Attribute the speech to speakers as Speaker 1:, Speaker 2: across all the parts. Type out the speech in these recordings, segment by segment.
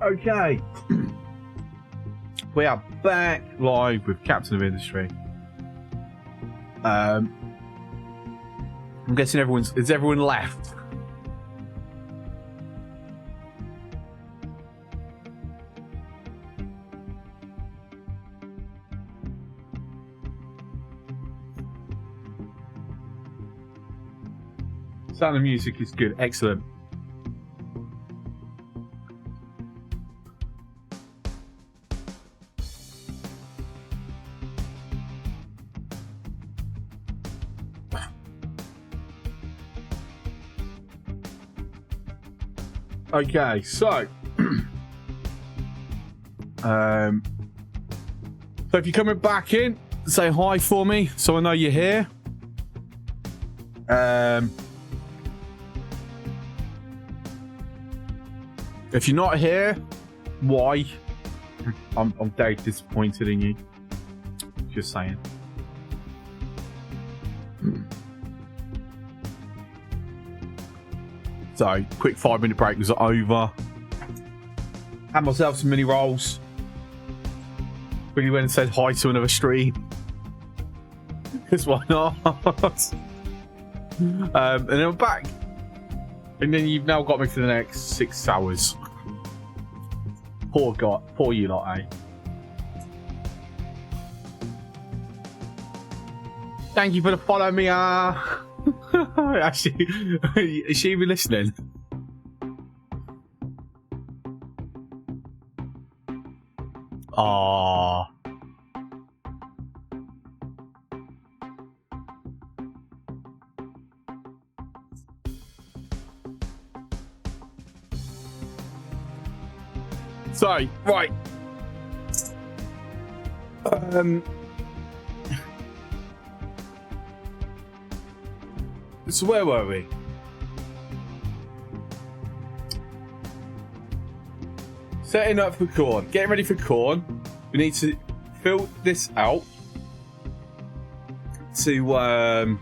Speaker 1: Okay, we are back live with Captain of Industry. I'm guessing is everyone left? Sound of music is good, excellent. Okay, so so if you're coming back in, say hi for me so I know you're here. If you're not here, why? I'm very disappointed in you. Just saying. So, quick 5-minute break was over. Had myself some mini rolls. Really went and said hi to another stream. Because why not? And then I'm back. And then you've now got me for the next 6 hours. Poor God, poor you lot, eh? Thank you for the follow, Mia. Actually, is she even listening? Ah. So, right. So where were we? Setting up for corn. Getting ready for corn. We need to fill this out to I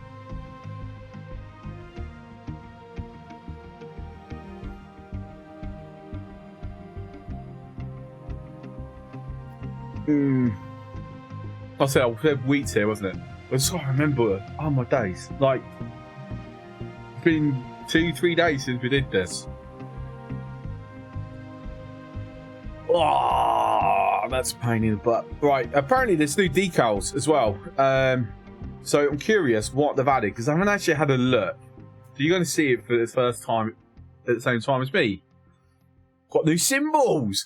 Speaker 1: said we had wheat here, wasn't it? I just can't remember. Oh my days! Like, it's been 2-3 days since we did this. Oh, that's a pain in the butt. Right, apparently there's new decals as well. So I'm curious what they've added because I haven't actually had a look. So you're going to see it for the first time at the same time as me. Got new symbols.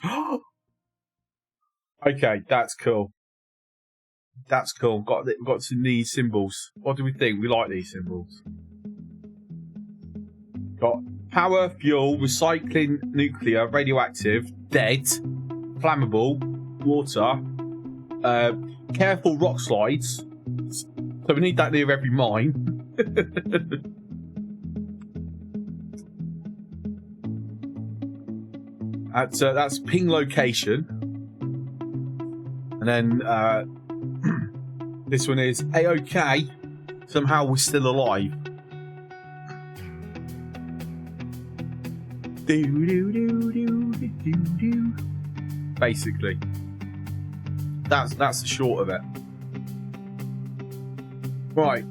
Speaker 1: Okay, that's cool. That's cool. Got some these symbols. What do we think? We like these symbols. Got power, fuel, recycling, nuclear, radioactive, dead, flammable, water, careful rock slides. So we need that near every mine. That's ping location. And then this one is A-OK. Somehow we're still alive. Basically. That's the short of it. Right.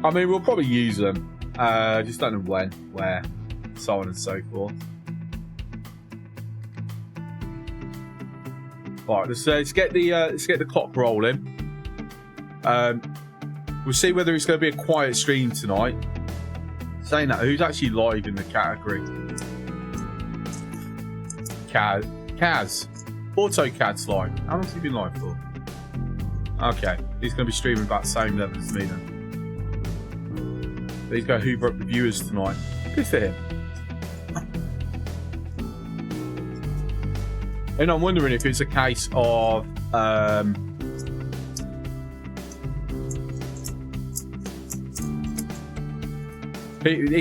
Speaker 1: I mean, we'll probably use them. Just don't know when, where, so on and so forth. Right, let's get the clock rolling. We'll see whether it's going to be a quiet stream tonight. Saying that, who's actually live in the category? Kaz. AutoCAD's live. How long has he been live for? Okay, he's going to be streaming about the same level as me then. But he's going to hoover up the viewers tonight. Good for him. And I'm wondering if it's a case of I think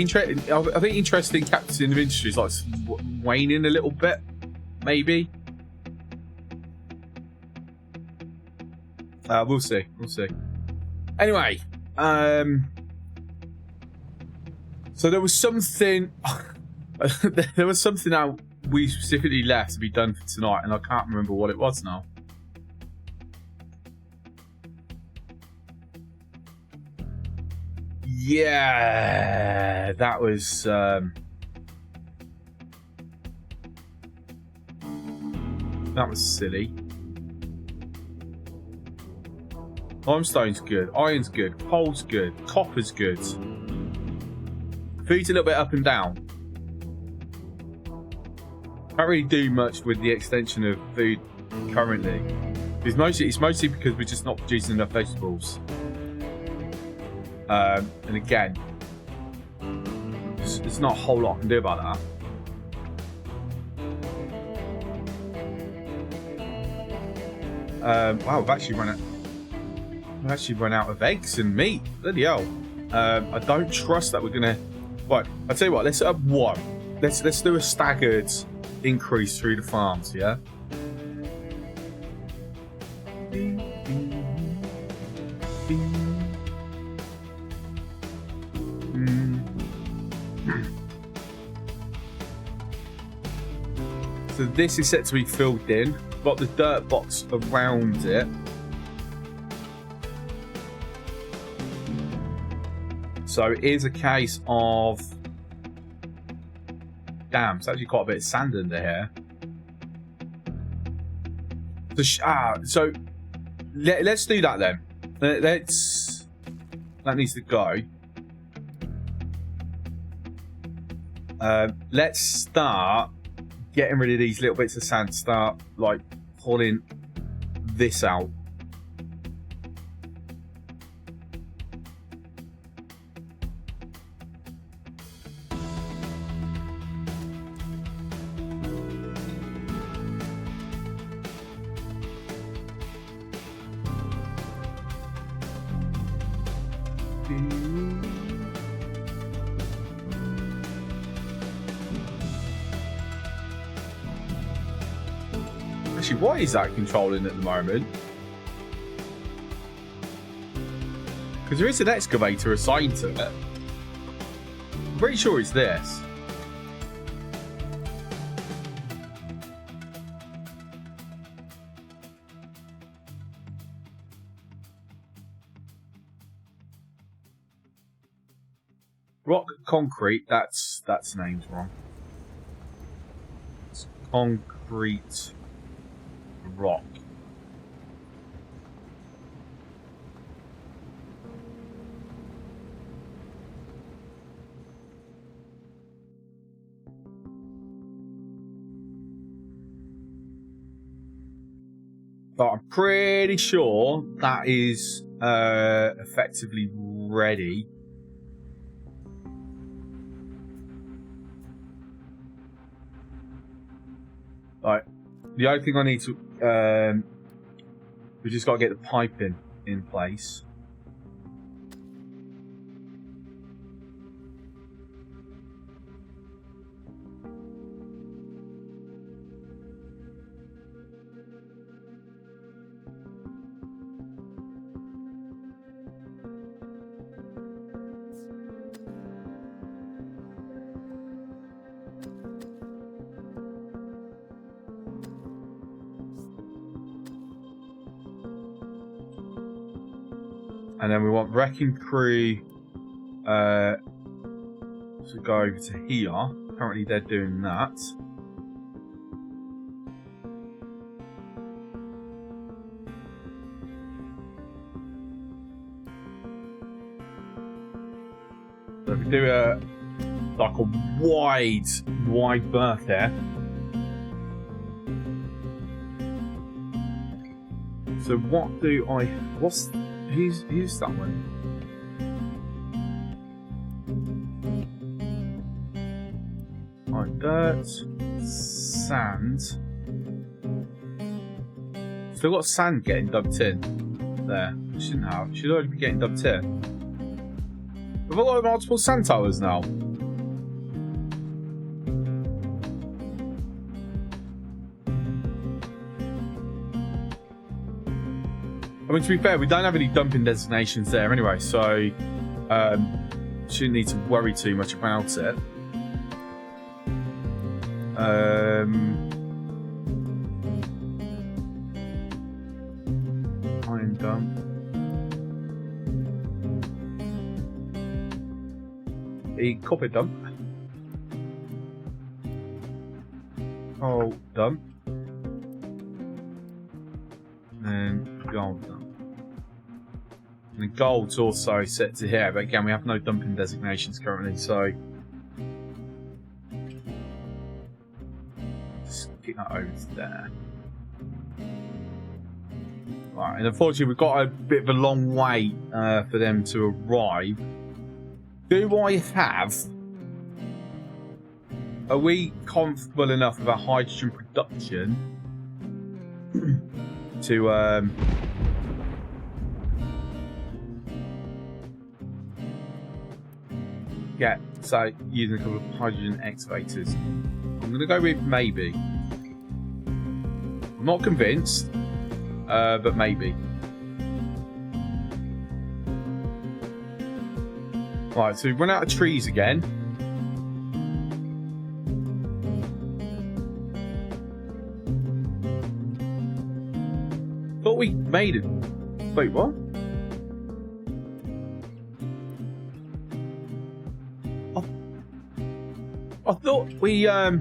Speaker 1: interest in captains in the industry is like waning a little bit, maybe. We'll see. Anyway, so there was something out we specifically left to be done for tonight, and I can't remember what it was now. Yeah, that was silly. Limestone's good, iron's good, coal's good, copper's good. Food's a little bit up and down. Can't really do much with the extension of food currently. It's mostly because we're just not producing enough vegetables. And again, there's not a whole lot I can do about that. Wow, we've actually run out of eggs and meat. Bloody hell. I don't trust that we're gonna. Right, I'll tell you what. Let's set up one. Let's do a staggered increase through the farms. Yeah. So this is set to be filled in. Got the dirt box around it. So it is a case of... Damn, it's actually quite a bit of sand under here. So let's do that then. That needs to go. Let's start getting rid of these little bits of sand. Start like pulling this out. Actually, what is that controlling at the moment? Because there is an excavator assigned to it. I'm pretty sure it's this. Rock concrete, that's named wrong. It's concrete rock. But I'm pretty sure that is effectively ready. Right. The only thing I need to we just got to get the piping in place. And then we want wrecking crew to go over to here. Currently they're doing that. So if we do a wide berth here. So what do I? Who's that one? Right, dirt, sand. Still got sand getting dumped in. There, we shouldn't have. Should already be getting dumped in. We've got multiple sand towers now. I mean, to be fair, we don't have any dumping designations there anyway, so shouldn't need to worry too much about it. Iron dump. A copper dump. Coal dump. And gold dump. And the gold's also set to here, but again, we have no dumping designations currently, so just get that over to there. Right, and unfortunately, we've got a bit of a long way for them to arrive. Do I have? Are we comfortable enough with our hydrogen production to yeah, so using a couple of hydrogen excavators. I'm going to go with maybe. I'm not convinced, but maybe. Right, so we've run out of trees again. Thought we made it. Wait, what? I thought we, yeah,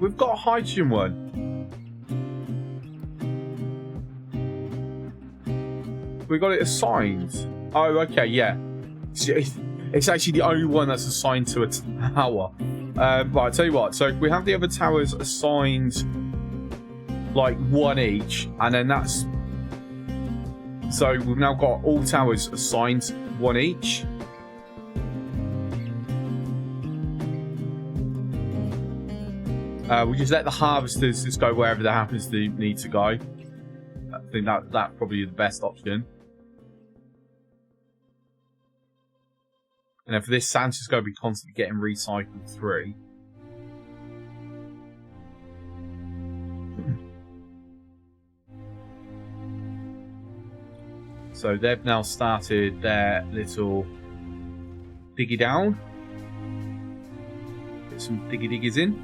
Speaker 1: we've got a hydrogen one. We got it assigned. Oh, okay, yeah. It's actually the only one that's assigned to a tower. Right, I'll tell you what. So we have the other towers assigned like one each, and then that's... So we've now got all towers assigned one each. We just let the harvesters just go wherever they happens to need to go. I think that's probably the best option. And then for this, sand's just going to be constantly getting recycled through. So they've now started their little diggy down. Get some diggy diggers in.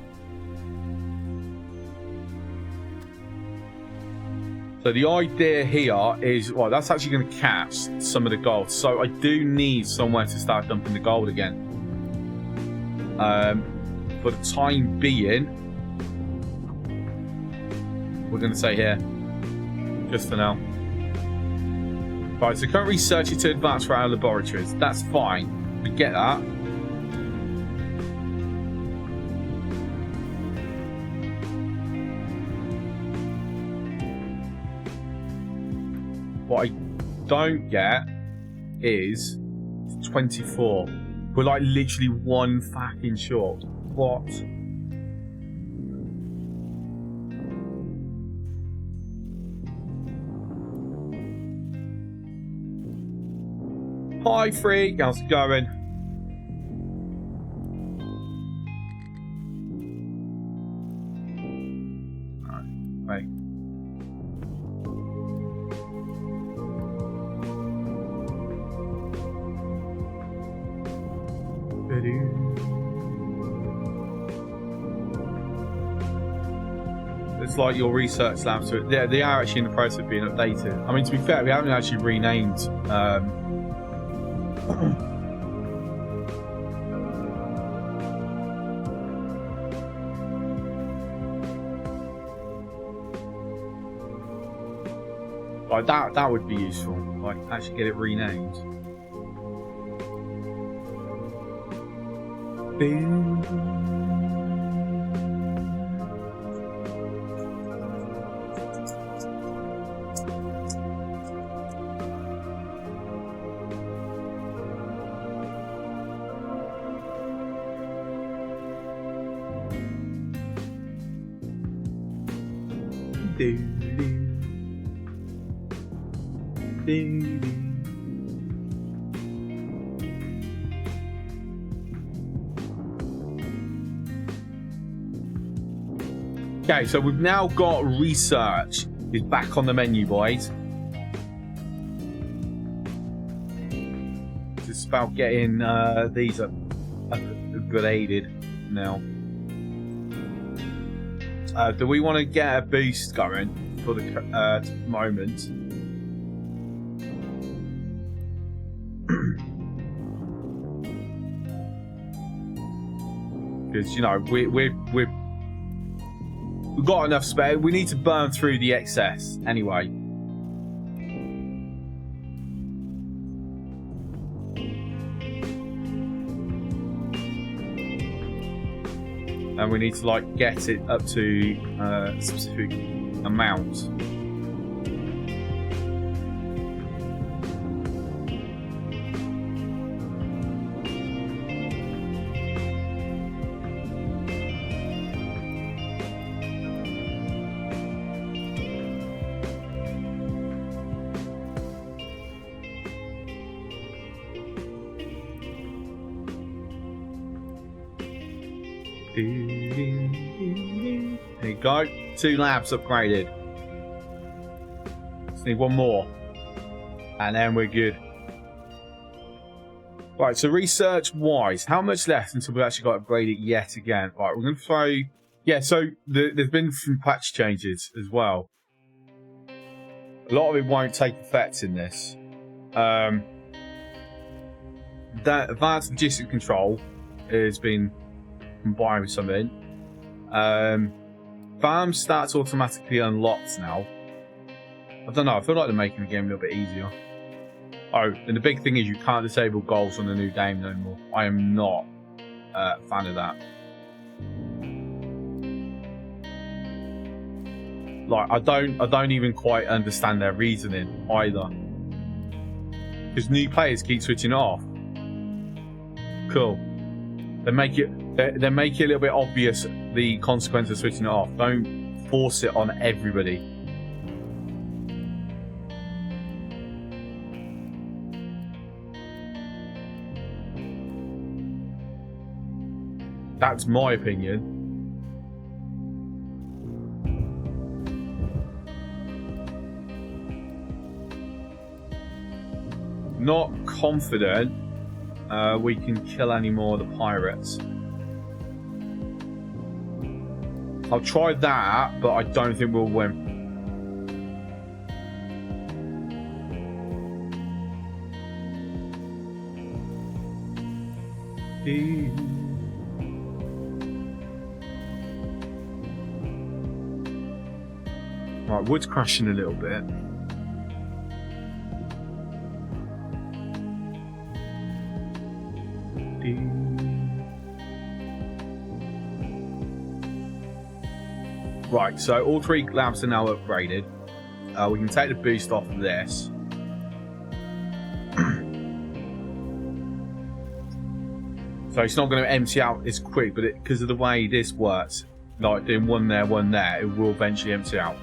Speaker 1: So the idea here is, well, that's actually going to catch some of the gold. So I do need somewhere to start dumping the gold again. For the time being, we're going to say here, just for now. Right, so current research to advance for our laboratories. That's fine. We get that. What I don't get is 24. We're like literally one fucking short. What? Hi, Freak. How's it going? Right. It's like your research labs. Yeah, they are actually in the process of being updated. I mean, to be fair, we haven't actually renamed. Like that would be useful. Like actually get it renamed. Okay, so we've now got research. It's back on the menu, boys. It's about getting these upgraded now. Do we want to get a boost going for the moment? Because you know we've got enough spare. We need to burn through the excess anyway. And we need to like get it up to a specific amount. There you go. 2 labs upgraded. Just need 1 more. And then we're good. Right, so research-wise, how much left until we've actually got upgraded yet again? Right, we're going to throw... Yeah, so there's been some patch changes as well. A lot of it won't take effect in this. That advanced logistic control has been combined with something. Farm starts automatically unlocked now. I don't know, I feel like they're making the game a little bit easier. Oh, and the big thing is you can't disable goals on the new game no more. I am not a fan of that. Like, I don't even quite understand their reasoning either. Because new players keep switching it off. Cool. They make it a little bit obvious the consequence of switching it off. Don't force it on everybody. That's my opinion. Not confident we can kill any more of the pirates. I'll try that, but I don't think we'll win. Right, wood's crashing a little bit. Right, so all 3 labs are now upgraded. We can take the boost off of this. So it's not going to empty out as quick, but because of the way this works, like doing one there, it will eventually empty out,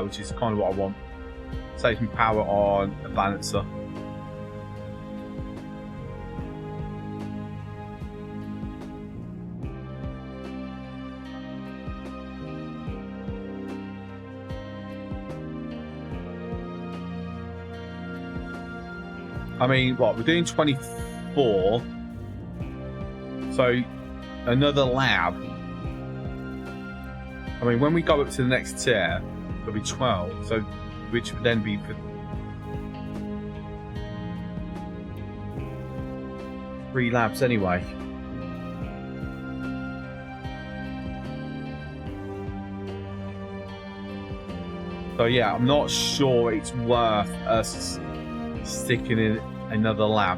Speaker 1: which is kind of what I want. Save some power on a balancer. I mean, what, we're doing 24, so another lab. I mean, when we go up to the next tier, it'll be 12, so which would then be for 3 labs anyway. So yeah, I'm not sure it's worth us sticking in another lab.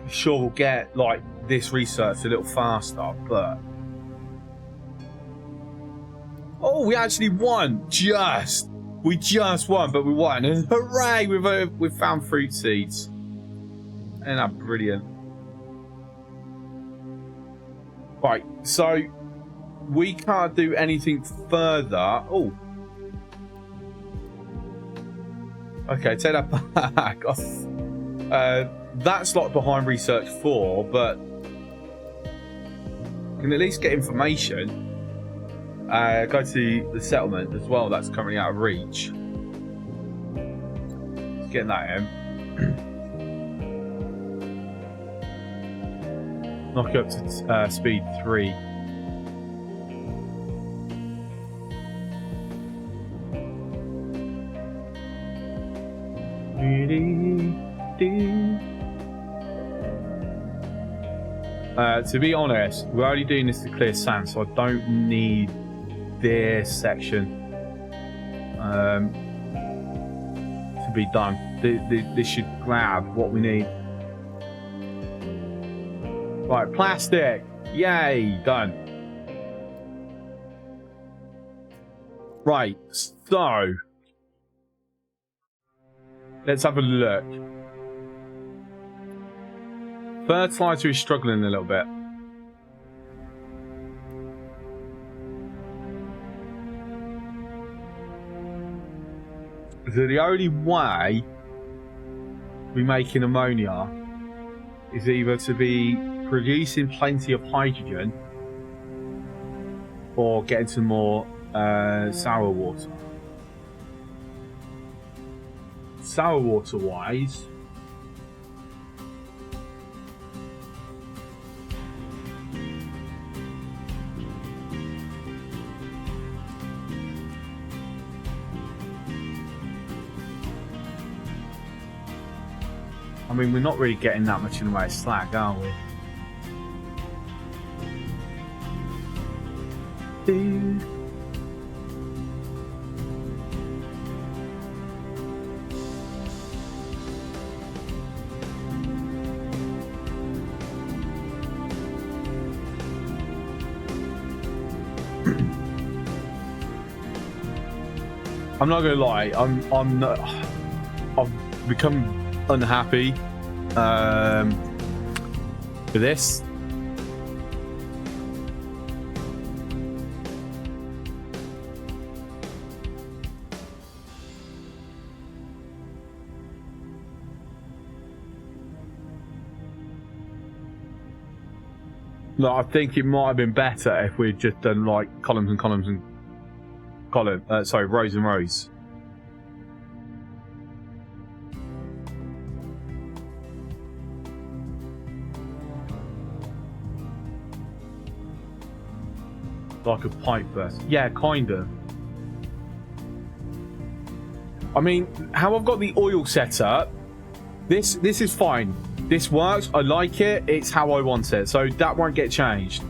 Speaker 1: Sure, we'll get like this research a little faster, but oh, we actually won! We just won, but we won! And hooray! We've found fruit seeds. Isn't that brilliant? Right, so we can't do anything further. Oh. Okay, take that back. That's like behind research 4, but we can at least get information. Go to the settlement as well. That's currently out of reach. Let's get that in. Knock it up to speed 3. To be honest, we're only doing this to clear sand, so I don't need this section to be done. This should grab what we need. Right, plastic! Yay, done. Right, so let's have a look. Fertilizer is struggling a little bit. So the only way we're making ammonia is either to be producing plenty of hydrogen or getting some more sour water. Sour water wise, I mean, we're not really getting that much in the way of slag, are we? I'm not gonna lie. I've become unhappy with this. Look, I think it might have been better if we'd just done like columns and columns and rows and rows. Like a pipe burst. Yeah, kind of. I mean, how I've got the oil set up, this is fine. This works. I like it. It's how I want it. So that won't get changed.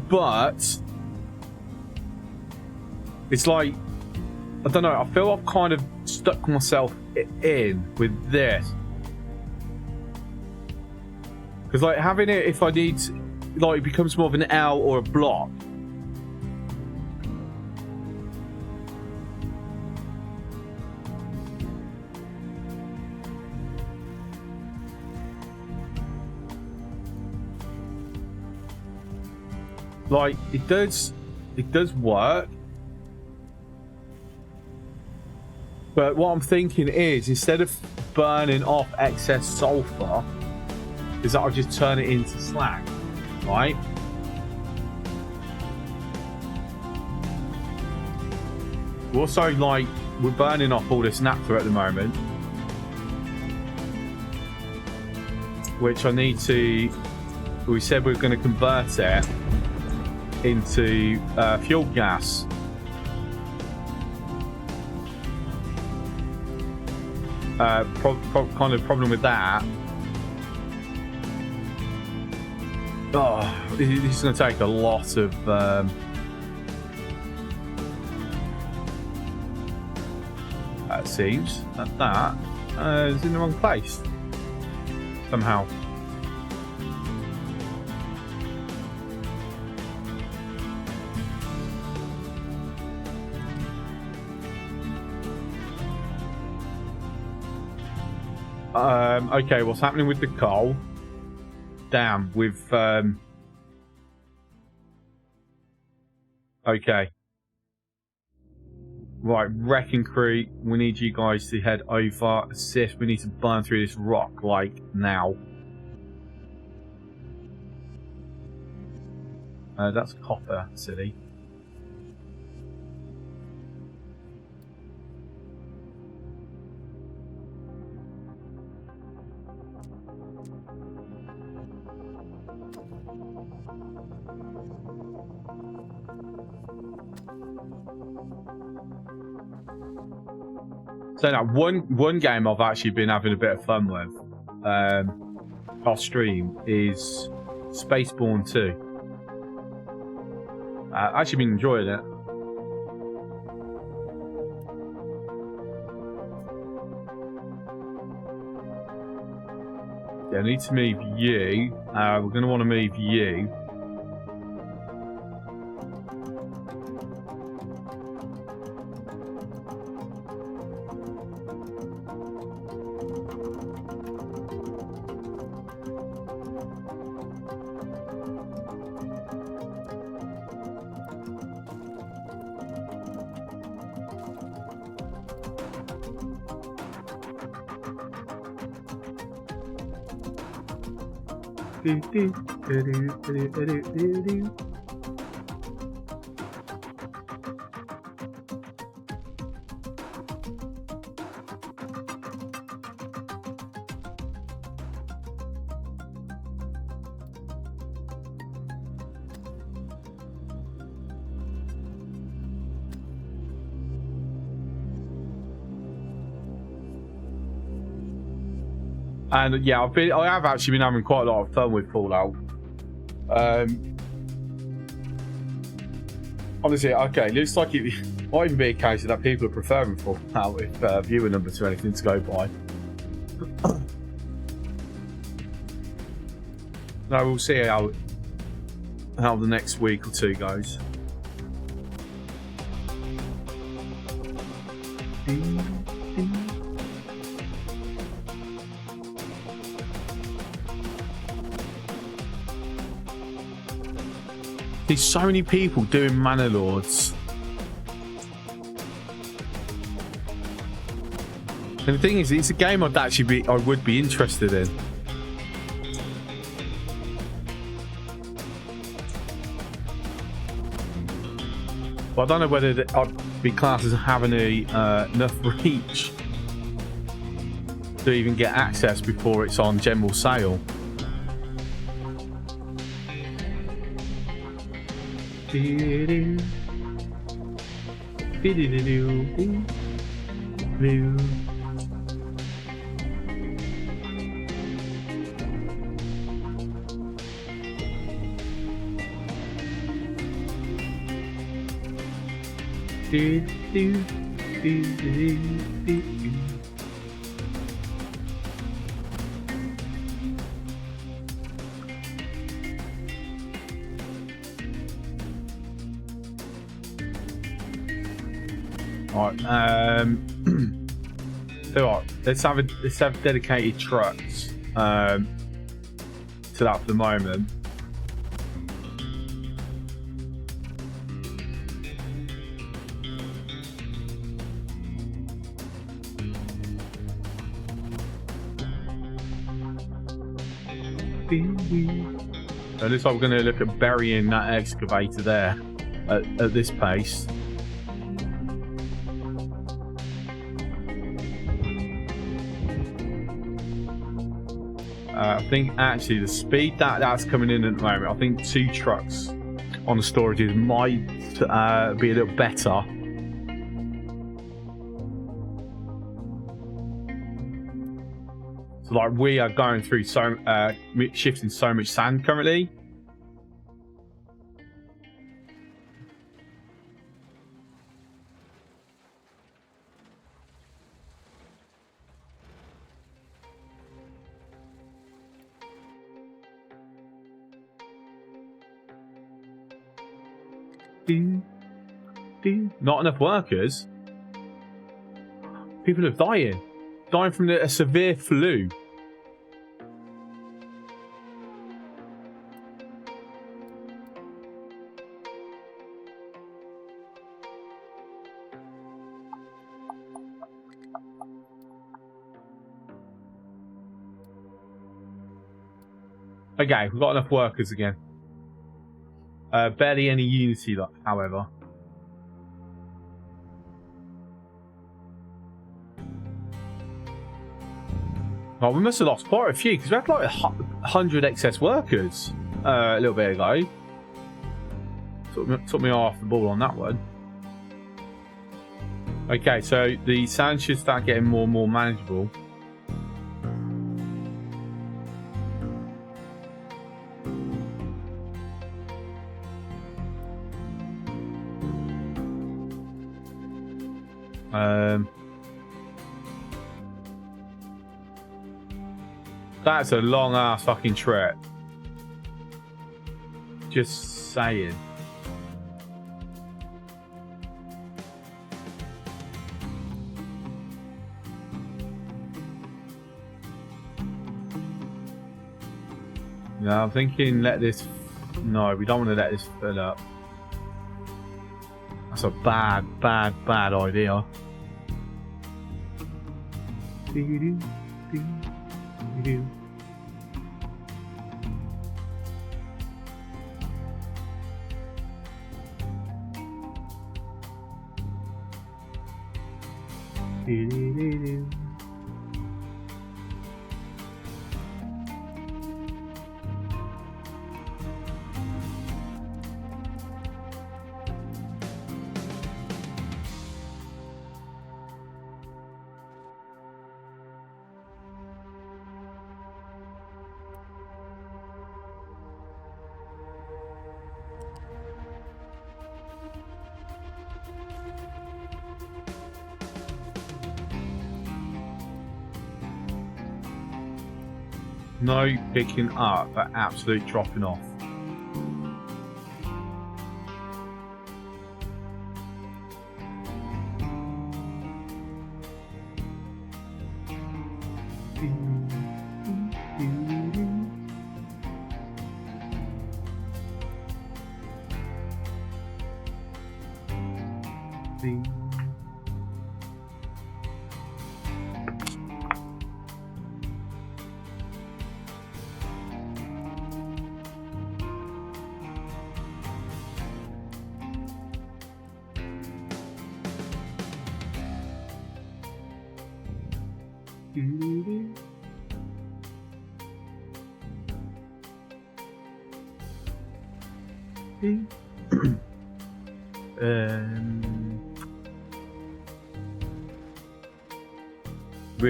Speaker 1: But it's like, I don't know. I feel I've kind of stuck myself in with this. Because like having it, if I need, like, it becomes more of an L or a block. Like, it does work. But what I'm thinking is, instead of burning off excess sulfur, is that I'll just turn it into slag, right? Also, like, we're burning off all this naphtha at the moment, which I need to, we said we were going to convert it into fuel gas. Kind of problem with that. Oh, this is going to take a lot of that seems that is in the wrong place somehow. Okay, what's happening with the coal? Damn, we've okay. Right, wrecking crew, we need you guys to head over, assist. We need to burn through this rock, like, now. That's copper, silly. So now, one game I've actually been having a bit of fun with, our stream, is Spaceborne 2. I've actually been enjoying it. Yeah, I need to move you. We're going to want to move you. And yeah, I have actually been having quite a lot of fun with Fallout. Honestly, okay, looks like it might even be a case that people are preferring Fallout with viewer numbers or anything to go by. No, we'll see how the next week or two goes. There's so many people doing Manor Lords. And the thing is, it's a game I would be interested in. But I don't know whether I'd be classed as having enough reach to even get access before it's on general sale. So let's have dedicated trucks to that for the moment. So it looks like we're going to look at burying that excavator there at this pace. I think actually the speed that's coming in at the moment, I think 2 trucks on the storages might be a little better. So like we are going through shifting so much sand currently. Not enough workers. People are dying from a severe flu. Okay, we've got enough workers again. Barely any unity, however. Oh, we must have lost quite a few because we had like 100 excess workers a little bit ago. Took me off the ball on that one. Okay, so the sand should start getting more and more manageable. That's a long ass fucking trip. Just saying. No, I'm thinking let this... No, we don't want to let this fill up. That's a bad idea. No picking up, but absolute dropping off.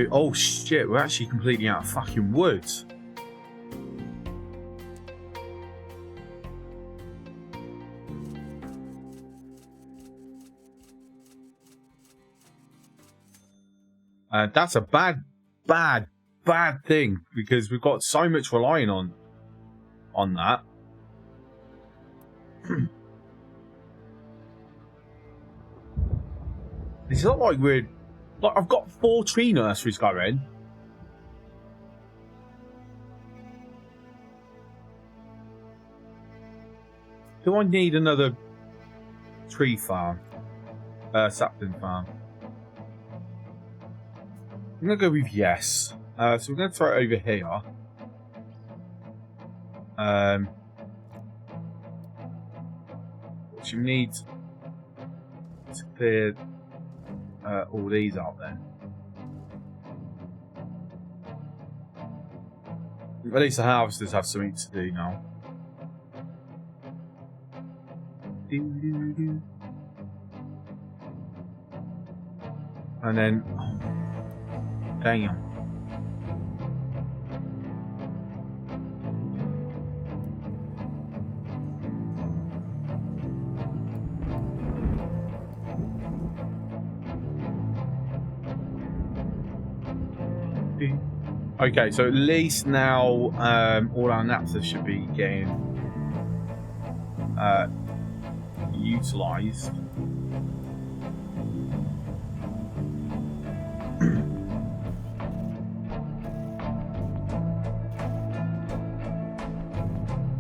Speaker 1: Oh shit, we're actually completely out of fucking wood. That's a bad thing, because we've got so much relying on that. It's not like we're... Like, I've got 4 tree nurseries going. Do I need another tree farm? Sapling farm. I'm going to go with yes. So we're going to throw it over here. Which you need to clear all these out then. At least the harvesters have something to do now. And then... Oh, damn. Okay, so at least now all our naphtha should be getting utilised.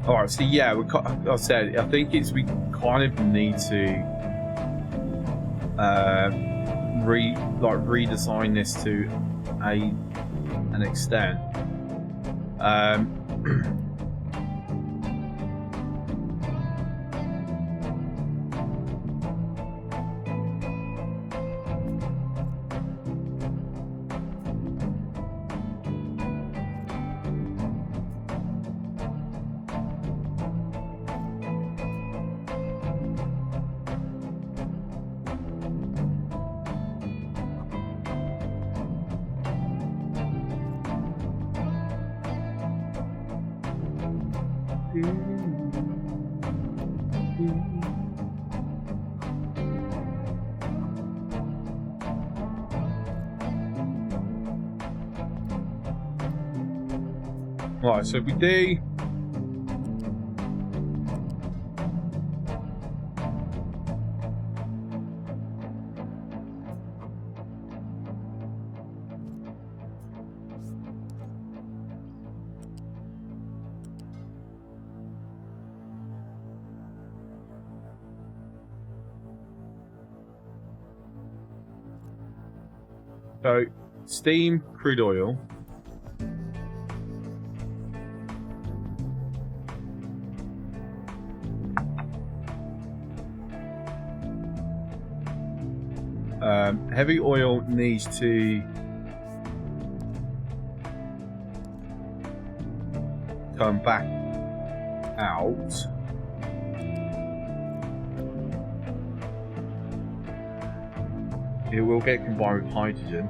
Speaker 1: Alright, so yeah, I said, I think it's we kind of need to redesign this to an extent. Right, so if we do so steam crude oil, heavy oil needs to come back out. It will get combined with hydrogen.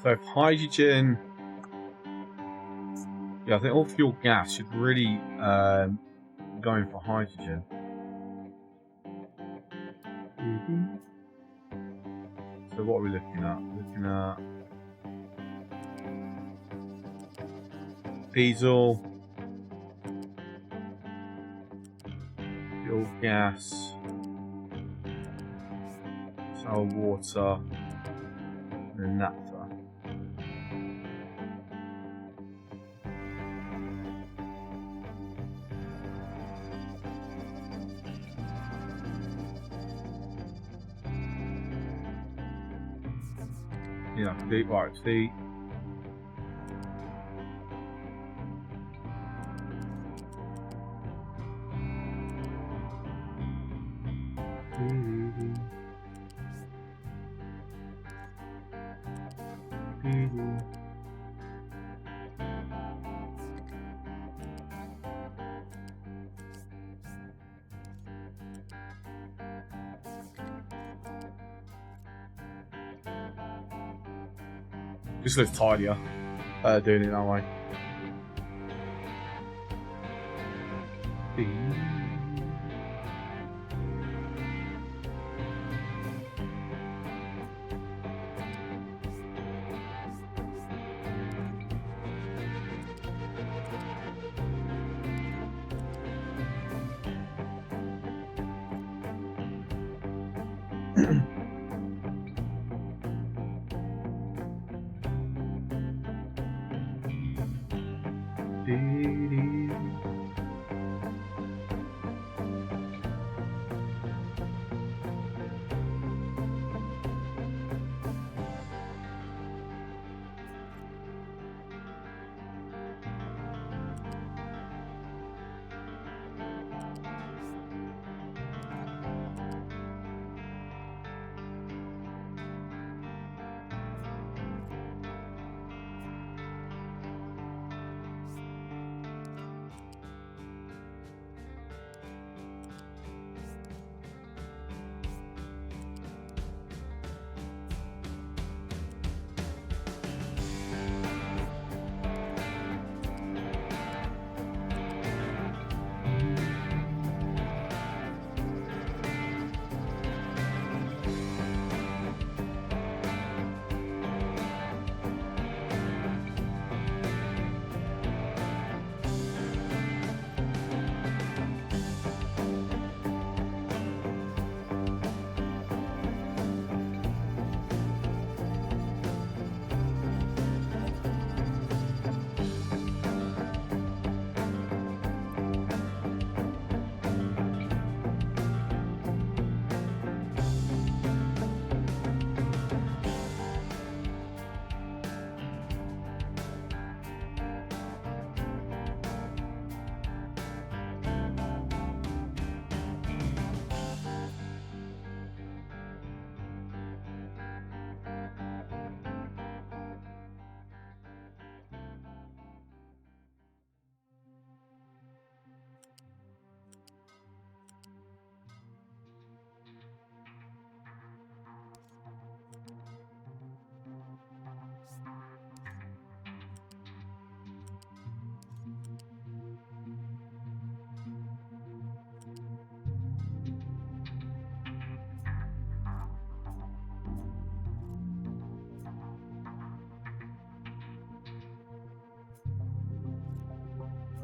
Speaker 1: So if hydrogen, yeah, I think all fuel gas should really go in for hydrogen. So what are we looking at? Looking at diesel, fuel gas, sour water, and naphtha. Yeah, right, see. Just looks tidier doing it that way.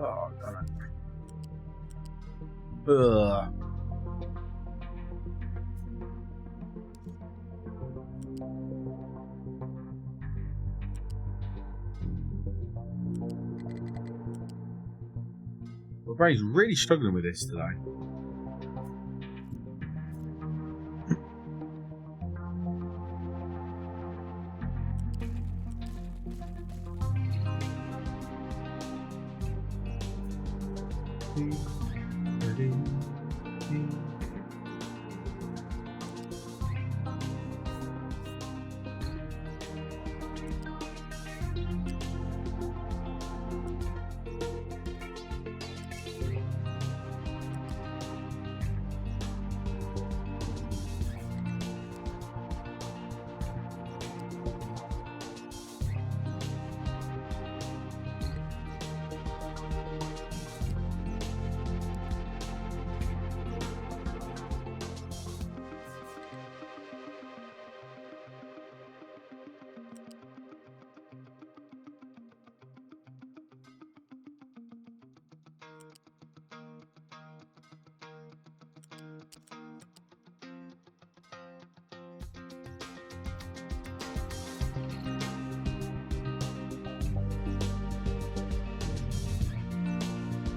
Speaker 1: Oh, damn it. Ugh. My brain's really struggling with this today.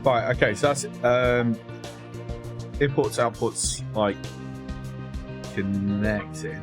Speaker 1: Right, okay, so that's inputs, outputs, like connecting.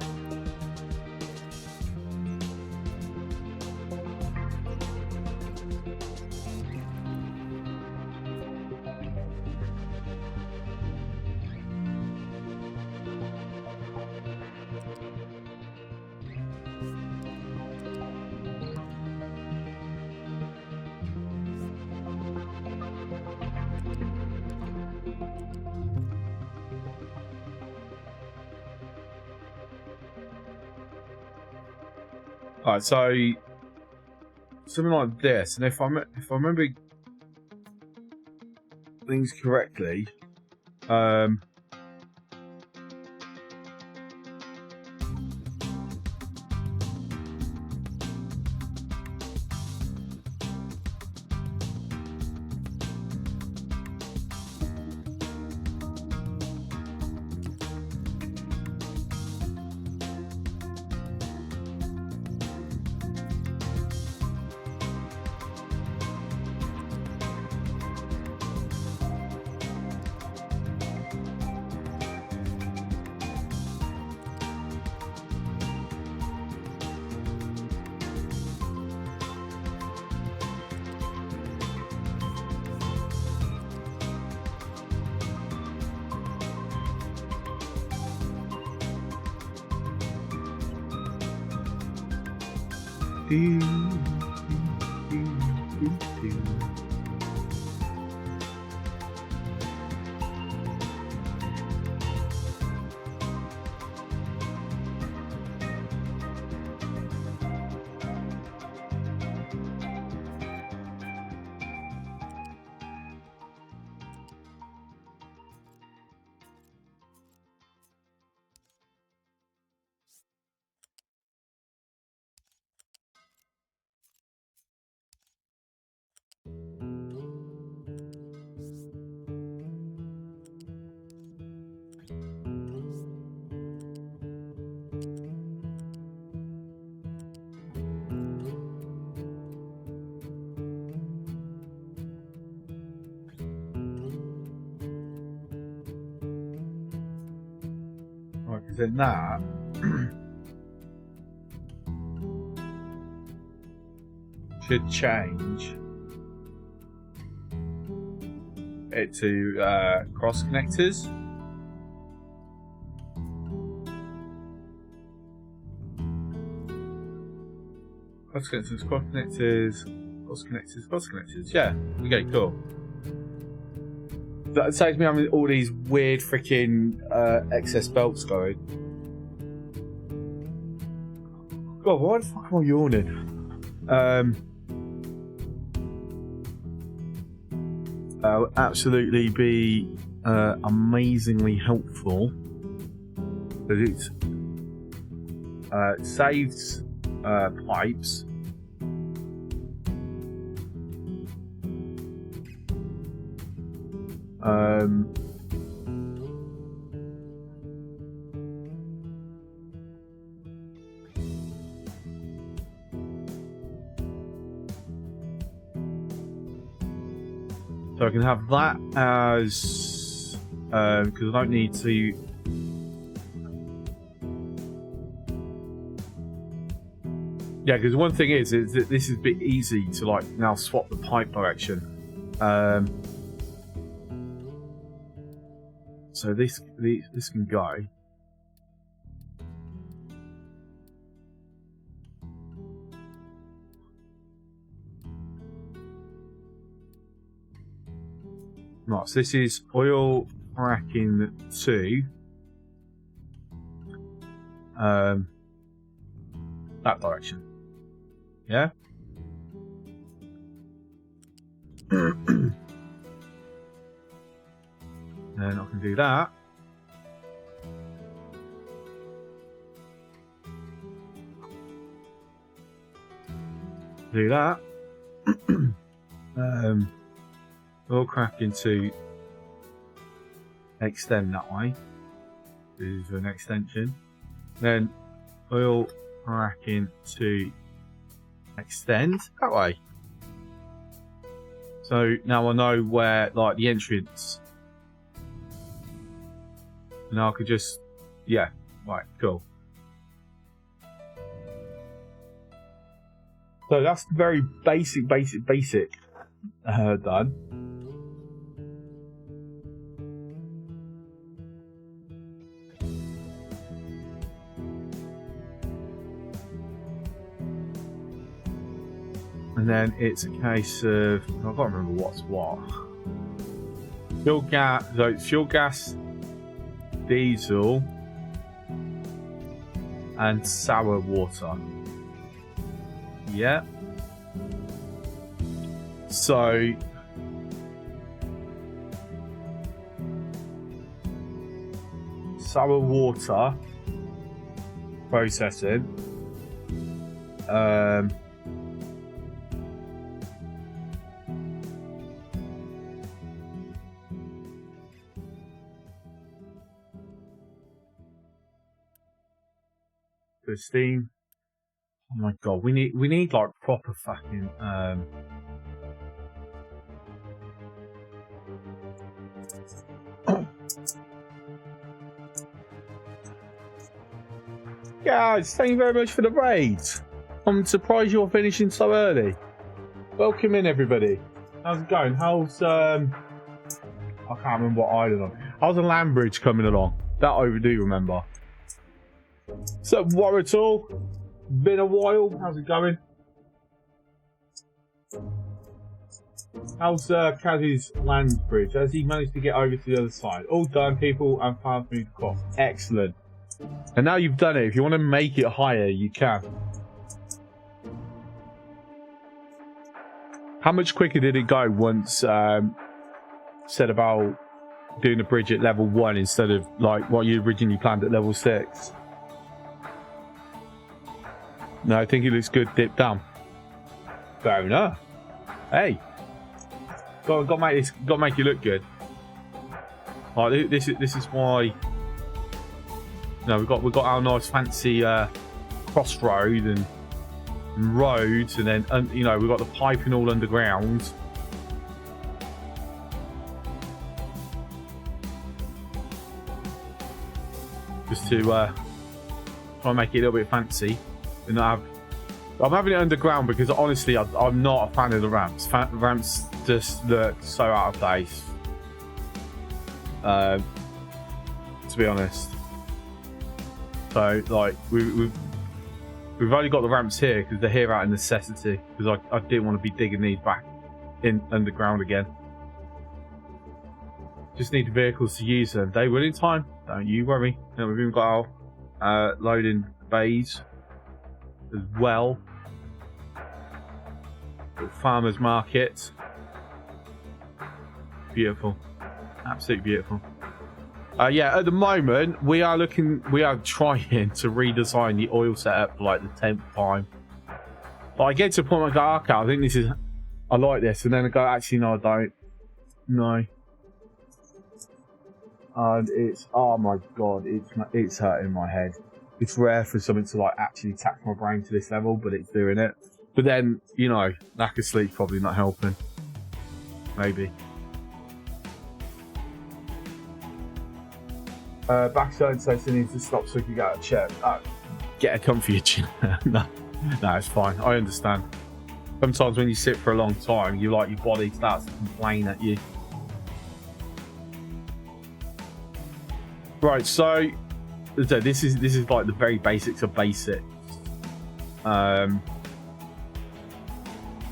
Speaker 1: Alright, so something like this, and if I remember things correctly, because then that should change it to cross connectors. Cross connectors, cross connectors, cross connectors, cross connectors. Yeah, okay, cool. That saves me having all these weird freaking excess belts going. God, why the fuck am I yawning? Will absolutely be amazingly helpful because it saves pipes. So I can have that as because I don't need to. Yeah, because one thing is that this is a bit easy to like now swap the pipe direction. So this can go. Right, so this is oil cracking 2. That direction. Yeah? Then I can do that. Do that. Oil cracking to extend that way. This is an extension. Then oil cracking to extend that way. So now I know where, like, the entrance. Now I could just, yeah, right, cool. So that's the very basic done. And then it's a case of, I can't remember what's what. Fuel gas, so it's fuel gas, diesel, and sour water. Yeah. So sour water processing. The steam. Oh my god, we need like proper fucking Guys, thank you very much for the raid. I'm surprised you're finishing so early. Welcome in, everybody. How's it going? How's I can't remember what island I'm. How's the land bridge coming along? That I do remember. So what at all? Been a while. How's it going? How's Kazzy's land bridge? Has he managed to get over to the other side? All done, people, and farms moved across. Excellent. And now you've done it. If you want to make it higher, you can. How much quicker did it go once said about doing the bridge at level 1 instead of like what you originally planned at level 6? No, I think it looks good deep down. Fair enough. Hey, got to make this, got to make it look good. Like this is why. No, we've got our nice fancy crossroad and roads, and then you know, we've got the piping all underground. Just to try and make it a little bit fancy. And I'm having it underground because honestly, I'm not a fan of the ramps. Ramps just look so out of place. To be honest. So like we've only got the ramps here because they're here out of necessity. Because I didn't want to be digging these back in underground again. Just need vehicles to use them. They will in time. Don't you worry. And we've even got our loading bays as well. Farmers market. Beautiful. Absolutely beautiful. Yeah, at the moment we are trying to redesign the oil setup for like the 10th time. But I get to a point where I go, okay, I think this is, I like this, and then I go, actually no, I don't. No. And it's, oh my god, it's hurting my head. It's rare for something to like actually tax my brain to this level, but it's doing it. But then, you know, lack of sleep probably not helping. Maybe. Backstone says he needs to stop so he can get out of chair. Get a comfy chair. No, it's fine. I understand. Sometimes when you sit for a long time, you like your body starts to complain at you. Right, so this is like the very basics of basics.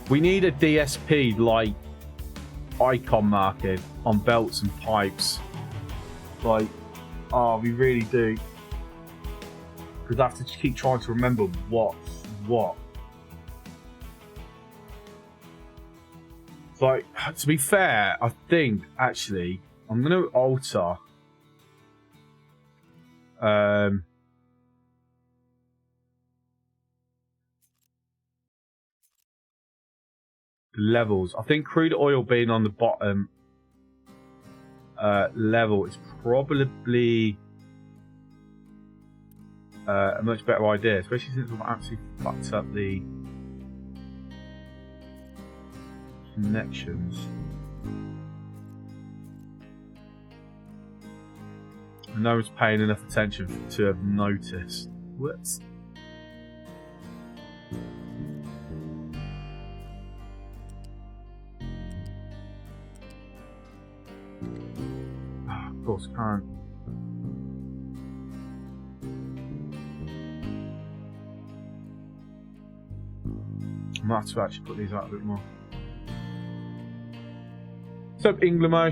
Speaker 1: We need a DSP like icon marking on belts and pipes. Like, oh, we really do. Because I have to keep trying to remember what's what. Like, to be fair, I think actually I'm going to alter. Levels. I think crude oil being on the bottom level is probably a much better idea, especially since I've actually fucked up the connections. And no one's paying enough attention to have noticed. What? Oh, of course, can't. I might have to actually put these out a bit more. What's up, Inglemo?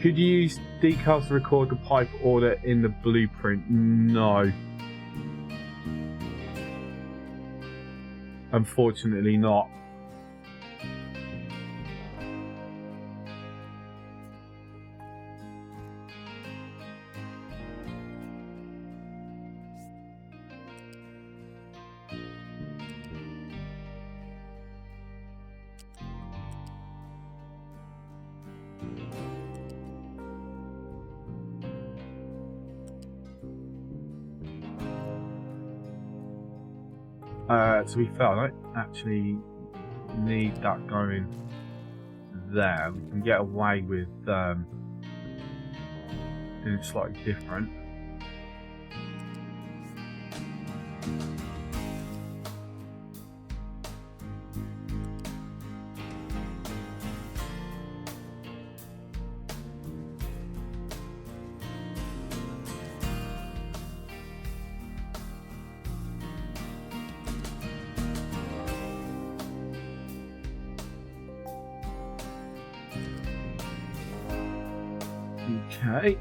Speaker 1: Could you use decals to record the pipe order in the blueprint? No. Unfortunately not. To be fair, I don't actually need that going there. We can get away with doing it slightly different. Okay.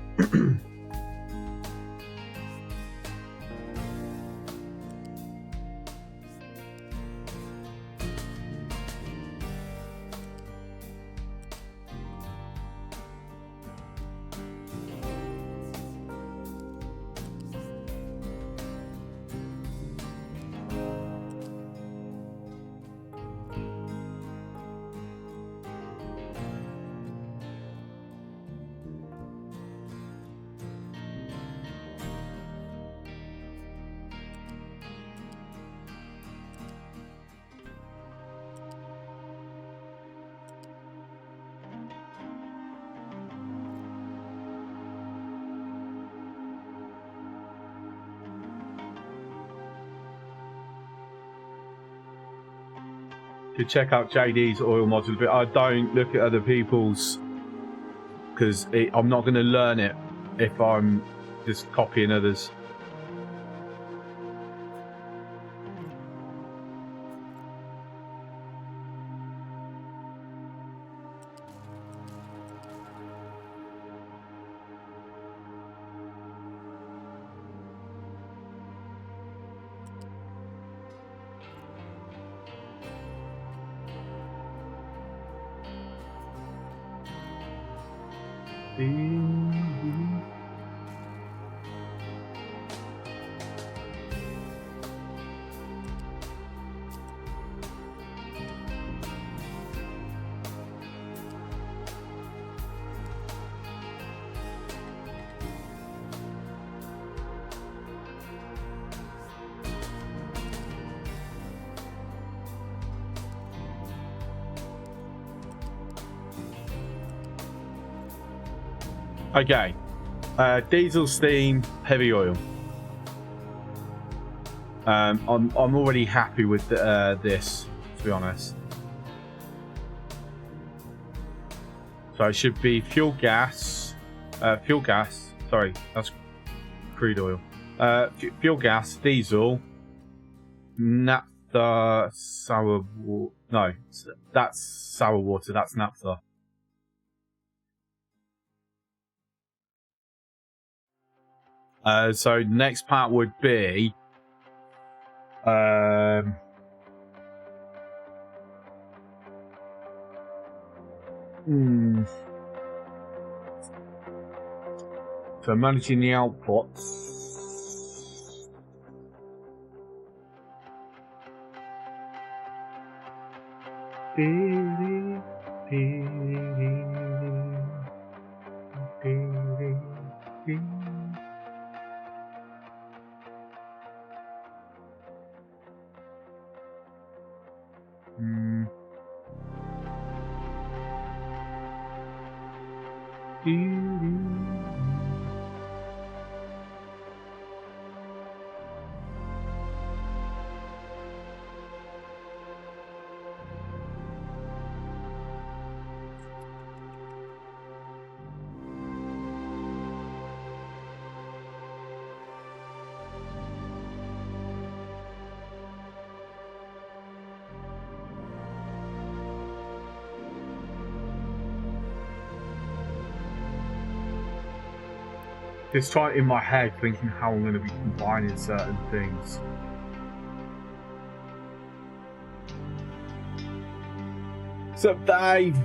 Speaker 1: To check out JD's oil module, but I don't look at other people's because I'm not going to learn it if I'm just copying others. Okay, diesel, steam, heavy oil. I'm already happy with this, to be honest. So it should be fuel gas. Sorry, that's crude oil. Fuel gas, diesel, naphtha, sour water. No, that's sour water. That's naphtha. So next part would be so managing the outputs. Just trying in my head, thinking how I'm going to be combining certain things. What's up, Dave?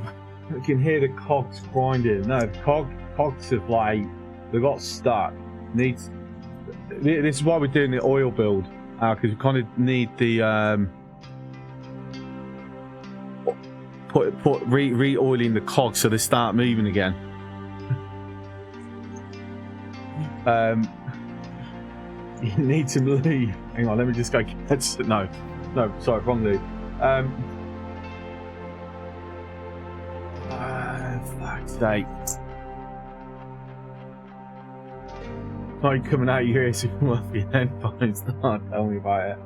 Speaker 1: I can hear the cogs grinding. No, the cogs have like they got stuck. Needs. This is why we're doing the oil build because we kind of need the re-oiling the cogs so they start moving again. You need to leave. Hang on, let me just go. No, sorry, wrong leave. Fuck's sake. Like coming out of your ears with your headphones. Don't tell me about it.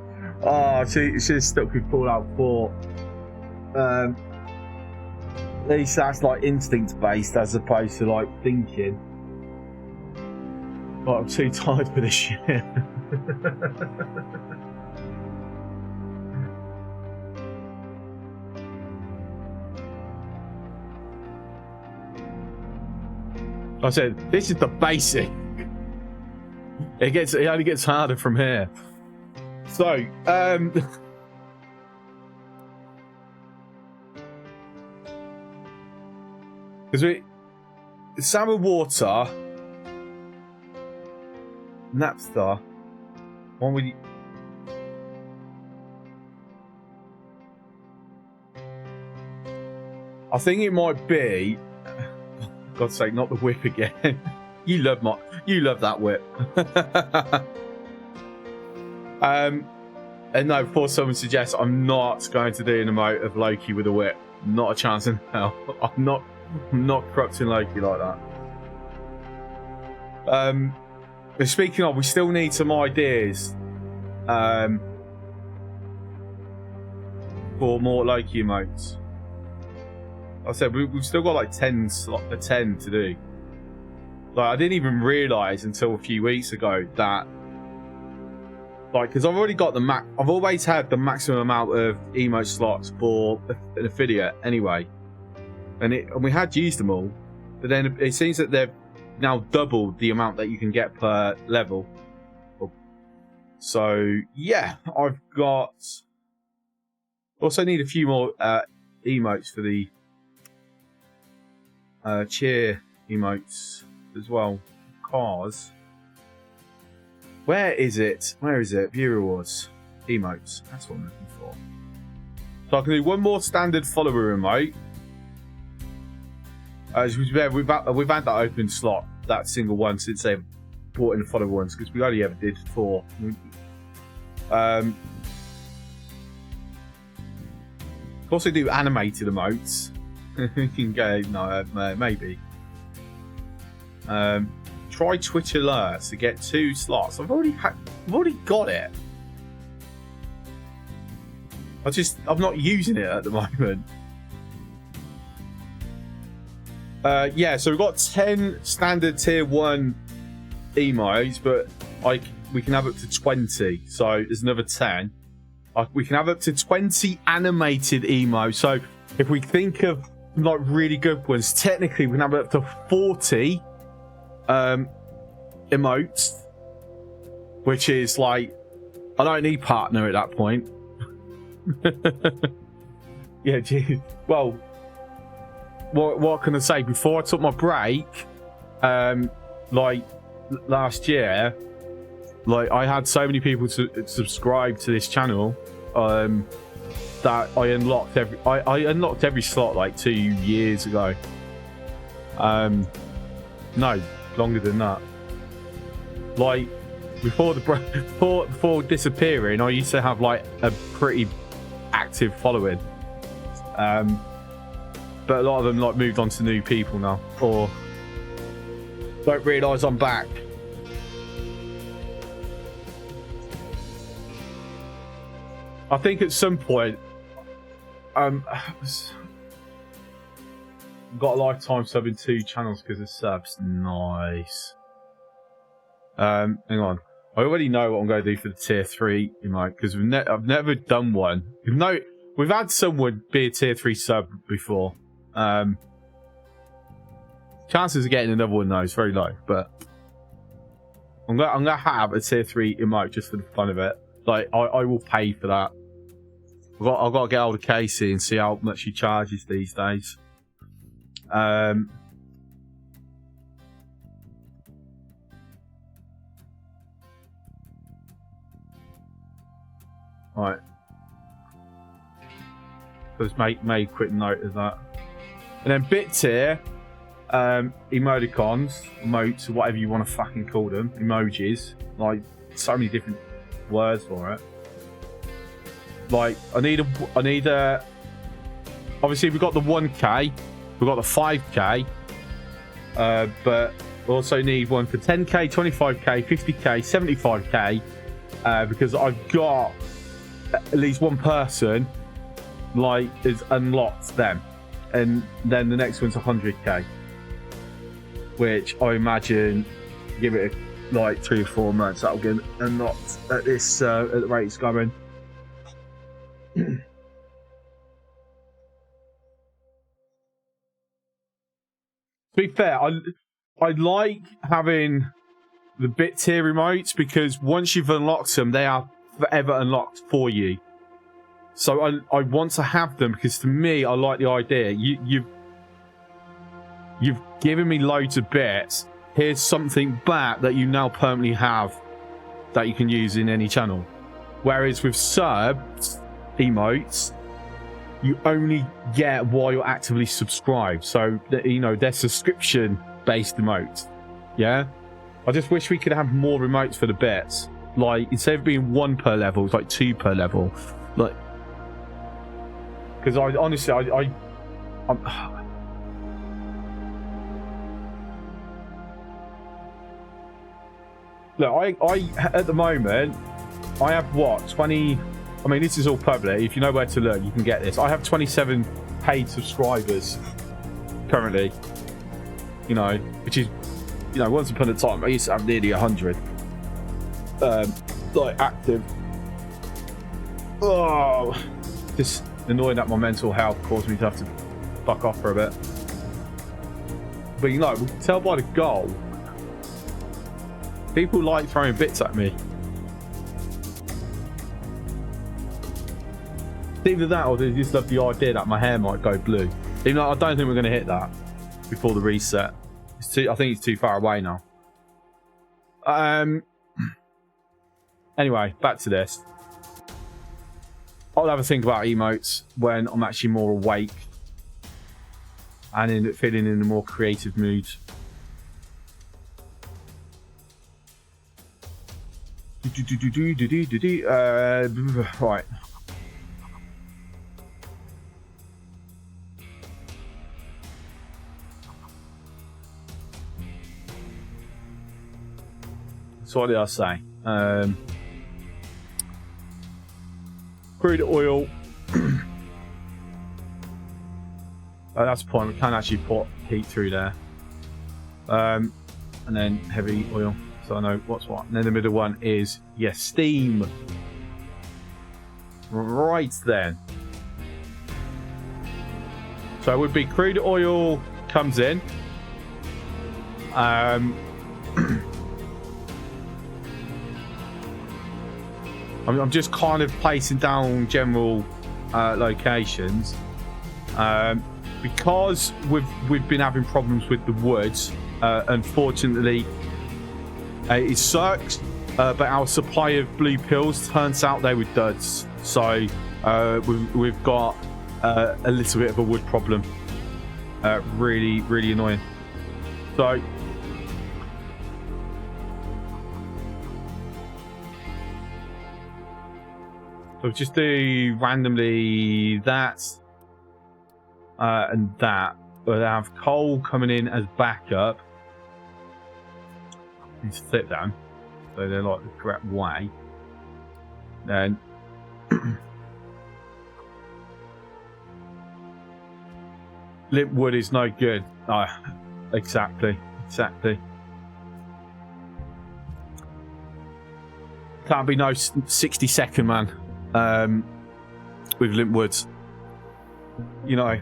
Speaker 1: Oh, she should have stuck with Fallout 4. At least that's like instinct based as opposed to like thinking. But I'm too tired for this shit. I said, this is the basic. It only gets harder from here. So, because salmon water, naphtha, one with. I think it might be. God's sake, not the whip again. You love that whip. And no, before someone suggests, I'm not going to do an emote of Loki with a whip. Not a chance in hell. I'm not corrupting Loki like that. But speaking of, we still need some ideas for more Loki emotes. Like I said, we've still got like 10 to do. Like, I didn't even realise until a few weeks ago that, like, because I've already got I've always had the maximum amount of emote slots for an affiliate anyway, and we had used them all, but then it seems that they've now doubled the amount that you can get per level. So yeah, I've got. Also need a few more emotes for the cheer emotes as well. Cars. Where is it? View rewards. Emotes. That's what I'm looking for. So I can do one more standard follower emote. We've had that open slot, that single one, since they've brought in the follower ones, because we only ever did 4. Also do animated emotes. You can go, no, maybe. Try Twitch alerts to get 2 slots. I've already got it. I'm not using it at the moment. Yeah, so we've got 10 standard tier 1 emotes, but we can have up to 20. So there's another 10. We can have up to 20 animated emotes. So if we think of like really good ones, technically we can have up to 40 emotes, which is like, I don't need partner at that point. Yeah, geez. Well, what can I say? Before I took my break, like last year, like I had so many people to subscribe to this channel that I unlocked every slot like 2 years ago. No, longer than that. Like before disappearing, I used to have like a pretty active following. But a lot of them like moved on to new people now, or Don't realise I'm back. I think at some point, got a lifetime sub in 2 channels because of subs. Nice. Hang on. I already know what I'm going to do for the tier 3 emote because I've never done one. We've had someone be a tier 3 sub before. Chances of getting another one though is very low, but I'm gonna have a tier 3 emote just for the fun of it. Like I will pay for that. I've got to get hold of Casey and see how much he charges these days. Right. Just make a quick note of that. And then bit tier, emoticons, emotes, or whatever you want to fucking call them, emojis. Like so many different words for it. Like I need a. Obviously we've got the 1K, we've got the 5K, but we also need one for 10K, 25K, 50K, 75K, because I've got at least one person like is unlocked them, and then the next one's 100K, which I imagine give it like 3 or 4 months that'll get unlocked at this at the rate it's going. To be fair, I like having the bit tier remotes because once you've unlocked them, they are forever unlocked for you. So I want to have them because to me, I like the idea. You've given me loads of bits. Here's something back that you now permanently have that you can use in any channel. Whereas with subs, emotes, you only get while you're actively subscribed. So, you know, they're subscription-based emotes. Yeah? I just wish we could have more remotes for the bits. Like, instead of being 1 per level, it's like 2 per level. Like, because I honestly, I'm look, I at the moment, I have what, 20... I mean, this is all public. If you know where to look, you can get this. I have 27 paid subscribers currently. You know, which is, you know, once upon a time, I used to have nearly 100. Like, active. Oh, just annoying that my mental health caused me to have to fuck off for a bit. But, you know, we can tell by the goal. People like throwing bits at me. Either that or they just love the idea that my hair might go blue. Even though I don't think we're going to hit that before the reset. I think it's too far away now. Anyway, back to this. I'll have a think about emotes when I'm actually more awake and feeling in a more creative mood. Right. So what did I say? Crude oil. That's the point. We can actually put heat through there. And then heavy oil. So I know what's what. And then the middle one is, yes, steam. Right then. So it would be crude oil comes in. I'm just kind of placing down general locations because we've been having problems with the woods. Unfortunately, it sucks, but our supply of blue pills turns out they were duds. So we've got a little bit of a wood problem. Really, really annoying. So. So just do randomly that and that. We'll have coal coming in as backup. need to flip them so they're like the correct way. Then limp wood is no good. Exactly. Can't be no 60-second man with limp woods. You know.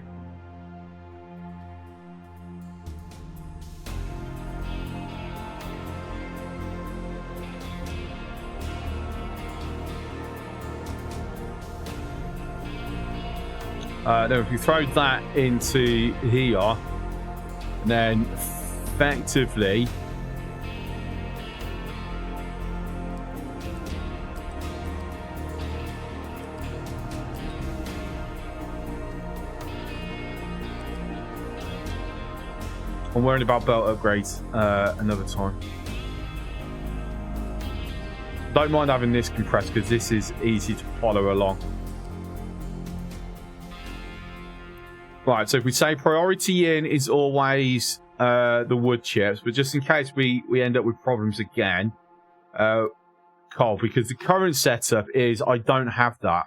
Speaker 1: Then if you throw that into here, then effectively I'm worrying about belt upgrades another time. Don't mind having this compressed because this is easy to follow along. Right, so if we say priority in is always the wood chips, but just in case we end up with problems again, coal, because the current setup is I don't have that,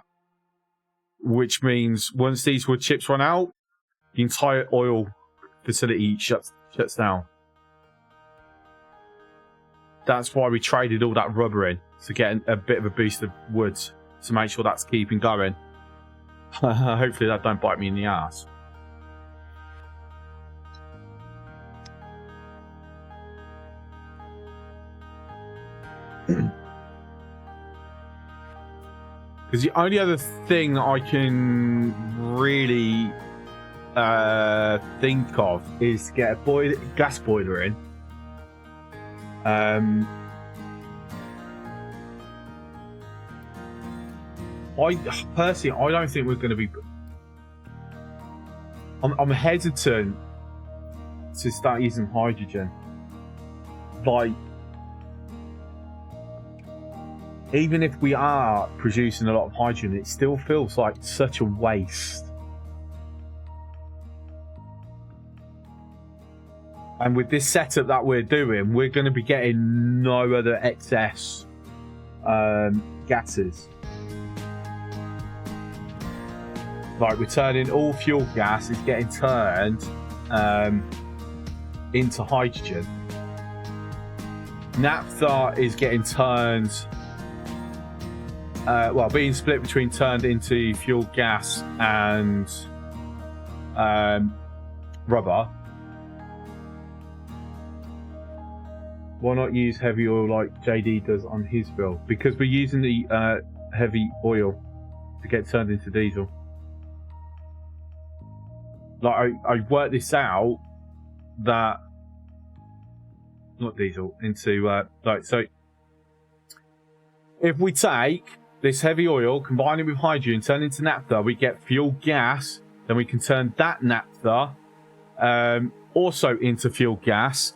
Speaker 1: which means once these wood chips run out, the entire oil facility shuts down. That's why we traded all that rubber in to get a bit of a boost of wood to make sure that's keeping going. Hopefully that don't bite me in the ass. Because the only other thing that I can really think of is to get a gas boiler in. Personally, I don't think we're going to be. I'm hesitant to start using hydrogen. Like, even if we are producing a lot of hydrogen, it still feels like such a waste. And with this setup that we're doing, we're going to be getting no other excess gases. Like, we're turning all fuel gas is getting turned into hydrogen. Naphtha is getting turned, being split between turned into fuel gas and rubber. Why not use heavy oil like JD does on his build? Because we're using the heavy oil to get turned into diesel. Like, I worked this out that not diesel into so if we take this heavy oil, combine it with hydrogen, turn it into naphtha, we get fuel gas. Then we can turn that naphtha also into fuel gas.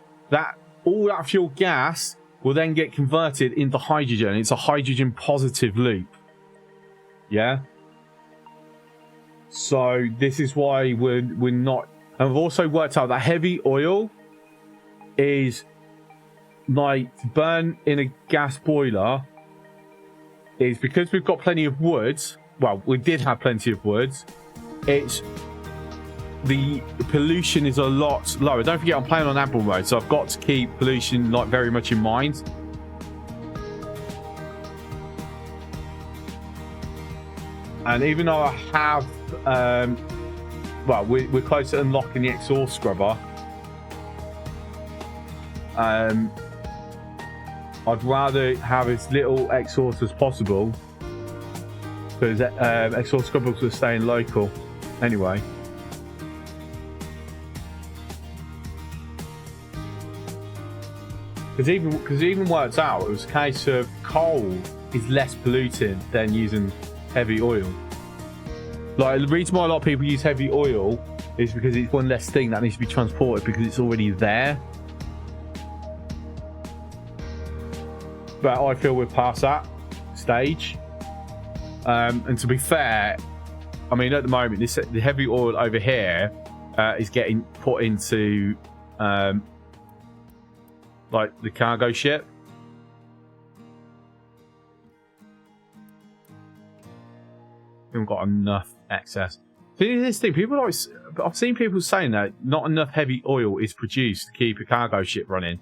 Speaker 1: All that fuel gas will then get converted into hydrogen. It's a hydrogen positive loop. Yeah. So this is why we're not. And I've also worked out that heavy oil is like to burn in a gas boiler. Is because we've got plenty of wood. Well, we did have plenty of wood. The pollution is a lot lower. Don't forget, I'm playing on Admiral mode, so I've got to keep pollution like very much in mind. And even though I have, we're close to unlocking the exhaust scrubber. I'd rather have as little exhaust as possible because exhaust scrubbers will stay in local anyway. Because even worked out, it was a case of coal is less polluting than using heavy oil. Like, the reason why a lot of people use heavy oil is because it's one less thing that needs to be transported because it's already there. But I feel we're past that stage. And to be fair, I mean, at the moment, the heavy oil over here is getting put into Like the cargo ship. We haven't got enough excess. See, this thing, people like, I've seen people saying that not enough heavy oil is produced to keep a cargo ship running.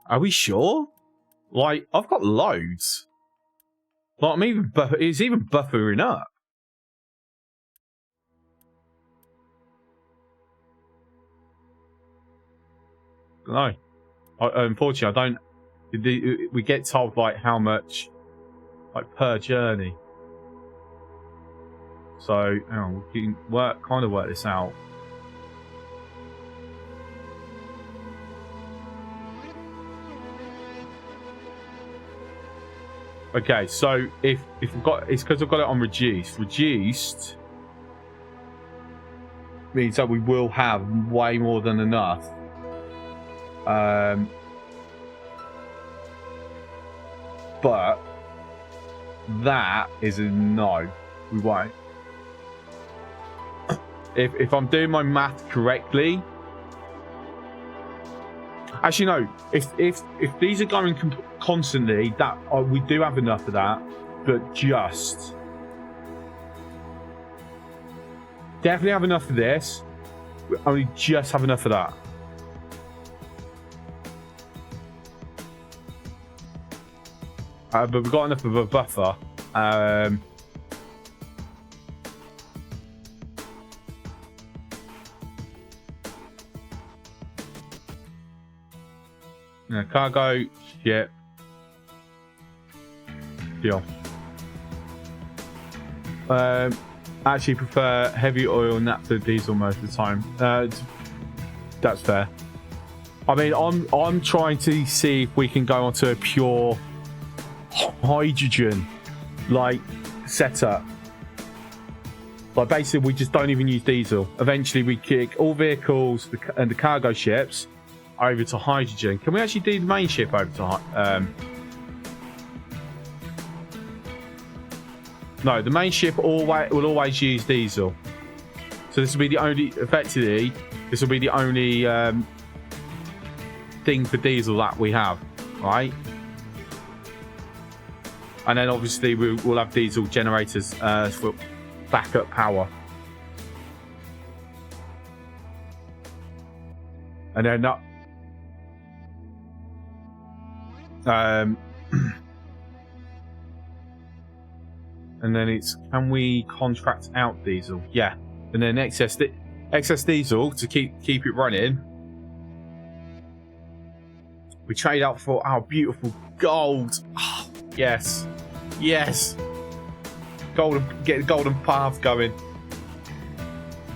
Speaker 1: Are we sure? Like, I've got loads. Like, I'm even it's even buffering up. No, unfortunately, I don't. We get told like how much, like per journey. So, we can kind of work this out. Okay, so if we've got, it's because I've got it on reduced. Reduced means that we will have way more than enough. But that is a no. We won't. If I'm doing my math correctly, actually no. If these are going constantly, that we do have enough of that, but just definitely have enough of this. We only just have enough of that. But we've got enough of a buffer. Cargo, ship, fuel. Actually prefer heavy oil, naphtha, diesel most of the time. That's fair. I mean, I'm trying to see if we can go onto a pure hydrogen like setup. Like basically, we just don't even use diesel. Eventually, we kick all vehicles and the cargo ships over to hydrogen. Can we actually do the main ship over to no, the main ship will always use diesel. So this will be the only, effectively, this will be the only thing for diesel that we have, right? And then obviously we'll have diesel generators for backup power. And then that. And then it's, can we contract out diesel? Yeah. And then excess diesel to keep it running. We trade out for our beautiful gold. Oh, yes. Yes. Get the golden path going.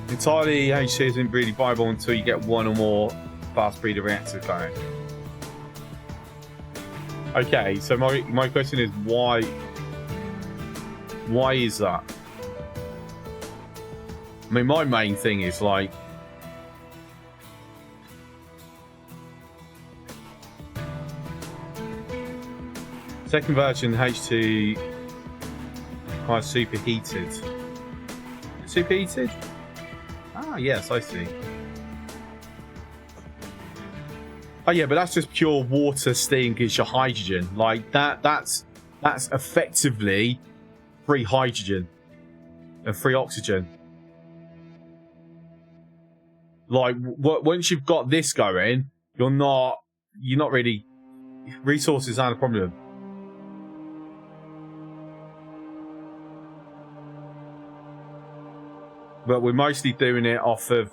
Speaker 1: Entirely HC isn't really viable until you get one or more fast breeder reactors going. Okay, so my question is why is that? I mean, my main thing is like second version H2 quite superheated. Superheated? Ah, yes, I see. Oh yeah, but that's just pure water, steam gives you hydrogen. Like that's effectively free hydrogen and free oxygen. Like once you've got this going, you're not really, resources aren't a problem. But we're mostly doing it off of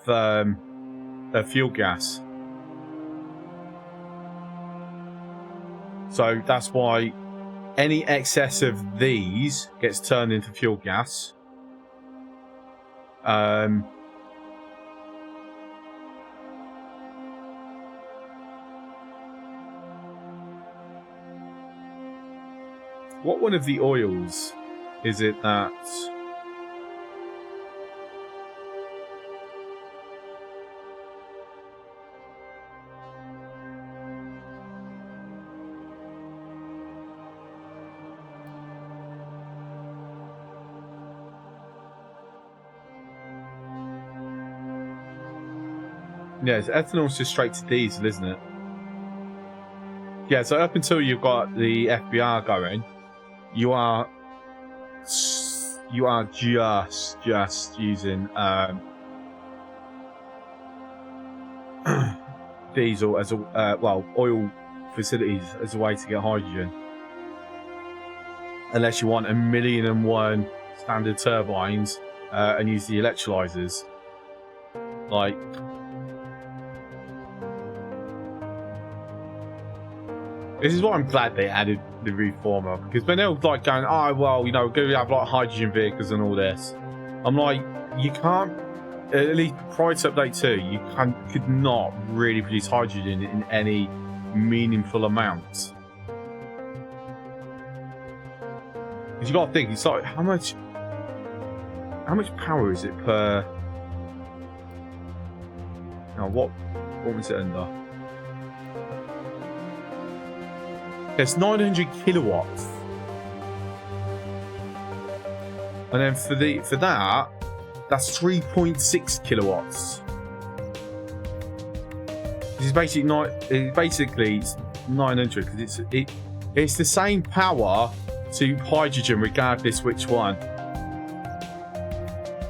Speaker 1: fuel gas. So that's why any excess of these gets turned into fuel gas. What one of the oils is it that... Yeah, ethanol's just straight to diesel, isn't it? Yeah, so up until you've got the FBR going, you are just using diesel as a oil facilities as a way to get hydrogen, unless you want 1,000,001 standard turbines and use the electrolyzers. Like, this is why I'm glad they added the reformer, because when they were like going, oh well, you know, we're going to have like hydrogen vehicles and all this, I'm like, you can't, at least prior to update 2, you could not really produce hydrogen in any meaningful amount. Because you got to think, it's like, how much power is it per? Now what was it under? It's 900 kilowatts, and then for that, that's 3.6 kilowatts. This is basically 900 because it's the same power to hydrogen regardless which one.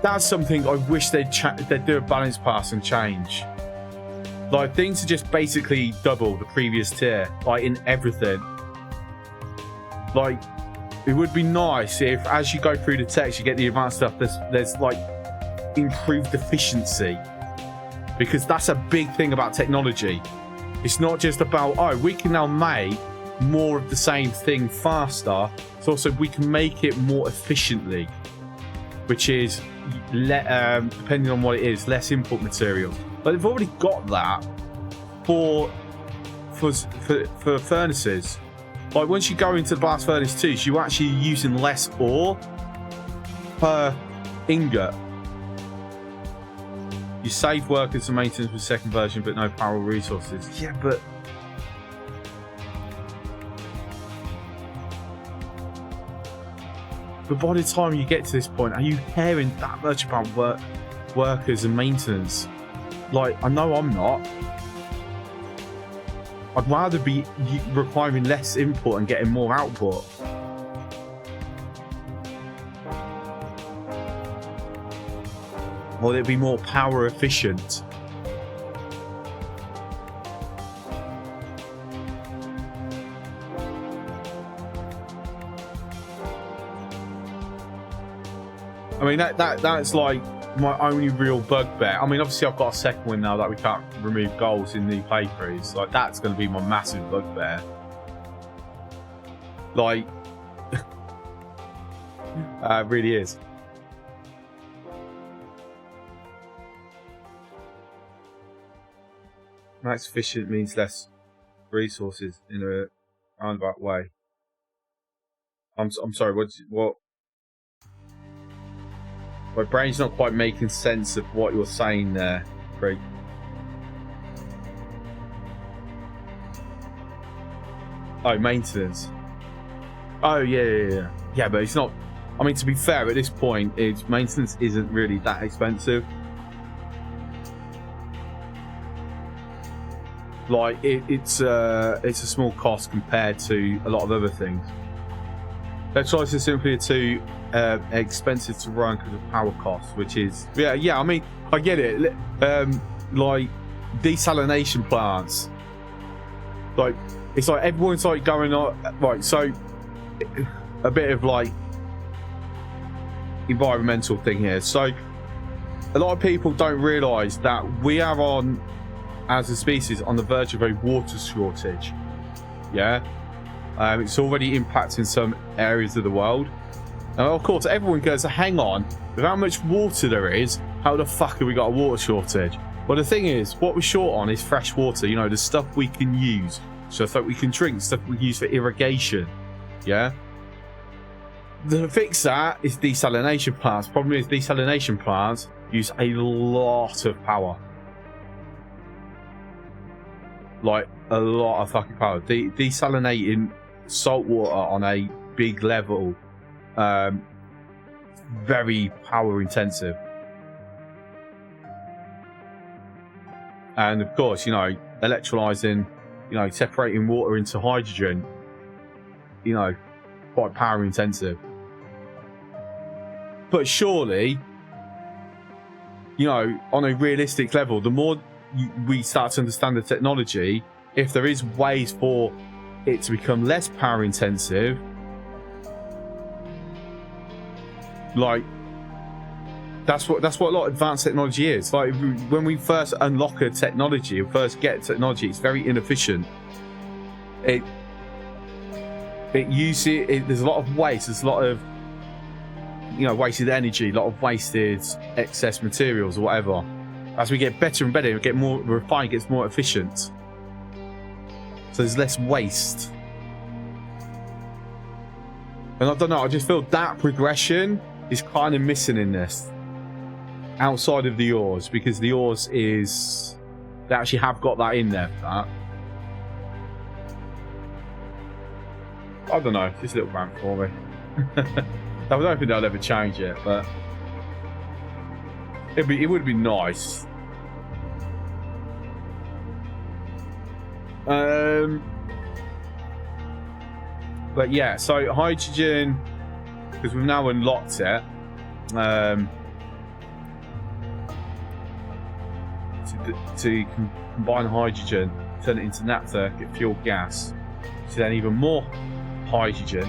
Speaker 1: That's something I wish they'd do a balance pass and change. Like, things are just basically double the previous tier, like in everything. Like, it would be nice if, as you go through the text, you get the advanced stuff, there's like improved efficiency, because that's a big thing about technology. It's not just about, oh, we can now make more of the same thing faster. It's also we can make it more efficiently, which is depending on what it is, less input material. But they've already got that for furnaces. Like, once you go into the blast furnace 2, you're actually using less ore per ingot. You save workers and maintenance with second version, but no power resources. Yeah, but by the time you get to this point, are you caring that much about workers and maintenance? Like, I know I'm not. I'd rather be requiring less input and getting more output. Or it'd be more power efficient. I mean, that's like my only real bugbear. I mean, obviously I've got a second one now that we can't remove goals in the playthroughs. Like, that's going to be my massive bugbear. Like, it really is. Max efficient means less resources in a roundabout way. I'm sorry. What? My brain's not quite making sense of what you're saying there, Craig. Oh, maintenance. Oh, yeah. Yeah, but it's not. I mean, to be fair, at this point, maintenance isn't really that expensive. Like, it's a small cost compared to a lot of other things. Electrolyzers are simply too expensive to run because of power costs, which is yeah. I mean, I get it. Like desalination plants, like it's like everyone's like going on. Right, so a bit of like environmental thing here. So a lot of people don't realise that we are on, as a species, on the verge of a water shortage. Yeah. It's already impacting some areas of the world. And of course, everyone goes, hang on, with how much water there is, how the fuck have we got a water shortage? Well, the thing is, what we're short on is fresh water. You know, the stuff we can use, stuff that we can drink, stuff we can use for irrigation. Yeah? To fix that is desalination plants. Problem is, desalination plants use a lot of power. Like, a lot of fucking power. Desalinating salt water on a big level, very power intensive. And of course, you know, electrolyzing you know, separating water into hydrogen, you know, quite power intensive. But surely, you know, on a realistic level, the more we start to understand the technology, if there is ways for it to become less power intensive, like that's what a lot of advanced technology is. Like when we first unlock a technology, or first get technology, it's very inefficient. There's a lot of waste. There's a lot of, you know, wasted energy, a lot of wasted excess materials or whatever. As we get better and better, we get more refined, gets more efficient. So there's less waste. And I don't know, I just feel that progression is kind of missing in this. Outside of the ores, because the ores is... They actually have got that in there for that. I don't know, just a little rant for me. I don't think they'll ever change it, but it would be nice. But yeah, so hydrogen, because we've now unlocked it. To combine hydrogen, turn it into naphtha, get fuel gas, so then even more hydrogen.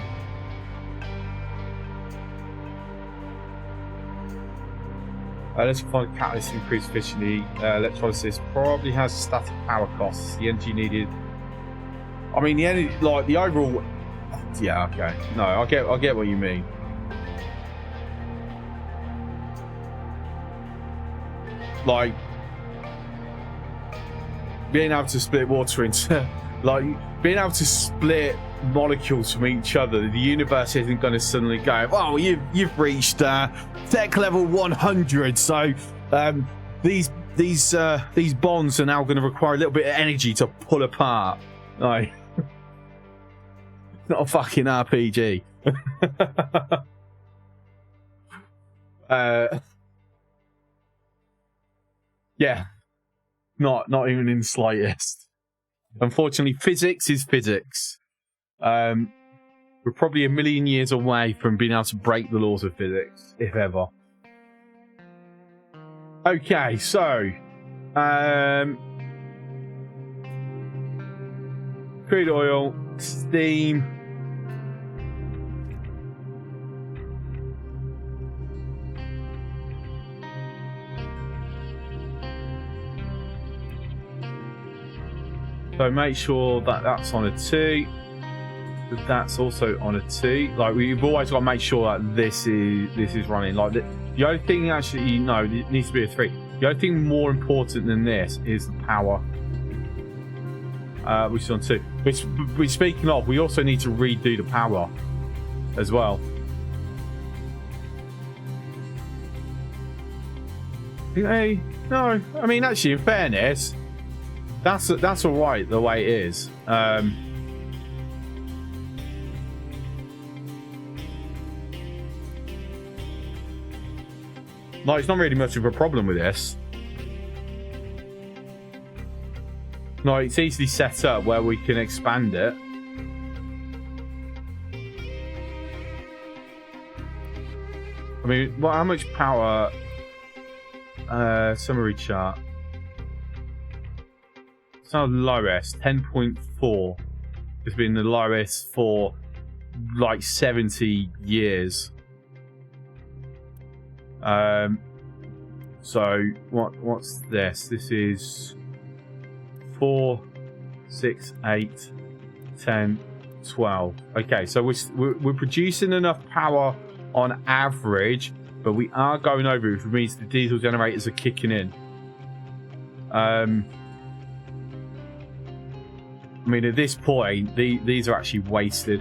Speaker 1: Let's find a catalyst to increase efficiency. Electrolysis probably has static power costs. The energy needed. I mean, the energy, like the overall. Yeah, okay. No, I get what you mean. Like being able to split water into, like being able to split molecules from each other. The universe isn't going to suddenly go, oh, you've reached tech level 100, so these bonds are now going to require a little bit of energy to pull apart. Like, not a fucking RPG. Yeah, not even in the slightest. Unfortunately, physics is physics. We're probably a million years away from being able to break the laws of physics, if ever. Okay, so crude oil, steam. So make sure that that's on a 2. That's also on a 2. Like we've always got to make sure that this is running. Like the only thing actually, no, it needs to be a 3. The only thing more important than this is the power, which is on 2. Which speaking of, we also need to redo the power as well. Hey, no, I mean actually, in fairness, that's all right the way it is. Like, it's not really much of a problem with this. No, it's easily set up where we can expand it. I mean, how much power? Summary chart. It's our lowest, 10.4. It's been the lowest for like 70 years. So what's this? This is 4, 6, 8, 10, 12. Okay, so we're producing enough power on average, but we are going over, which means the diesel generators are kicking in. I mean, at this point, these are actually wasted.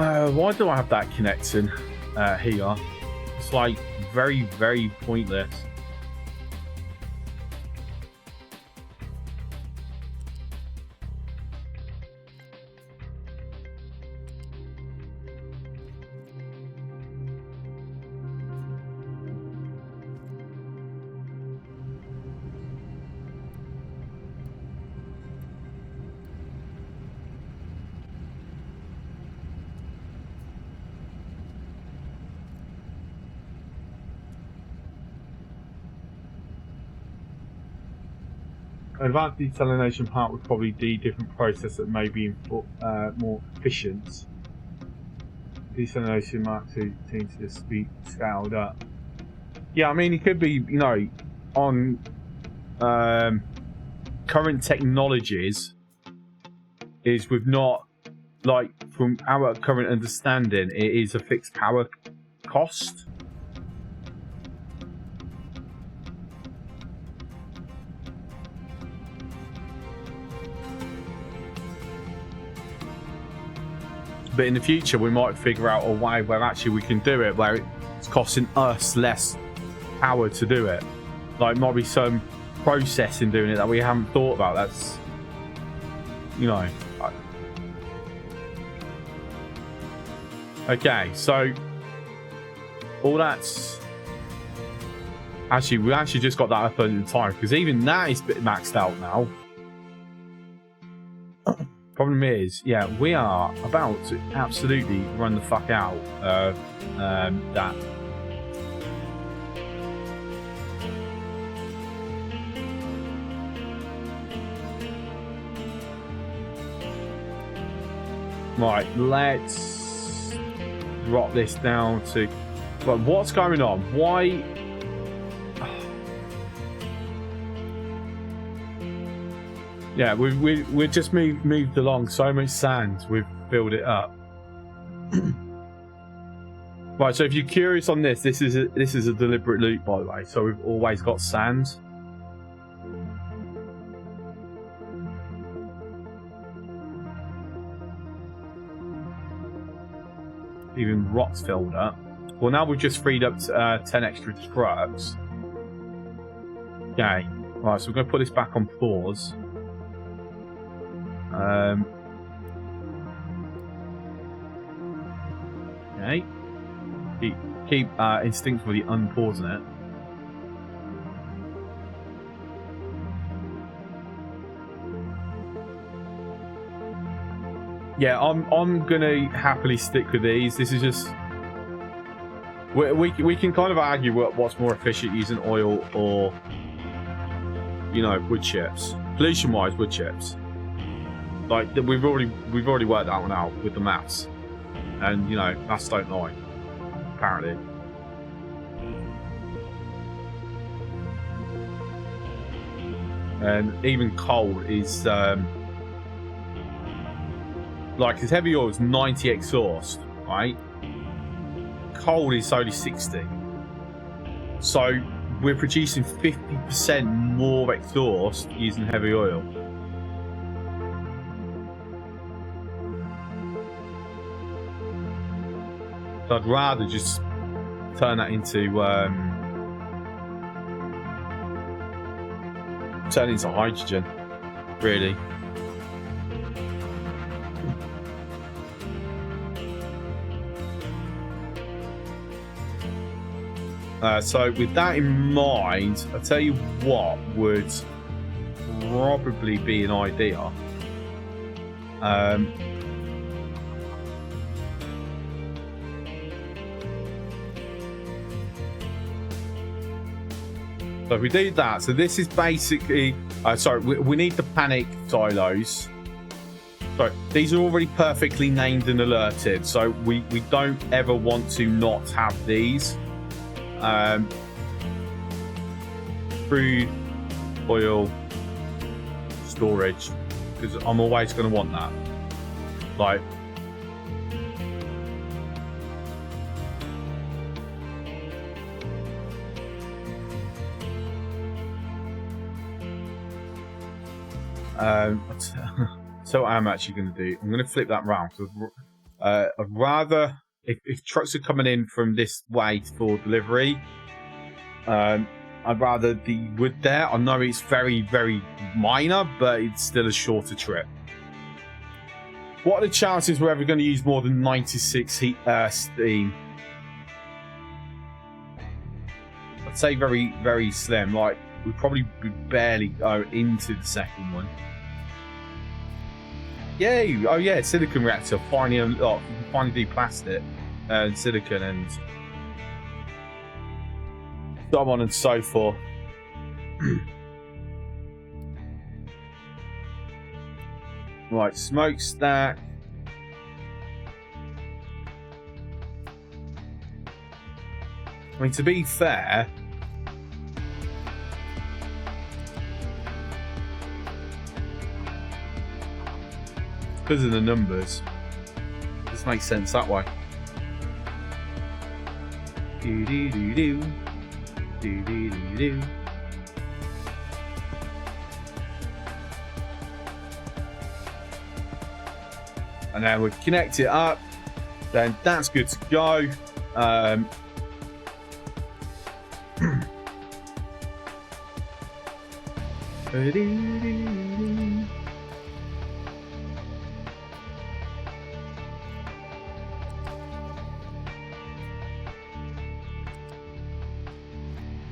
Speaker 1: Why do I have that connecting here? It's like very, very pointless. Advanced desalination plant would probably be a different process that may be more efficient. Desalination Mark II seems to just be scaled up. Yeah, I mean, it could be, you know, on current technologies, is with not, like, from our current understanding, it is a fixed power cost. But in the future, we might figure out a way where actually we can do it, where it's costing us less power to do it. Like, might be some process in doing it that we haven't thought about. That's, you know. Okay, so all that's actually, we actually just got that up at the time, because even that is a bit maxed out now. Problem is, yeah, we are about to absolutely run the fuck out of that. Right, let's drop this down to... But what's going on? Why... Yeah, we've just moved along so much sand, we've filled it up. Right, so if you're curious on this, this is a deliberate loop, by the way. So we've always got sand. Even rocks filled up. Well, now we've just freed up 10 extra trucks. Okay, right, so we're going to put this back on pause. Okay. Keep instinctively unpausing it. Yeah, I'm gonna happily stick with these. This is just we can kind of argue what's more efficient, using oil or, you know, wood chips. Pollution wise, wood chips. Like, we've already worked that one out with the maths, and you know, maths don't lie, apparently. And even coal is like, his heavy oil is 90 exhaust, right? Coal is only 60, so we're producing 50% more exhaust using heavy oil. So I'd rather just turn that into hydrogen, really. So with that in mind, I'll tell you what would probably be an idea. So if we do that, so this is basically, sorry, we need the panic silos. So these are already perfectly named and alerted, so we don't ever want to not have these. Crude oil storage, because I'm always going to want that. Like, so what I'm actually going to do, I'm going to flip that round. I'd rather, if trucks are coming in from this way for delivery, I'd rather the wood there. I know it's very, very minor, but it's still a shorter trip. What are the chances we're ever going to use more than 96 steam? I'd say very, very slim. Like, we'd probably barely go into the second one. Yay! Oh yeah, silicon reactor. Finally, we can finally deplast it. Silicon and so on and so forth. Right, smokestack. I mean, to be fair, because of the numbers, this makes sense that way. Do do do do do do do do. And then we connect it up. Then that's good to go.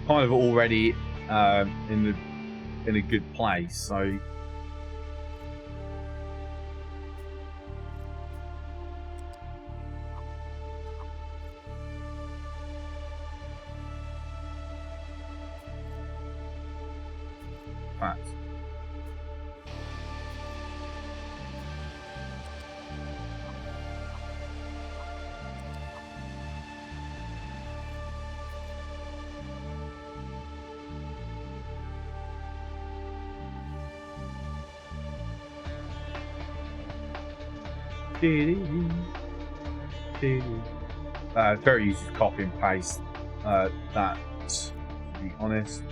Speaker 1: Kind of already in a good place, so fact. Very easy to copy and paste that, to be honest.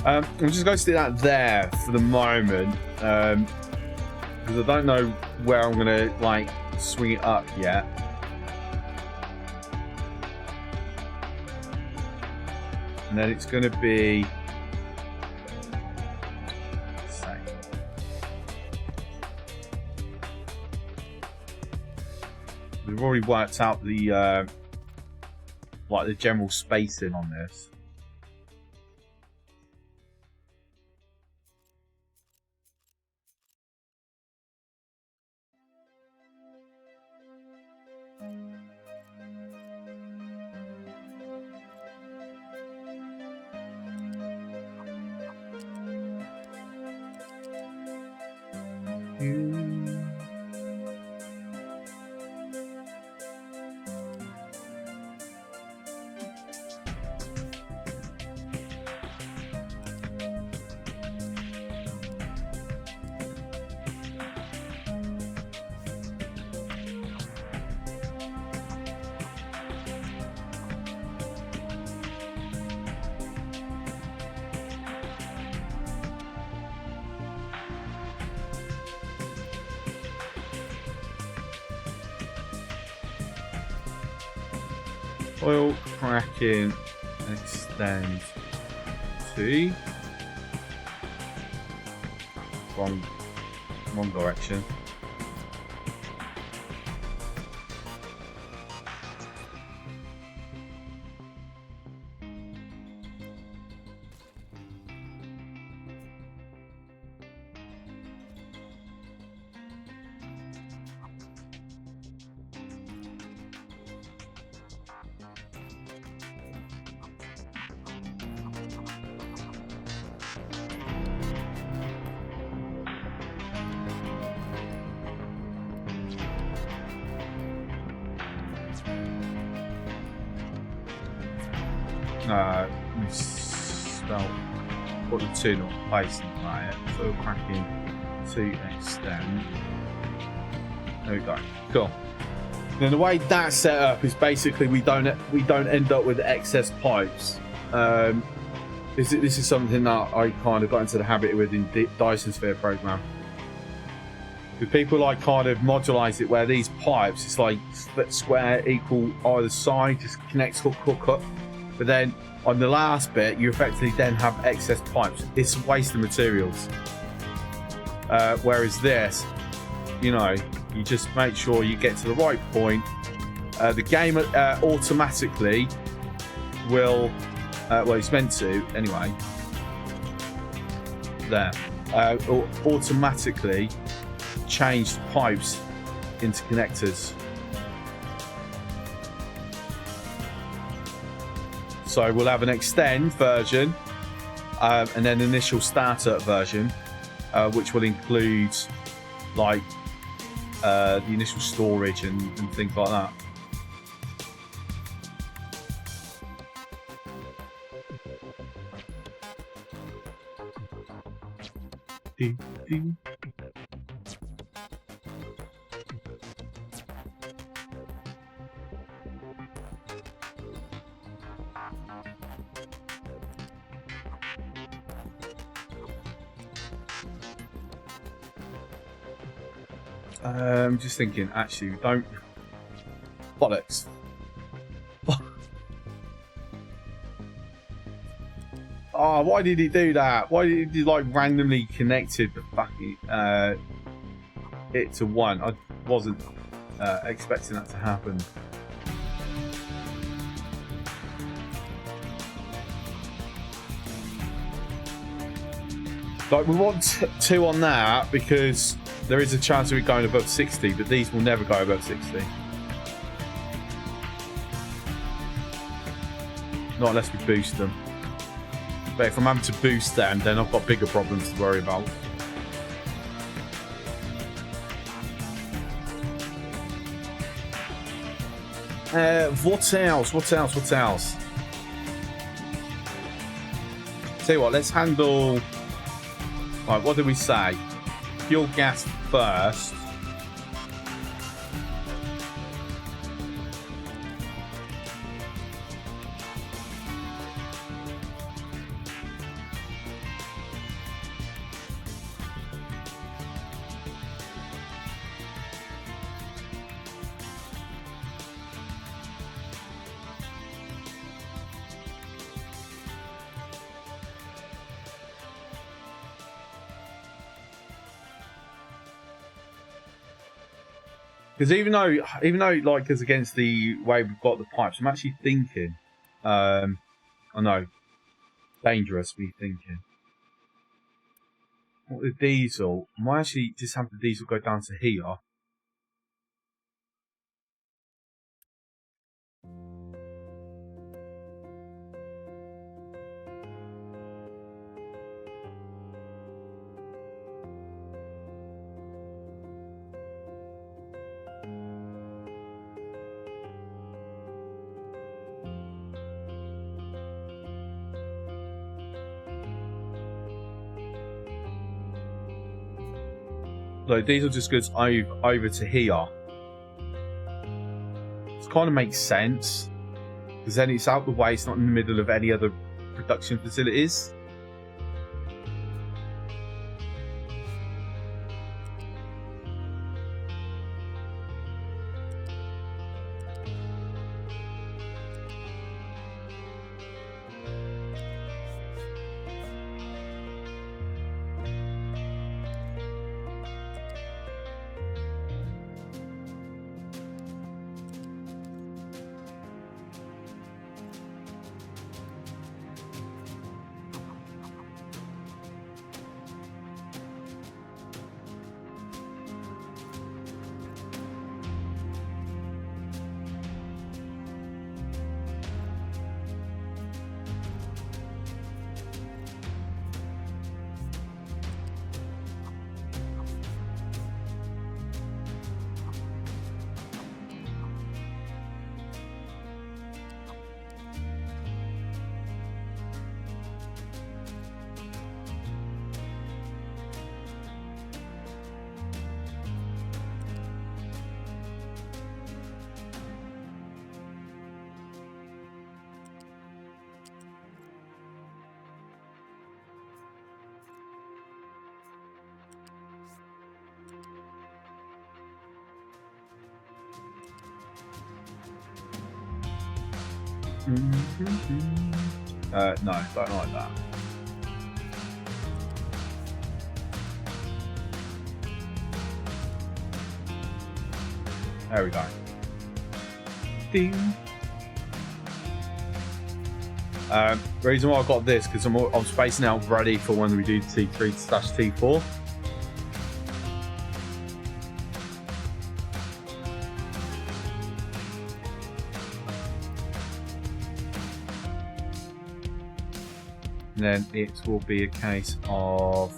Speaker 1: I'm just going to stick that there for the moment, because I don't know where I'm going to like swing it up yet. And then it's going to be we've already worked out the like the general spacing on this. Oil cracking extend to wrong direction. we spell put the 2 not placing right. So we're cracking to extend. There we go. Cool. Then the way that's set up is basically we don't end up with excess pipes. This is something that I kind of got into the habit with in Dyson Sphere program. Because people like kind of modulise it where these pipes, it's like split square equal either side, just connects hook up. But then on the last bit, you effectively then have excess pipes. It's a waste of materials. Whereas this, you know, you just make sure you get to the right point. The game automatically will, well, it's meant to anyway. There, automatically change the pipes into connectors. So we'll have an extend version and then an initial startup version, which will include like the initial storage and things like that. Ding, ding. I'm just thinking, actually, we don't. Bollocks. Oh, why did he do that? Why did he like randomly connected the fucking it to 1? I wasn't expecting that to happen. Like, we want 2 on that because there is a chance of it going above 60, but these will never go above 60. Not unless we boost them. But if I'm having to boost them, then I've got bigger problems to worry about. What else? What else? What else? Tell you what, let's handle... Right, what did we say? Fuel gas first. Because even though like is against the way we've got the pipes, I'm actually thinking, I know, dangerous me thinking. What the diesel? I might actually just have the diesel go down to here. So diesel just goes over to here. It kind of makes sense because then it's out the way. It's not in the middle of any other production facilities. No, don't like that. There we go. Ding. The reason why I got this because I'm spacing out ready for when we do T3/T4. And then it will be a case of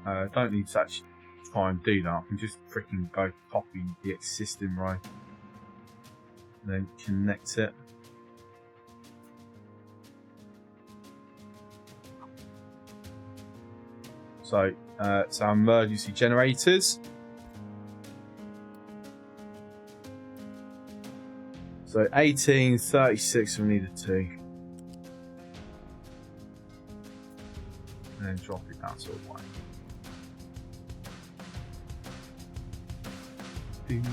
Speaker 1: I don't need to actually try and do that. I can just freaking go copy the existing row and then connect it. So it's our emergency generators. So 18, 36 we needed to. And then drop it that sort of way. Ding.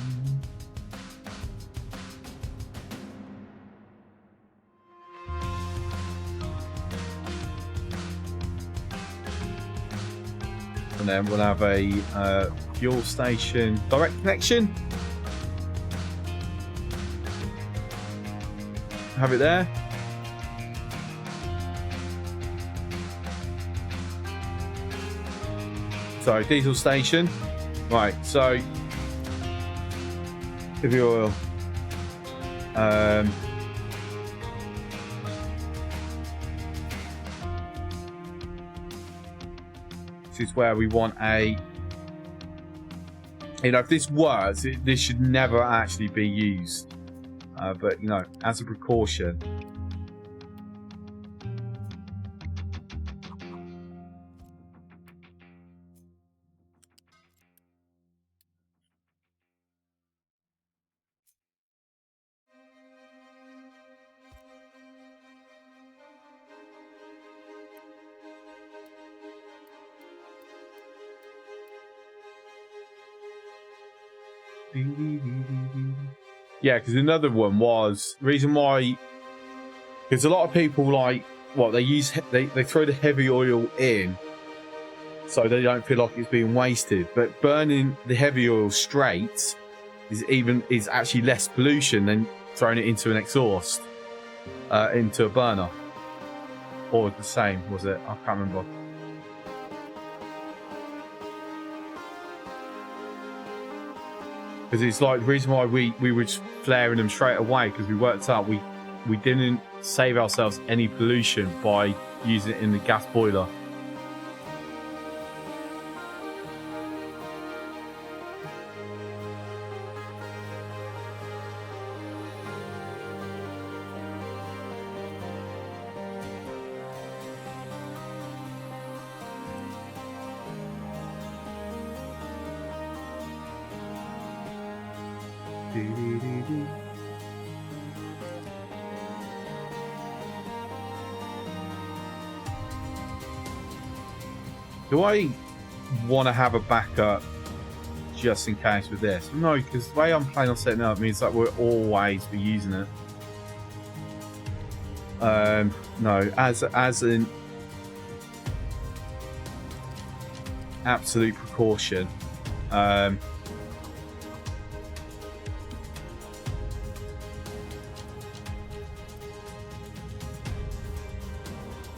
Speaker 1: And then we'll have a fuel station direct connection. Have it there. So diesel station. Right, so heavy oil. This is where we want a, you know, if this works, this should never actually be used, but you know, as a precaution. Yeah, because another one was reason why, because a lot of people like what they use, they throw the heavy oil in so they don't feel like it's being wasted, but burning the heavy oil straight is actually less pollution than throwing it into an exhaust, into a burner, or the same, was it? I can't remember. Because it's like the reason why we were flaring them straight away, because we worked out we didn't save ourselves any pollution by using it in the gas boiler. Do I want to have a backup just in case with this? No, because the way I'm planning on setting it up means that we'll always be using it. No, as an absolute precaution.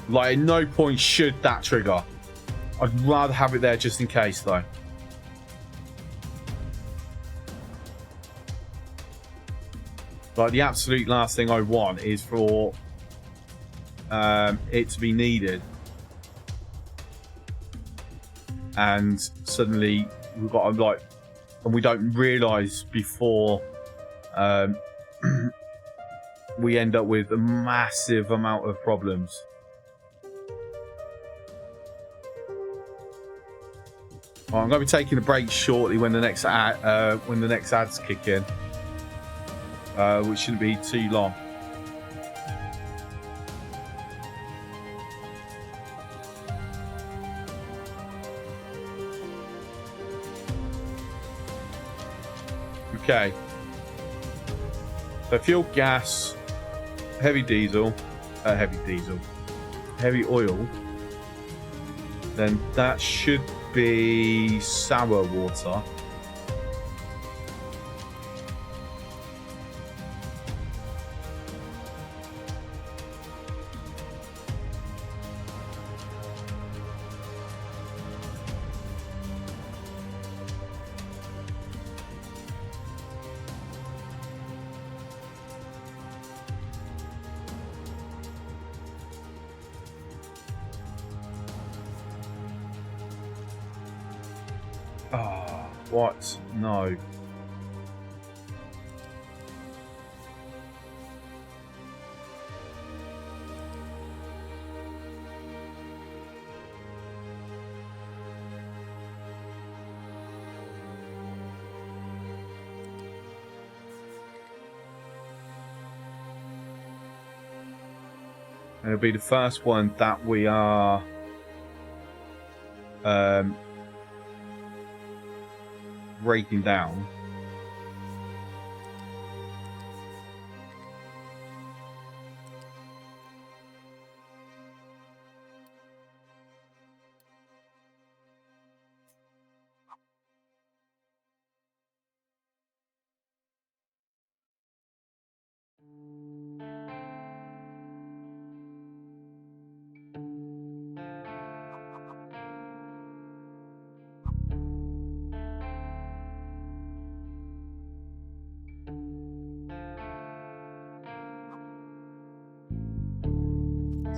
Speaker 1: Like, at no point should that trigger. I'd rather have it there just in case, though. Like, the absolute last thing I want is for it to be needed, and suddenly we've got like, and we don't realise before we end up with a massive amount of problems. Well, I'm going to be taking a break shortly when the next ads kick in, which shouldn't be too long. Okay. So fuel, gas, heavy oil. Then that should be sour water. Ah, what? No. And it'll be the first one that we are breaking down.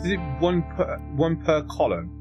Speaker 1: Is it one per column?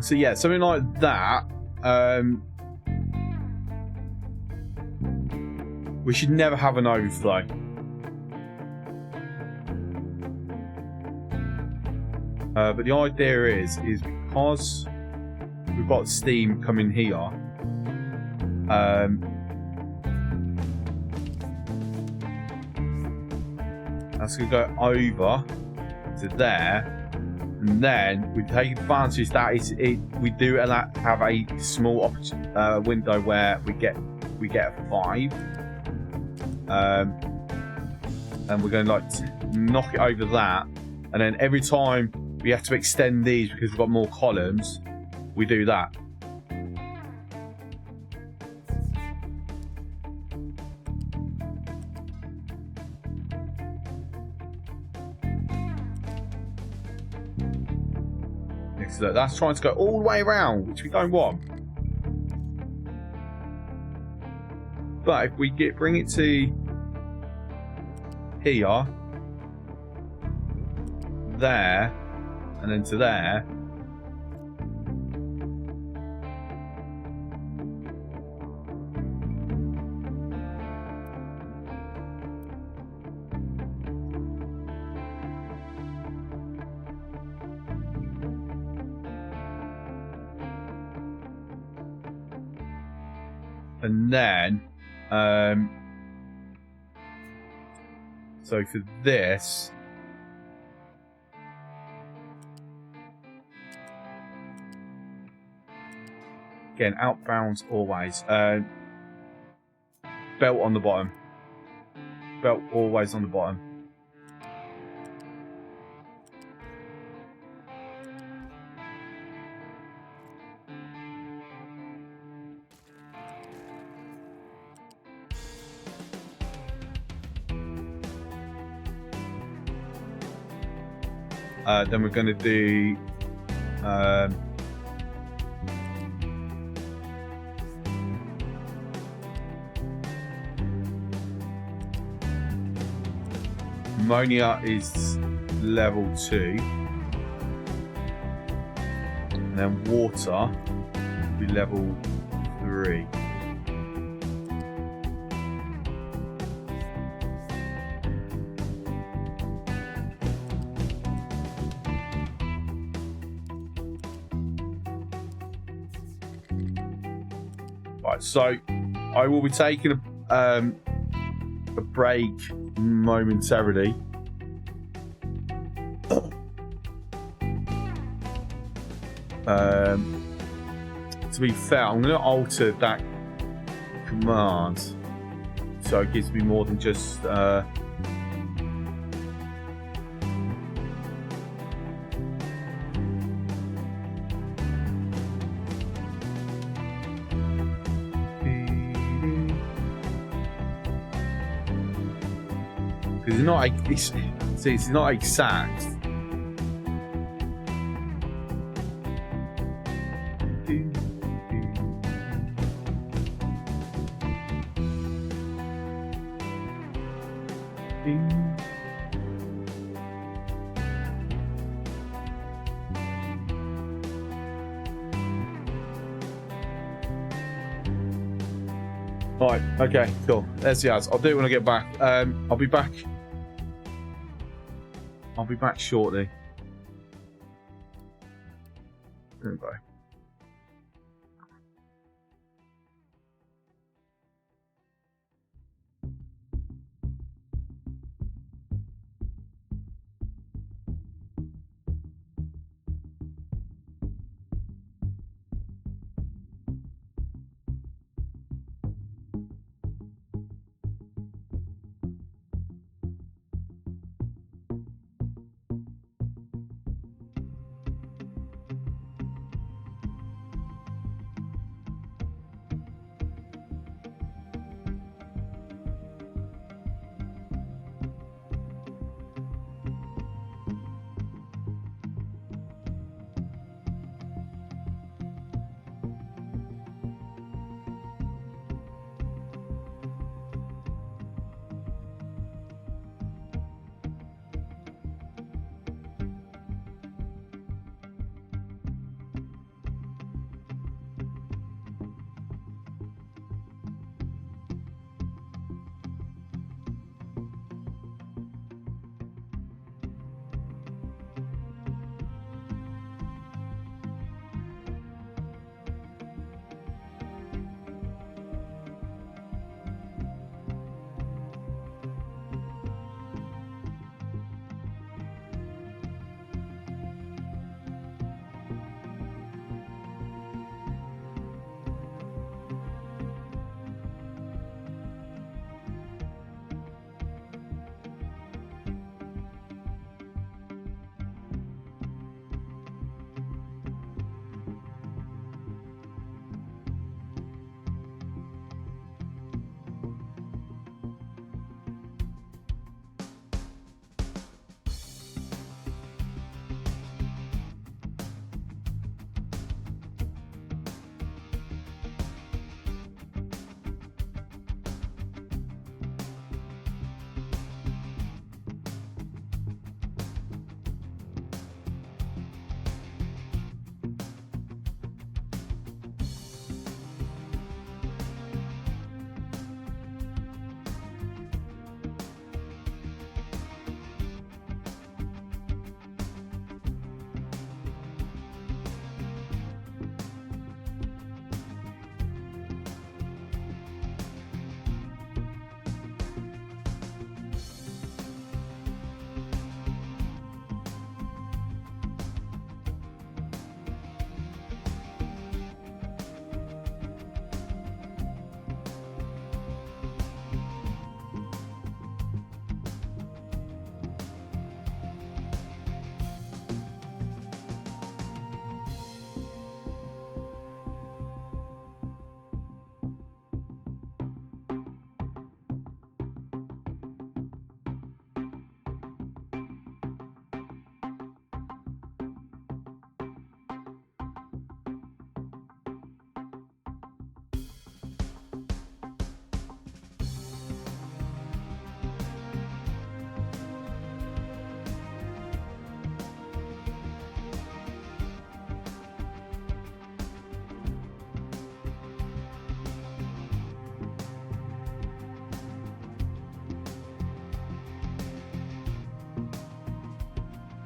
Speaker 1: So yeah, something like that. We should never have an overflow. But the idea is because we've got steam coming here. That's going to go over to there, and then we take advantage that we do have a small window where we get a 5, and we're going to like knock it over that, and then every time we have to extend these because we've got more columns, we do that. So that's trying to go all the way around, which we don't want. But if we bring it to here, there, and then to there, and then so for this, again, outbounds always, belt on the bottom, belt always on the bottom. Then we're going to do ammonia is level 2, and then water will be level 3. Right, so I will be taking a break momentarily. To be fair, I'm going to alter that command so it gives me more than just because it's not it's not exact. Right, okay, cool. There's the ads. I'll do it when I get back. I'll be back shortly. Bye.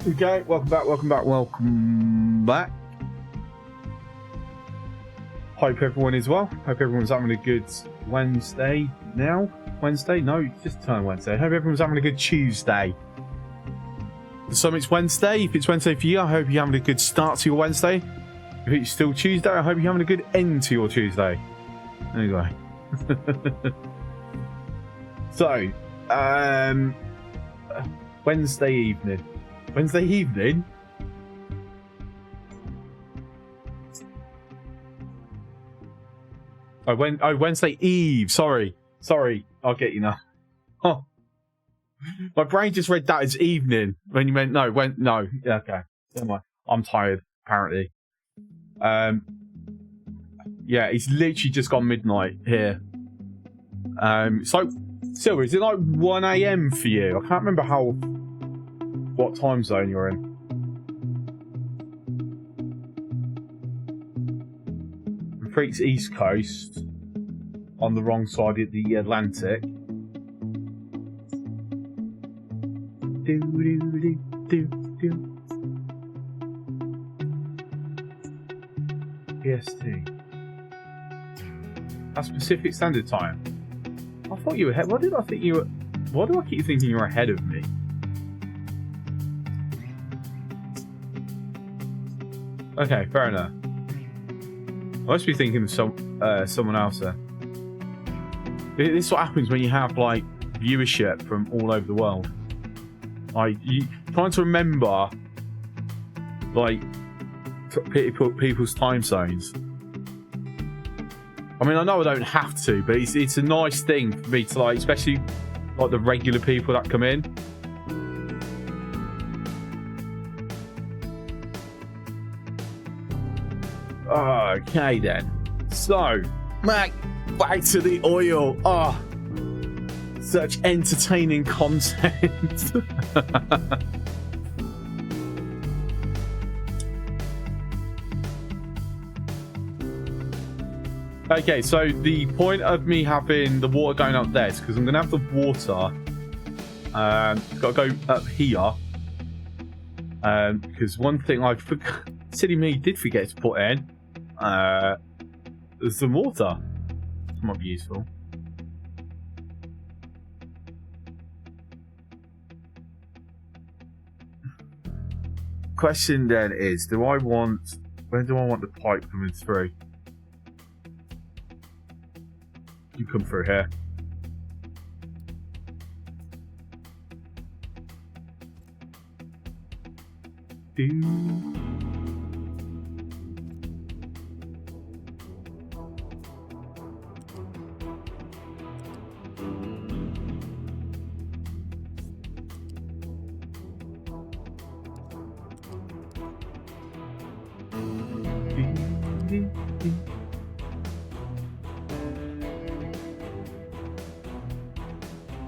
Speaker 1: Okay, welcome back. Hope everyone is well. Hope everyone's having a good Wednesday now. Wednesday? No, it's just turned Wednesday. Hope everyone's having a good Tuesday. For some it's Wednesday. If it's Wednesday for you, I hope you're having a good start to your Wednesday. If it's still Tuesday, I hope you're having a good end to your Tuesday. Anyway. So, Wednesday evening. Wednesday evening? Wednesday Eve. Sorry. I'll get you now. Oh. My brain just read that as evening when you meant no. No. Yeah, okay. Never mind. I'm tired, apparently. Yeah, it's literally just gone midnight here. So, Silver, is it like 1 AM for you? I can't remember what time zone you're in. Freak's East Coast, on the wrong side of the Atlantic. PST. That's Pacific Standard Time. I thought you were ahead. Why do I keep thinking you're ahead of me? Okay, fair enough. I must be thinking of someone else there. This is what happens when you have like viewership from all over the world. Like you trying to remember like people's time zones. I mean, I know I don't have to, but it's a nice thing for me to like, especially like the regular people that come in. Okay then. So, back to the oil. Oh, such entertaining content. Okay, so the point of me having the water going up there is because I'm going to have the water. Got to go up here. Because one thing I forgot, silly me, did forget to put in. There's some water. This might be useful. Question then is, when do I want the pipe coming through? You come through here.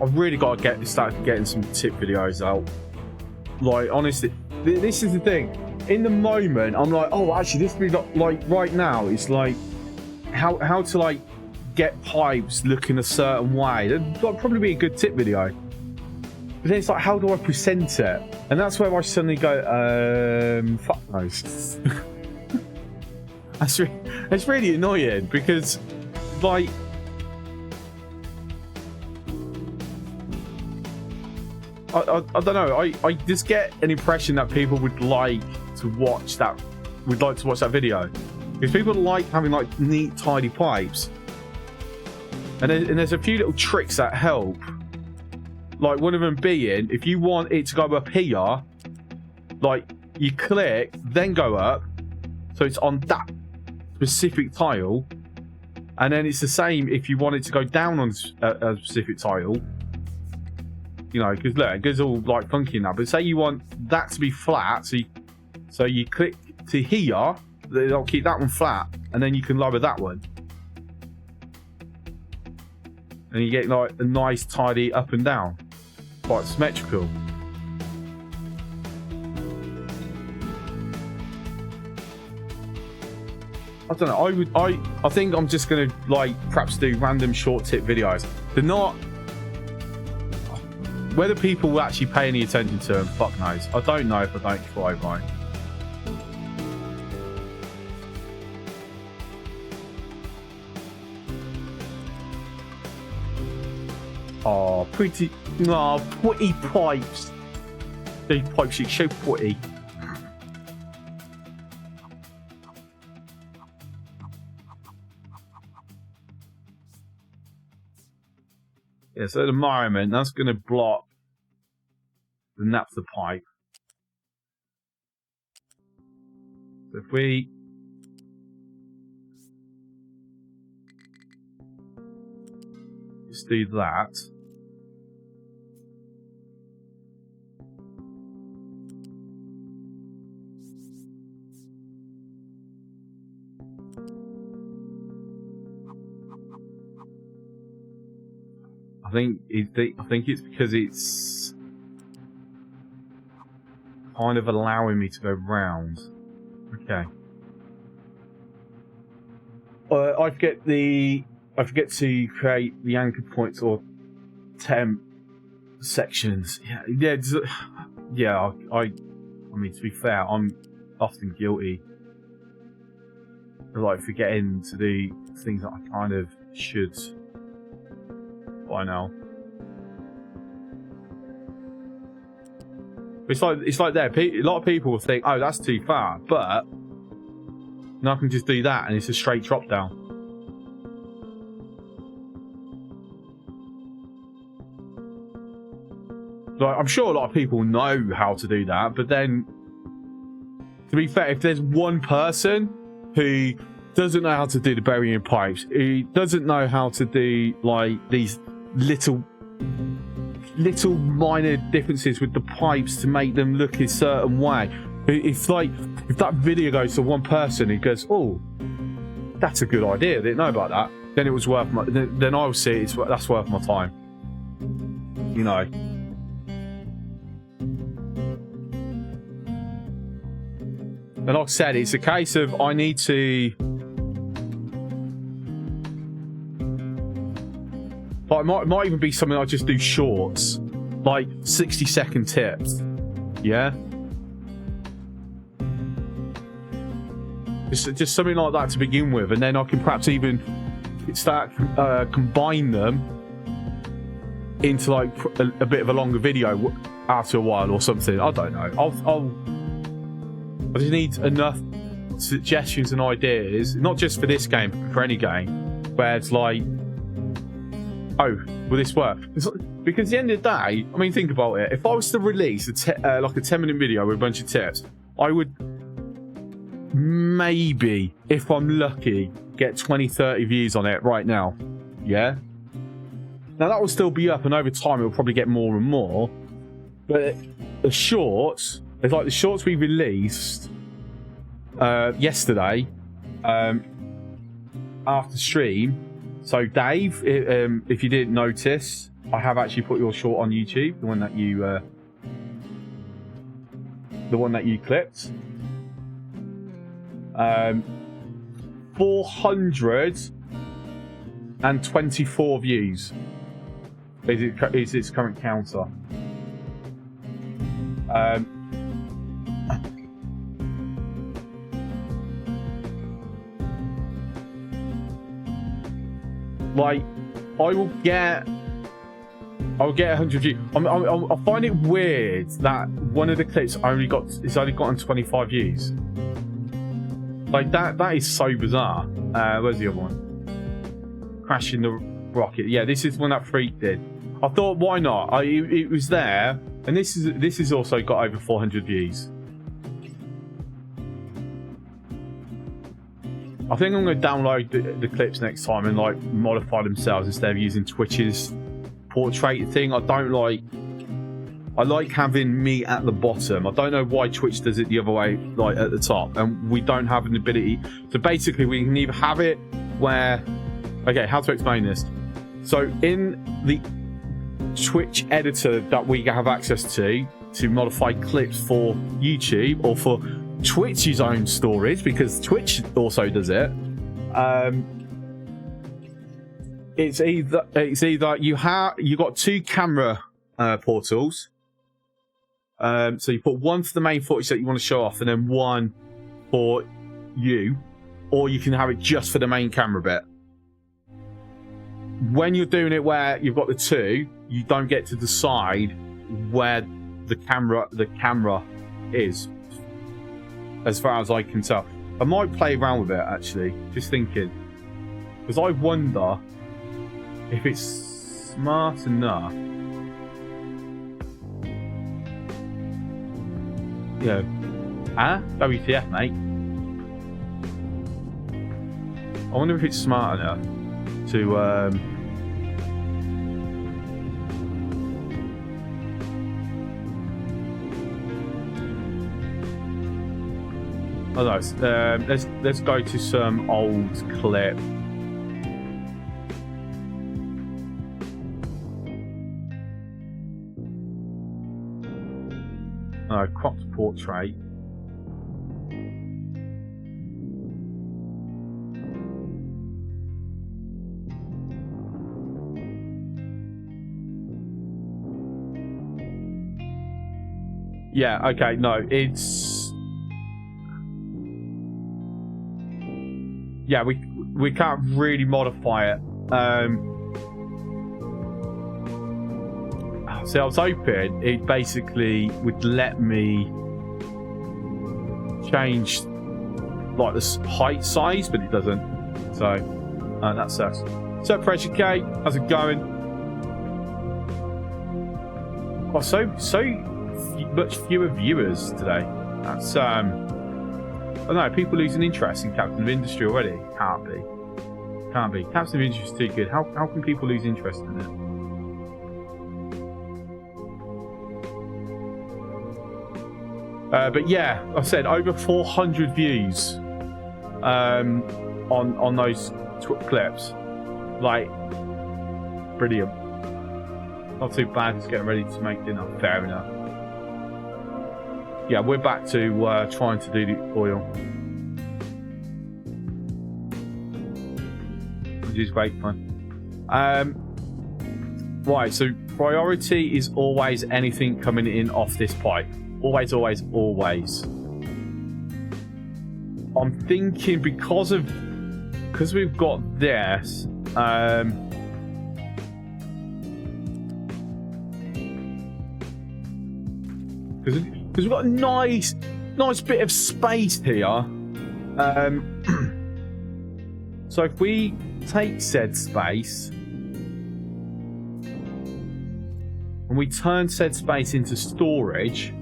Speaker 1: I've really got to start getting some tip videos out. Like, honestly, this is the thing. In the moment, I'm like, oh, actually, this would be like right now. It's like how to like get pipes looking a certain way. That'd probably be a good tip video. But then it's like, how do I present it? And that's where I suddenly go, fuck knows. It's really annoying because, like, I don't know. I just get an impression that people would like to watch that video because people like having like neat, tidy pipes, and there's a few little tricks that help. Like one of them being, if you want it to go up here, like you click, then go up, so it's on that specific tile, and then it's the same if you want it to go down on a specific tile. You know, because look, it goes all like funky now. But say you want that to be flat, so you click to here, they'll keep that one flat, and then you can lower that one, and you get like a nice tidy up and down, quite symmetrical. I don't know. I think I'm just gonna like perhaps do random short tip videos. They're not. whether people will actually pay any attention to them, fuck knows. I don't know if I don't try, right? Oh, pretty pipes. The pipes are so pretty. Yeah, so at the moment, that's going to block the naphtha pipe. So if we just do that. I think it's because it's kind of allowing me to go round. Okay. I forget to create the anchor points or temp sections. Yeah. I mean, to be fair, I'm often guilty of like forgetting to do things that I kind of should by now. It's like there. A lot of people will think, "Oh, that's too far," but now I can just do that, and it's a straight drop down. Like, I'm sure a lot of people know how to do that, but then, to be fair, if there's one person who doesn't know how to do the burying pipes, who doesn't know how to do like these little minor differences with the pipes to make them look a certain way, if that video goes to one person who goes, "Oh, that's a good idea, I didn't know about that," then it was worth my, then I'll see that's worth my time, you know. And like I said, it's a case of I need to, like, it might even be something I just do shorts, like 60-second tips, yeah. Just something like that to begin with, and then I can perhaps even start combine them into like a bit of a longer video after a while or something. I don't know. I just need enough suggestions and ideas, not just for this game, but for any game, where it's like, oh, will this work? Because at the end of the day, I mean, think about it. If I was to release like a 10-minute video with a bunch of tips, I would maybe, if I'm lucky, get 20-30 views on it right now. Yeah? Now that will still be up, and over time it will probably get more and more. But the shorts, it's like the shorts we released yesterday after stream. So Dave, if you didn't notice, I have actually put your short on YouTube, the one that you clipped. 424 views is its current counter. Like, I'll get 100 views. I find it weird that one of the clips only gotten 25 views. Like, that is so bizarre. Where's the other one? Crashing the rocket. Yeah, this is one that Freak did. I thought, why not? It was there, and this is also got over 400 views. I think I'm going to download the clips next time and like modify themselves instead of using Twitch's portrait thing. I like having me at the bottom. I don't know why Twitch does it the other way, like at the top, and we don't have an ability. So basically, we can either have it where, okay, how to explain this? So in the Twitch editor that we have access to modify clips for YouTube or for Twitch's own storage, because Twitch also does it. It's either you got two camera portals. So you put one for the main footage that you want to show off, and then one for you, or you can have it just for the main camera bit. When you're doing it where you've got the two, you don't get to decide where the camera is, as far as I can tell. I might play around with it, actually, just thinking, because I wonder if it's smart enough. Yeah. WTF, mate. I wonder if it's smart enough to oh no, let's go to some old clip. Cropped portrait. Yeah, okay, no, it's... Yeah, we can't really modify it. See, I was hoping it basically would let me change like the height size, but it doesn't. So that sucks. So Pressure K, how's it going? Oh, so much fewer viewers today. That's I don't know, people losing interest in Captain of Industry already. Can't be. Captain of Industry is too good. How can people lose interest in it? But yeah, I said over 400 views on those clips. Like, brilliant. Not too bad. Just getting ready to make dinner. Fair enough. Yeah, we're back to trying to do the oil, which is great fun. Right, so priority is always anything coming in off this pipe. Always, always, always. I'm thinking because we've got this, because we've got a nice bit of space here. So if we take said space and we turn said space into storage,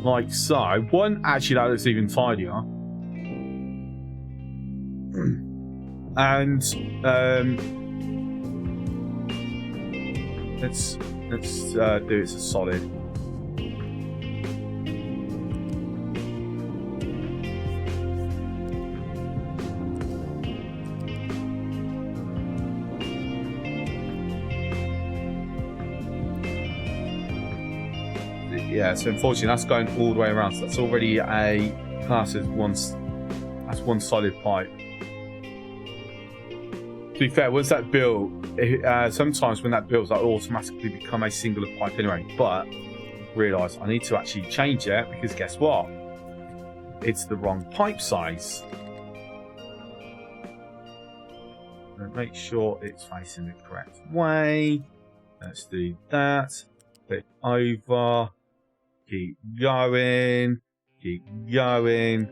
Speaker 1: like so. One, actually, that looks even tidier. And let's do it as a solid. Yeah, so unfortunately that's going all the way around, so that's already a class as one solid pipe. To be fair, once that built, sometimes when that builds, that will automatically become a singular pipe anyway, but realise I need to actually change it, because guess what? It's the wrong pipe size. So make sure it's facing the correct way. Let's do that. Click over. Keep going. Keep going.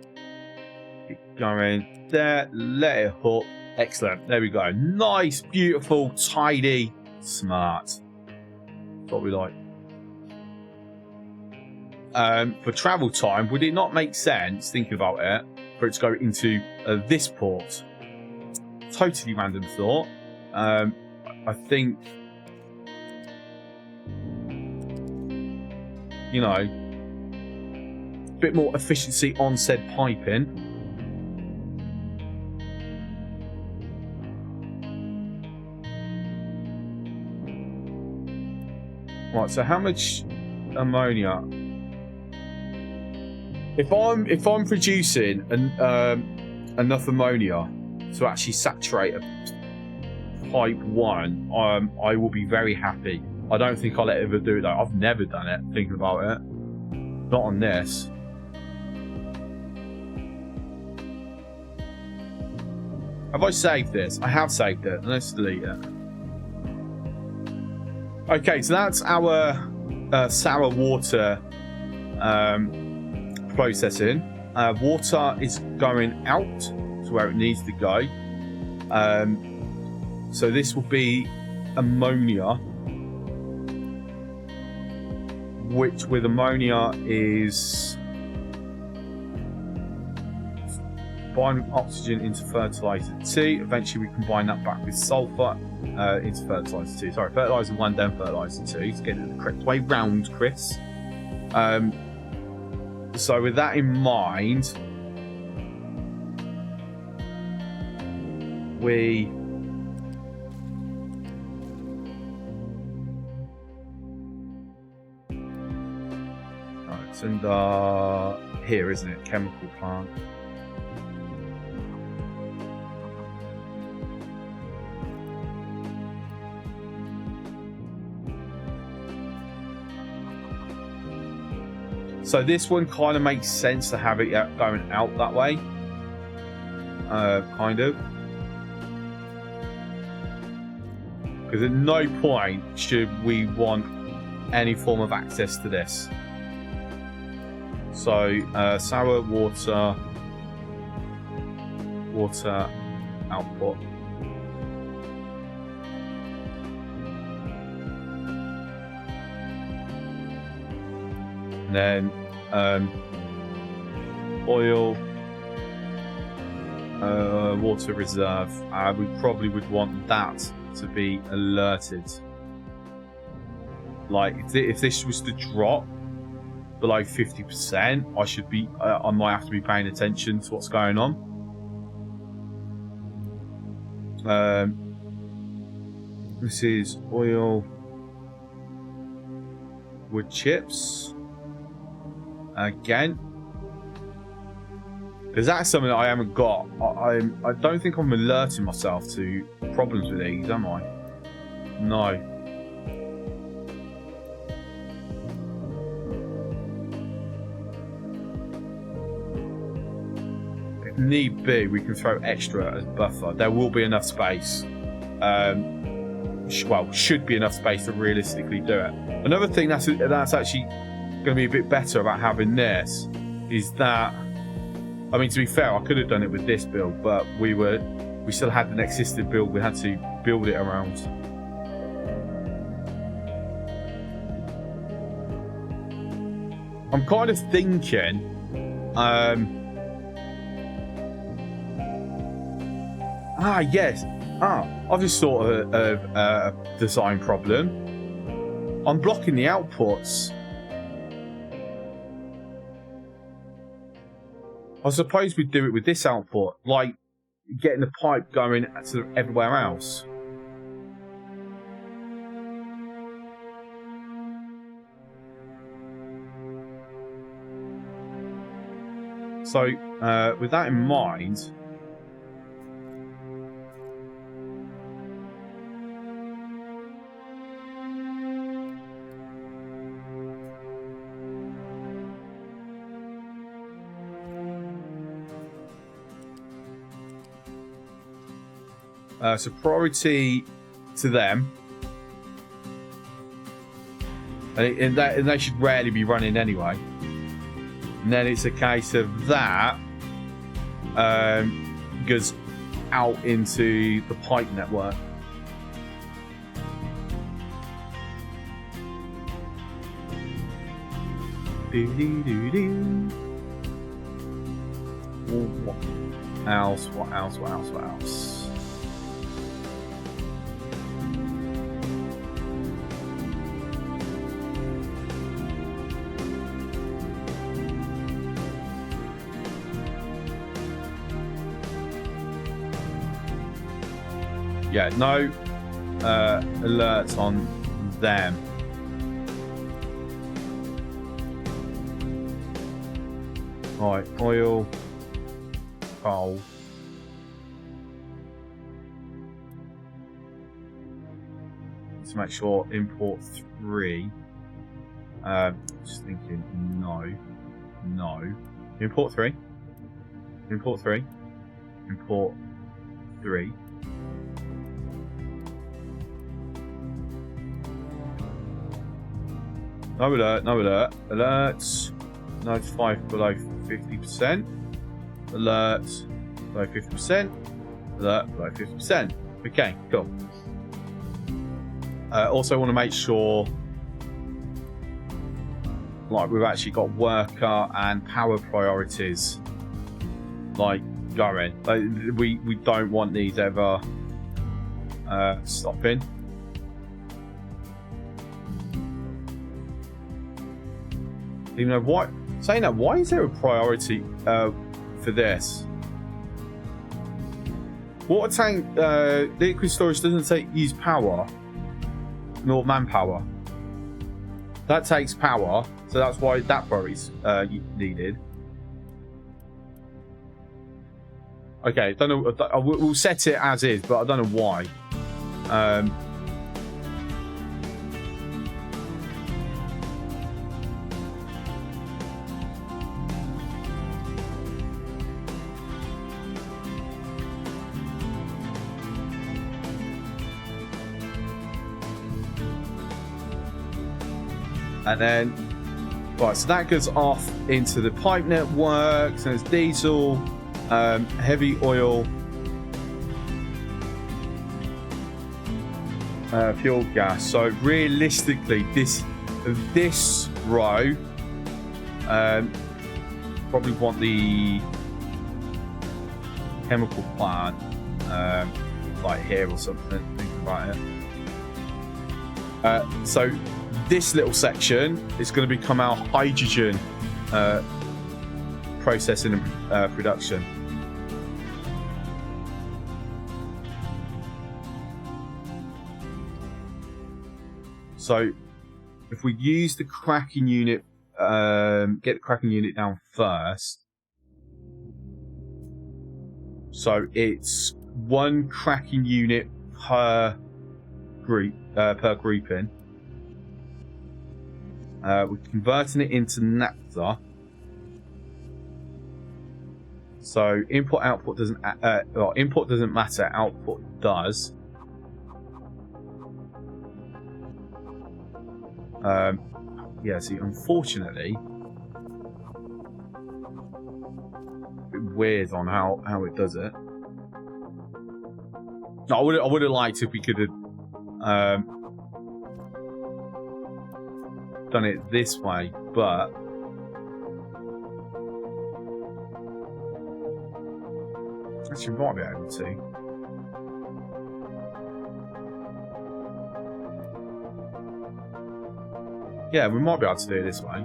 Speaker 1: Keep going. There. Let it hook. Excellent. There we go. Nice, beautiful, tidy, smart. That's what we like. For travel time, would it not make sense, thinking about it, for it to go into this port? Totally random thought. I think, you know, a bit more efficiency on said piping. Right, so how much ammonia? If I'm producing enough ammonia to actually saturate a pipe 1, I will be very happy. I don't think I'll ever do it though. I've never done it, thinking about it. Not on this. Have I saved this? I have saved it. Let's delete it. Okay, so that's our sour water processing. Water is going out to where it needs to go. So this will be ammonia, which with ammonia is combining oxygen into fertilizer 2. Eventually we combine that back with sulfur into fertilizer 2. Sorry, fertilizer 1, then fertilizer 2. It's getting it the correct way round, Chris. So with that in mind, we it's in the here, isn't it? Chemical plant. So this one kind of makes sense to have it going out that way. Kind of. Because at no point should we want any form of access to this. So, sour water output. And then oil, water reserve. We probably would want that to be alerted. Like if this was to drop below 50%, I should be. I might have to be paying attention to what's going on. This is oil, wood chips. Again, because that's something that I haven't got. I don't think I'm alerting myself to problems with these, am I? No. If need be, we can throw extra as buffer. There will be enough space. Well, should be enough space to realistically do it. Another thing that's actually going to be a bit better about having this is that, I mean, to be fair, I could have done it with this build, but we still had an existing build we had to build it around. I'm kind of thinking I've just thought of a design problem. I'm blocking the outputs. I suppose we'd do it with this output, like getting the pipe going sort of everywhere else. So, with that in mind, so priority to them, and they should rarely be running anyway. And then it's a case of that goes out into the pipe network. What else? What else? What else? What else? Yeah, no alerts on them. Right, oil, coal. to make sure import 3. Just thinking, no. Import 3. Import 3. Import 3. No alert, no alert. Alerts. Notify below 50%. Alert below 50%. Alert below 50%. Okay, cool. Also want to make sure like we've actually got worker and power priorities like going. Like, we don't want these ever stopping. Even though what saying that, why is there a priority for this? Water tank liquid storage doesn't use power nor manpower. That takes power, so that's why that priority's needed. Okay, don't know. We'll set it as is, but I don't know why. And then, right, so that goes off into the pipe network. So there's diesel, heavy oil, fuel gas. So realistically, this row probably want the chemical plant like here or something. Think about it. So this little section is going to become our hydrogen processing and production. So if we use the cracking unit, get the cracking unit down first. So it's 1 cracking unit per group, per grouping. We're converting it into naphtha. So input output doesn't well, input doesn't matter, output does. Yeah, see, unfortunately, a bit weird on how it does it. No, I would have liked if we could have done it this way, but actually might be able to. Yeah, we might be able to do it this way.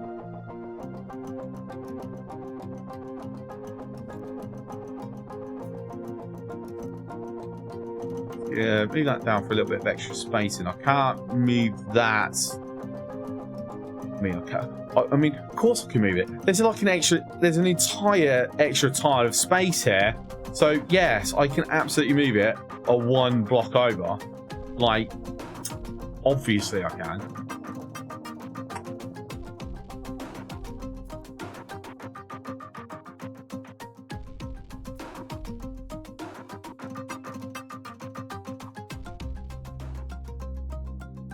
Speaker 1: Yeah, move that down for a little bit of extra spacing. I can't move that. I mean, of course I can move it. There's like there's an entire extra tile of space here. So yes, I can absolutely move it a 1 block over. Like, obviously I can.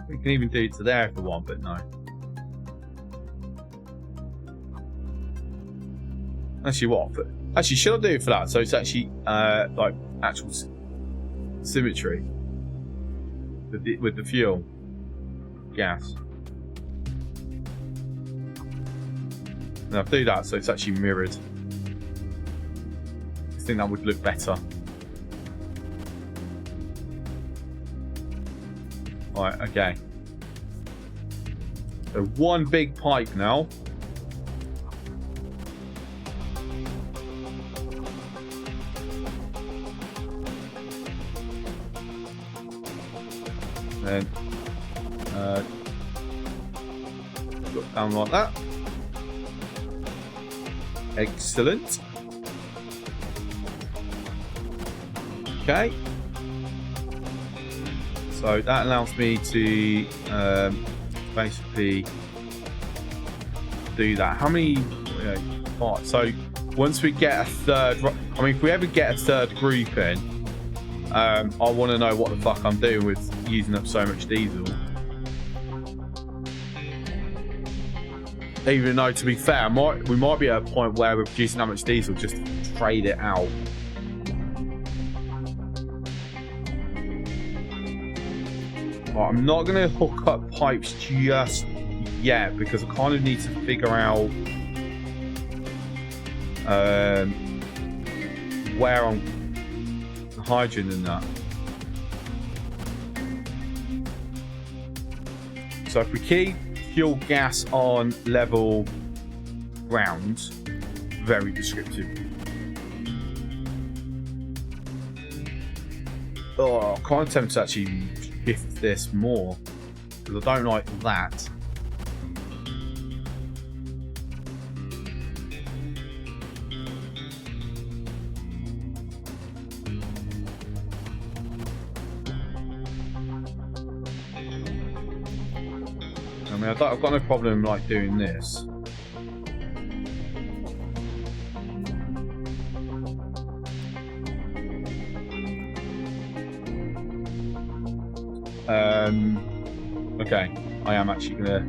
Speaker 1: We can even do it to there if we want, but no. Actually, what? Actually, should I do it for that? So it's actually like actual symmetry with the fuel gas. Now do that so it's actually mirrored. I think that would look better. Right, okay. So 1 big pipe now. Then drop down like that. Excellent. So that allows me to basically do that. How many? Right, so once we get a third, I mean, if we ever get a third group in, I want to know what the fuck I'm doing with using up so much diesel. Even though, to be fair, we might be at a point where we're producing that much diesel just to trade it out. Right, I'm not going to hook up pipes just yet because I kind of need to figure out where I'm hydrogen in that. So if we keep fuel gas on level ground, very descriptive. Oh, I'm kind of tempted to actually shift this more because I don't like that. I mean, I've got no problem like doing this. Okay, I am actually gonna.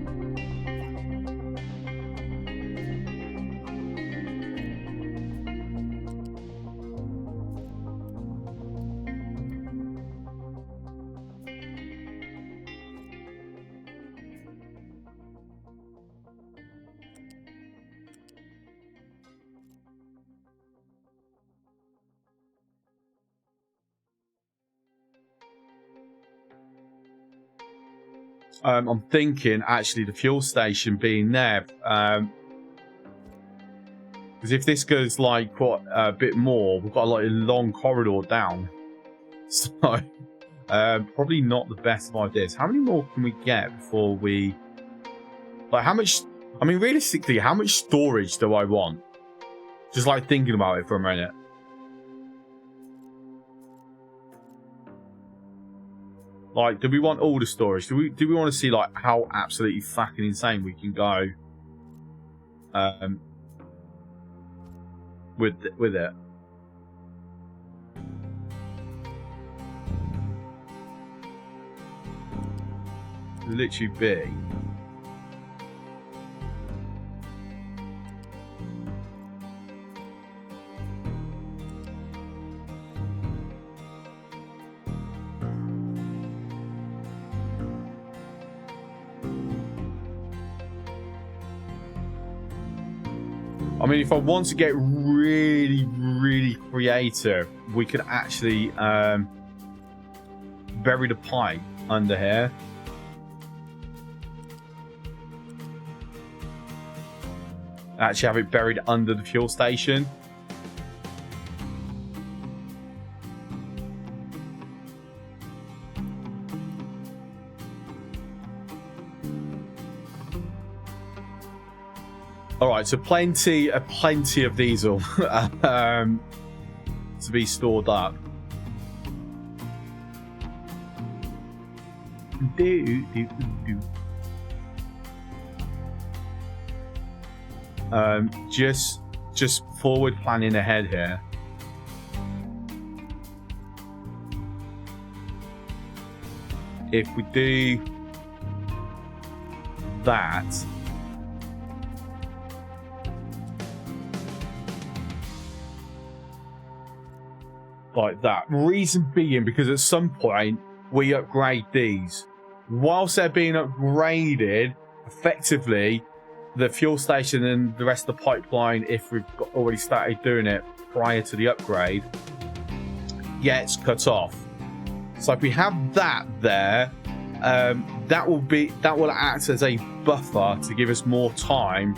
Speaker 1: I'm thinking actually the fuel station being there, because if this goes like quite a bit more, we've got like a long corridor down, so probably not the best of ideas. How many more can we get before we, like, how much? I mean, realistically, how much storage do I want? Just like thinking about it for a minute. Like, do we want all the storage? Do we want to see like how absolutely fucking insane we can go with it? Literally big. I mean, if I want to get really, really creative, we could actually bury the pipe under here. Actually have it buried under the fuel station. All right, so plenty of diesel to be stored up. Just forward planning ahead here. If we do that, like that. Reason being, because at some point we upgrade these. Whilst they're being upgraded, effectively, the fuel station and the rest of the pipeline, if we've already started doing it prior to the upgrade, gets cut off. So if we have that there, that will act as a buffer to give us more time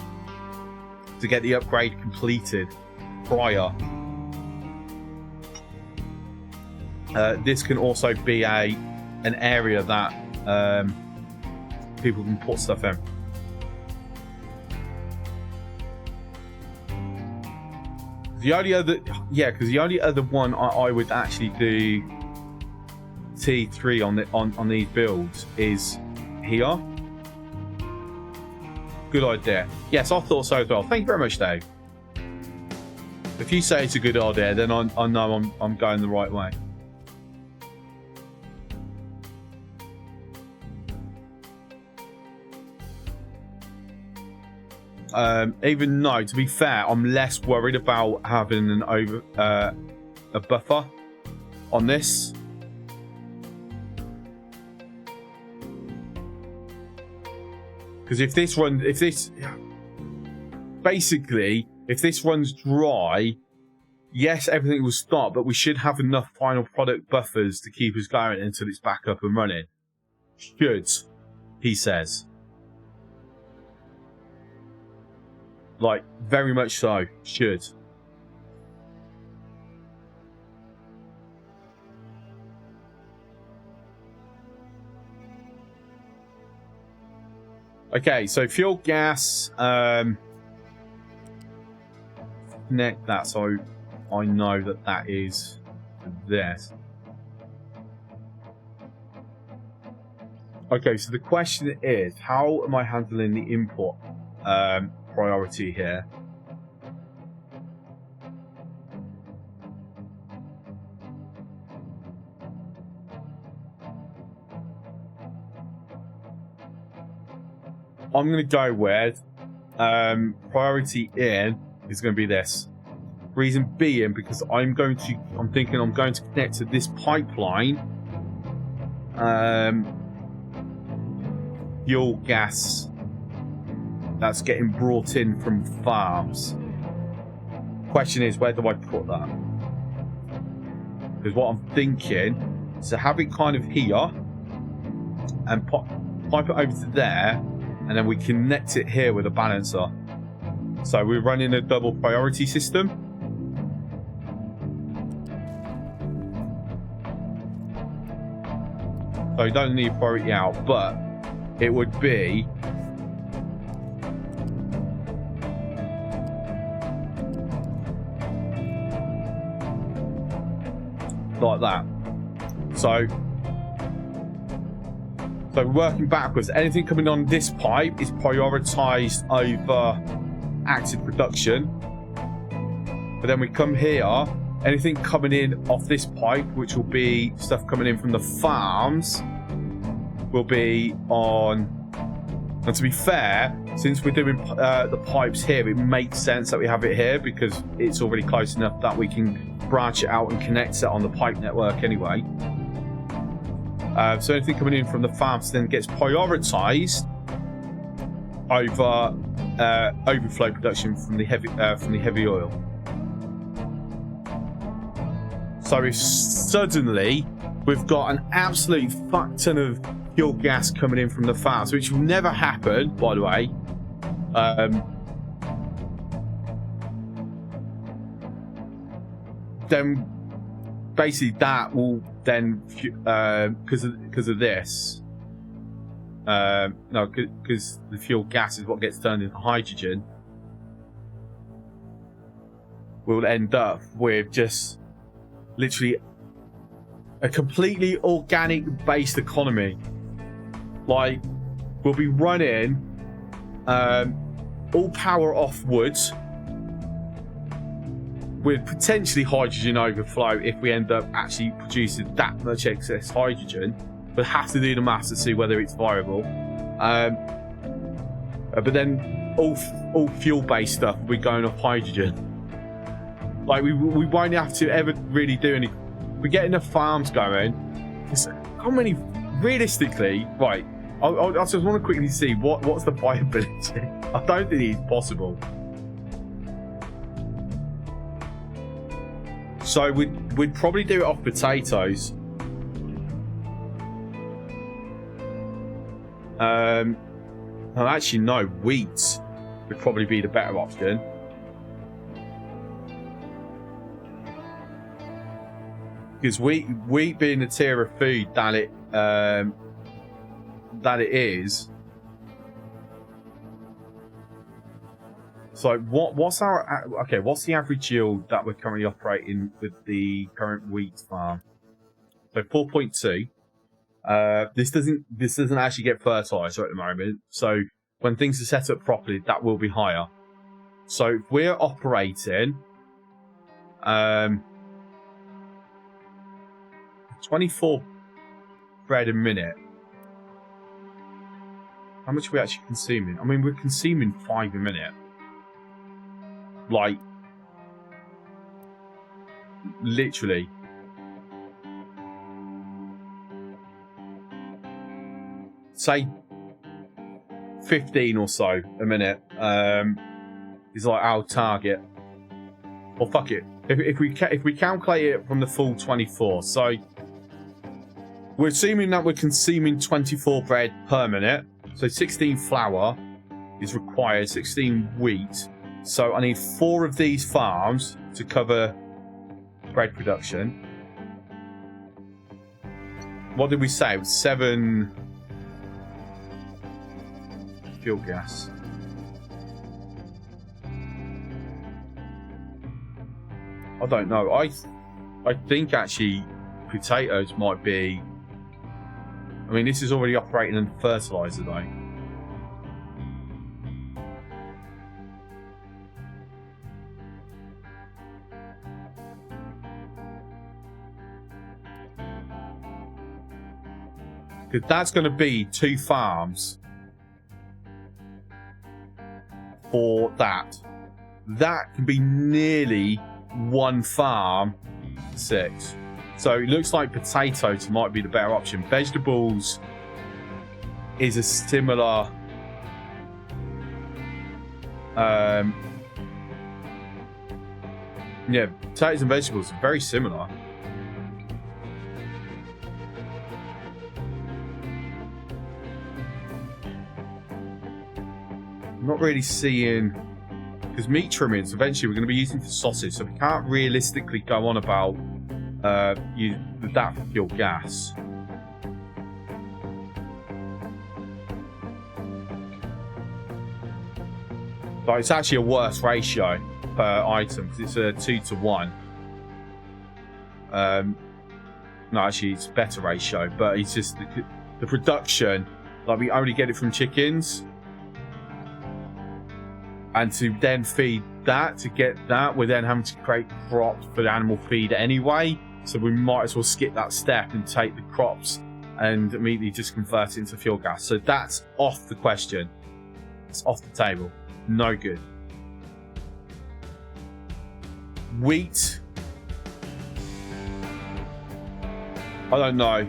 Speaker 1: to get the upgrade completed prior. This can also be an area that people can put stuff in. The only other, because the only other one I would actually do T3 on these builds is here. Good idea. Yes, I thought so as well. Thank you very much, Dave. If you say it's a good idea, then I know I'm going the right way. Even though, to be fair, I'm less worried about having a buffer on this. Because if this runs dry, yes, everything will stop, but we should have enough final product buffers to keep us going until it's back up and running. Should, he says. Like, very much so. Should. Okay, so fuel gas, connect that so I know that is this. Okay, so the question is, how am I handling the import priority here? I'm going to go with priority in is going to be this. Reason being because I'm thinking I'm going to connect to this pipeline fuel gas that's getting brought in from farms. Question is, where do I put that? Because what I'm thinking is to have it kind of here and pipe it over to there, and then we connect it here with a balancer. So we're running a double priority system. So you don't need priority out, but it would be like that. So working backwards, anything coming on this pipe is prioritized over active production. But then we come here, anything coming in off this pipe, which will be stuff coming in from the farms, will be on. And to be fair, since we're doing the pipes here, it makes sense that we have it here because it's already close enough that we can branch it out and connect it on the pipe network anyway. So anything coming in from the farms then gets prioritized over overflow production from the heavy oil. So if suddenly we've got an absolute fuck ton of fuel gas coming in from the farms, which will never happen, by the way, then basically that will then because of this no, because the fuel gas is what gets turned into hydrogen, we'll end up with just literally a completely organic based economy. Like, we'll be running all power off wood with potentially hydrogen overflow if we end up actually producing that much excess hydrogen. We'll have to do the maths to see whether it's viable. But then all fuel-based stuff will be going off hydrogen. Like, we won't have to ever really do any. We get enough farms going. How many, realistically, right? I just want to quickly see what's the viability. I don't think it's possible. So we'd probably do it off potatoes. Well, actually, no, wheat would probably be the better option. Because wheat being the tier of food that it is. So what's the average yield that we're currently operating with the current wheat farm? So 4.2. This doesn't actually get fertilizer at the moment. So when things are set up properly, that will be higher. So if we're operating 24 bread a minute. How much are we actually consuming? I mean, we're consuming 5 a minute. Like, literally. Say 15 or so a minute is like our target. Well, fuck it. If we calculate it from the full 24, so we're assuming that we're consuming 24 bread per minute. So 16 flour is required, 16 wheat. So I need 4 of these farms to cover bread production. What did we say? It was 7 fuel gas. I don't know. I think actually potatoes might be. I mean, this is already operating in fertilizer though. Because that's going to be 2 farms for that. That can be nearly 1 farm 6. So it looks like potatoes might be the better option. Vegetables is a similar yeah, potatoes and vegetables are very similar. I'm not really seeing, because meat trimmings eventually we're going to be using for sausage, so we can't realistically go on about that for fuel gas. But it's actually a worse ratio per item because it's a 2 to 1. No, actually it's a better ratio, but it's just the production, like we only get it from chickens. And to then feed that, to get that, we're then having to create crops for the animal feed anyway. So we might as well skip that step and take the crops and immediately just convert it into fuel gas. So that's off the question. It's off the table. No good. Wheat. I don't know.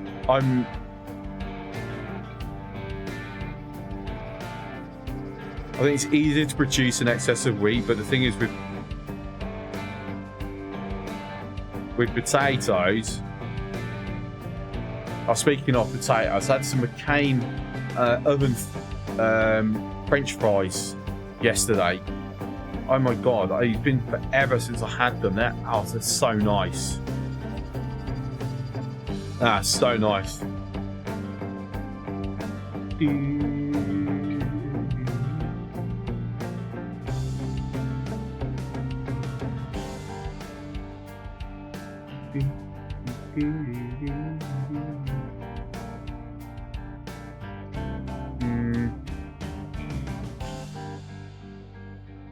Speaker 1: I think it's easier to produce in excess of wheat, but the thing is with potatoes, speaking of potatoes, I had some McCain oven French fries yesterday. Oh my god, it's been forever since I had them. They're so nice. So nice.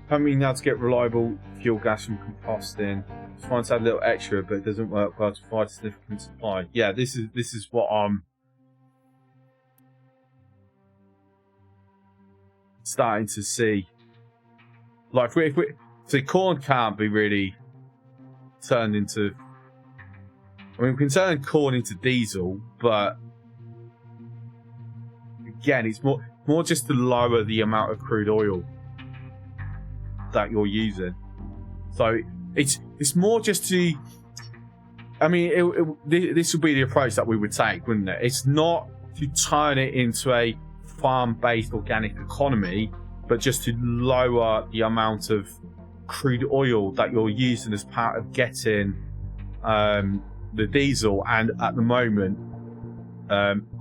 Speaker 1: Pumping now to get reliable fuel gas from composting. Just want to add a little extra, but it doesn't work well to provide a significant supply. Yeah, this is what I'm starting to see. Like, if we so corn can't be really turned into. I mean, we can turn corn into diesel, but again, it's more just to lower the amount of crude oil that you're using. So it's more just to. I mean, this would be the approach that we would take, wouldn't it? It's not to turn it into a farm-based organic economy, but just to lower the amount of crude oil that you're using as part of getting the diesel and, at the moment,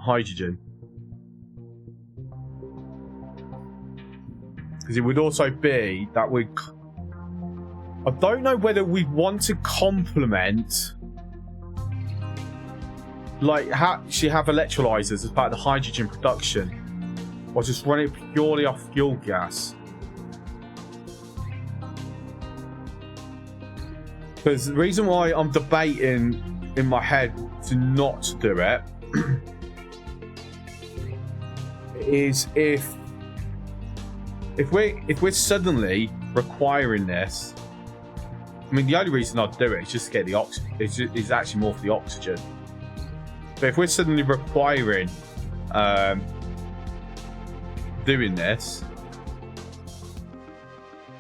Speaker 1: hydrogen. Because it would also be that I don't know whether we want to complement like actually have electrolyzers as part of the hydrogen production, or just run it purely off fuel gas. Because the reason why I'm debating in my head to not do it is if we're suddenly requiring this. I mean, the only reason I'd do it is just to get the oxygen. It's actually more for the oxygen. But if we're suddenly requiring doing this,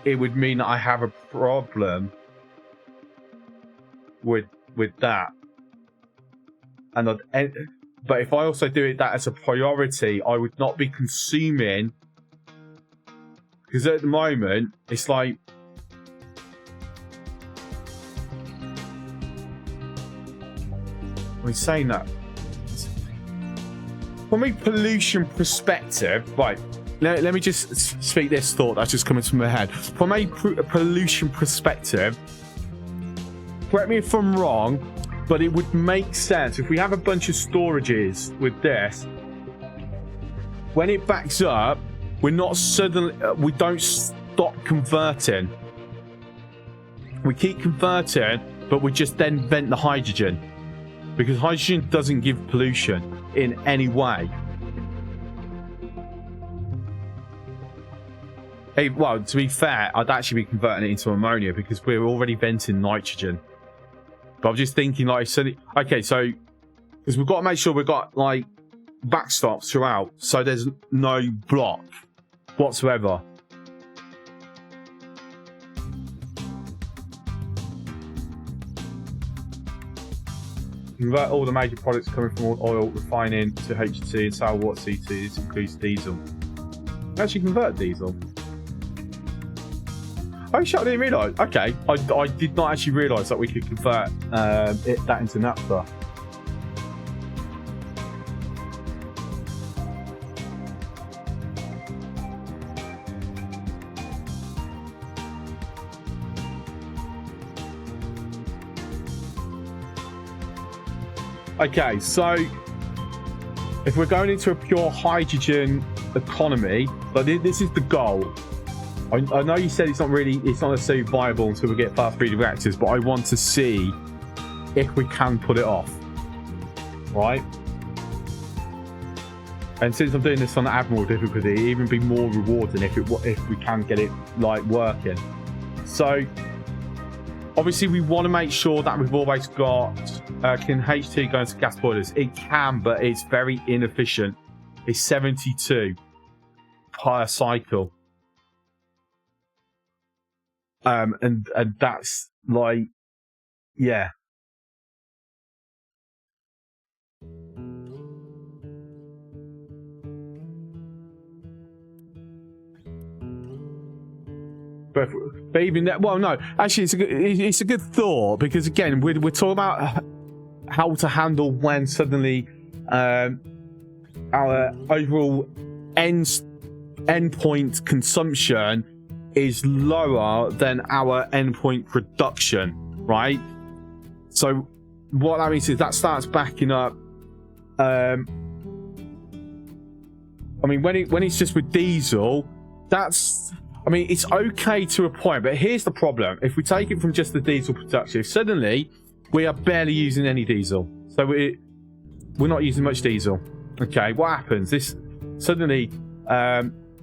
Speaker 1: it would mean that I have a problem with that. And but if I also do that as a priority, I would not be consuming, because at the moment it's like, I'm saying that from a pollution perspective, right? Let me just speak this thought that's just coming to my head. From a pollution perspective, correct me if I'm wrong, but it would make sense if we have a bunch of storages with this. When it backs up, we're not suddenly, we don't stop converting. We keep converting, but we just then vent the hydrogen, because hydrogen doesn't give pollution in any way. Hey, well, to be fair, I'd actually be converting it into ammonia because we're already venting nitrogen. But I'm just thinking, like, okay, so because we've got to make sure we've got like backstops throughout, so there's no block whatsoever. Convert all the major products coming from oil refining to HT and sour water C2. This includes diesel. Actually convert diesel. Oh shit, I didn't realise. Okay, I did not actually realise that we could convert that into naphtha. Okay, so if we're going into a pure hydrogen economy, but this is the goal. I know you said it's not necessarily viable until we get fast breeding reactors, but I want to see if we can put it off, right? And since I'm doing this on Admiral difficulty, it'd even be more rewarding if we can get it like working. So obviously we want to make sure that we've always got can HT go into gas boilers? It can, but it's very inefficient. It's 72 per cycle. And that's like, yeah. But even that, well, no, actually, it's a good thought, because again, we're talking about how to handle when suddenly our overall endpoint consumption is lower than our endpoint production, right? So what that means is that starts backing up. I mean, when it's just with diesel, that's, I mean, it's okay to a point, but here's the problem. If we take it from just the diesel production, suddenly we are barely using any diesel. So we're not using much diesel. Okay, what happens? This suddenly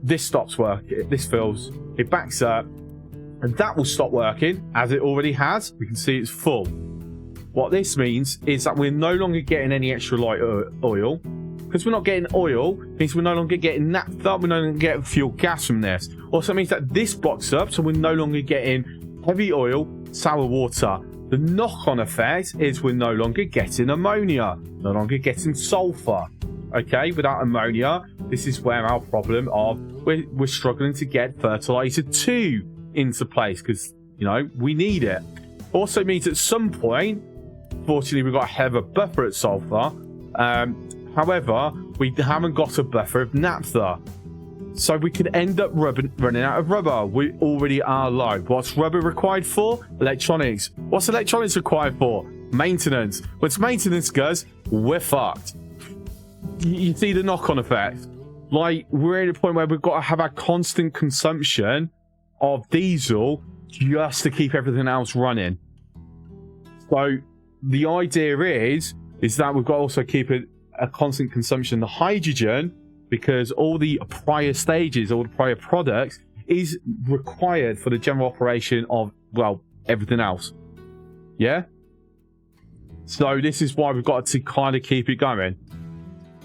Speaker 1: this stops working, this fills, it backs up, and that will stop working, as it already has. We can see it's full. What this means is that we're no longer getting any extra light oil. Because we're not getting oil, means we're no longer getting naphtha, we're no longer getting fuel gas from this. Also means that this blocks up, so we're no longer getting heavy oil, sour water. The knock-on effect is we're no longer getting ammonia, no longer getting sulfur. Okay, without ammonia, this is where our problem of we're struggling to get fertilizer 2 into place, because, you know, we need it. Also means at some point, fortunately, we've got a hell of a buffer at sulfur. However, we haven't got a buffer of naphtha. So we could end up running out of rubber. We already are low. What's rubber required for? Electronics. What's electronics required for? Maintenance. Once maintenance goes, we're fucked. You see the knock-on effect. Like, we're at a point where we've got to have a constant consumption of diesel just to keep everything else running. So the idea is that we've got to also keep a constant consumption of hydrogen, because all the prior stages, all the prior products is required for the general operation of, well, everything else. Yeah? So this is why we've got to kind of keep it going.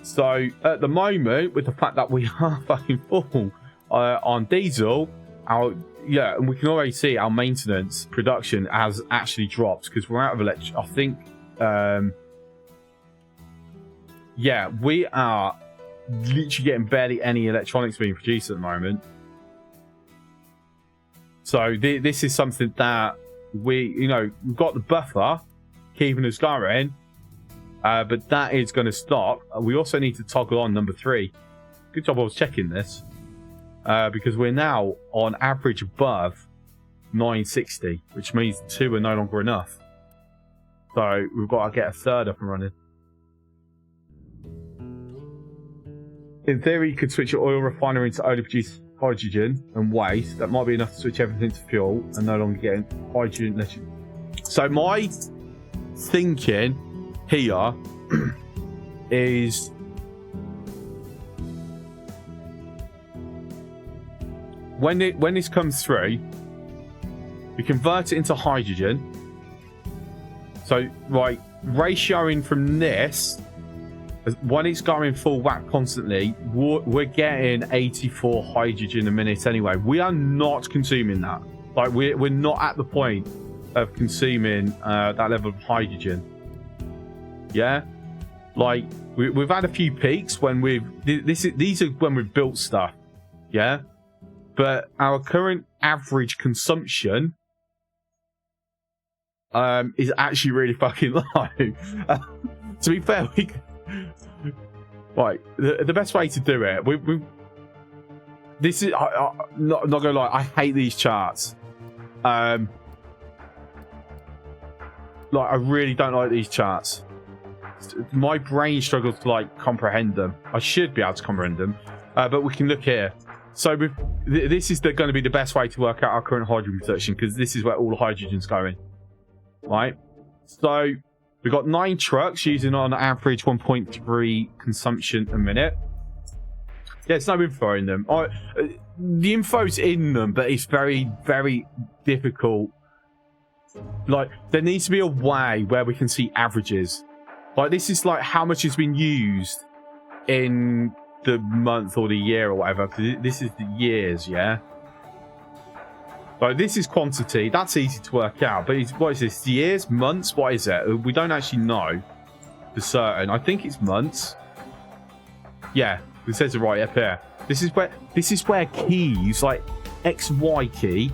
Speaker 1: So at the moment, with the fact that we are fucking full on diesel, and we can already see our maintenance production has actually dropped because we're out of electric. I think, yeah, we are literally getting barely any electronics being produced at the moment. So this is something that we've got the buffer keeping us going, but that is going to stop. We also need to toggle on number 3. Good job I was checking this, because we're now on average above 960, which means 2 are no longer enough. So we've got to get a third up and running. In theory, you could switch your oil refinery to only produce hydrogen and waste. That might be enough to switch everything to fuel and no longer getting hydrogen. So my thinking here is when this comes through, we convert it into hydrogen. So right, ratioing from this, when it's going full whack constantly, we're getting 84 hydrogen a minute anyway. We are not consuming that. Like, we're not at the point of consuming that level of hydrogen. Yeah, like we've had a few peaks when these are when we've built stuff. Yeah, but our current average consumption is actually really fucking low. To be fair, right, the best way to do it, this is not gonna lie, I hate these charts. Like, I really don't like these charts. My brain struggles to like comprehend them. I should be able to comprehend them, but we can look here. So this is going to be the best way to work out our current hydrogen production, because this is where all the hydrogen's going, right? So we've got 9 trucks using on average 1.3 consumption a minute. Yeah, there's no info in them. The info's in them, but it's very, very difficult. Like, there needs to be a way where we can see averages. Like, this is like how much has been used in the month or the year or whatever. This is the years, yeah? Like, this is quantity. That's easy to work out. But what is this? Years? Months? What is it? We don't actually know for certain. I think it's months. Yeah, it says it right up here. This is where keys, like XY key,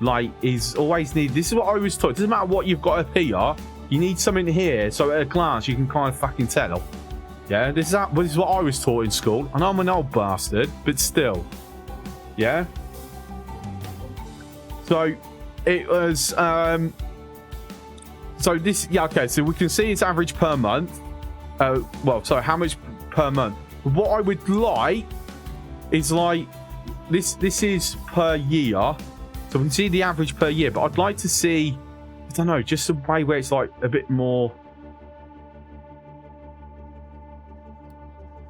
Speaker 1: like, is always needed. This is what I was taught. It doesn't matter what you've got up here. You need something here, so at a glance you can kind of fucking tell. Yeah, this is what I was taught in school. And I'm an old bastard, but still. Yeah. So it was so this, yeah, okay, so we can see it's average per month. Well, so how much per month? What I would like is like this is per year. So we can see the average per year, but I'd like to see, I don't know, just a way where it's like a bit more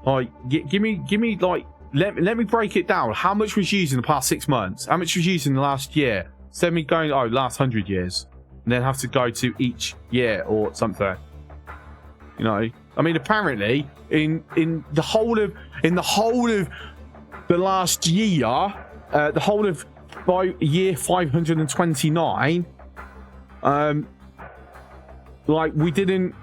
Speaker 1: like, give me like, let me break it down. How much was used in the past 6 months? How much was used in the last year? Instead of me going, oh, last 100 years, and then have to go to each year or something. You know, I mean, apparently in the whole of the last year, the whole of year 529, like, we didn't.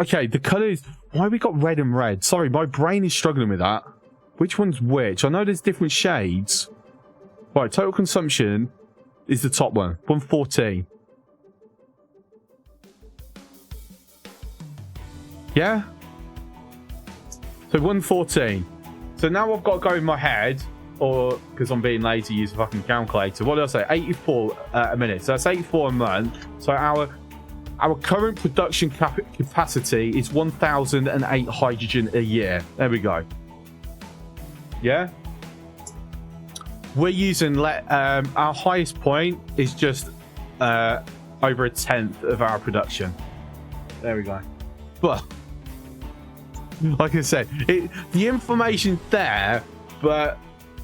Speaker 1: Okay, the colours. Why we got red and red? Sorry, my brain is struggling with that. Which one's which? I know there's different shades. Right, total consumption is the top one, 114. Yeah? So 114. So now I've got to go in my head or because I'm being lazy, use a fucking calculator. What did I say? 84 a minute. So that's 84 a month. So our current production capacity is 1,008 hydrogen a year. There we go. Yeah. We're using our highest point is just over a tenth of our production. There we go. But like I said, the information's there, but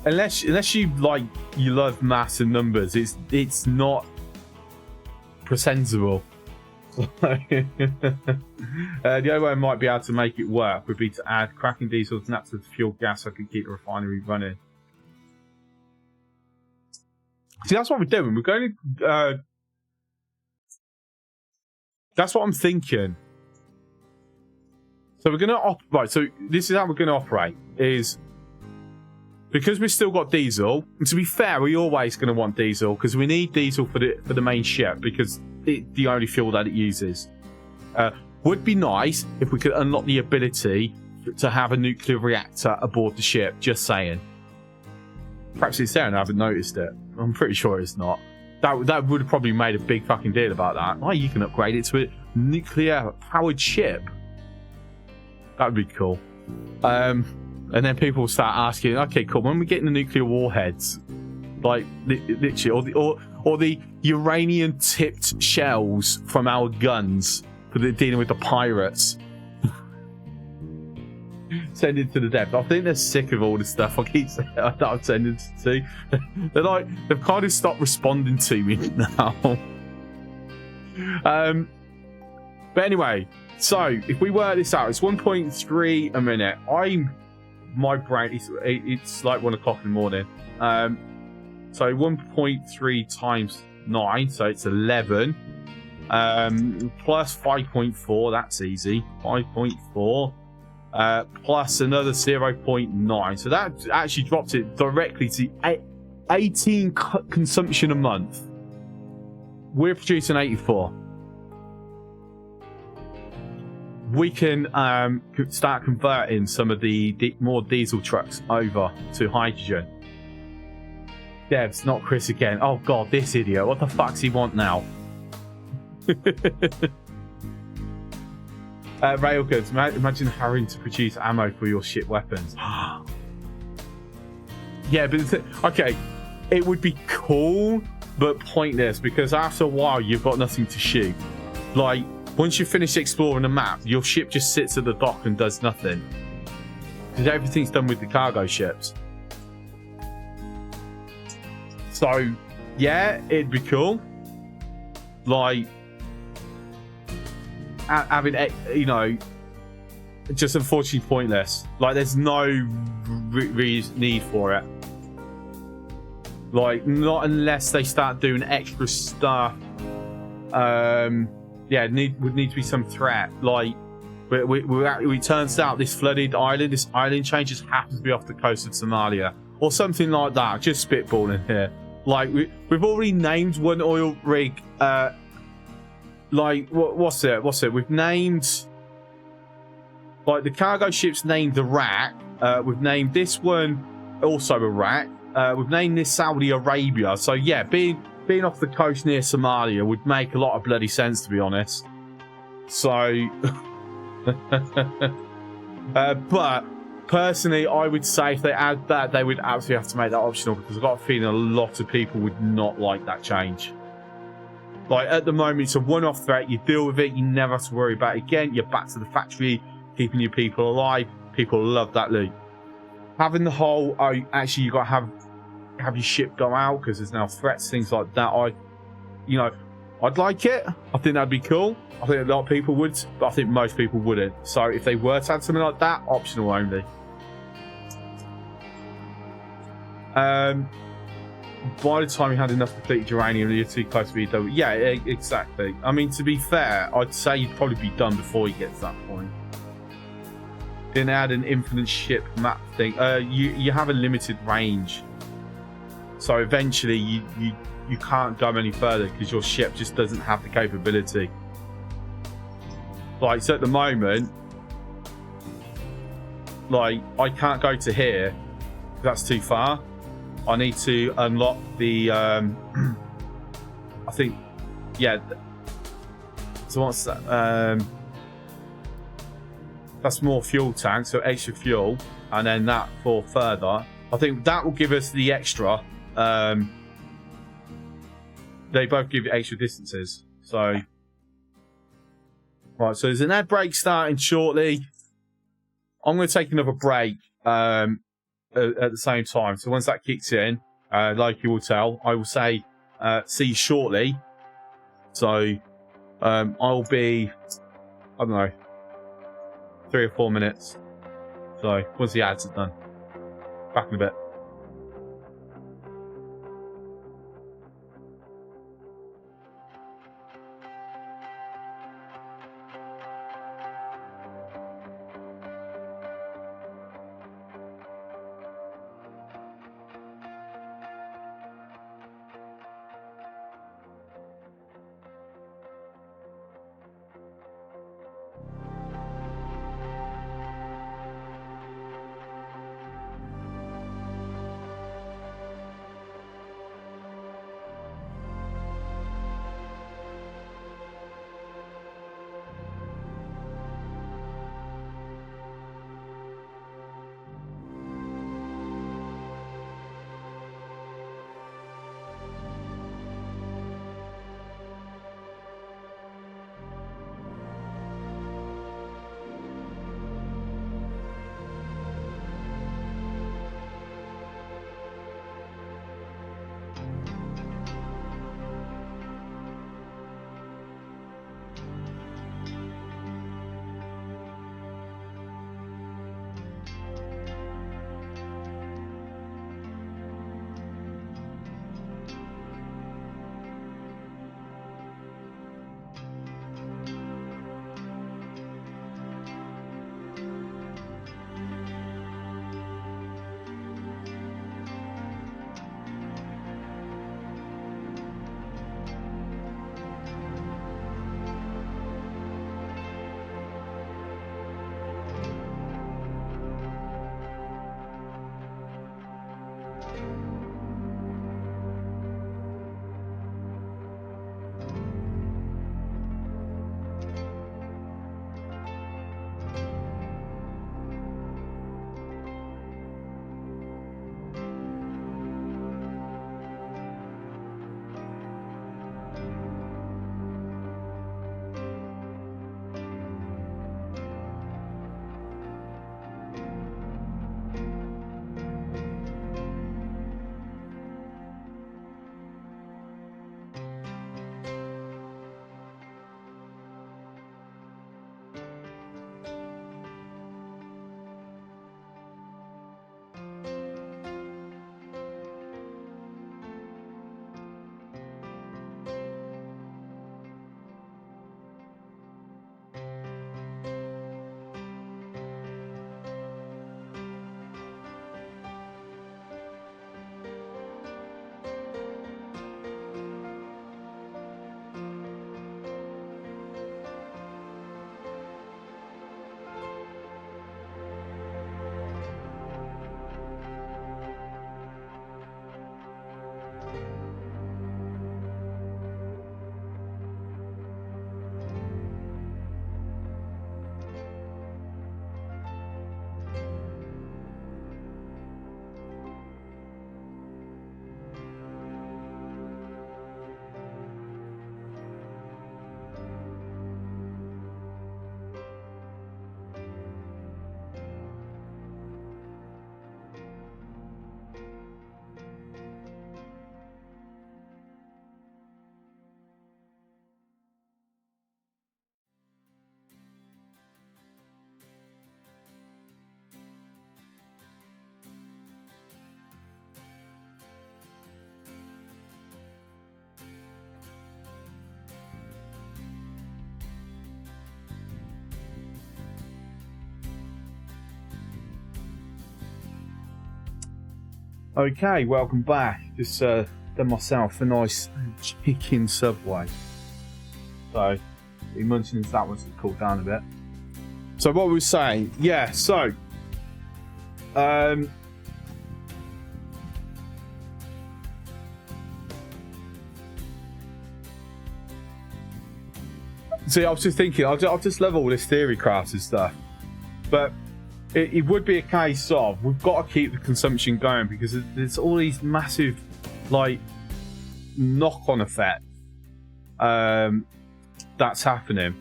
Speaker 1: unless you love maths and numbers, it's not presentable. The only way I might be able to make it work would be to add cracking diesel to natural fuel gas so I could keep the refinery running. See, that's what we're doing. We're going to... that's what I'm thinking. So we're going to... Right, so this is how we're going to operate. Is because we've still got diesel. And to be fair, we're always going to want diesel because we need diesel for the main ship because it's the only fuel that it uses. Would be nice if we could unlock the ability to have a nuclear reactor aboard the ship. Just saying. Perhaps it's there and I haven't noticed it. I'm pretty sure it's not. That would have probably made a big fucking deal about that. Oh, you can upgrade it to a nuclear powered ship. That would be cool. And then people will start asking, okay, cool, when are we getting the nuclear warheads? Like, literally, or the uranium tipped shells from our guns for dealing with the pirates. Send it to the depth. I think they're sick of all this stuff I keep saying that I'm sending it to. They've kind of stopped responding to me now. But anyway, so if we work this out, it's 1.3 a minute. My brain, it's like 1 o'clock in the morning. So 1.3 times 9, so it's 11. Plus 5.4, that's easy. 5.4. Plus another 0.9. So that actually drops it directly to 18 consumption a month. We're producing 84. We can start converting some of the more diesel trucks over to hydrogen. Devs, not Chris again. Oh god, this idiot. What the fuck's he want now? Railguns, imagine having to produce ammo for your ship weapons. Yeah, but okay, it would be cool, but pointless because after a while you've got nothing to shoot. Like, once you finish exploring the map, your ship just sits at the dock and does nothing. Because everything's done with the cargo ships. So, yeah, it'd be cool. Like, having, you know, just unfortunately pointless. Like, there's no need for it. Like, not unless they start doing extra stuff. Yeah, would need to be some threat. Like, it turns out this flooded island, this island chain just happens to be off the coast of Somalia. Or something like that. Just spitballing here. Like, we've already named one oil rig. Like, what's it? We've named... Like, the cargo ship's named Iraq. We've named this one also Iraq. We've named this Saudi Arabia. So, yeah, being off the coast near Somalia would make a lot of bloody sense, to be honest. So... but... Personally, I would say if they add that, they would absolutely have to make that optional because I've got a feeling a lot of people would not like that change. Like, at the moment, it's a one-off threat. You deal with it. You never have to worry about it again. You're back to the factory, keeping your people alive. People love that loot. Having the whole, actually, you got to have your ship go out because there's now threats, things like that. I'd like it. I think that'd be cool. I think a lot of people would, but I think most people wouldn't. So if they were to add something like that, optional only. By the time you had enough depleted uranium, you're too close to be done. Yeah, exactly. I mean, to be fair, I'd say you'd probably be done before you get to that point. Then add an infinite ship map thing. You have a limited range, so eventually you can't go any further because your ship just doesn't have the capability. Like, so at the moment, like, I can't go to here. That's too far. I need to unlock the, I think, yeah. So what's that? That's more fuel tank, so extra fuel, and then that for further. I think that will give us the extra. They both give you extra distances. So, right, so there's an ad break starting shortly. I'm going to take another break at the same time. So once that kicks in, like you will tell, I will say, see you shortly. So I'll be, I don't know, 3 or 4 minutes. So once the ads are done, back in a bit. Okay, welcome back. Just done myself a nice chicken Subway. So, the munchings, that one's cooled down a bit. So what we were saying, yeah, so See, I was just thinking, I'll just love all this theory crafts and stuff. But it would be a case of, we've got to keep the consumption going because there's all these massive, like, knock-on effects that's happening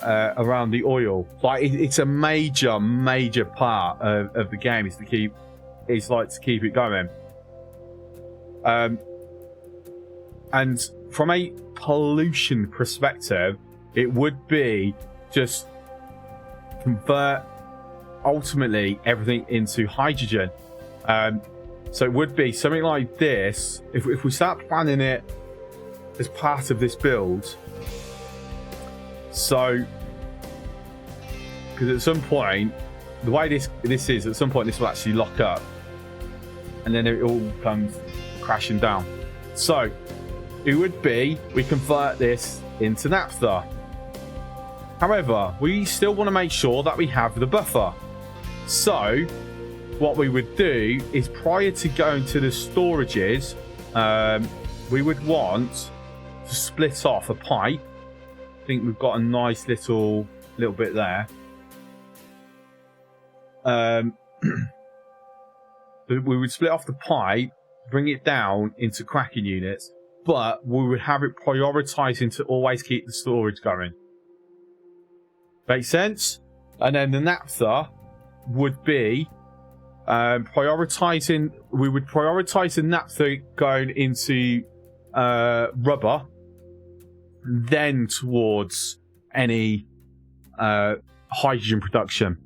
Speaker 1: around the oil. Like, it's a major part of the game is to keep it going. And from a pollution perspective, it would be just convert ultimately everything into hydrogen. So it would be something like this. If we start planning it as part of this build, so because at some point, the way this is, at some point this will actually lock up, and then it all comes crashing down. So it would be, we convert this into naphtha. However, we still want to make sure that we have the buffer. So what we would do is, prior to going to the storages, we would want to split off a pipe. I think we've got a nice little bit there. We would split off the pipe, bring it down into cracking units, but we would have it prioritizing to always keep the storage going. Make sense? And then the naphtha would be prioritizing. We would prioritize the naphtha going into rubber, then towards any hydrogen production.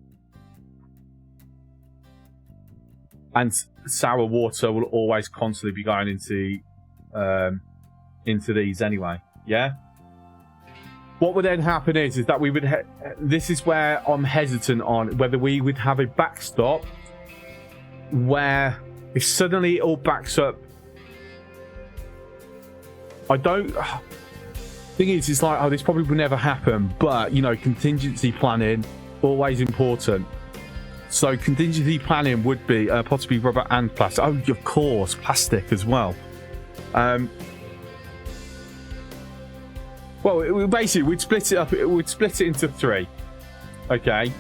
Speaker 1: And sour water will always constantly be going into these anyway. Yeah. What would then happen is that we would. This is where I'm hesitant on whether we would have a backstop where if suddenly it all backs up. I don't. Thing is, it's like, oh, this probably will never happen, but you know, contingency planning always important. So contingency planning would be possibly rubber and plastic. Oh, of course, plastic as well. Well, basically, we'd split it up. We'd split it into three. Okay.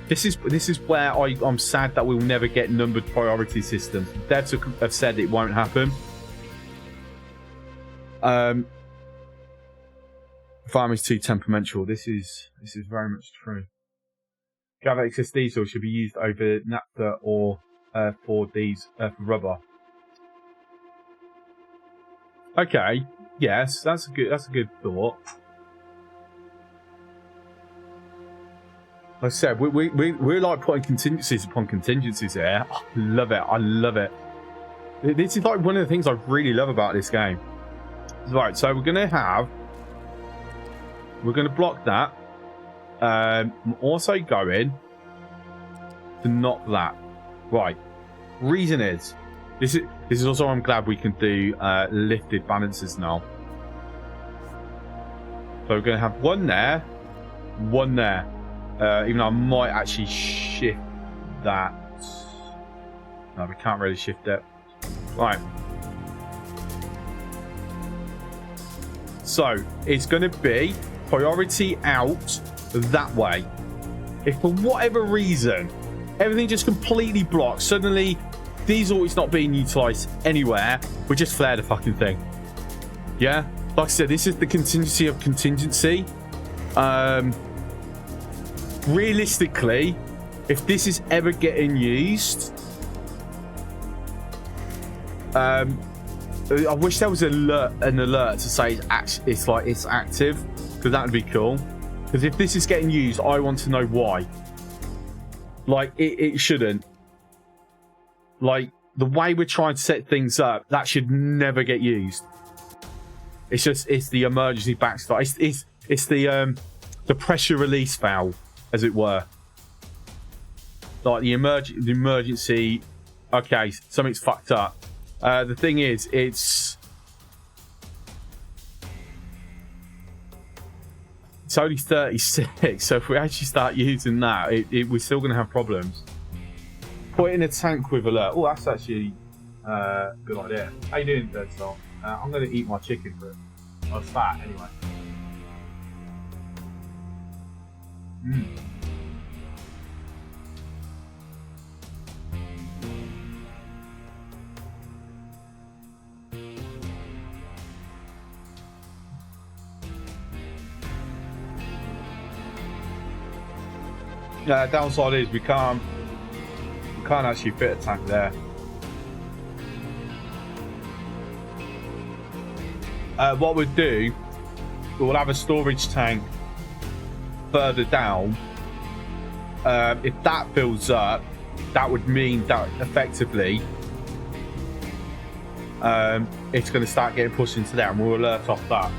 Speaker 1: This is where I'm sad that we'll never get numbered priority systems. Devs have said it won't happen. Farm is too temperamental. This is very much true. Gather excess diesel should be used over naphtha or for rubber. Okay. Yes, that's a good thought. Like I said, we're like putting contingencies upon contingencies here. I love it. I love it. This is like one of the things I really love about this game. Right, so we're gonna block that. I'm also going to knock that. Right. Reason is, this is also, I'm glad we can do lifted balances now. So we're going to have one there. Even though I might actually shift that. No, we can't really shift it. Right. So it's going to be priority out that way. If for whatever reason everything just completely blocks, suddenly diesel is not being utilized anywhere, we just flare the fucking thing. Yeah, like I said, this is the contingency of contingency. Realistically, if this is ever getting used, I wish there was an alert to say it's active, because that would be cool. Because if this is getting used, I want to know why. Like, it shouldn't. Like, the way we're trying to set things up, that should never get used. It's the emergency backstop. It's the pressure release valve, as it were. Like the emergency. Okay, something's fucked up. The thing is, it's only 36, so if we actually start using that, we're still going to have problems. Put it in a tank with alert. Oh, that's actually a good idea. How you doing, Dead Soul? I'm going to eat my chicken, but I was fat anyway. Yeah, downside is we can't actually fit a tank there. What we'll do, we'll have a storage tank further down. If that fills up, that would mean that effectively it's going to start getting pushed into there, and we'll alert off that.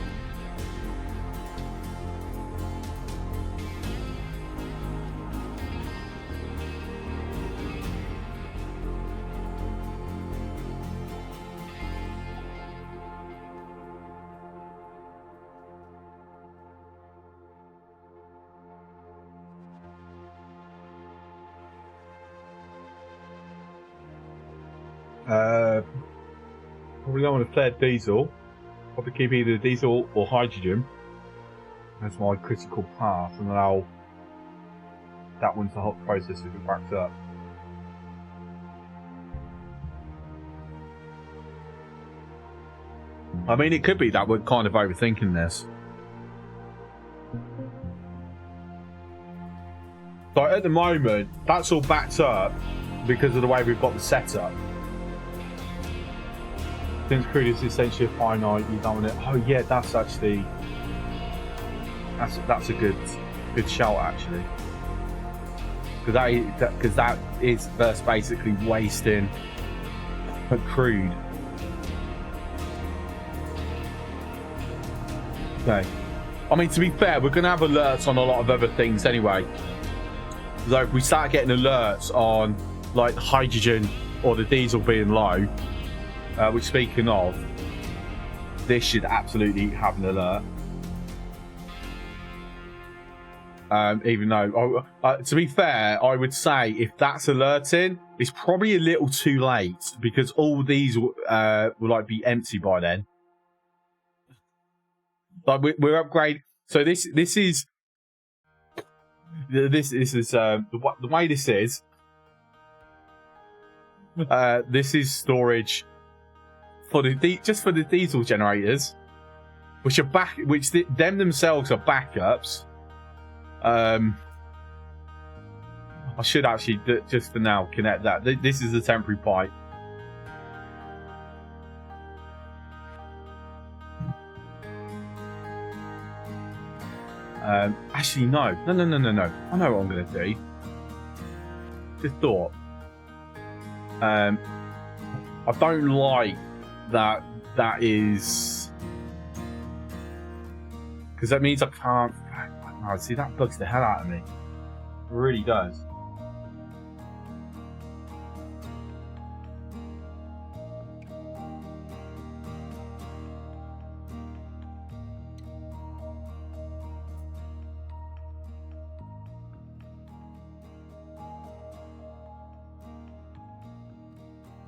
Speaker 1: Probably don't want to flare diesel. Probably keep either diesel or hydrogen as my critical path, and allow that one to hot process if it backs up. I mean, it could be that we're kind of overthinking this. So at the moment, that's all backed up because of the way we've got the setup. Since crude is essentially finite, you don't want it. Oh yeah, that's actually that's a good shout actually, because that is first basically wasting a crude. Okay, I mean, to be fair, we're gonna have alerts on a lot of other things anyway. So if we start getting alerts on like hydrogen or the diesel being low. Which, speaking of, this should absolutely have an alert. Even though, to be fair, I would say if that's alerting, it's probably a little too late because all these will like be empty by then. Like we're upgrading. So this is the way this is. This is storage. For just for the diesel generators, which are them themselves are backups. I should actually just for now connect that. This is a temporary pipe. Actually, no. I know what I'm gonna do. Just thought. I don't like that is because that means I can't. Oh, see, that bugs the hell out of me. It really does.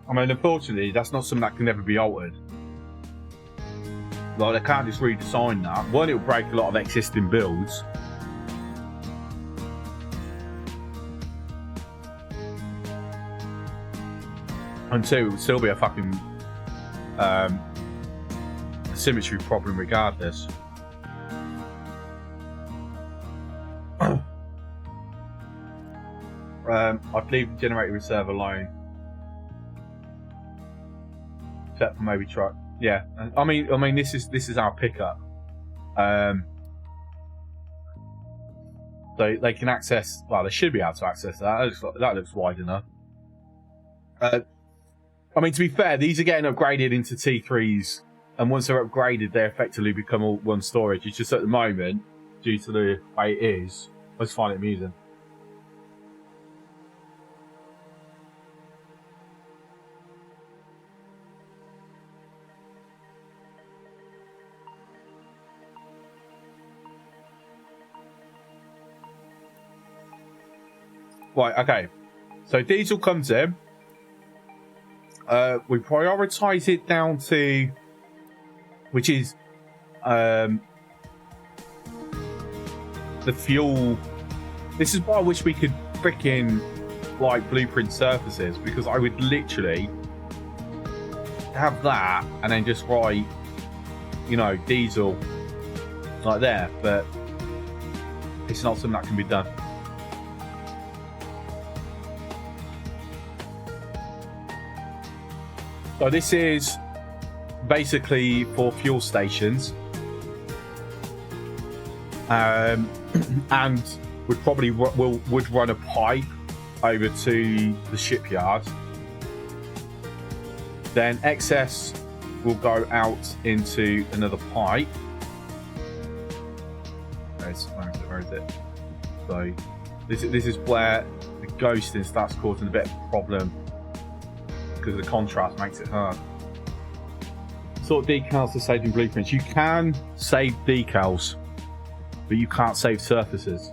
Speaker 1: I mean, unfortunately, that's not something that can ever be altered. Like, they can't just redesign that. One, it'll break a lot of existing builds. And two, it will still be a fucking symmetry problem regardless. I'd leave the generator reserve alone. Except for maybe truck. Yeah, I mean, this is our pickup. So they can access. Well, they should be able to access that. That looks wide enough. I mean, to be fair, these are getting upgraded into T3s, and once they're upgraded, they effectively become all one storage. It's just at the moment, due to the way it is, I just find it amusing. Right, okay. So diesel comes in. We prioritise it down to, which is the fuel This is why I wish we could freaking like blueprint surfaces, because I would literally have that and then just write, you know, diesel like there, but it's not something that can be done. So this is basically for fuel stations, and would probably would run a pipe over to the shipyard. Then excess will go out into another pipe. Where is it? So this is where the ghosting starts causing a bit of a problem, because the contrast makes it hard. Sort of decals to save in blueprints. You can save decals, but you can't save surfaces.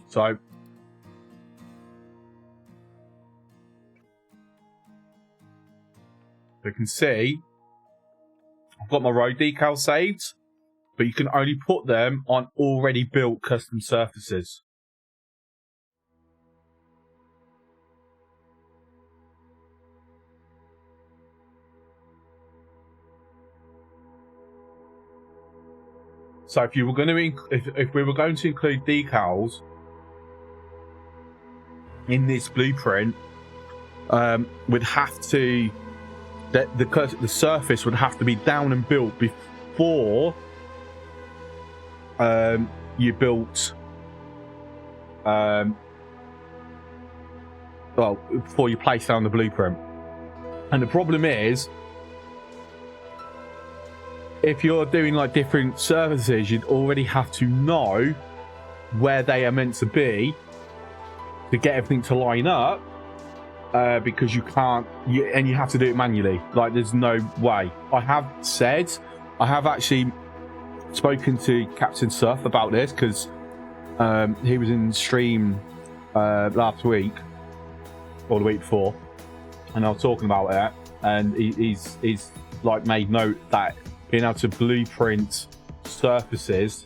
Speaker 1: So you can see I've got my road decals saved, but you can only put them on already built custom surfaces. So if you were going to, if we were going to include decals in this blueprint, we'd have to, the surface would have to be down and built before you built, well, before you place down the blueprint. And the problem is, if you're doing like different surfaces, you'd already have to know where they are meant to be to get everything to line up, because you can't, and you have to do it manually. Like, there's no way. I have actually spoken to Captain Surf about this, because he was in stream last week or the week before, and I was talking about it, and he's like made note that being able to blueprint surfaces,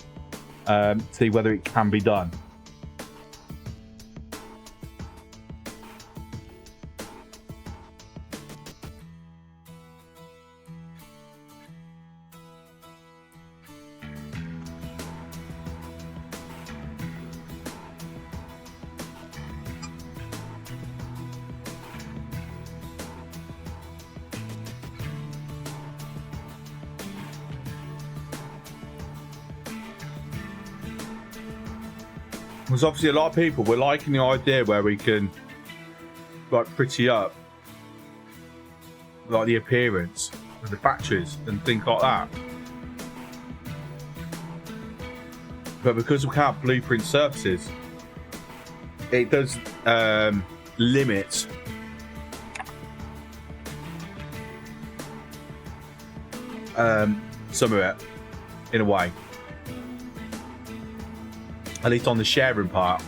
Speaker 1: see whether it can be done. There's obviously a lot of people, we're liking the idea where we can like pretty up like the appearance of the factories and things like that. But because we can't blueprint surfaces, it does limit some of it in a way. At least on the sharing part.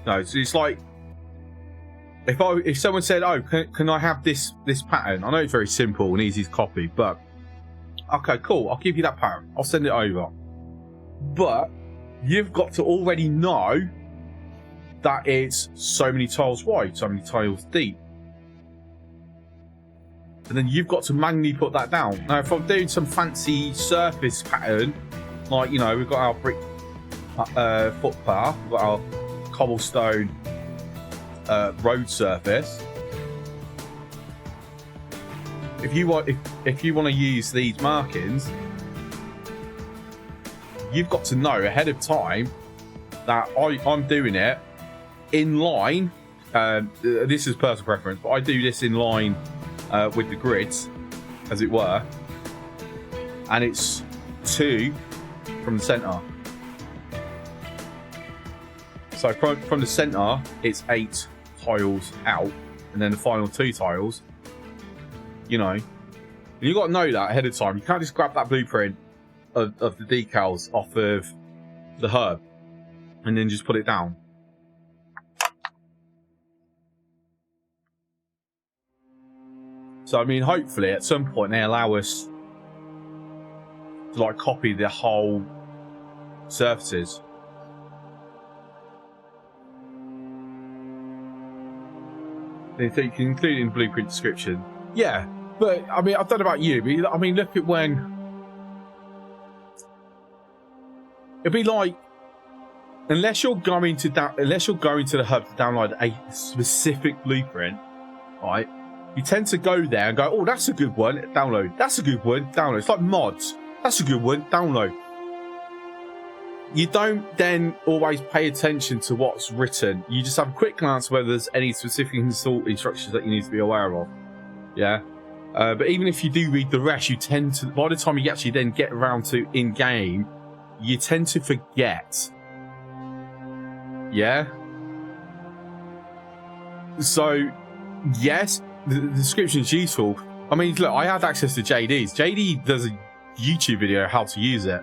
Speaker 1: No, it's like if someone said, "Oh, can I have this pattern?" I know it's very simple and easy to copy, but okay, cool. I'll give you that pattern. I'll send it over. But you've got to already know that it's so many tiles wide, so many tiles deep, and then you've got to manually put that down. Now, if I'm doing some fancy surface pattern, like, you know, we've got our brick footpath, we've got our cobblestone road surface. If you want to use these markings, you've got to know ahead of time that I'm doing it in line. This is personal preference, but I do this in line with the grids, as it were, and it's 2 from the center. So from the center, it's 8 tiles out, and then the final 2 tiles. You know, you got to know that ahead of time. You can't just grab that blueprint of the decals off of the hub and then just put it down. So, I mean, hopefully at some point they allow us to, like, copy the whole surfaces. They think you can include it in blueprint description. Yeah, but, I mean, I don't know about you, but, I mean, look at when... It'd be like, unless you're going to the hub to download a specific blueprint, right? You tend to go there and go, oh, that's a good one, download. That's a good one, download. It's like mods. That's a good one, download. You don't then always pay attention to what's written. You just have a quick glance whether there's any specific install instructions that you need to be aware of. Yeah. But even if you do read the rest, you tend to, by the time you actually then get around to in-game, you tend to forget. Yeah. So, yes, the description is useful. I mean, look, I had access to JD's. JD does a YouTube video how to use it.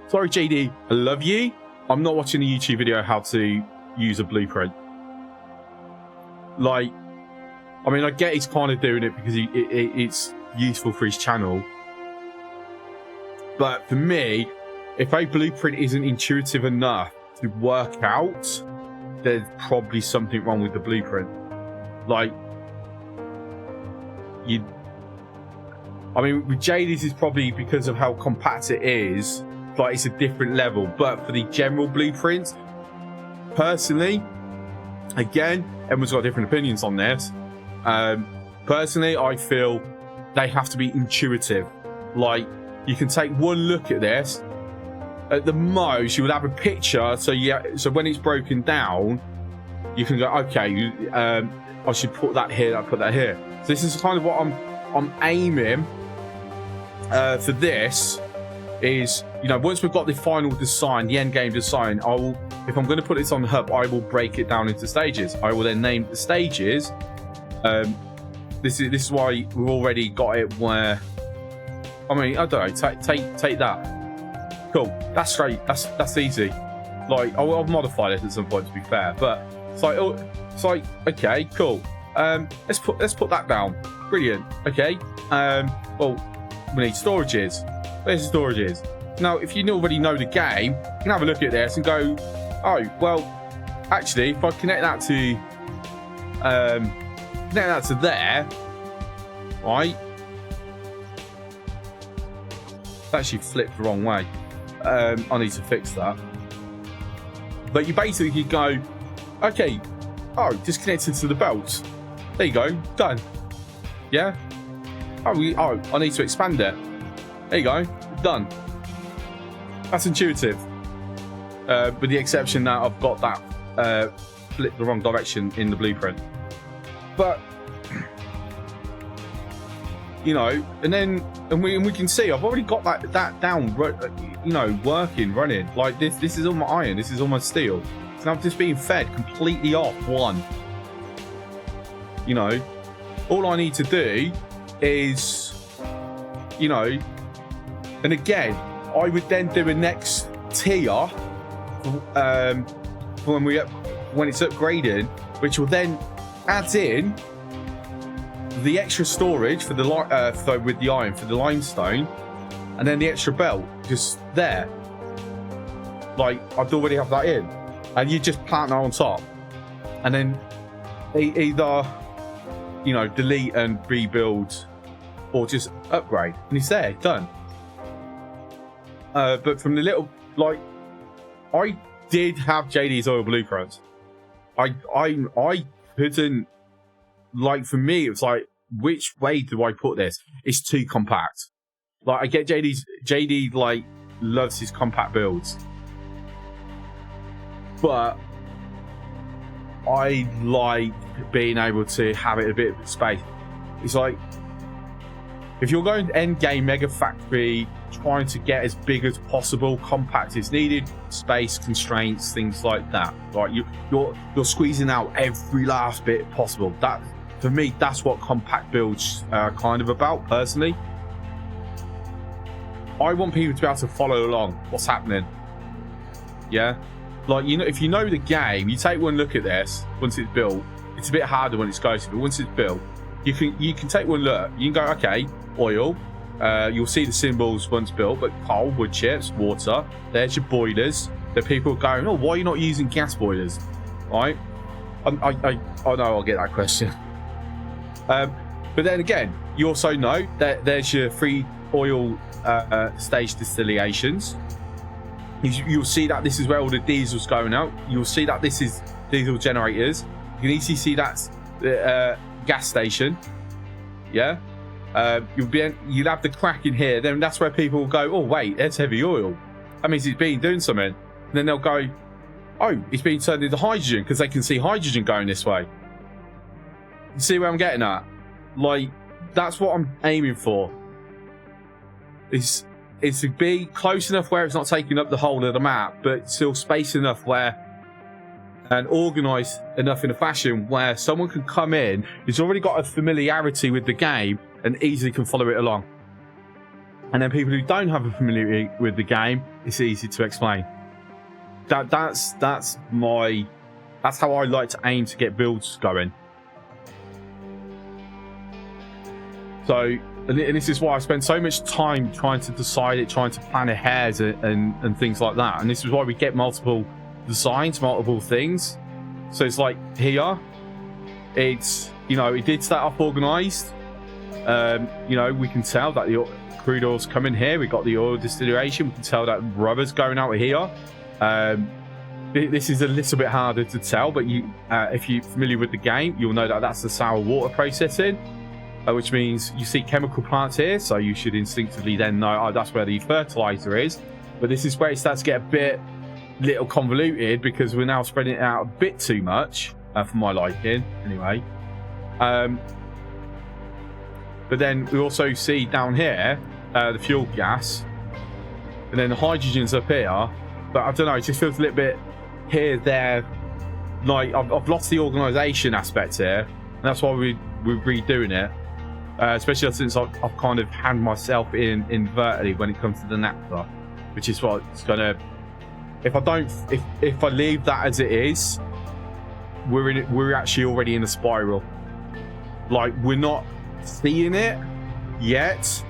Speaker 1: Sorry, JD, I love you. I'm not watching a YouTube video how to use a blueprint. Like, I mean, I get he's kind of doing it because it's useful for his channel. But for me, if a blueprint isn't intuitive enough to work out, there's probably something wrong with the blueprint. Like, I mean, with JD's is probably because of how compact it is, like it's a different level. But for the general blueprints, personally, again, everyone's got different opinions on this. Personally, I feel they have to be intuitive. Like, you can take one look at this. At the most, you would have a picture, so so when it's broken down, you can go, okay, I should put that here, I put that here. So this is kind of what I'm aiming for this. Is, you know, once we've got the final design, the end game design, if I'm going to put this on the hub, I will break it down into stages. I will then name the stages. This is why we've already got it where, I mean, I don't know, take that. Cool, that's straight, that's easy. Like, I'll modify this at some point, to be fair, but it's like okay, cool. Let's put that down. Brilliant. Okay. Well, we need storages. Where's the storages? Now, if you already know the game, you can have a look at this and go, oh, well, actually, if I connect that to there, right? It's actually flipped the wrong way. I need to fix that. But you basically go, okay, oh, disconnected to the belts. There you go, done. Yeah? Oh, I need to expand it. There you go, done. That's intuitive. With the exception that I've got that flipped the wrong direction in the blueprint. But, you know, and we can see I've already got that down, you know, working, running. Like this is all my iron, this is all my steel. So I'm just being fed completely off one. You know, all I need to do is, you know, and again, I would then do a next tier when it's upgraded, which will then add in the extra storage for the with the iron for the limestone, and then the extra belt just there. Like, I'd already have that in, and you just plant that on top, and then either, you know, delete and rebuild, or just upgrade, and it's there, done. But from the little, like, I did have JD's oil blueprints. I couldn't, like, for me, it was like, which way do I put this? It's too compact. Like, I get JD, like, loves his compact builds. But I like being able to have it a bit of space. It's like, if you're going to end game mega factory, trying to get as big as possible, compact is needed, space constraints, things like that. Right, you're squeezing out every last bit possible. That, for me, that's what compact builds are kind of about. Personally, I want people to be able to follow along what's happening. Yeah, like, you know, if you know the game, you take one look at this. Once it's built, it's a bit harder when it's explosive, but once it's built, you can take one look. You can go, okay, oil. You'll see the symbols once built, but coal, wood chips, water. There's your boilers. The people are going, oh, why are you not using gas boilers? Right? I know I'll get that question. But then again, you also know that there's your free oil stage distillations. You'll see that this is where all the diesel's going out. You'll see that this is diesel generators. You can easily see that's the gas station. Yeah. You'll have the crack in here. Then that's where people will go, oh wait, there's heavy oil. That means it's been doing something. And then they'll go, oh, it's being turned into hydrogen because they can see hydrogen going this way. You see where I'm getting at? Like, that's what I'm aiming for. Is to be close enough where it's not taking up the whole of the map, but still space enough where, and organised enough in a fashion where someone can come in who's already got a familiarity with the game and easily can follow it along. And then people who don't have a familiarity with the game, it's easy to explain. That's how I like to aim to get builds going. So, and this is why I spend so much time trying to decide it, trying to plan ahead and things like that. And this is why we get multiple designs, multiple things. So it's like here, it's, you know, it did start off organised. You know, we can tell that the crude oil's coming here. We got the oil distillation. We can tell that rubber's going out of here. This is a little bit harder to tell, but you, if you're familiar with the game, you'll know that that's the sour water processing, which means you see chemical plants here, so you should instinctively then know, oh, that's where the fertilizer is. But this is where it starts to get a little convoluted because we're now spreading it out a bit too much for my liking, anyway. But then we also see down here the fuel gas, and then the hydrogen's up here. But I don't know, it just feels a little bit here, there. Like, I've lost the organisation aspect here. And that's why we're redoing it. Especially since I've kind of hand myself in vertically when it comes to the naphtha. Which is what it's going to... If I leave that as it is, we're actually already in a spiral. Like, we're not seeing it yet.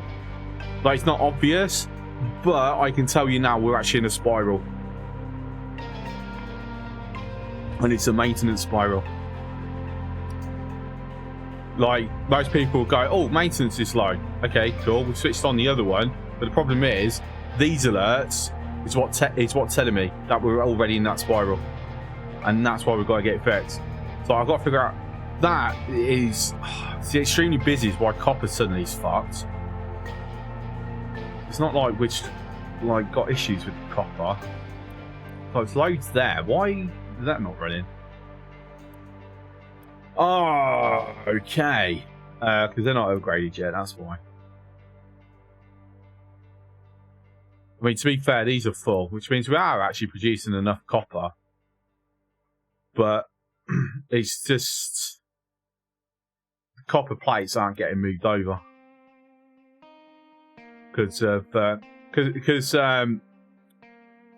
Speaker 1: Like, it's not obvious. But I can tell you now, we're actually in a spiral. And it's a maintenance spiral. Like, most people go, oh, maintenance is low. Okay, cool. We switched on the other one. But the problem is, these alerts is what's telling me that we're already in that spiral. And that's why we've got to get it fixed. So I've got to figure out, that is, it's extremely busy is why copper suddenly is fucked. It's not like which, like, got issues with the copper. So it's loads there. Why is that not running? Oh, okay. Because they're not upgraded yet, that's why. I mean, to be fair, these are full, which means we are actually producing enough copper. But it's just... the copper plates aren't getting moved over. Because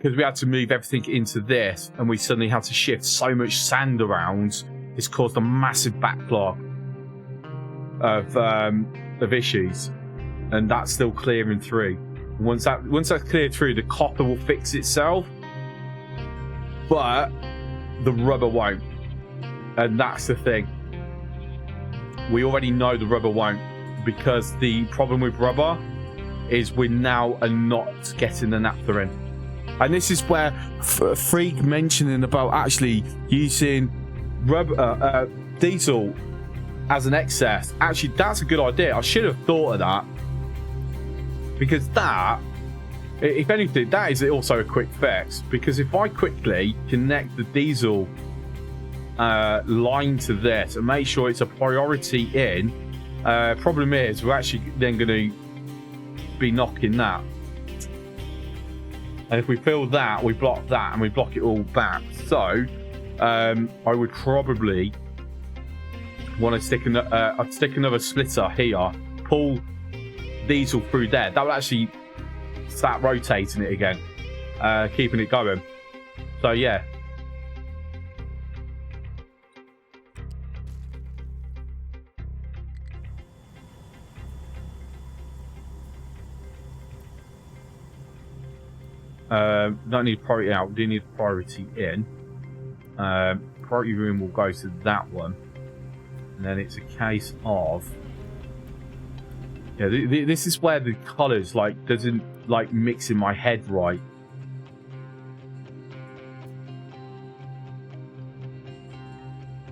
Speaker 1: we had to move everything into this, and we suddenly had to shift so much sand around. It's caused a massive backlog of issues, and that's still clearing through. And once that's cleared through, the copper will fix itself, but the rubber won't, and that's the thing. We already know the rubber won't, because the problem with rubber is we now are not getting the naphtha in. And this is where Freak mentioning about actually using rubber, diesel as an excess. Actually, that's a good idea. I should have thought of that. Because that, if anything, that is also a quick fix. Because if I quickly connect the diesel line to this and make sure it's a priority in, problem is we're actually then going to be knocking that, and if we fill that, we block that, and we block it all back. So I would probably want to stick another splitter here, pull diesel through there. That will actually start rotating it again, keeping it going. So yeah. Don't need priority out. We do need priority in. Priority room will go to that one, and then it's a case of this is where the colours like doesn't like mix in my head right.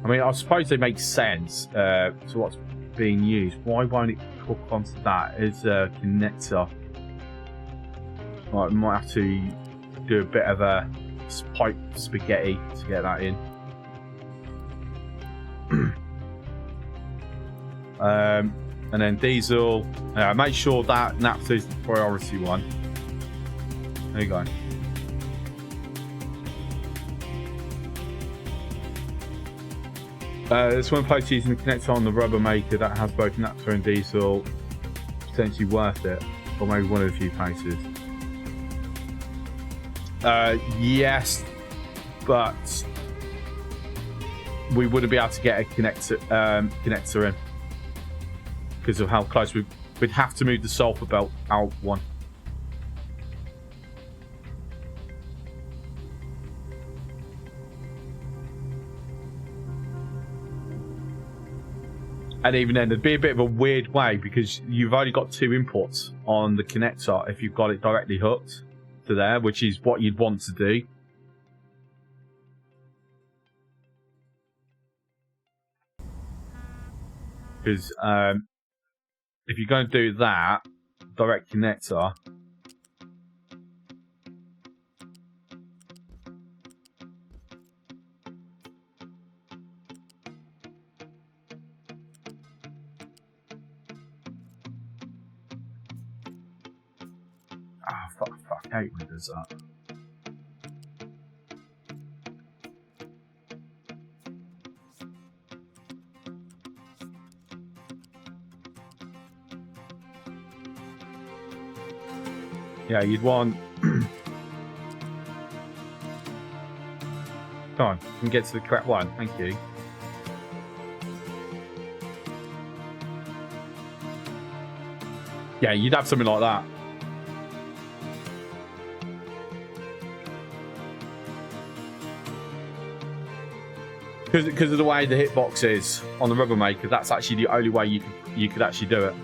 Speaker 1: I mean, I suppose they make sense to what's being used. Why won't it hook onto that as a connector? Right, might have to do a bit of a pipe spaghetti to get that in. And then diesel. Make sure that naphtha is the priority one. There you go. This one post using the connector on the rubber maker that has both naphtha and diesel. Potentially worth it, or maybe one of the few places. Yes, but we wouldn't be able to get a connector in because of how close we'd have to move the sulfur belt out one. And even then, there'd be a bit of a weird way because you've only got 2 inputs on the connector if you've got it directly hooked to there, which is what you'd want to do. Because if you're going to do that, direct connector, fuck, I hate when it does that. Yeah, you'd want... Come on, you can get to the correct one, thank you. Yeah, you'd have something like that. Because of the way the hitbox is on the rubber maker, that's actually the only way you could actually do it.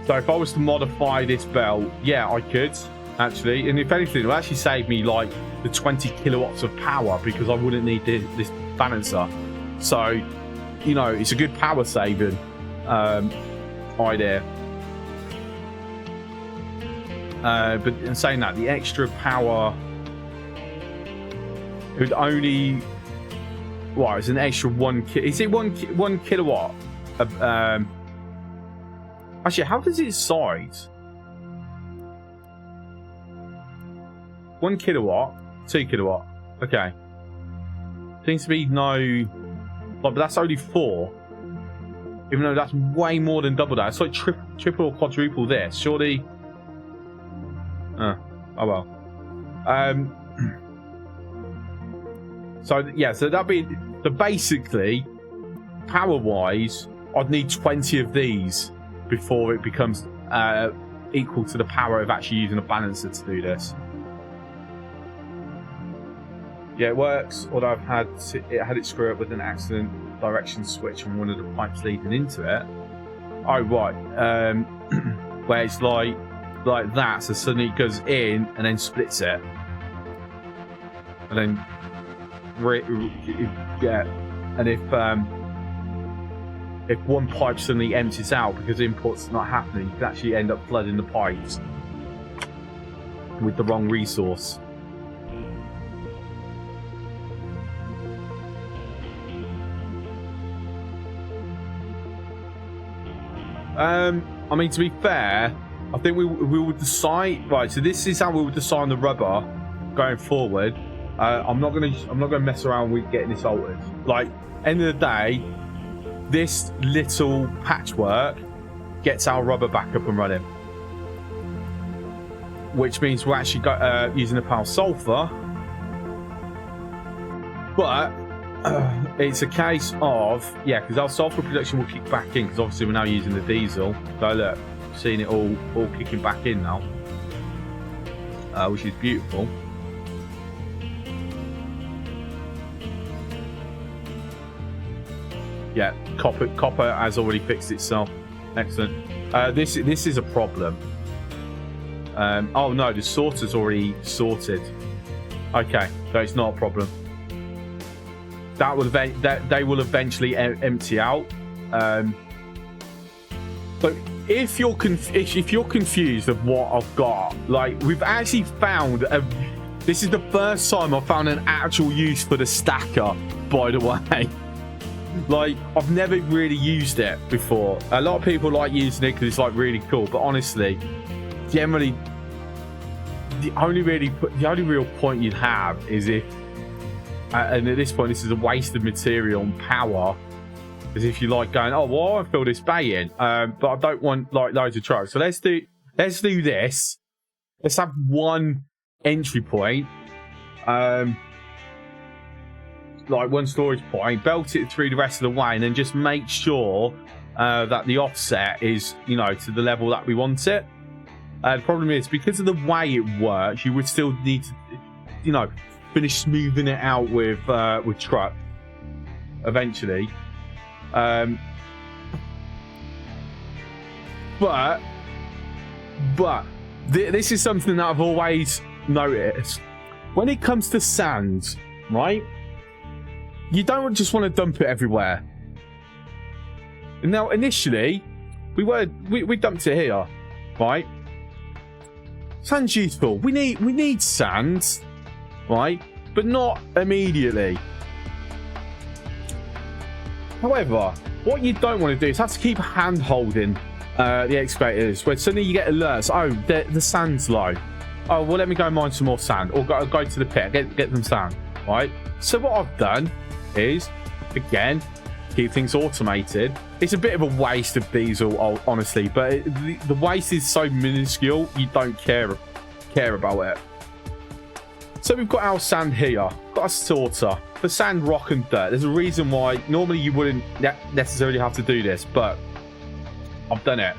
Speaker 1: So if I was to modify this belt, yeah, I could actually, and if anything, it would actually save me like the 20 kilowatts of power because I wouldn't need this balancer. So, you know, it's a good power saving idea. But in saying that, the extra power, it would only, well, it's an extra is it one kilowatt? Actually, how does it size? 1 kilowatt, 2 kilowatt. Okay. Seems to be no, but that's only 4. Even though that's way more than double that. It's like triple or quadruple this. Surely. Oh well. So yeah, so that'd be basically power wise, I'd need 20 of these before it becomes equal to the power of actually using a balancer to do this. Yeah, it works. Although I've had it screw up with an accident direction switch on one of the pipes leading into it. Oh right, where it's like that, so suddenly it goes in and then splits it, and then yeah, and if one pipe suddenly empties out because import's not happening, you can actually end up flooding the pipes with the wrong resource. I mean, to be fair, I think we will decide. Right, so this is how we will decide the rubber going forward. I'm not gonna mess around with getting this altered. Like, end of the day, this little patchwork gets our rubber back up and running, which means we're actually using the power sulfur. But it's a case of, yeah, because our sulfur production will kick back in, because obviously we're now using the diesel. So look, seeing it all kicking back in now, which is beautiful. Yeah, copper has already fixed itself. Excellent. This is a problem. Oh no, the sorter's already sorted. Okay, so it's not a problem. That will they will eventually empty out. So if you're confused of what I've got, like, we've actually found this is the first time I've found an actual use for the stacker, by the way. Like, I've never really used it before. A lot of people like using it because it's like really cool, but honestly, generally, the only real point you'd have is if, and at this point, this is a waste of material and power, is if you like going, oh, well, I want to fill this bay in, but I don't want like loads of trucks. So let's do this. Let's have one entry point. Like one storage point, belt it through the rest of the way, and then just make sure that the offset is, you know, to the level that we want it. The problem is, because of the way it works, you would still need to, you know, finish smoothing it out with truck eventually. But this is something that I've always noticed when it comes to sand, right? You don't just want to dump it everywhere. Now, initially, we dumped it here, right? Sand's useful. We need sand, right? But not immediately. However, what you don't want to do is have to keep hand-holding the excavators, where suddenly you get alerts. Oh, the sand's low. Oh, well, let me go mine some more sand, or go to the pit, get some sand, right? So what I've done is, again, keep things automated. It's a bit of a waste of diesel, honestly, but the waste is so minuscule, you don't care about it. So we've got our sand here, got a sorter for sand, rock and dirt. There's a reason why normally you wouldn't necessarily have to do this, but I've done it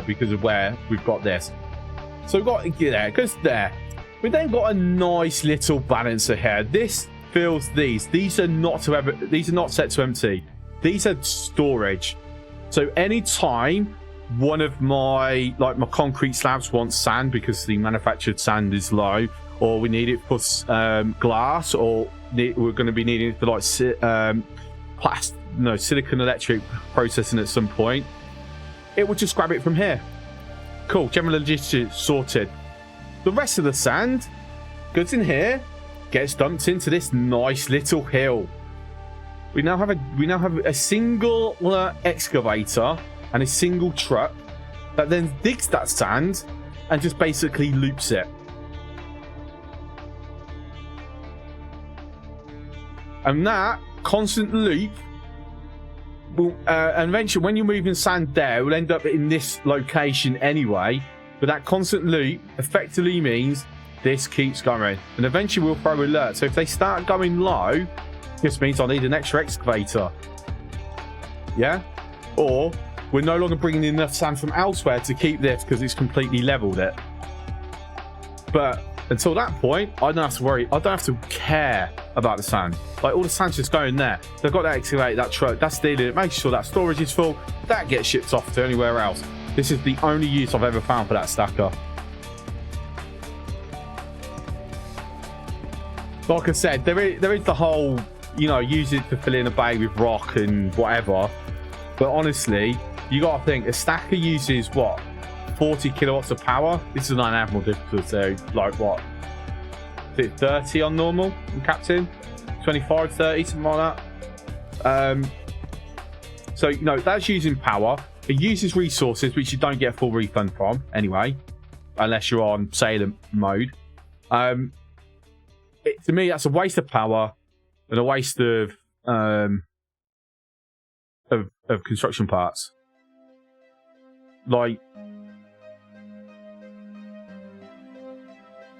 Speaker 1: because of where we've got this. So we've got there, goes there. We then got a nice little balancer here. This fills these. These are not set to empty. These are storage. So anytime one of my concrete slabs wants sand because the manufactured sand is low, or we need it for glass, or we're going to be needing it for like silicon electric processing at some point, it will just grab it from here. Cool. General logistics sorted. The rest of the sand goes in here, gets dumped into this nice little hill. We now have a single excavator and a single truck that then digs that sand and just basically loops it. And that constant loop will, and eventually when you're moving sand there, it will end up in this location anyway. But that constant loop effectively means this keeps going. And eventually we'll throw alerts. So if they start going low, this means I need an extra excavator. Yeah? Or we're no longer bringing in enough sand from elsewhere to keep this because it's completely leveled it. But until that point, I don't have to worry. I don't have to care about the sand. Like, all the sand's just going there. They've got that excavator, that truck, that's dealing it, making sure that storage is full. That gets shipped off to anywhere else. This is the only use I've ever found for that stacker. Like I said, there is the whole, you know, use it to fill in a bay with rock and whatever. But honestly, you got to think, a stacker uses, what, 40 kilowatts of power? This is on Admiral difficulty, so like what? Is it 30 on normal on Captain? 25, 30, something like that. So, you know, that's using power. It uses resources, which you don't get a full refund from anyway, unless you're on sailor mode. To me, that's a waste of power and a waste of construction parts. Like,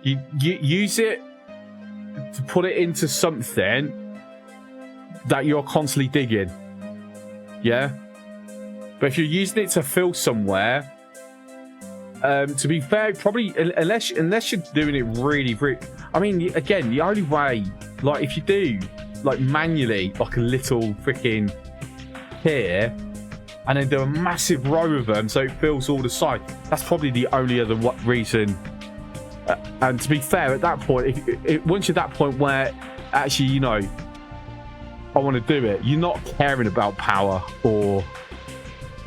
Speaker 1: you use it to put it into something that you're constantly digging. Yeah? But if you're using it to fill somewhere, to be fair, probably, unless you're doing it really, I mean, again, the only way, like, if you do, like, manually, like a little freaking here, and then do a massive row of them so it fills all the sides, that's probably the only other reason. And to be fair, at that point, once you're at that point where actually, you know, I want to do it, you're not caring about power or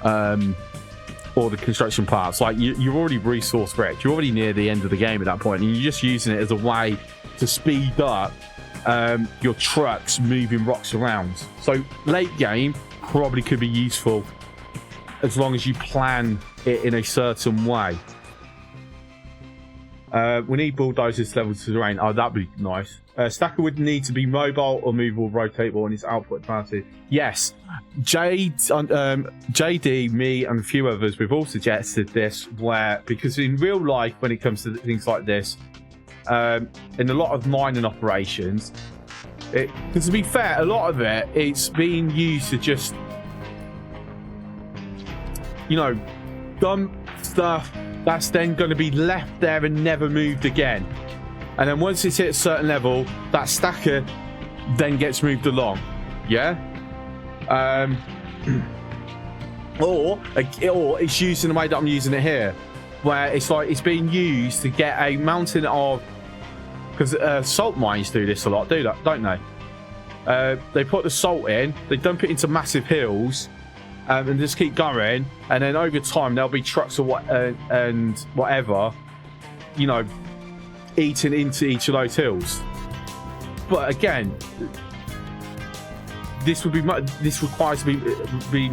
Speaker 1: the construction parts. Like, you're already resource wrecked. You're already near the end of the game at that point, and you're just using it as a way to speed up your trucks moving rocks around. So late game probably could be useful as long as you plan it in a certain way. We need bulldozers to level to terrain. Oh, that'd be nice. Stacker would need to be mobile or movable, rotatable, and its output capacity. Yes, JD, me, and a few others, we've all suggested this, because in real life, when it comes to things like this, in a lot of mining operations, because to be fair, a lot of it's being used to just, you know, dump stuff that's then going to be left there and never moved again. And then once it's hit a certain level, that stacker then gets moved along. Yeah? Or it's used in the way that I'm using it here, where it's like it's being used to get a mountain of, because salt mines do this a lot, don't they? They put the salt in, they dump it into massive hills, and just keep going, and then over time there'll be trucks or and whatever, you know, eating into each of those hills. But again, this requires to be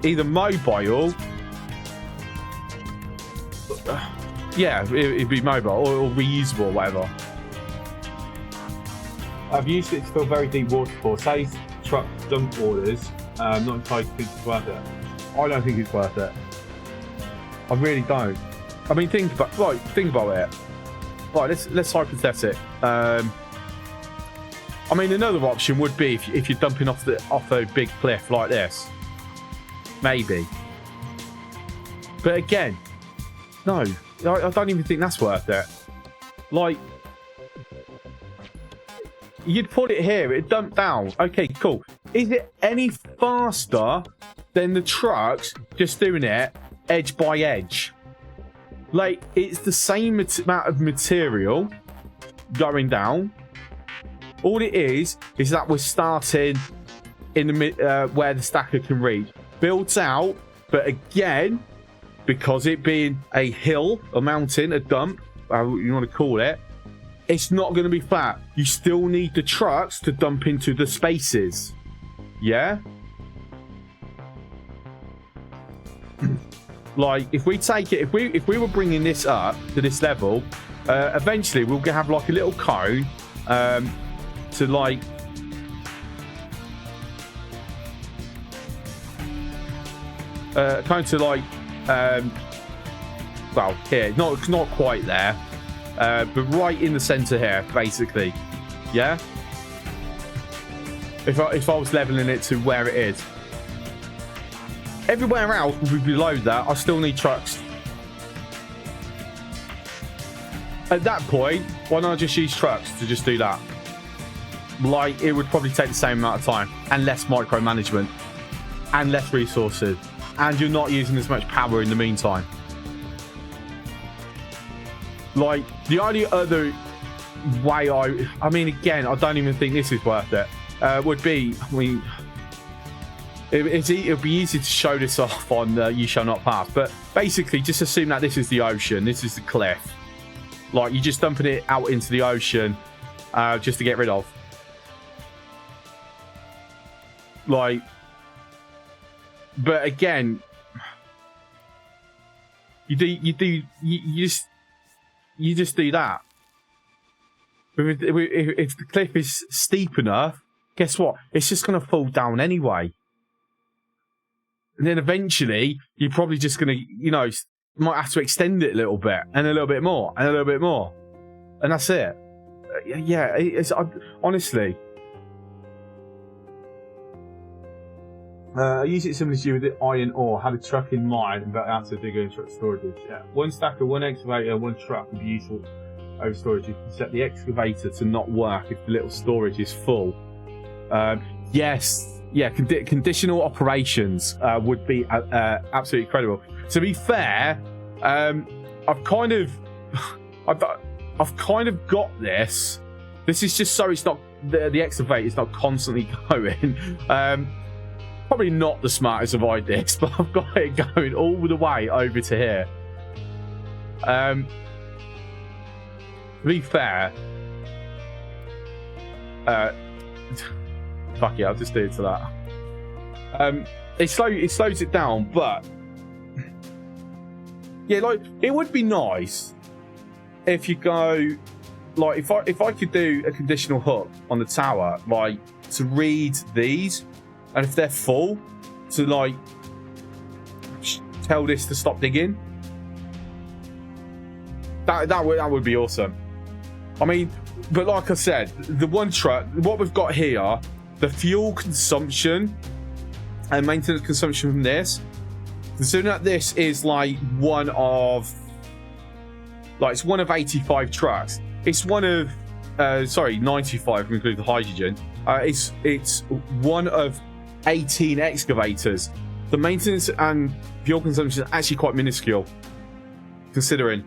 Speaker 1: either mobile, yeah, it'd be mobile or reusable or whatever. I've used it to fill very deep waterfalls. Say truck dump orders. Not entirely think it's worth it. I don't think it's worth it. I really don't. I mean, think about it. Right, let's hypothetic. I mean, another option would be if you're dumping off a big cliff like this, maybe. But again, no, I don't even think that's worth it. Like, you'd put it here, it'd dump down. Okay, cool. Is it any faster than the trucks just doing it edge by edge? Like, it's the same amount of material going down. All it is that we're starting in the where the stacker can reach. Builds out, but again, because it being a hill, a mountain, a dump, you want to call it, it's not going to be flat. You still need the trucks to dump into the spaces. Yeah? Like, if we take it, if we were bringing this up to this level, eventually we'll have like a little cone to like well, here, not quite there, but right in the center here, basically. Yeah. If I was leveling it to where it is. Everywhere else will be below that. I still need trucks. At that point, why not just use trucks to just do that? Like, it would probably take the same amount of time and less micromanagement and less resources, and you're not using as much power in the meantime. Like, the only other way I mean, again, I don't even think this is worth it. Would be, I mean, it would be easy to show this off on You Shall Not Pass, but basically just assume that this is the ocean, this is the cliff. Like, you're just dumping it out into the ocean just to get rid of. Like, but again, you just do that. If the cliff is steep enough, guess what? It's just going to fall down anyway. And then eventually, you're probably just going to, you know, might have to extend it a little bit, and a little bit more, and a little bit more. And that's it. Yeah, honestly. I use it similar to you with the iron ore. Had a truck in mind and got out to digger and truck storage. Yeah. One stacker, one excavator, one truck would be useful over storage. You can set the excavator to not work if the little storage is full. Yes, yeah, conditional operations would be absolutely incredible. To be fair, I've kind of got this. This is just so it's not the excavator is not constantly going. Probably not the smartest of ideas, but I've got it going all the way over to here. To be fair, fuck it, I'll just do it to that. It slows it down, but yeah, like it would be nice if you go, like if I could do a conditional hook on the tower, like to read these. And if they're full, to like tell this to stop digging, that would be awesome. I mean, but like I said, the one truck, what we've got here, the fuel consumption and maintenance consumption from this, considering that this is like one of 85 trucks. It's one of 95 if we include the hydrogen. It's one of 18 excavators. The maintenance and fuel consumption is actually quite minuscule, considering.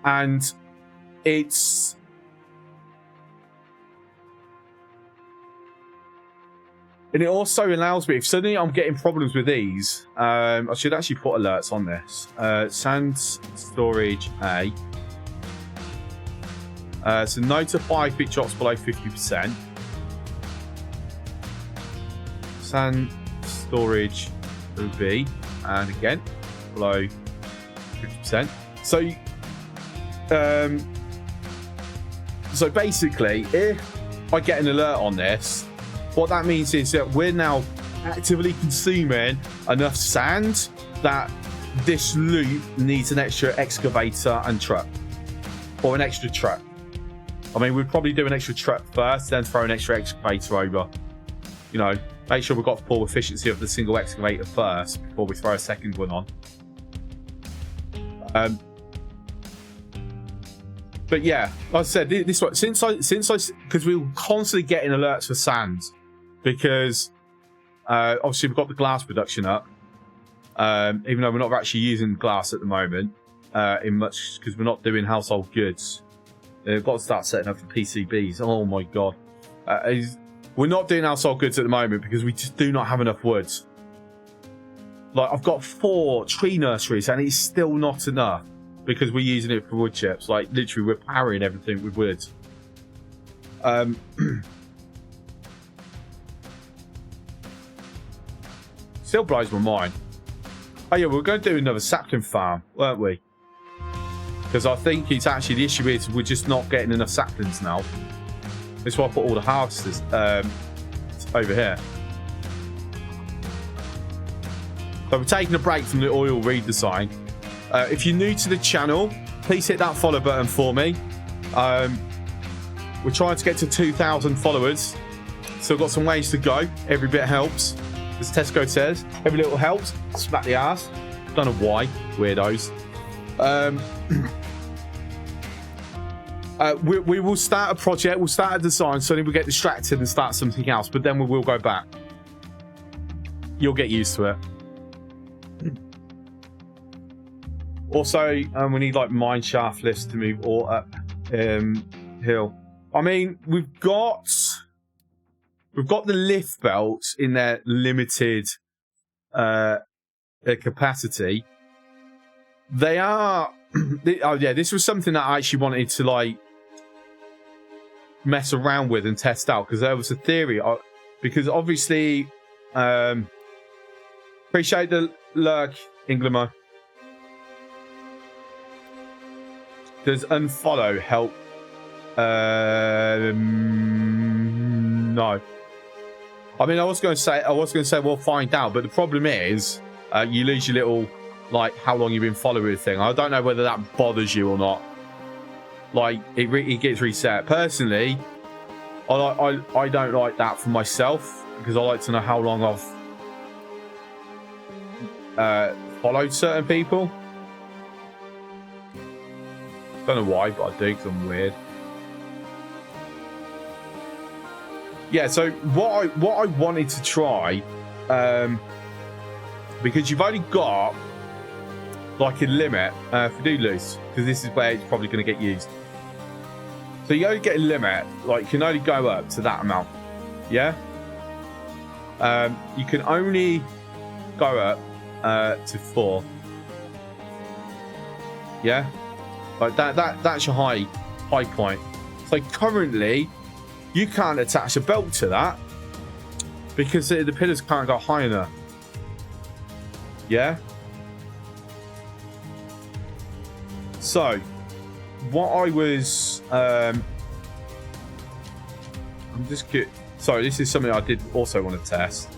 Speaker 1: And it also allows me, if suddenly I'm getting problems with these, I should actually put alerts on this. Sand storage A. So notify if it drops below 50%. Sand storage OB, and again below 50%. So basically, if I get an alert on this, what that means is that we're now actively consuming enough sand that this loop needs an extra excavator and truck, or an extra truck. I mean, we'd probably do an extra truck first, then throw an extra excavator over. You know, make sure we've got full efficiency of the single excavator first before we throw a second one on. But yeah, like I said, this one, since I because we were constantly getting alerts for sand, because obviously we've got the glass production up, even though we're not actually using glass at the moment in much, because we're not doing household goods. We've got to start setting up for PCBs. Oh my god. We're not doing household goods at the moment because we just do not have enough wood. Like, I've got 4 tree nurseries and it's still not enough because we're using it for wood chips. Like, literally, we're powering everything with wood. Still blows my mind. Oh yeah, we're going to do another sapling farm, weren't we? Because I think it's actually, the issue is we're just not getting enough saplings now. That's why I put all the harvesters over here. So we're taking a break from the oil redesign. If you're new to the channel, please hit that follow button for me. We're trying to get to 2,000 followers. Still got some ways to go. Every bit helps. As Tesco says, every little helps. Smack the ass. Don't know why. Weirdos. We will start a project. We'll start a design. Suddenly we'll get distracted and start something else. But then we will go back. You'll get used to it. Also, we need like mine shaft lifts to move all up hill. I mean, we've got the lift belts in their limited capacity. They are. Oh yeah, this was something that I actually wanted to like mess around with and test out, because there was a theory. Because obviously, appreciate the lurk, Inglimo. Does unfollow help? No. I mean, I was going to say we'll find out, but the problem is, you lose your little, like, how long you've been following thing. I don't know whether that bothers you or not. Like, it gets reset. Personally, I don't like that for myself, because I like to know how long I've followed certain people. Don't know why, but I do because I'm weird. Yeah, so what I wanted to try, because you've only got like a limit for do loose, because this is where it's probably going to get used. So you only get a limit, like you can only go up to that amount. Yeah. You can only go up to 4. Yeah. Like that's your high point. So currently, you can't attach a belt to that because the pillars can't go high enough. Yeah. So, what I was, I'm just good. Sorry, this is something I did also want to test.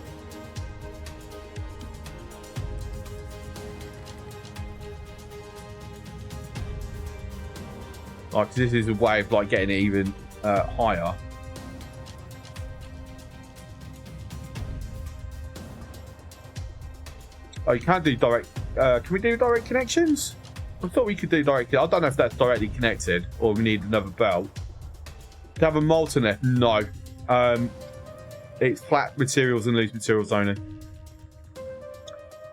Speaker 1: Like, this is a way of like getting it even higher. Oh, you can't do direct. Can we do direct connections? I thought we could do direct. I don't know if that's directly connected or we need another belt. To have a molten left? No. It's flat materials and loose materials only.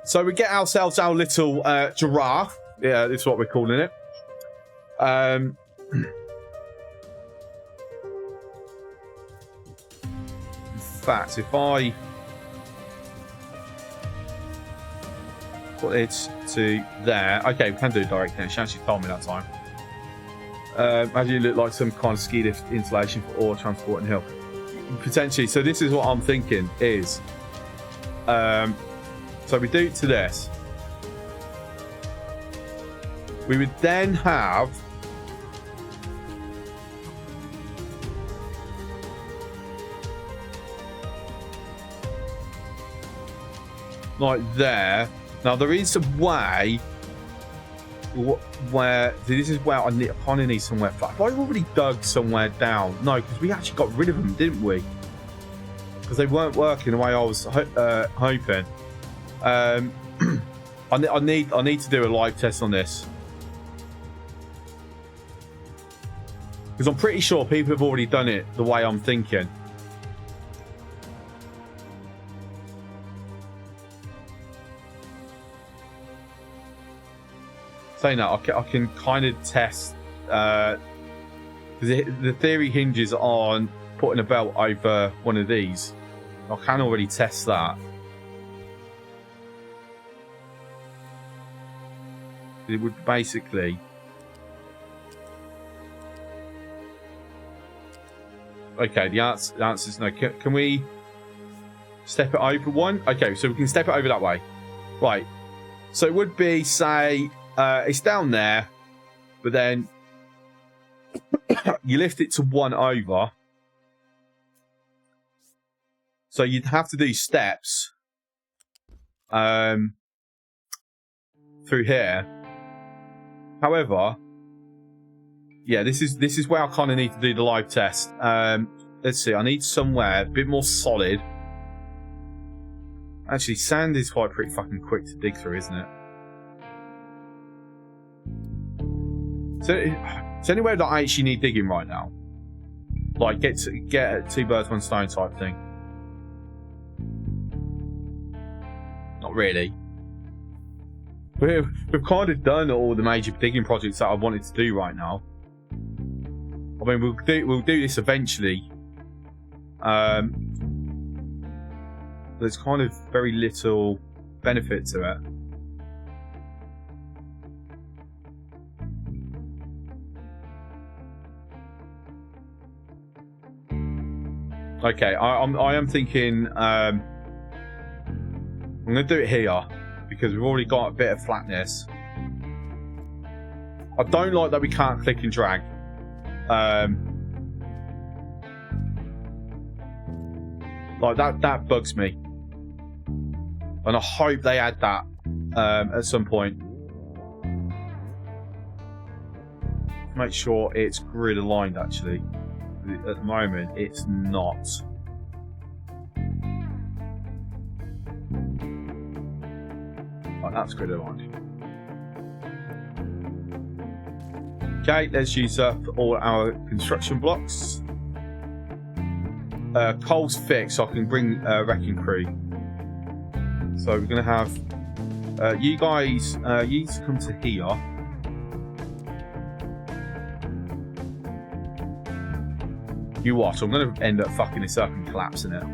Speaker 1: So we get ourselves our little giraffe. Yeah, this is what we're calling it. In fact, if I put it to there, okay, we can do direct connection. Actually, told me that time. As you look like some kind of ski lift installation for ore transport and hill, potentially. So this is what I'm thinking is, so we do it to this. We would then have like there. Now there is a way where this is where I kind of need somewhere flat. Have I already dug somewhere down? No, because we actually got rid of them, didn't we? Because they weren't working the way I was hoping. I need to do a live test on this because I'm pretty sure people have already done it the way I'm thinking. Saying that, I can kind of test, because the theory hinges on putting a belt over one of these. I can already test that. It would basically... Okay, the answer is no. Can we step it over one? Okay, so we can step it over that way. Right. So it would be, say... it's down there, but then you lift it to 1 over. So you'd have to do steps through here. However, yeah, this is where I kind of need to do the live test. Let's see, I need somewhere a bit more solid. Actually, sand is quite pretty fucking quick to dig through, isn't it? So it's anywhere that I actually need digging right now. Like get 2 birds 1 stone type thing. Not really. We've kind of done all the major digging projects that I wanted to do right now. I mean, we'll do this eventually. There's kind of very little benefit to it. Okay, I am thinking I'm going to do it here because we've already got a bit of flatness. I don't like that we can't click and drag. Like that bugs me. And I hope they add that at some point. Make sure it's grid aligned actually. At the moment, it's not. Right, that's good enough. Okay, let's use up all our construction blocks. Coal's fixed, so I can bring wrecking crew. So we're going to have you guys, you need to come to here. You watch, I'm going to end up fucking this up and collapsing it.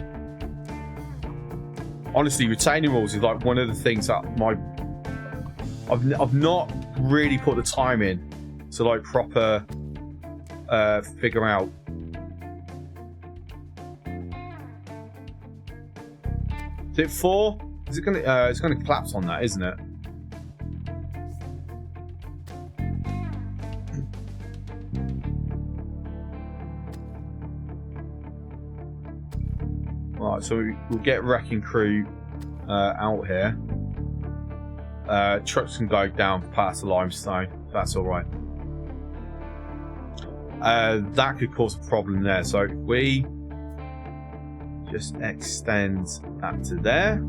Speaker 1: Honestly, retaining walls is like one of the things that I've not really put the time in to like proper figure out. Is it 4? Is it gonna? It's gonna collapse on that, isn't it? Right, so we'll get wrecking crew out here. Trucks can go down past the limestone. That's all right. That could cause a problem there. So we just extend that to there.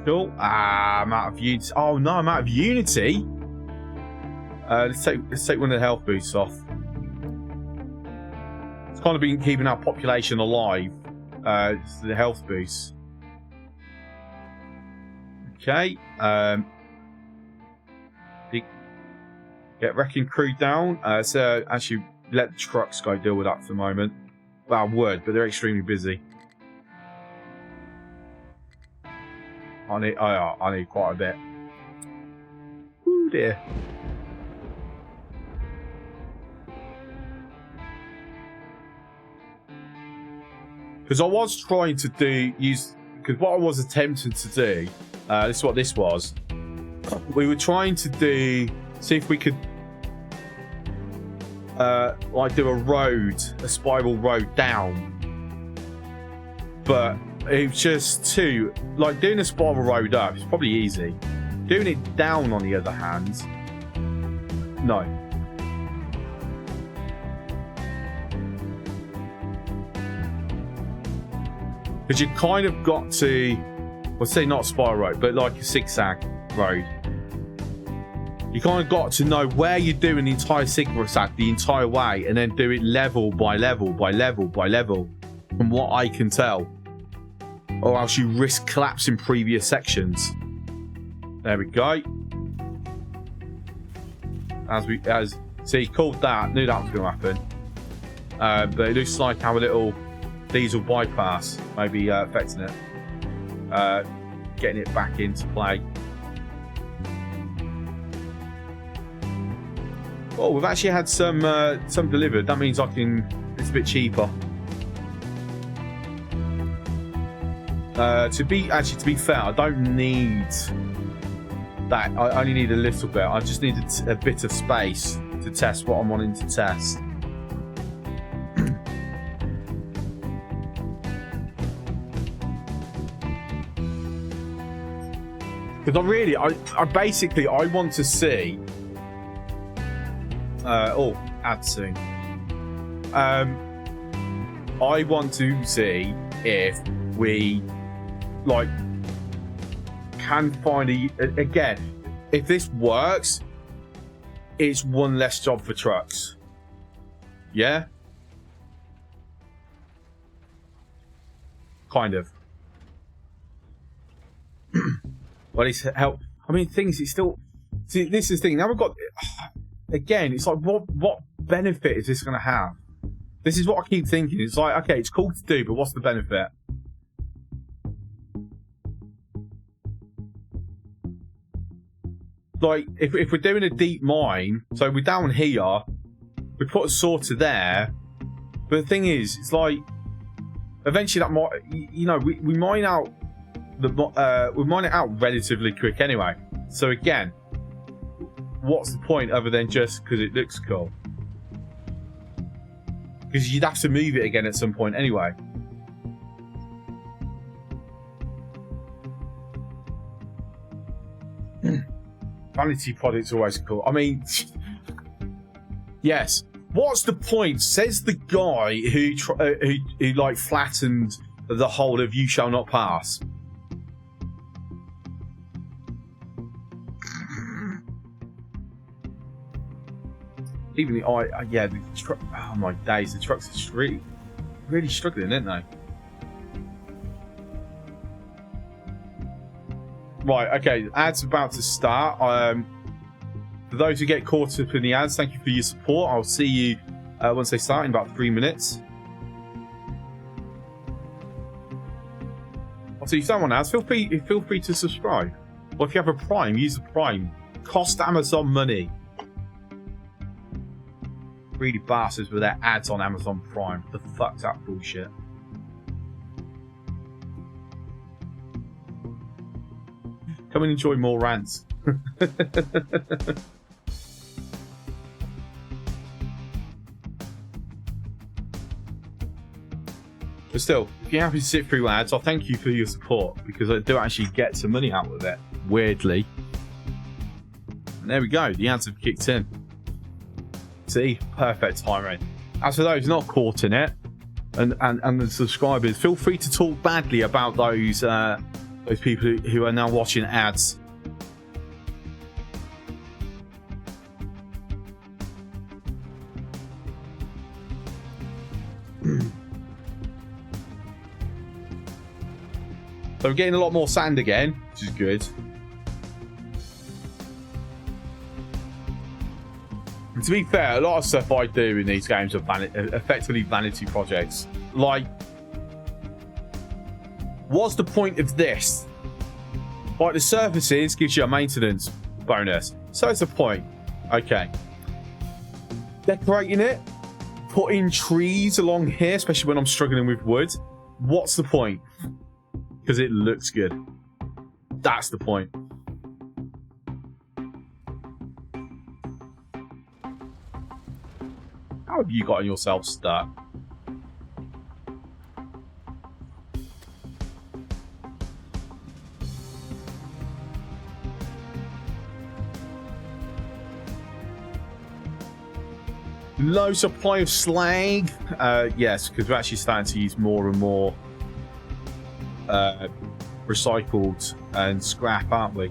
Speaker 1: Cool. I'm out of unity. Oh no, I'm out of unity. Let's take one of the health boosts off. It's kind of been keeping our population alive. The health boost. Okay. Get wrecking crew down. So actually, let the trucks go deal with that for the moment. Well, I would, but they're extremely busy. I need quite a bit. Ooh dear. Because I was trying to because what I was attempting to do, this is what this was. We were trying to see if we could like do a spiral road down. But it was just too, like doing a spiral road up is probably easy. Doing it down on the other hand, no. Because you kind of got to, well, say not a spiral road, but like a zigzag road. You kind of got to know where you're doing the entire zigzag the entire way, and then do it level by level by level by level, from what I can tell. Or else you risk collapsing previous sections. There we go. See, called that, knew that was going to happen. But it looks like our little diesel bypass may be affecting it. Getting it back into play. Oh, we've actually had some delivered. That means it's a bit cheaper. To be fair, I don't need that. I only need a little bit. I just need a bit of space to test what I'm wanting to test. Because I basically want to see. Add soon. I want to see if we can find again. If this works, it's one less job for trucks. Yeah. Kind of. Well, it's help. I mean, it's still. See, this is the thing. Now we've got. Again, it's like, what benefit is this going to have? This is what I keep thinking. It's like, okay, it's cool to do, but what's the benefit? Like, if we're doing a deep mine, so we're down here, we put a sorter there, but the thing is, it's like, eventually that might, we mine out we mine it out relatively quick anyway. So again, what's the point other than just because it looks cool? Because you'd have to move it again at some point anyway. Vanity products are always cool. I mean, yes. What's the point? Says the guy who like flattened the whole of "You Shall Not Pass." Even the yeah, the truck. Oh my days, the trucks are really struggling, aren't they? Right, okay, ads about to start. For those who get caught up in the ads, thank you for your support. I'll see you once they start in about 3 minutes. Also, if you don't want ads, feel free to subscribe. Or if you have a Prime, use the Prime. Cost Amazon money. Greedy bastards with their ads on Amazon Prime. The fuck's that bullshit? Come and enjoy more rants. But still, if you're happy to sit through ads, I thank you for your support, because I do actually get some money out of it, weirdly. And there we go, the ads have kicked in. See, perfect timing. As for those not caught in it, and the subscribers, feel free to talk badly about those people who are now watching ads. So we're getting a lot more sand again, which is good. And to be fair, a lot of stuff I do in these games are effectively vanity projects. Like, what's the point of this? Like, the surfaces gives you a maintenance bonus. So it's the point. Okay. Decorating it, putting trees along here, especially when I'm struggling with wood. What's the point? Because it looks good. That's the point. How have you gotten yourself stuck? Low supply of slag. Yes, because we're actually starting to use more and more recycled and scrap, aren't we?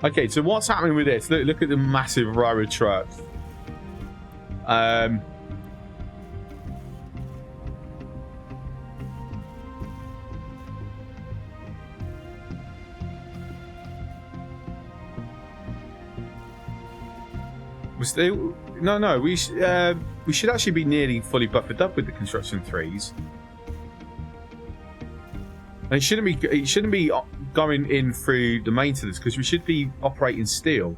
Speaker 1: Okay, so what's happening with this? Look at the massive row of trucks. We should actually be nearly fully buffered up with the construction 3s. And it shouldn't be going in through the maintenance, because we should be operating steel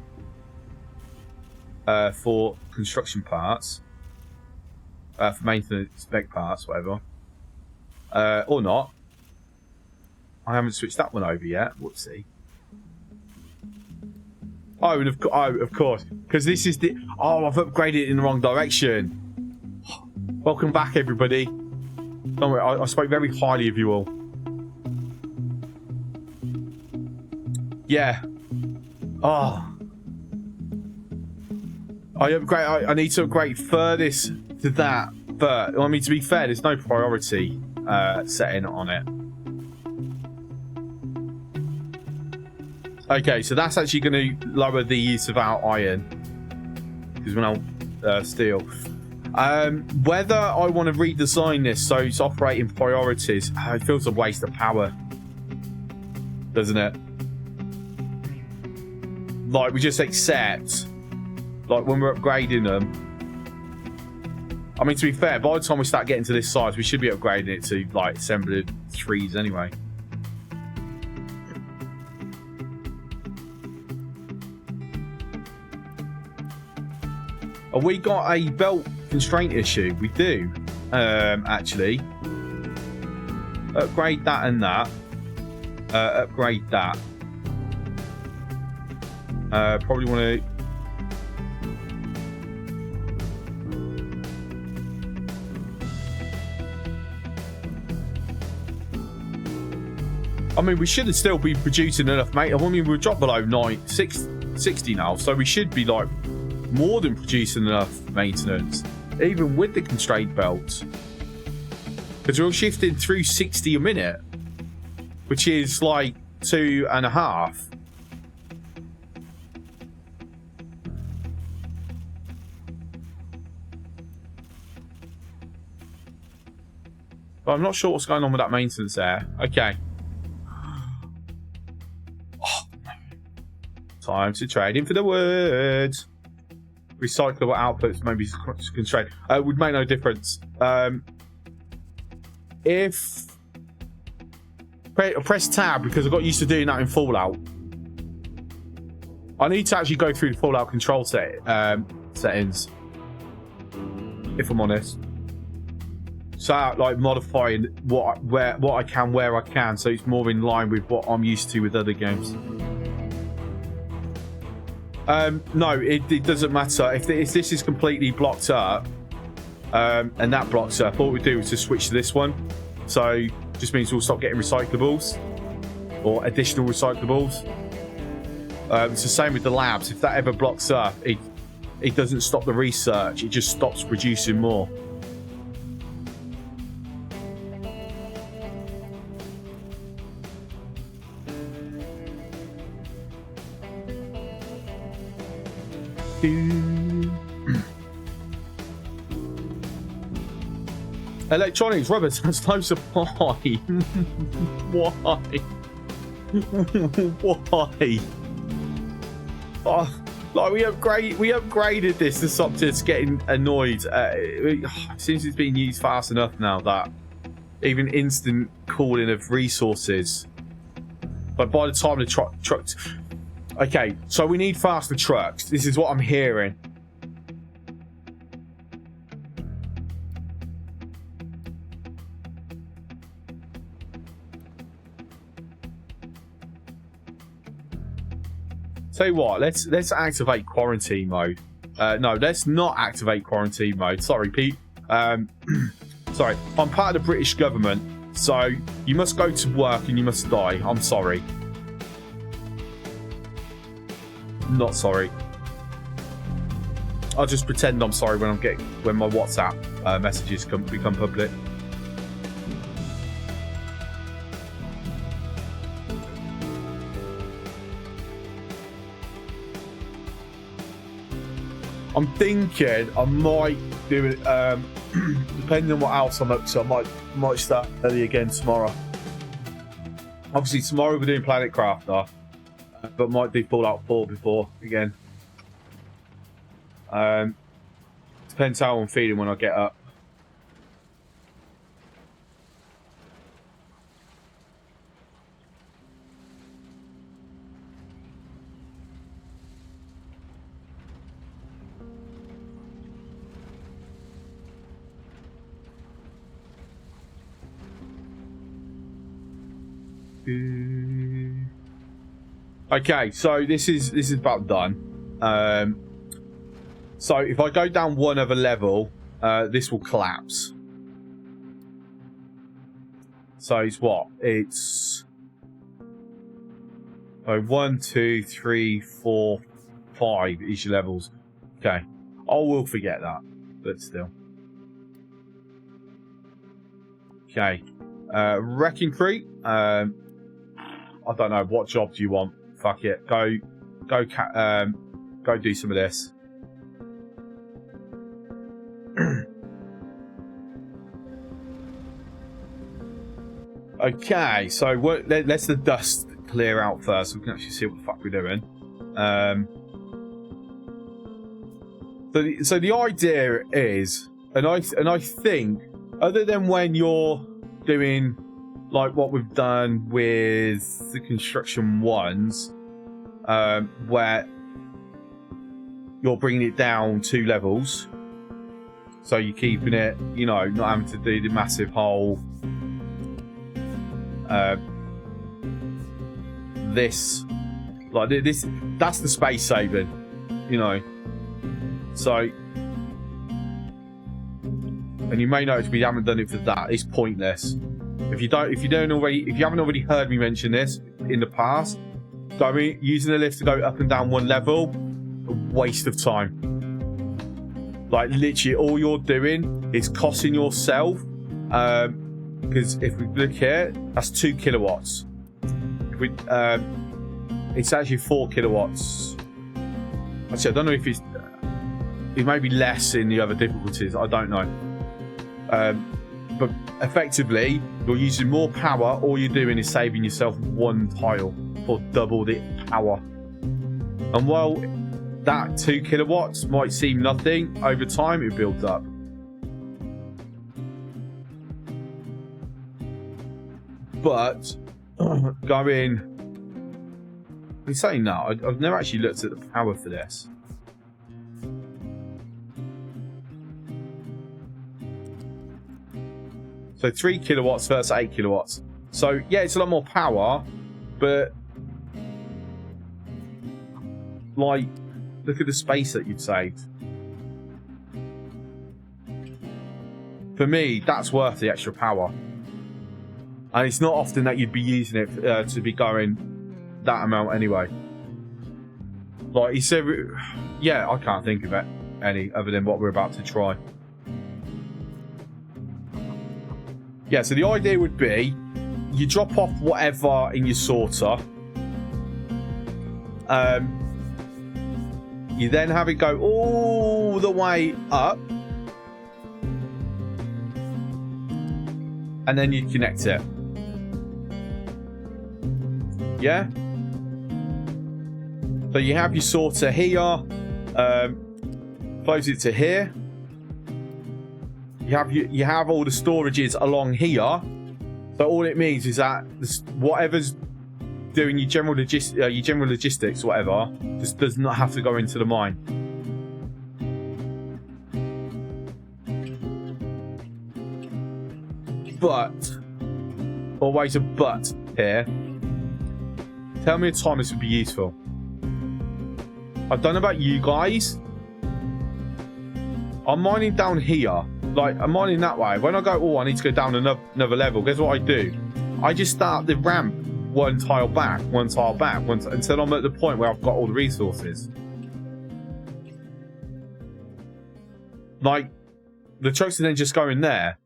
Speaker 1: for construction parts, for maintenance spec parts, whatever, or not. I haven't switched that one over yet. Whoopsie. Oh, and of course, because this is the... Oh, I've upgraded it in the wrong direction. Welcome back, everybody. Don't worry, I spoke very highly of you all. Yeah. Oh. I need to upgrade furthest to that, but I mean, to be fair, there's no priority setting on it. Okay, so that's actually going to lower the use of our iron, because we're now steel. Whether I want to redesign this so it's operating priorities, it feels a waste of power, doesn't it? Like, we just accept, like, when we're upgrading them. I mean, to be fair, by the time we start getting to this size, we should be upgrading it to, like, assembled 3s anyway. Have we got a belt constraint issue? We do, actually. Upgrade that and that. Upgrade that. Probably want to... I mean, we should still be producing enough, mate. I mean, we're dropped below 60 now, so we should be, like, more than producing enough maintenance, even with the constraint belts, because we're shifting through 60 a minute. which is like 2.5. But I'm not sure what's going on with that maintenance there. Okay. Oh, time to trade in for the woods. Recyclable outputs may be constrained. Would make no difference. If press tab, because I got used to doing that in Fallout. I need to actually go through the Fallout control settings, if I'm honest. So like modifying what I can where I can, so it's more in line with what I'm used to with other games. No, it doesn't matter if this is completely blocked up, and that blocks up. All we do is just switch to this one, so just means we'll stop getting recyclables or additional recyclables. It's the same with the labs. If that ever blocks up, it doesn't stop the research. It just stops producing more. Electronics, rubber, sounds low supply. Why? Why? Oh, like we upgraded this to stop just getting annoyed. It seems it's being used fast enough now that even instant calling of resources. But by the time the trucks, okay, so we need faster trucks. This is what I'm hearing. Tell you what, let's activate quarantine mode. No, let's not activate quarantine mode. Sorry, Pete. Sorry, I'm part of the British government, so you must go to work and you must die. I'm sorry. Not sorry. I'll just pretend I'm sorry when my WhatsApp messages become public. I'm thinking I might do it, depending on what else I'm up to. I might start early again tomorrow. Obviously, tomorrow we're doing Planet Crafter, but might do Fallout 4 before again. Depends how I'm feeling when I get up. Okay, so this is about done. So if I go down one other level, this will collapse. So it's what? It's 1, 2, 3, 4, 5 is your levels. Okay, I will forget that, but still. Okay, Wrecking Creek. I don't know, what job do you want? Fuck it, go do some of this. Okay, so let's the dust clear out first. We can actually see what the fuck we're doing. So the idea is, and I think, other than when you're doing like what we've done with the construction ones, where you're bringing it down 2 levels, so you're keeping it, you know, not having to do the massive whole this, like this. That's the space saving, you know. So, and you may notice we haven't done it for that. It's pointless. If you haven't already heard me mention this in the past, using the lift to go up and down 1 level, a waste of time. Like literally, all you're doing is costing yourself. Because if we look here, that's 2 kilowatts. we, it's actually 4 kilowatts. Actually, I don't know if it may be less in the other difficulties. I don't know. But effectively, you're using more power. All you're doing is saving yourself 1 tile for double the power. And while that 2 kilowatts might seem nothing, over time it builds up. But going, I'm saying no, I've never actually looked at the power for this. So 3 kilowatts versus 8 kilowatts. So yeah, it's a lot more power, but like, look at the space that you've saved. For me, that's worth the extra power. And it's not often that you'd be using it to be going that amount anyway. Like you said, yeah, I can't think of it any other than what we're about to try. Yeah, so the idea would be you drop off whatever in your sorter. You then have it go all the way up. And then you connect it. Yeah? So you have your sorter here. Close it to here. You have all the storages along here. So all it means is that whatever's doing your general logistics, whatever, just does not have to go into the mine. But, always a but here. Tell me a time this would be useful. I don't know about you guys. I'm mining down here. Like, I'm mining that way. When I go, oh, I need to go down another level, guess what I do? I just start the ramp 1 tile back, 1 tile back, until I'm at the point where I've got all the resources. Like, the trucks are then just going there.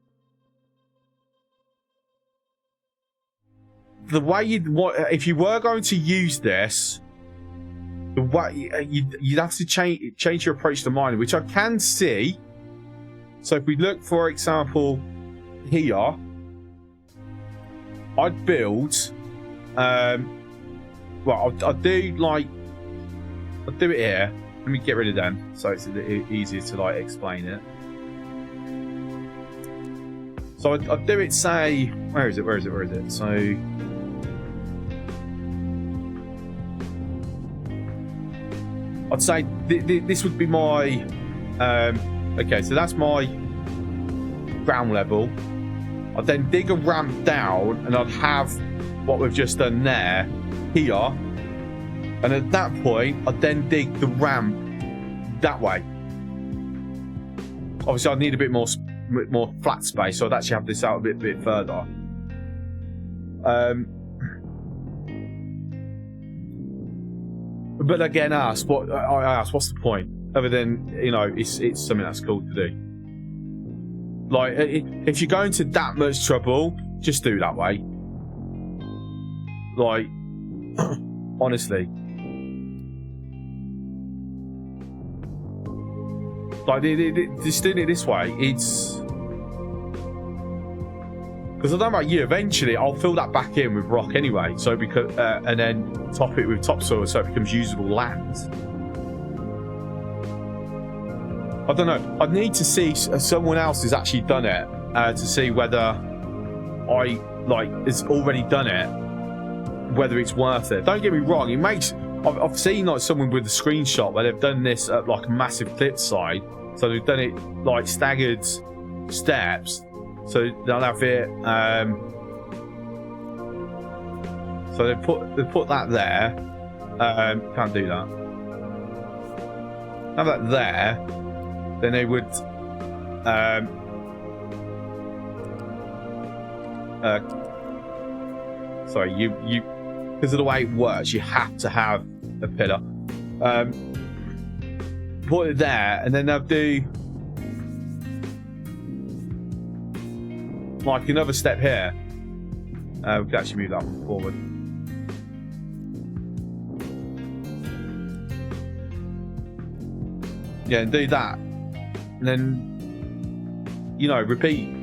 Speaker 1: The way if you were going to use this, the way you'd have to change your approach to mining, which I can see. So if we look, for example, here, I'd build. Well, I'll do it here. Let me get rid of them, so it's a bit easier to like explain it. So I'd do it. Say, where is it? So. I'd say this would be my okay, so that's my ground level. I'd then dig a ramp down and I'd have what we've just done there here, and at that point I'd then dig the ramp that way. Obviously I'd need a bit more flat space, so I'd actually have this out a bit further. But again, I asked, what's the point? Other than, you know, it's something that's cool to do. Like, if you're going to that much trouble, just do that way. Like, honestly. Like, just doing it this way, it's... Because I don't know about you, eventually I'll fill that back in with rock anyway, so because and then top it with topsoil so it becomes usable land. I don't know. I'd need to see someone else has actually done it to see whether has already done it, whether it's worth it. Don't get me wrong. It makes. I've seen like someone with a screenshot where they've done this at like a massive cliff side, so they've done it like staggered steps. So they'll have it. So they put that there. Can't do that. Have that there. Then they would. Sorry, you because of the way it works, you have to have a pillar. Put it there, and then they'll do. Like another step here. We can actually move that one forward. Yeah, and do that. And then, you know, repeat.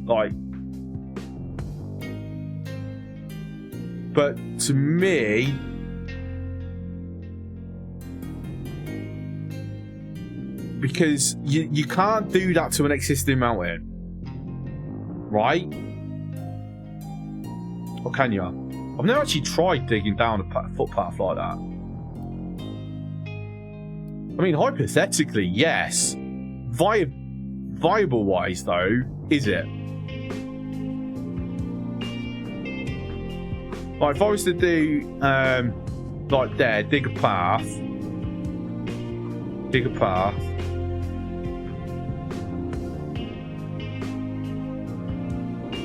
Speaker 1: Like, but to me, because you can't do that to an existing mountain, right? Or can you? I've never actually tried digging down a footpath like that. I mean, hypothetically, yes. Viable wise, though, is it? Like, if I was to do, like there, dig a path.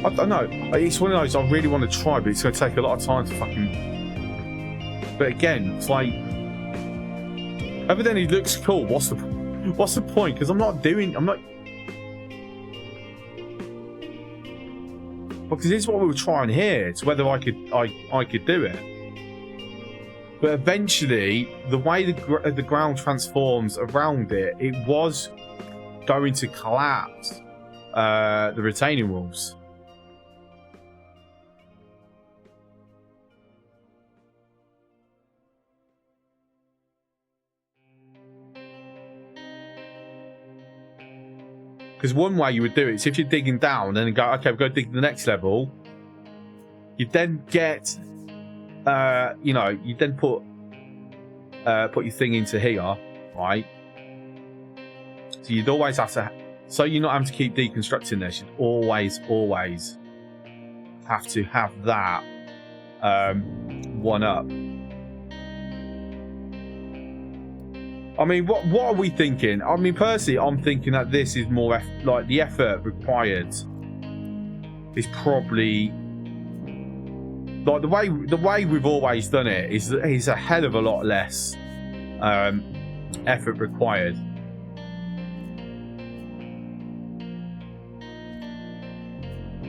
Speaker 1: I don't know. It's one of those I really want to try, but it's going to take a lot of time to fucking... But again, it's like... Evidently, it looks cool. What's the point? Because I'm not... Because this is what we were trying here. It's whether I could do it. But eventually, the way the ground transforms around it, it was going to collapse the retaining walls. Because one way you would do it is if you're digging down and go, okay, we'll go dig the next level. You then get, you know, you then put your thing into here, right? So you'd always have to, so you're not having to keep deconstructing this. You'd always have to have that one up. I mean, what are we thinking? I mean, personally, I'm thinking that this is more like the effort required is probably like the way we've always done it is a hell of a lot less effort required.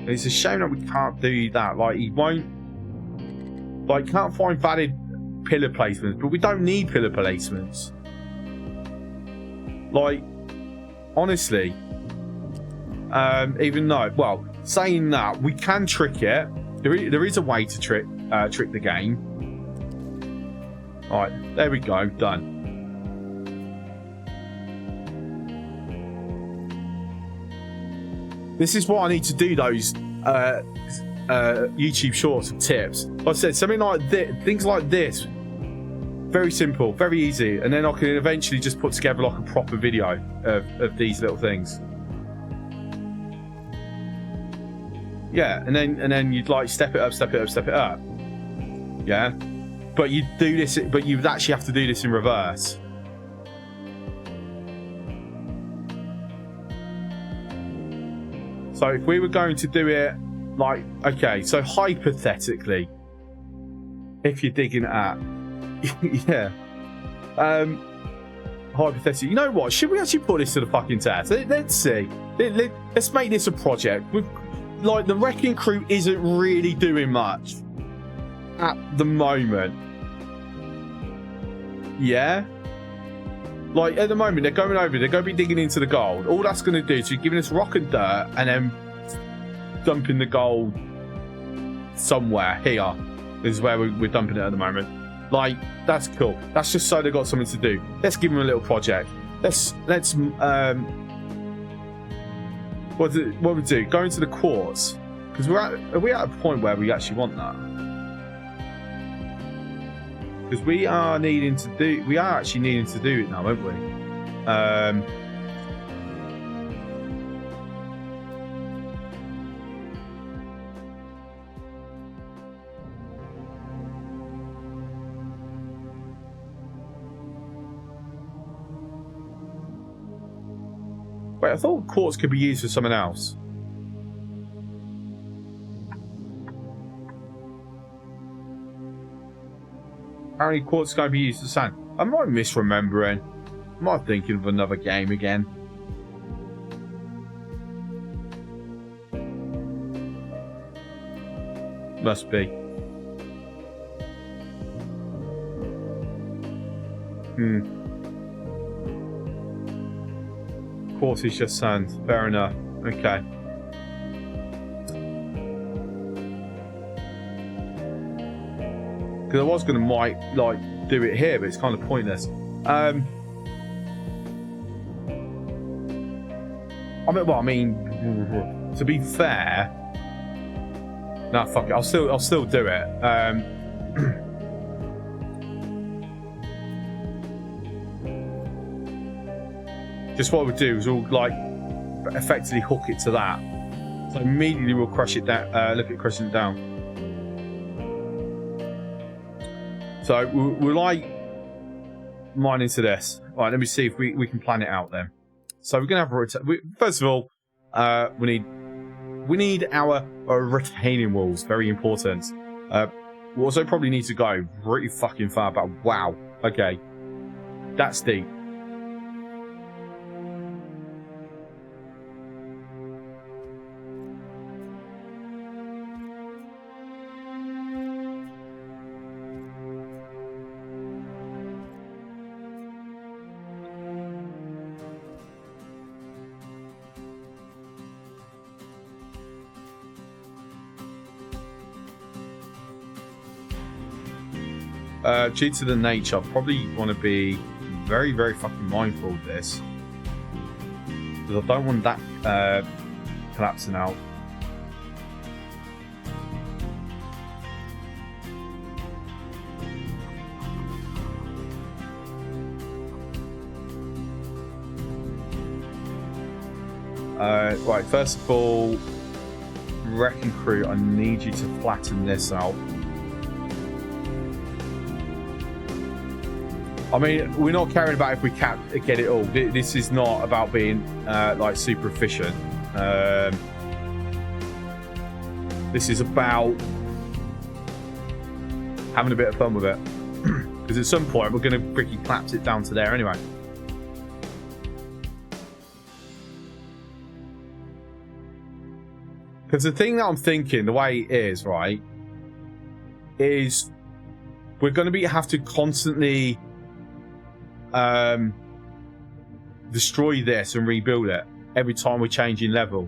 Speaker 1: It's a shame that we can't do that. Like, he won't, like, can't find valid pillar placements, but we don't need pillar placements. Like, honestly, even though, well, saying that, we can trick it. There is a way to trick the game. All right, there we go, done. This is what I need to do, those YouTube shorts and tips. Like I said, something like this, things like this. Very simple, very easy, and then I can eventually just put together like a proper video of these little things. Yeah, and then you'd like step it up. Yeah, but you do this, but you'd actually have to do this in reverse. So if we were going to do it like, okay, so hypothetically, if you're digging at yeah. Hypothetically, you know what? Should we actually put this to the fucking test? Let's see. Let's make this a project. Like, the wrecking crew isn't really doing much at the moment. Yeah. Like, at the moment, they're going over. They're going to be digging into the gold. All that's going to do is you're giving us rock and dirt, and then dumping the gold somewhere. Here is where we're dumping it at the moment. Like, that's cool. That's just so they've got something to do. Let's give them a little project. Let's what we do? Go into the quartz, because are we at a point where we actually want that? Because we are actually needing to do it now, aren't we? Wait, I thought quartz could be used for something else. Apparently quartz is going to be used for sand. Am I misremembering? Am I thinking of another game again? Must be. course, it's just sand. Fair enough. Okay. Because I was going to might like do it here, but it's kind of pointless. I mean, to be fair, nah, fuck it. I'll still do it. Just what we'll do is we'll like effectively hook it to that. So immediately we'll crush it down. Look at crushing it down. So we'll like mine into this. All right, let me see if we can plan it out then. So we're gonna have first of all, we need our retaining walls. Very important. We also probably need to go pretty fucking far back. Wow. Okay, that's deep. Due to the nature, I probably want to be very, very fucking mindful of this. Because I don't want that collapsing out. Right, first of all, wrecking crew, I need you to flatten this out. I mean, we're not caring about if we can't get it all. This is not about being like super efficient. This is about having a bit of fun with it. Because at some point we're going to freaking collapse it down to there anyway. Because the thing that I'm thinking, the way it is, right, is we're going to have to constantly destroy this and rebuild it every time we're changing level,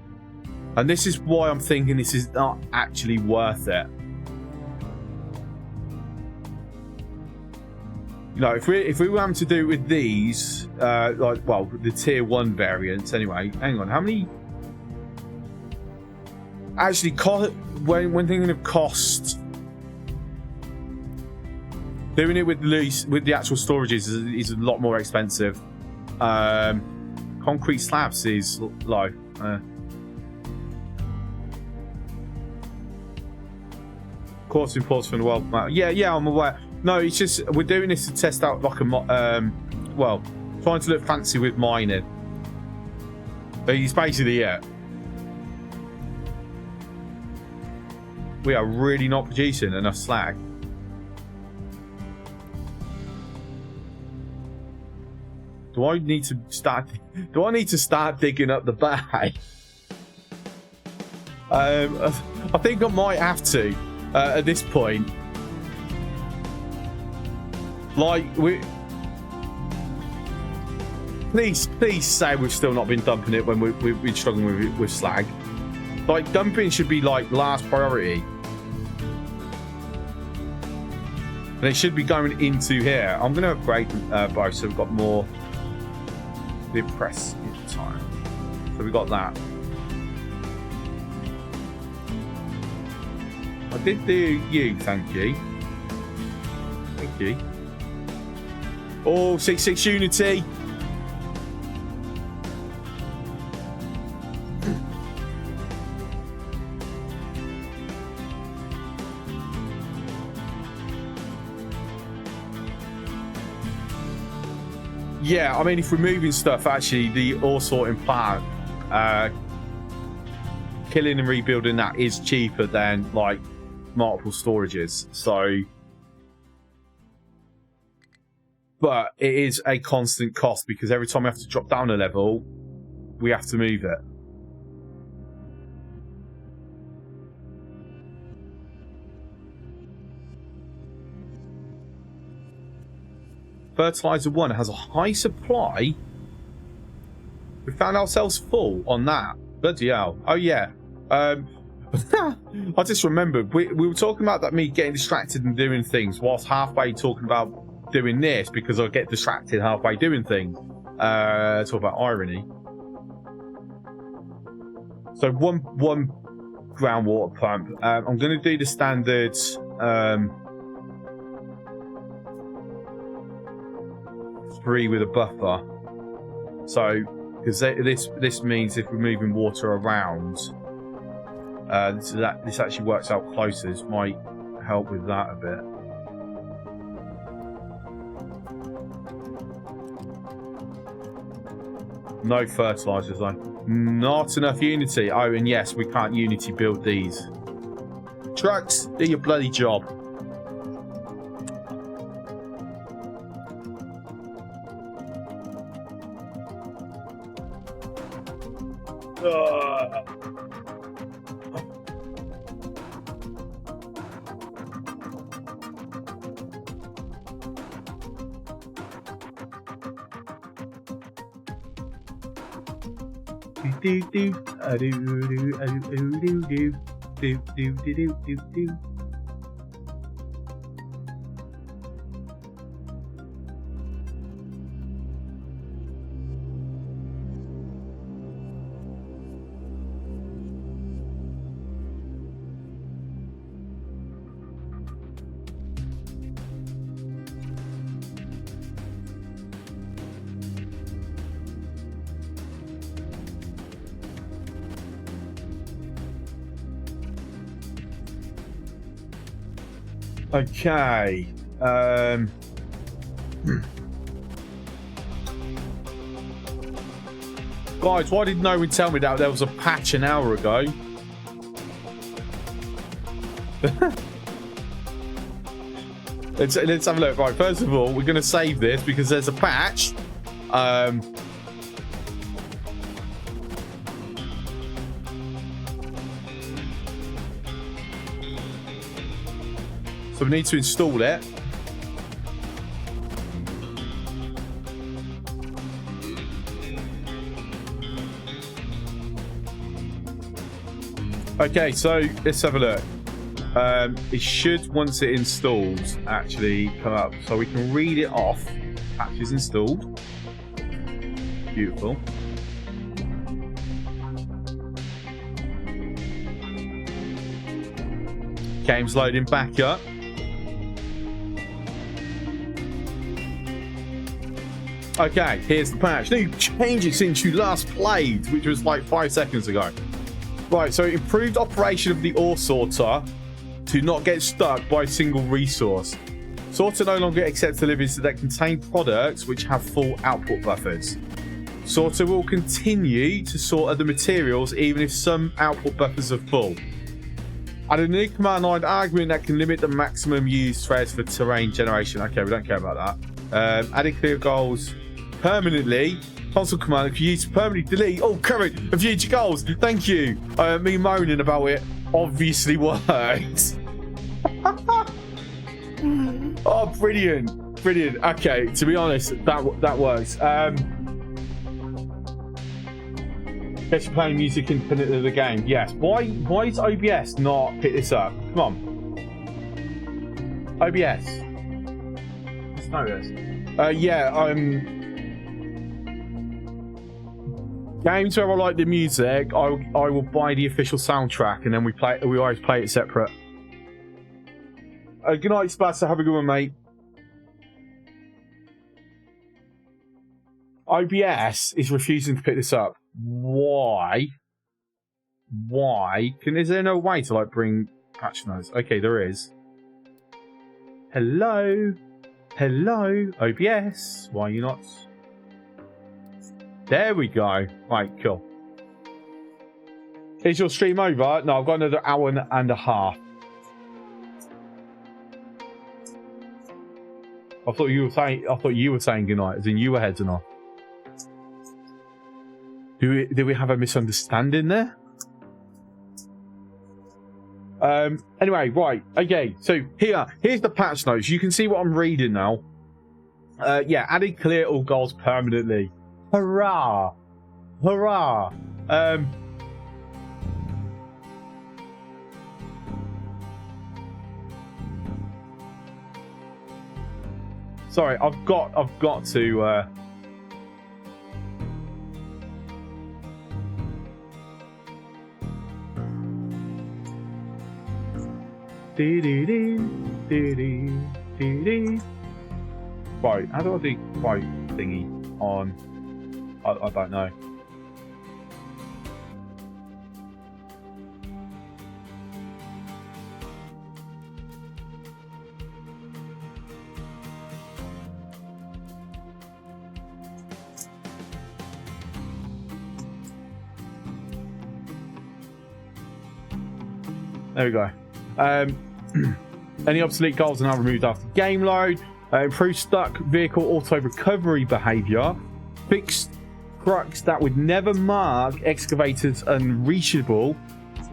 Speaker 1: and this is why I'm thinking this is not actually worth it. You know, if we were having to do it with these, like, well, the tier 1 variants anyway. Hang on, how many? Actually, when thinking of cost, doing it with the actual storages is a lot more expensive. Concrete slabs is low. Course imports from the world map. Yeah, I'm aware. No, it's just we're doing this to test out like a well, trying to look fancy with mining. It's basically it. We are really not producing enough slag. Do I need to start digging up the bay? I think I might have to at this point. Like, please say we've still not been dumping it when we've been struggling with slag. Like, dumping should be like last priority. They should be going into here. I'm going to upgrade both, so we've got more the press time. So we got that. I did do you, thank you. Thank you. Oh, 6-6 Unity. Yeah, I mean, if we're moving stuff, actually, the ore sorting plant, killing and rebuilding that is cheaper than, like, multiple storages. So, but it is a constant cost because every time we have to drop down a level, we have to move it. Fertilizer 1 has a high supply. We found ourselves full on that. Bloody hell. Oh, yeah. I just remembered. We were talking about that me getting distracted and doing things whilst halfway talking about doing this because I get distracted halfway doing things. Talk about irony. So one groundwater pump. I'm going to do the standard... 3 with a buffer. So, because this means if we're moving water around, this actually works out closer. This might help with that a bit. No fertilizers though. Not enough Unity. Oh, and yes, we can't Unity build these. Trucks, do your bloody job. Okay. Guys, why did no one tell me that there was a patch an hour ago? Let's have a look. Right, first of all, we're going to save this because there's a patch. So we need to install it. Okay, so let's have a look. It should, once it installs, actually come up. So we can read it off. Patch is installed. Beautiful. Game's loading back up. Okay, here's the patch. No, you've changed it since you last played, which was like 5 seconds ago. Right, so improved operation of the ore sorter to not get stuck by a single resource. Sorter no longer accepts deliveries that contain products which have full output buffers. Sorter will continue to sort other materials even if some output buffers are full. Add a new command line argument that can limit the maximum used threads for terrain generation. Okay, we don't care about that. Adding clear goals permanently. Console command, if you use permanently delete all current and future goals. Thank you. Me moaning about it obviously works. Oh, brilliant. Brilliant. Okay, to be honest, that works. Guess you're playing music independent of the game. Yes. Why is OBS not pick this up? Come on. OBS. Let's know this. Yeah, games where I like the music, I will buy the official soundtrack and then we always play it separate. Good night, Spasser. Have a good one, mate. OBS is refusing to pick this up. Why? Is there no way to like bring patch notes? Okay, there is. Hello, OBS. Why are you not? There we go. Right, cool. Is your stream over? No, I've got another hour and a half. I thought you were saying goodnight, as in you were heading off. Did we have a misunderstanding there? Anyway, right. Okay, so here's the patch notes. You can see what I'm reading now. Yeah, adding clear all goals permanently. Hurrah! Hurrah! Sorry, I've got to. Right, how do I do quote thingy on? I don't know. There we go. Any obsolete goals are now removed after game load. Improved stuck vehicle auto recovery behavior. Fixed trucks that would never mark excavators unreachable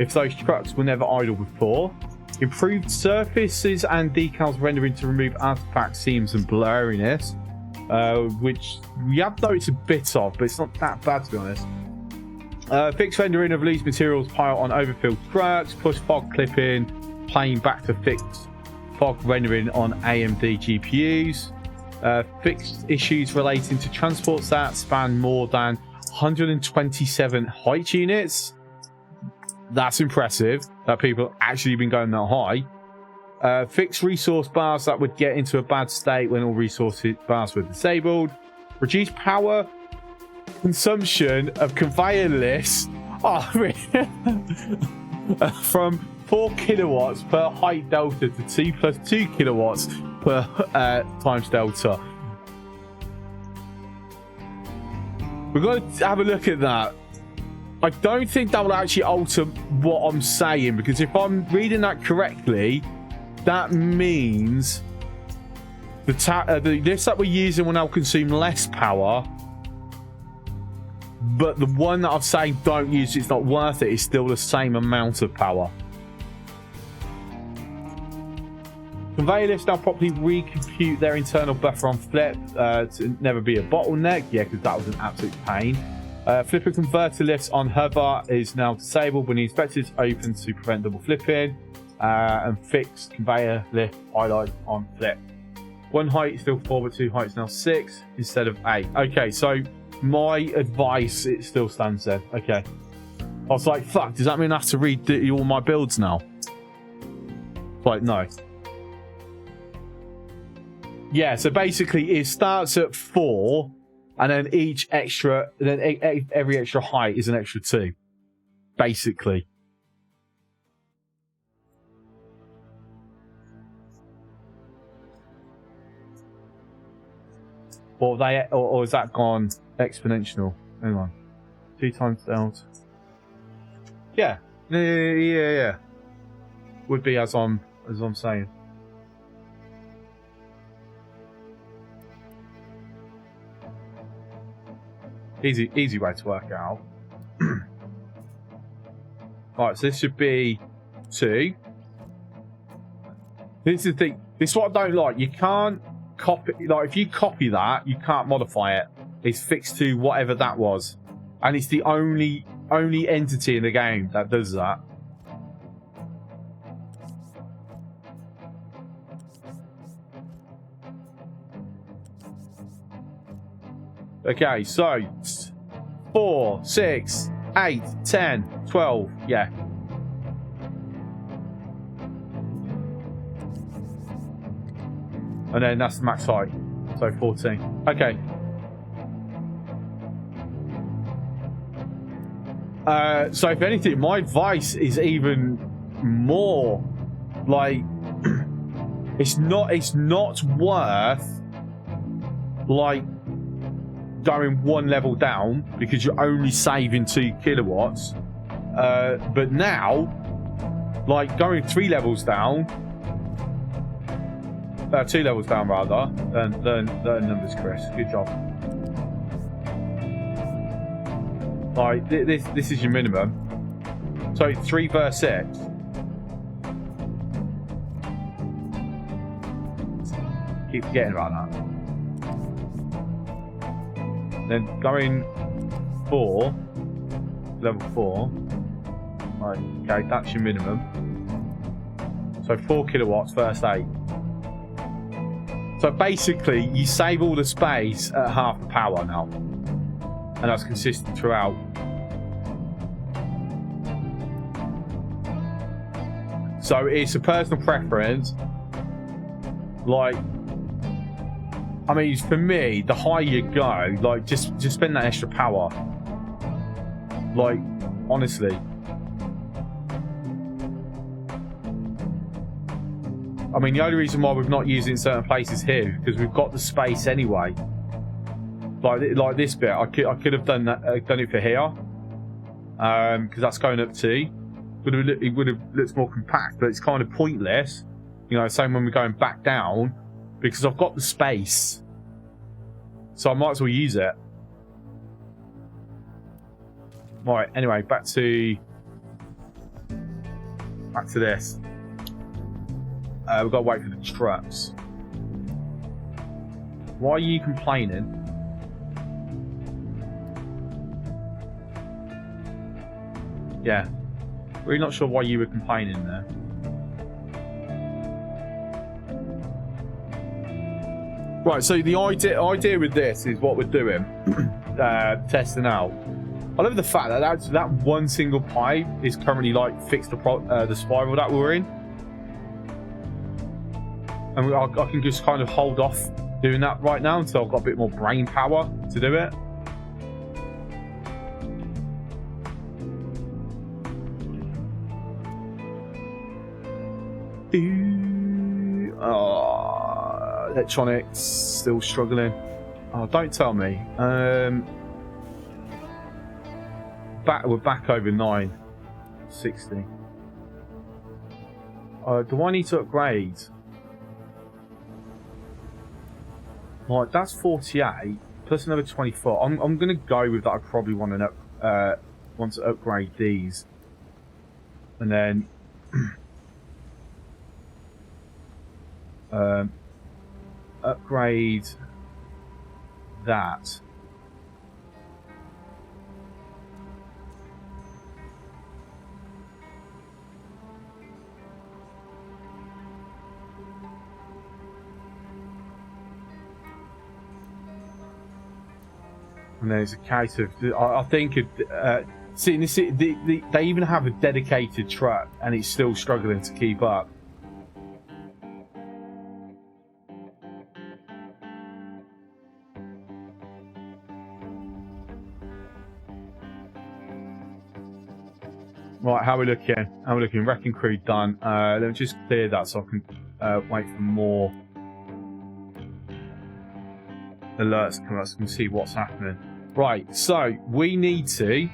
Speaker 1: if those trucks were never idle before. Improved surfaces and decals rendering to remove artifact seams and blurriness, which we have noticed a bit of, but it's not that bad to be honest. Fixed rendering of loose materials pile on overfilled trucks. Push fog clipping, playing back to fixed fog rendering on AMD GPUs. Fixed issues relating to transports that span more than 127 height units. That's impressive that people have actually been going that high. Fixed resource bars that would get into a bad state when all resource bars were disabled. Reduced power consumption of conveyor lists from 4 kilowatts per height delta to 2 plus 2 kilowatts per times delta. We've got to have a look at that. I don't think that will actually alter what I'm saying, because if I'm reading that correctly, that means the lifts that we're using will now consume less power, but the one that I'm saying don't use, it's not worth it, is still the same amount of power. Conveyor lifts now properly recompute their internal buffer on flip to never be a bottleneck. Yeah, because that was an absolute pain. Flipper converter lifts on hover is now disabled when the inspector is open to prevent double flipping. And fixed conveyor lift highlight on flip. 1 height is still 4, but 2 heights now 6 instead of 8. Okay, so my advice, it still stands there. Okay. I was like, fuck, does that mean I have to read all my builds now? Like, no. Yeah, so basically it starts at 4, and then every extra height is an extra 2. Basically. Or is that gone exponential? Hang on. 2 times delta. Yeah. Yeah. Would be as I'm saying. Easy way to work out. Alright, so this should be 2. This is the thing. This is what I don't like. You can't copy, like if you copy that, you can't modify it. It's fixed to whatever that was, and it's the only entity in the game that does that. Okay, so 4, 6, 8, 10, 12, yeah. And then that's the max height. So 14. Okay. So if anything, my advice is even more like it's not worth like going 1 level down because you're only saving 2 kilowatts. But now, like going 3 levels down. 2 levels down rather. Learn numbers, Chris. Good job. Right, this is your minimum. So 3 verse 6. Keep forgetting about that. Then going 4. Level 4. Right, okay, that's your minimum. So 4 kilowatts, first aid. So basically, you save all the space at half the power now. And that's consistent throughout. So it's a personal preference. Like, I mean, for me, the higher you go, like, just spend that extra power. Like, honestly. I mean, the only reason why we've not used it in certain places here is because we've got the space anyway. Like this bit, I could have done that, done it for here, because that's going up to. It would have looked more compact, but it's kind of pointless. You know, same when we're going back down, because I've got the space, so I might as well use it. Right. Anyway, back to this. We've got to wait for the trucks. Why are you complaining? Yeah. Really not sure why you were complaining there. Right, so the idea with this is what we're doing. Testing out. I love the fact that that one single pipe is currently like fixed the spiral that we're in. And I can just kind of hold off doing that right now until I've got a bit more brain power to do it. Oh, electronics still struggling. Oh, don't tell me. We're back over 960. Do I need to upgrade? Right, that's 48 plus another 24. I'm gonna go with that. I probably want to upgrade these, and then upgrade that. And then it's a case of, I think, see, they even have a dedicated truck, and it's still struggling to keep up. Right, how are we looking? How are we looking? Wrecking crew done. Let me just clear that so I can wait for more alerts to come up so we can see what's happening. Right, so we need to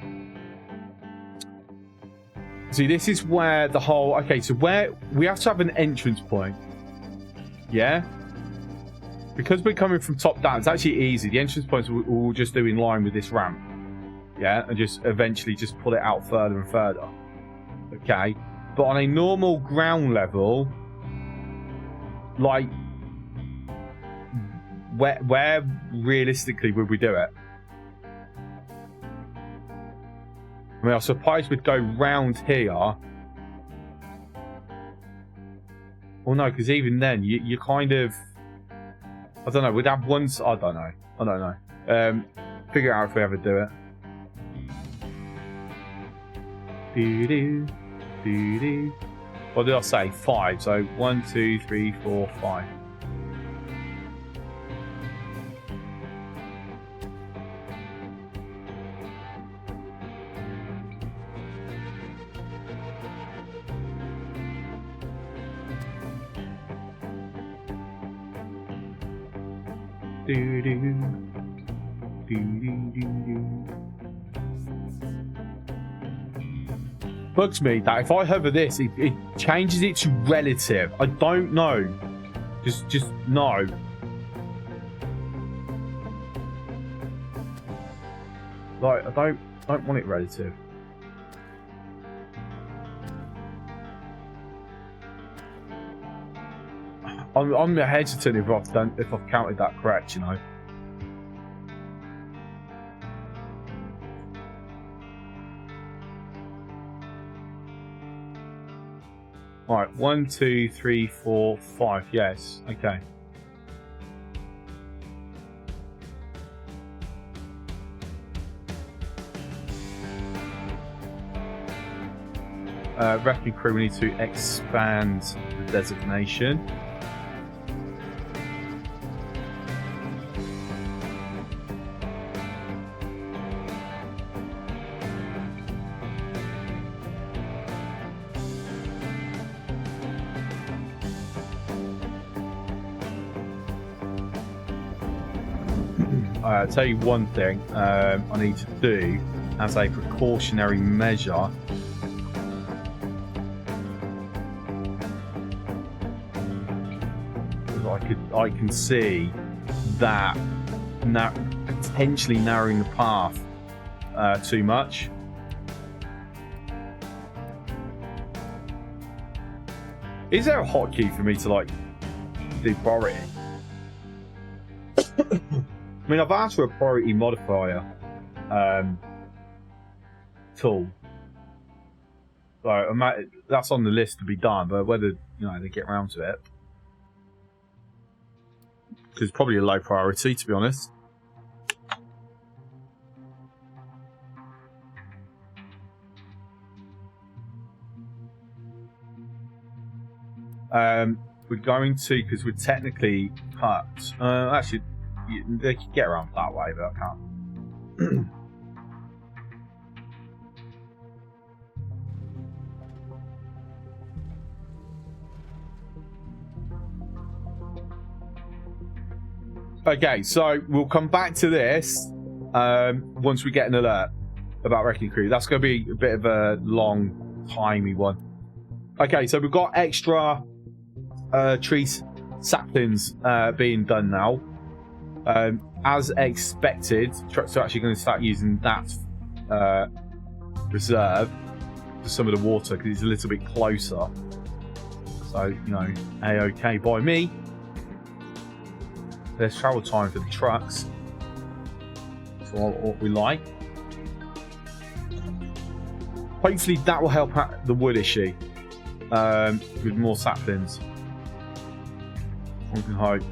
Speaker 1: see, this is where the whole, okay, so where we have to have an entrance point. Yeah, because we're coming from top down, it's actually easy. The entrance points we'll just do in line with this ramp. Yeah, and just eventually just pull it out further and further. Okay, but on a normal ground level, like, where realistically would we do it? I mean, I suppose we'd go round here. Well, no, because even then, you kind of, I don't know, we'd have one, I don't know. Figure out if we ever do it. What did I say? 5. So 1, 2, 3, 4, 5. Bugs me that if I hover this, it changes it to relative. I don't know. Just no. Like, I don't want it relative. I'm hesitant if I've counted that correct, you know. Right, 1, 2, 3, 4, 5. Yes, okay. Rescue crew, we need to expand the designation. I'll tell you one thing I need to do as a precautionary measure. I can see that potentially narrowing the path too much. Is there a hotkey for me to like do priority? I mean, I've asked for a priority modifier tool, so that's on the list to be done. But whether they get around to it, because it's probably a low priority, to be honest. We're going to, because we're technically cut. Actually, they can get around that way, but I can't. Okay, so we'll come back to this once we get an alert about Wrecking Crew. That's going to be a bit of a long, timey one. Okay, so we've got extra tree saplings being done now. As expected, trucks are actually going to start using that reserve for some of the water because it's a little bit closer. So, A-OK by me. There's travel time for the trucks. That's what we like. Hopefully that will help out the wood issue with more saplings. We can hope.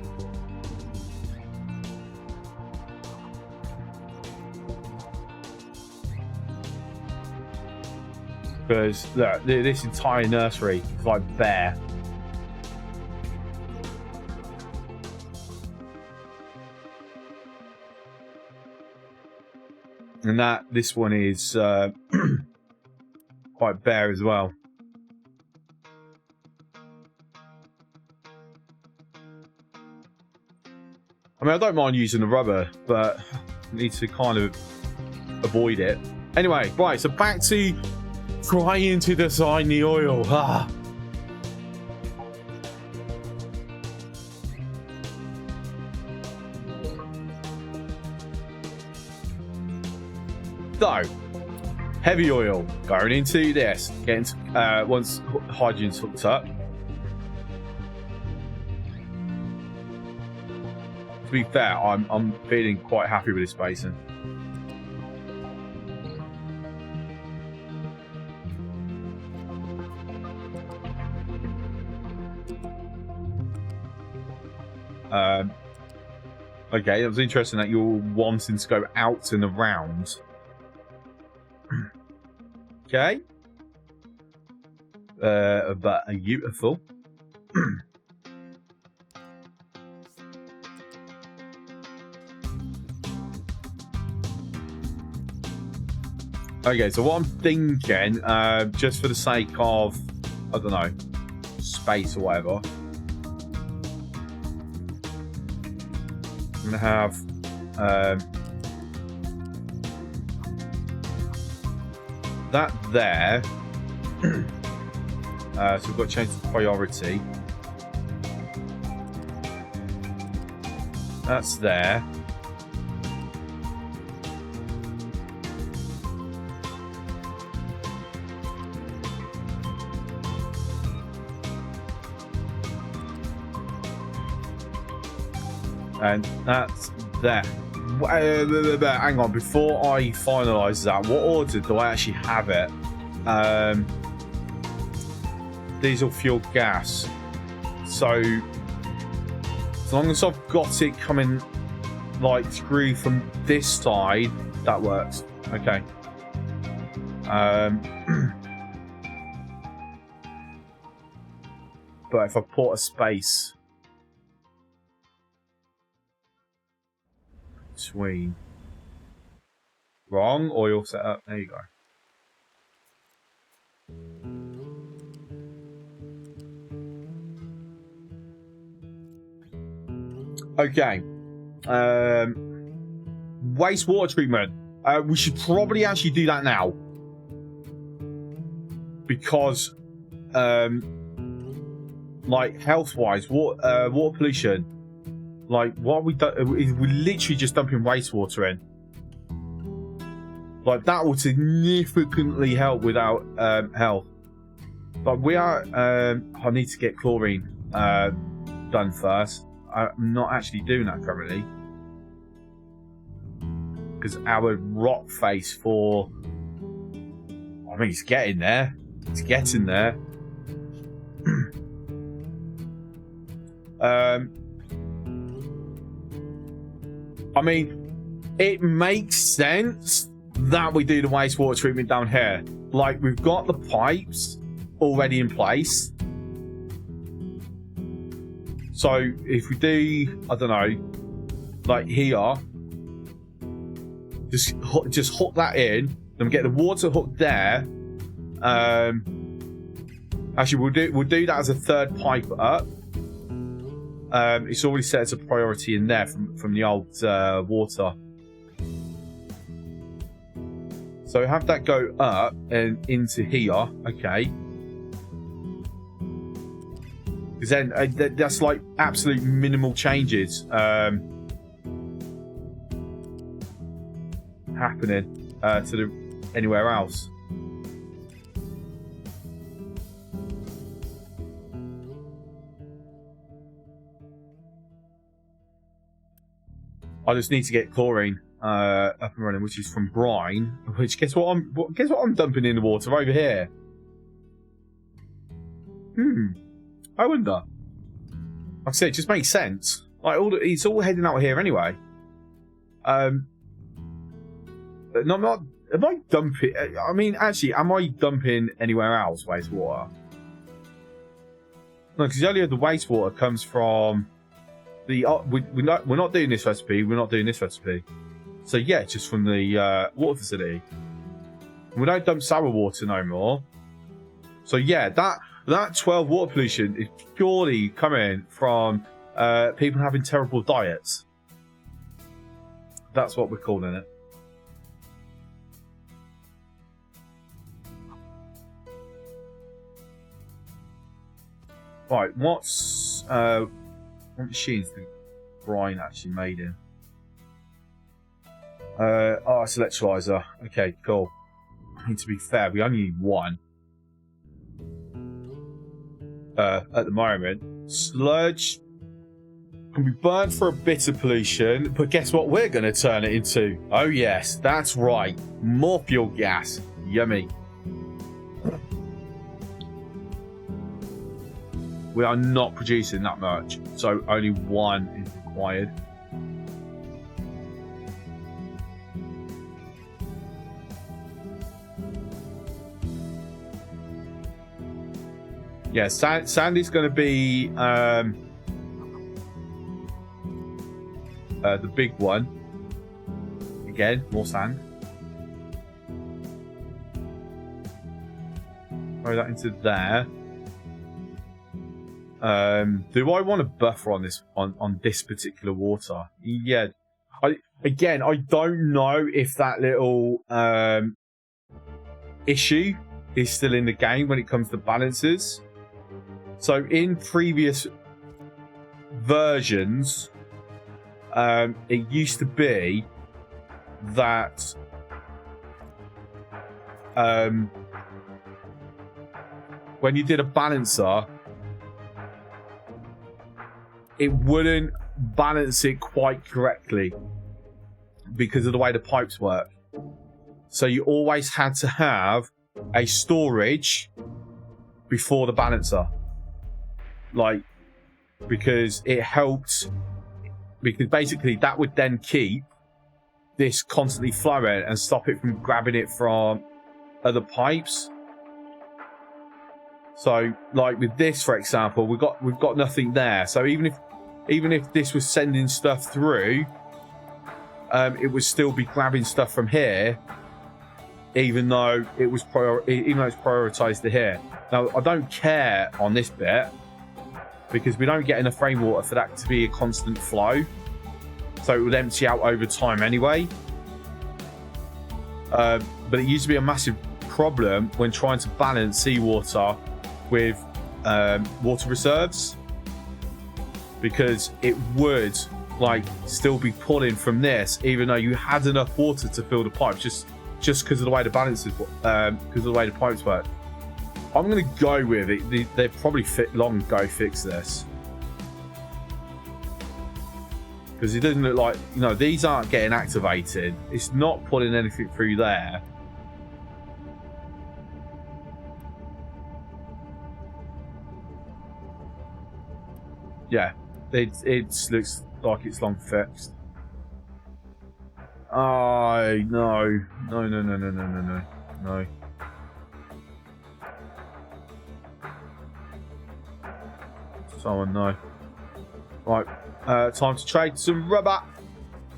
Speaker 1: Because look, this entire nursery is like bare. And this one is quite bare as well. I mean, I don't mind using the rubber, but I need to kind of avoid it. Anyway, right, so back to trying to design the oil. So, heavy oil going into this. Getting once hydrogen's hooked up. To be fair, I'm feeling quite happy with this basin. Okay, it was interesting that you're wanting to go out and around. Okay. But beautiful. Okay, so what I'm thinking, just for the sake of, I don't know, space or whatever, I'm going to have that there. So we've got to change the priority. That's there. And that's there. Hang on, before I finalise that, what order do I actually have it? diesel fuel gas. So as long as I've got it coming like through from this side, that works. Okay. But if I put a space between wrong oil setup, there you go. Okay. Wastewater treatment. We should probably actually do that now. Because, like, health-wise, water pollution, like, what we do, we're literally just dumping wastewater in. Like, that would significantly help with our health. But we are, I need to get chlorine done first. I'm not actually doing that currently. Because our rock face for... I mean, it's getting there. It's getting there. I mean, it makes sense that we do the wastewater treatment down here. Like, we've got the pipes already in place. So, if we do, I don't know, like here, just hook that in, then we get the water hooked there. Actually, we'll do that as a third pipe up. It's already set as a priority in there from the old water. So have that go up and into here, okay. Because then that's like absolute minimal changes happening to anywhere else. I just need to get chlorine up and running, which is from brine. Which guess what I'm dumping in the water over here. I wonder. Like I said, it just makes sense. Like it's all heading out here anyway. Am I dumping? I mean, actually, am I dumping anywhere else wastewater? No, because the only other wastewater comes from the. We're not doing this recipe. We're not doing this recipe. So yeah, just from the water facility. We don't dump sour water no more. So yeah, that 12 water pollution is purely coming from people having terrible diets. That's what we're calling it. Right, what machine's the brine actually made in? Oh, it's electrolyzer. Okay, cool. I mean, to be fair, we only need one. At the moment. Sludge can be burnt for a bit of pollution, but guess what we're going to turn it into? Oh yes, that's right. More fuel gas. Yummy. We are not producing that much, so only one is required. Yeah, Sandy's going to be the big one. Again, more sand. Throw that into there. Do I want a buffer on this particular water? Yeah. I don't know if that little issue is still in the game when it comes to balances. So in previous versions, it used to be that when you did a balancer, it wouldn't balance it quite correctly because of the way the pipes work. So you always had to have a storage before the balancer. Like, because it helped, because basically that would then keep this constantly flowing and stop it from grabbing it from other pipes. So, like with this, for example, we've got nothing there. So even if this was sending stuff through, it would still be grabbing stuff from here, even though it's prioritized to here. Now, I don't care on this bit because we don't get enough rainwater for that to be a constant flow. So it would empty out over time anyway. But it used to be a massive problem when trying to balance seawater with water reserves, because it would like still be pulling from this even though you had enough water to fill the pipes, just because of the way the balances, because of the way the pipes work. I'm gonna go with it. They probably long ago fixed this, because it doesn't look like, you know, these aren't getting activated. It's not pulling anything through there. Yeah, it looks like it's long fixed. Oh no. Someone no. Right, time to trade some rubber,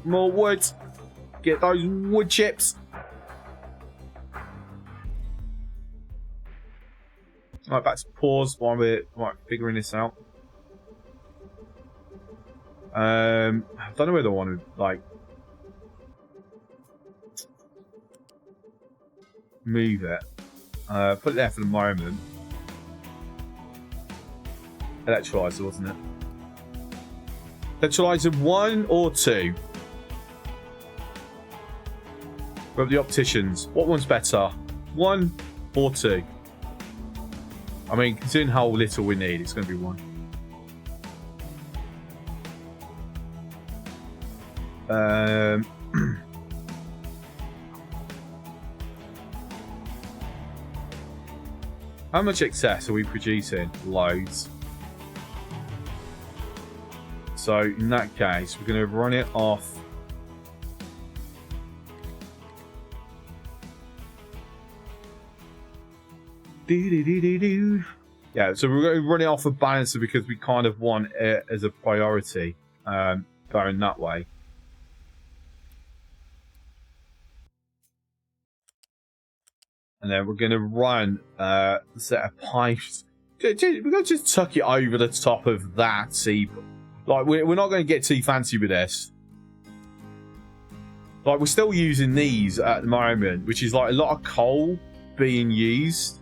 Speaker 1: more wood, get those wood chips. Right, back to pause while we're figuring this out. I don't know whether I want to like move it. Put it there for the moment. Electrolyzer, wasn't it? Electrolyzer 1 or 2? We're the opticians. What one's better? 1 or 2? I mean, considering how little we need, it's going to be 1. How much excess are we producing? Loads. So in that case, we're going to run it off. Yeah, so we're going to run it off a balancer because we kind of want it as a priority, going that way. And then we're going to run a set of pipes. We're going to just tuck it over the top of that. See, like we're not going to get too fancy with this. Like we're still using these at the moment, which is like a lot of coal being used.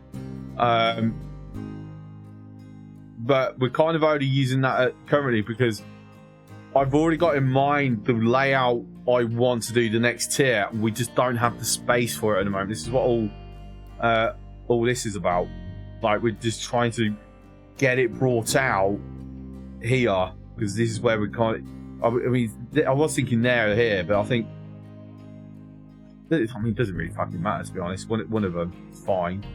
Speaker 1: But we're kind of only using that currently because I've already got in mind the layout I want to do the next tier. We just don't have the space for it at the moment. This is what all this is about. Like we're just trying to get it brought out here because this is where we can't. I mean, I was thinking there or here, but I think. I mean, it doesn't really fucking matter to be honest. One of them is fine.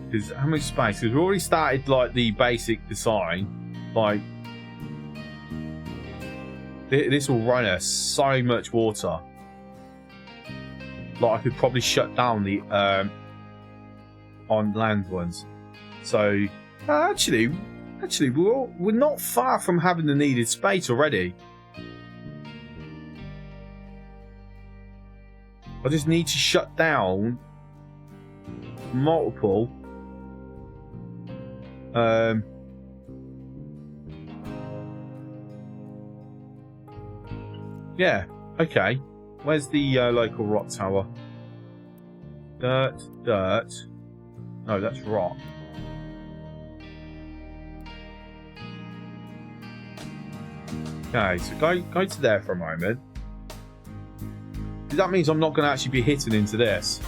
Speaker 1: Because how much space? Because we've already started like the basic design. Like this will run us so much water. Like I could probably shut down the on land ones. So actually we're not far from having the needed space already. I just need to shut down multiple. Yeah, okay. Where's the local rock tower? Dirt. No, that's rock. Okay, so go to there for a moment. That means I'm not going to actually be hitting into this.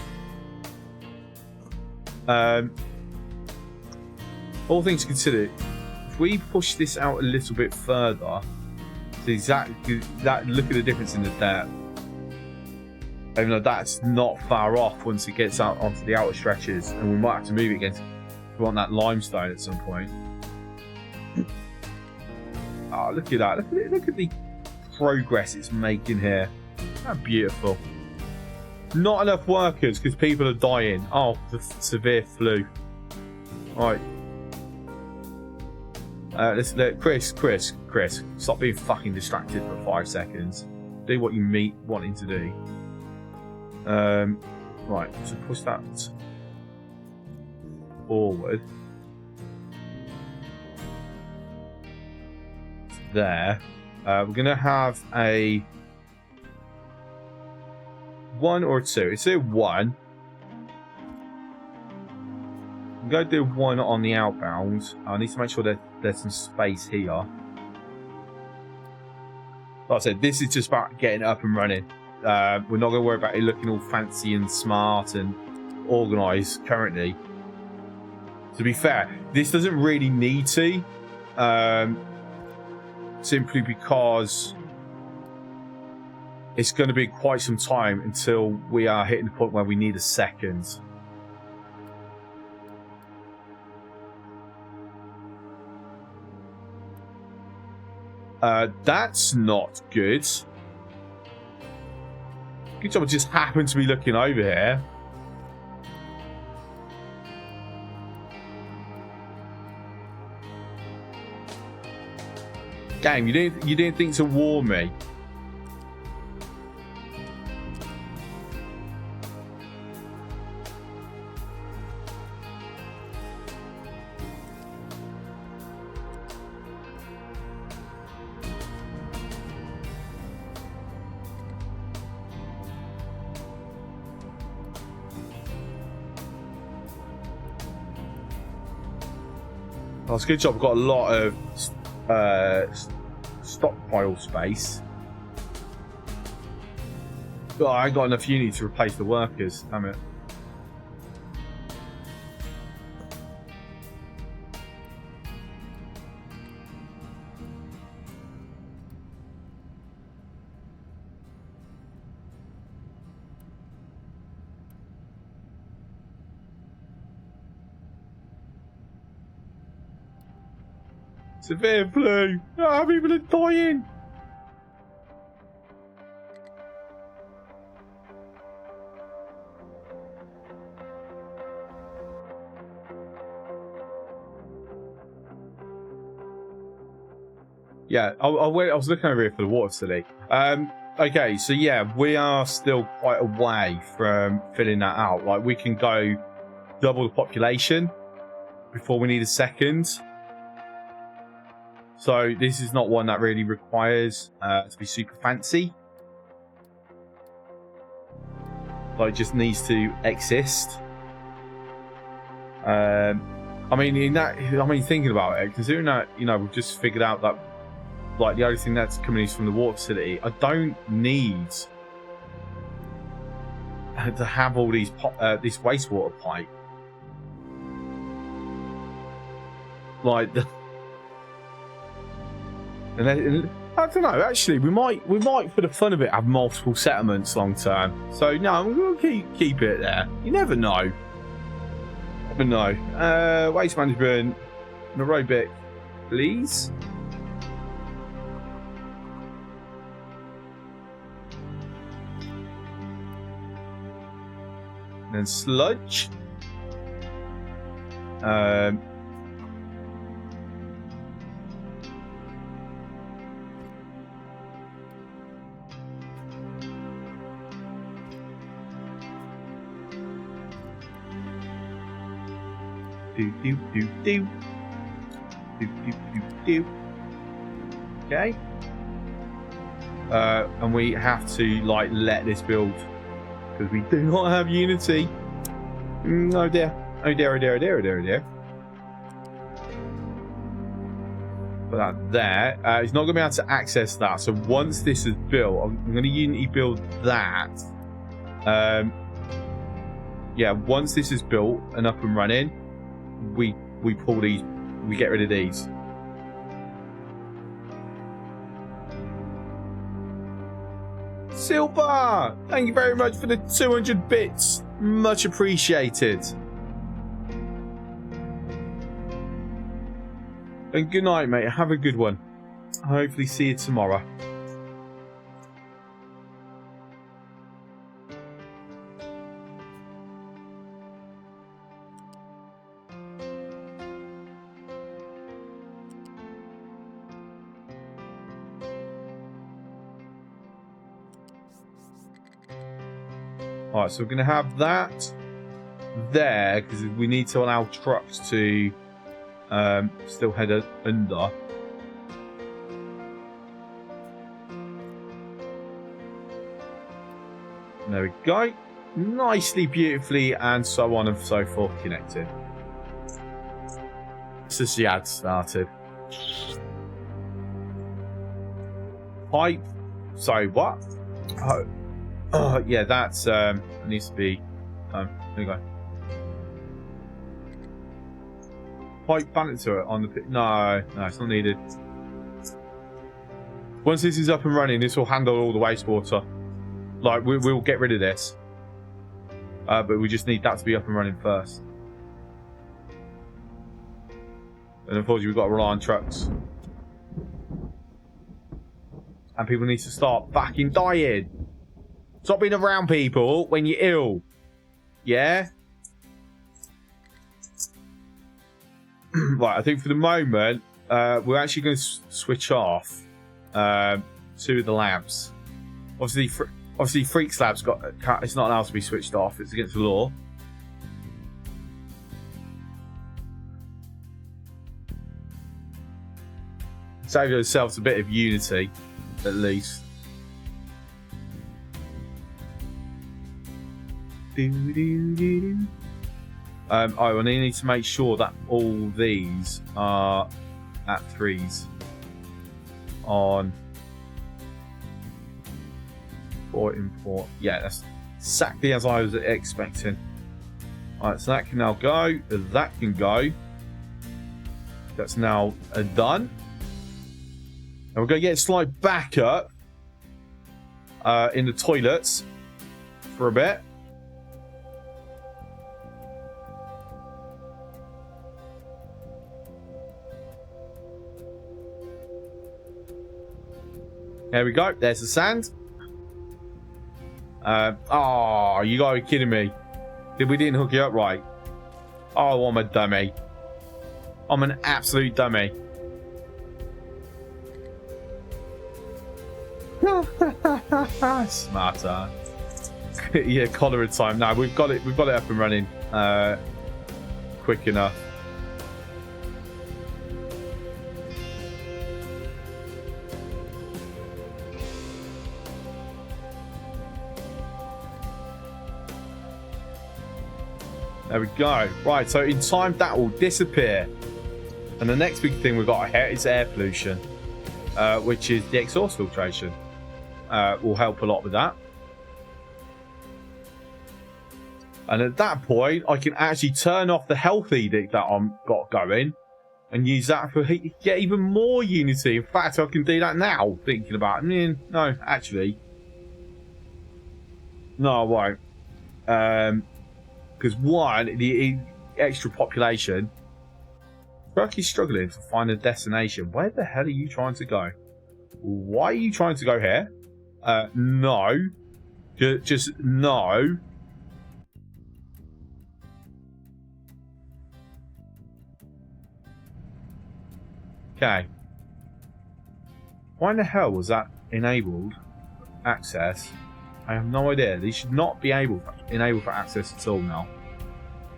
Speaker 1: All things considered, if we push this out a little bit further, look at the difference in the depth. Even though that's not far off once it gets out onto the outer stretches, and we might have to move it again. We want that limestone at some point. Oh, look at that! Look at the progress it's making here. How beautiful. Not enough workers because people are dying. Oh, the severe flu. All right. Let's let Chris, stop being fucking distracted for 5 seconds. Do what you wanting to do. Right, so push that forward. There. We're gonna have a 1 or 2. Let's do 1. I'm going to do 1 on the outbound. I need to make sure that there's some space here. Like I said, this is just about getting it up and running. We're not going to worry about it looking all fancy and smart and organised currently. To be fair, this doesn't really need to. Simply because it's going to be quite some time until we are hitting the point where we need a second. That's not good. Good job, I just happened to be looking over here. Game, you didn't think to warn me. Oh, it's a good job. I've got a lot of stockpile space. But I ain't got enough units to replace the workers. Damn it. Severe flu. Ah, people are dying. Yeah, I was looking over here for the water facility. Okay, so yeah, we are still quite a way from filling that out. Like, we can go double the population before we need a second. So this is not one that really requires to be super fancy. Like, it just needs to exist. I mean, thinking about it, considering that, you know, we've just figured out that, like, the only thing that's coming is from the water facility. I don't need to have all these this wastewater pipe. Like the. And then, I don't know. Actually, we might, for the fun of it, have multiple settlements long term. So no, I'm going to keep it there. You never know. Never know. Waste management, aerobic, please. And then sludge. Do. Okay. And we have to, like, let this build because we do not have unity. Oh dear. Oh dear, oh dear, oh dear, oh dear, oh dear. Put that there. It's not going to be able to access that. So once this is built, I'm going to unity build that. Yeah, once this is built and up and running, we pull these, we get rid of these. Silver! Thank you very much for the 200 bits. Much appreciated. And good night, mate. Have a good one. Hopefully see you tomorrow. Alright, so we're going to have that there because we need to allow trucks to still head under. There we go. Nicely, beautifully, and so on and so forth connected. Since the ad started. Pipe. Sorry, what? Oh, yeah, that's needs to be. There we go. Pipe balance to it on the pit. No, it's not needed. Once this is up and running, this will handle all the wastewater. Like, we'll get rid of this. But we just need that to be up and running first. And unfortunately, we've got to rely on trucks. And people need to start fucking dying. Stop being around people when you're ill. Yeah? Right, I think for the moment, we're actually going to switch off 2 of the labs. Obviously, Freak's lab's it's not allowed to be switched off. It's against the law. Save yourselves a bit of unity, at least. I need to make sure that all these are at 3s on import. Yeah, that's exactly as I was expecting. Alright, so that can now go. That can go. That's now done. And we're going to get a slight backup in the toilets for a bit. There we go. There's the sand. Oh, you gotta be kidding me. We didn't hook it up right. Oh, I'm a dummy. I'm an absolute dummy. Smarter. Yeah, cholera time. No, we've got it up and running quick enough. There we go. Right, so in time that will disappear. And the next big thing we've got here is air pollution, which is the exhaust filtration. Will help a lot with that. And at that point, I can actually turn off the health edict that I've got going and use that for get even more unity. In fact, I can do that now, thinking about it. I mean, no, actually. No, I won't. Because one, the extra population, Turkey's struggling to find a destination. Where the hell are you trying to go? Why are you trying to go here? No. Just no. Okay. Why in the hell was that enabled access? I have no idea. These should not be enabled for access at all now.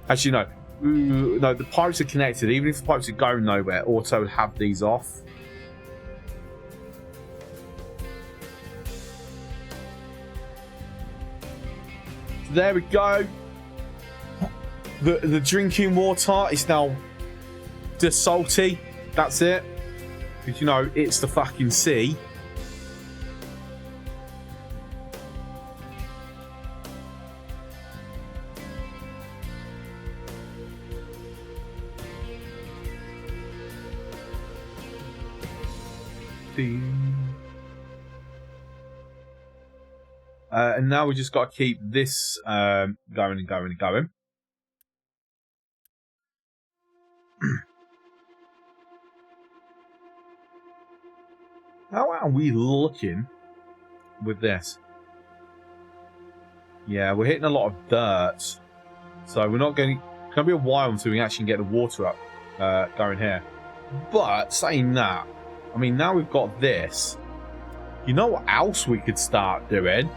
Speaker 1: Actually, no. No, the pipes are connected. Even if the pipes are going nowhere, auto would have these off. There we go. The drinking water is now just salty. That's it. Because, you know, it's the fucking sea. And now we just got to keep this going and going and going. How are we looking with this? Yeah, we're hitting a lot of dirt. So we're not going to... It's going to be a while until we actually get the water up going here. But saying that, I mean, now we've got this. You know what else we could start doing?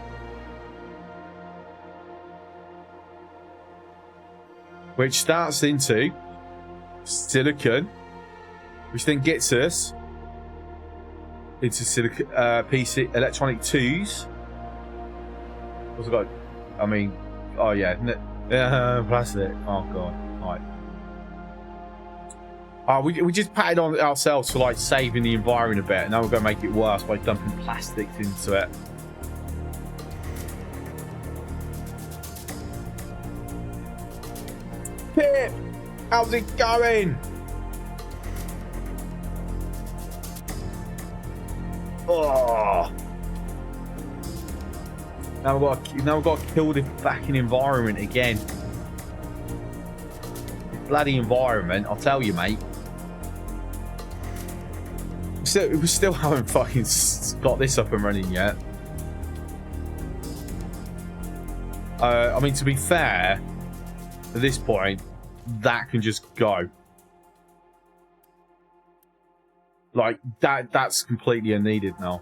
Speaker 1: Which starts into silicon, which then gets us into silicon PC electronic 2s. What's it got? I mean, oh yeah, plastic. Oh god, right. Oh, we just patted on ourselves for like saving the environment a bit, and now we're going to make it worse by dumping plastics into it. Pip, how's it going? Oh. Now we've got to kill this fucking environment again. This bloody environment, I'll tell you, mate. We still haven't fucking got this up and running yet. I mean, to be fair, at this point, that can just go. Like, that's completely unneeded now.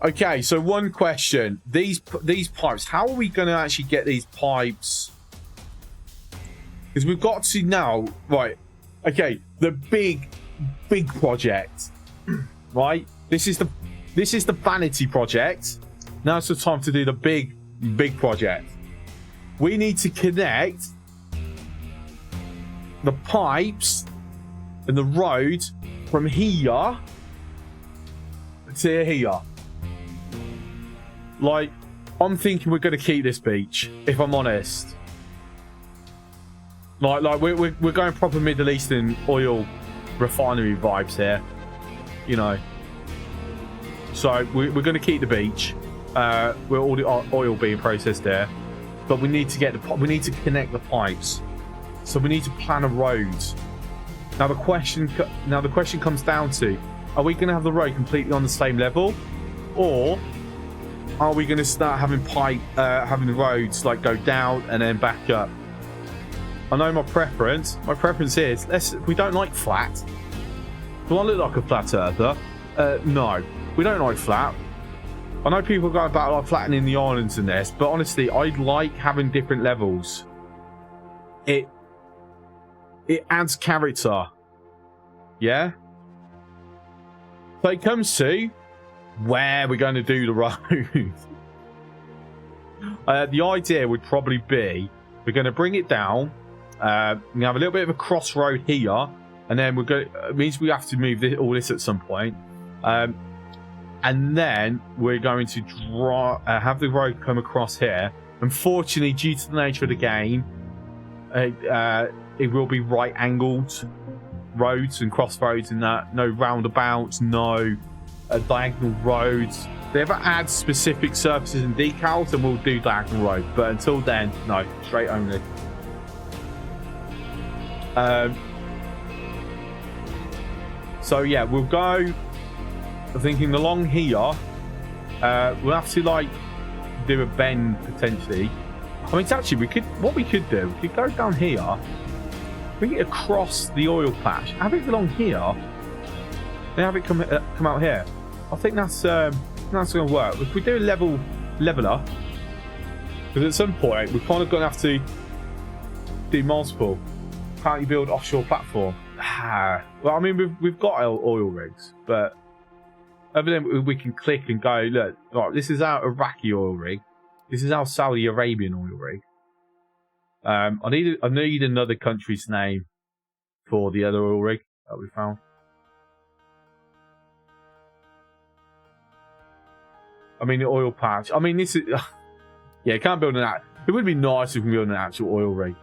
Speaker 1: Okay, so one question. These pipes, how are we going to actually get these pipes? Because we've got to now, right, okay, the big project, right? This is the vanity project. Now it's the time to do the big project. We need to connect the pipes and the road from here to here. Like, I'm thinking we're going to keep this beach, if I'm honest. Like we're going proper Middle Eastern oil refinery vibes here, you know. So we're going to keep the beach. We're all the oil being processed there, but we need to connect the pipes. So we need to plan a road. Now the question comes down to: are we going to have the road completely on the same level, or are we going to start having having the roads like go down and then back up? I know my preference. My preference is we don't like flat. Do I look like a flat earther? No, we don't like flat. I know people go about like flattening the islands and this, but honestly, I like having different levels. It adds character. Yeah. So it comes to where we're going to do the road. The idea would probably be we're going to bring it down. We have a little bit of a crossroad here, and then we're going. It means we have to move all this at some point, and then we're going to have the road come across here. Unfortunately, due to the nature of the game, it will be right-angled roads and crossroads and that. No roundabouts, no diagonal roads. If they ever add specific surfaces and decals, then we'll do diagonal road. But until then, no, straight only. So yeah, we'll go. I'm thinking along here. We'll have to like do a bend potentially. I mean, it's actually what we could do. We could go down here, bring it across the oil patch, have it along here, then have it come out here. I think that's going to work. If we do a leveler, because at some point we're kind of going to have to do multiple. Can't you build offshore platform? Well, I mean, we've got oil rigs, but other than we can click and go, look, right, this is our Iraqi oil rig. This is our Saudi Arabian oil rig. I need another country's name for the other oil rig that we found. I mean, the oil patch. I mean, this is... yeah, can't build an... It would be nice if we could build an actual oil rig.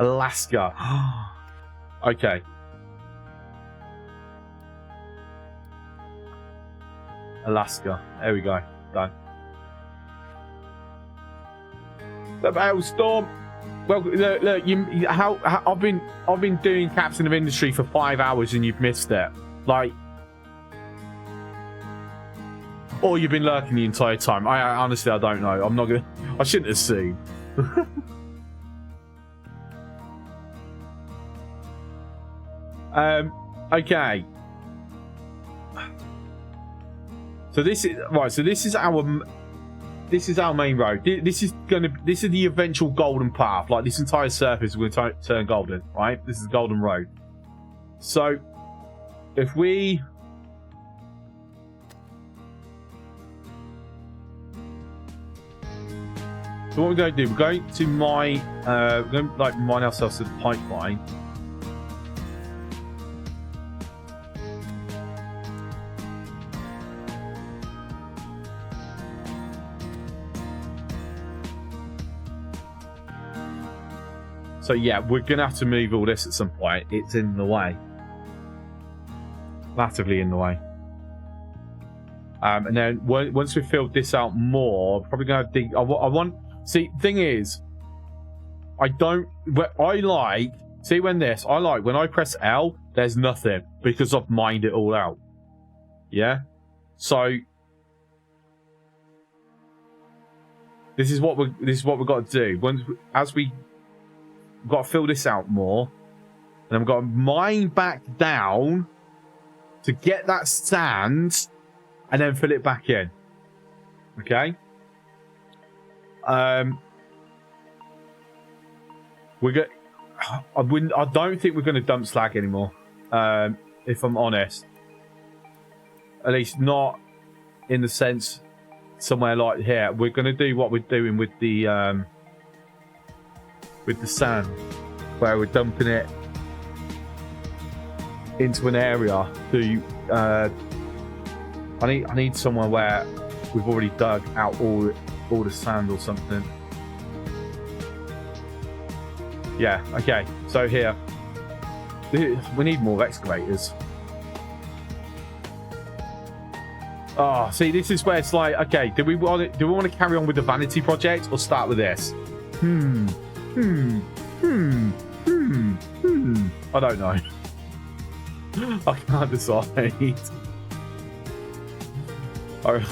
Speaker 1: Alaska. Okay. Alaska. There we go. Done. The Hailstorm. Well, look. How I've been doing Captain of Industry for 5 hours and you've missed it. Like, or you've been lurking the entire time. I honestly, I don't know. I'm not gonna. I shouldn't assume. Okay. So this is right. So this is our main road. This is the eventual golden path. Like, this entire surface is going to turn golden, right? This is golden road. So if we what we're going to do, we're going to mine ourselves to the pipeline. So yeah, we're going to have to move all this at some point. It's in the way. Massively in the way. And then once we've filled this out more, probably going to dig... I want... See, thing is, when I press L, there's nothing because I've mined it all out. Yeah? So this is what we've got to do. We've got to fill this out more, and then we've got to mine back down to get that sand, and then fill it back in. Okay. I don't think we're going to dump slag anymore. If I'm honest, at least not in the sense somewhere like here. We're going to do what we're doing with the sand, where we're dumping it into an area. I need somewhere where we've already dug out all the sand or something. Yeah, okay. So here, we need more excavators. Oh, see, this is where it's like, okay, do we want to carry on with the vanity project or start with this? I don't know. I can't decide. Like,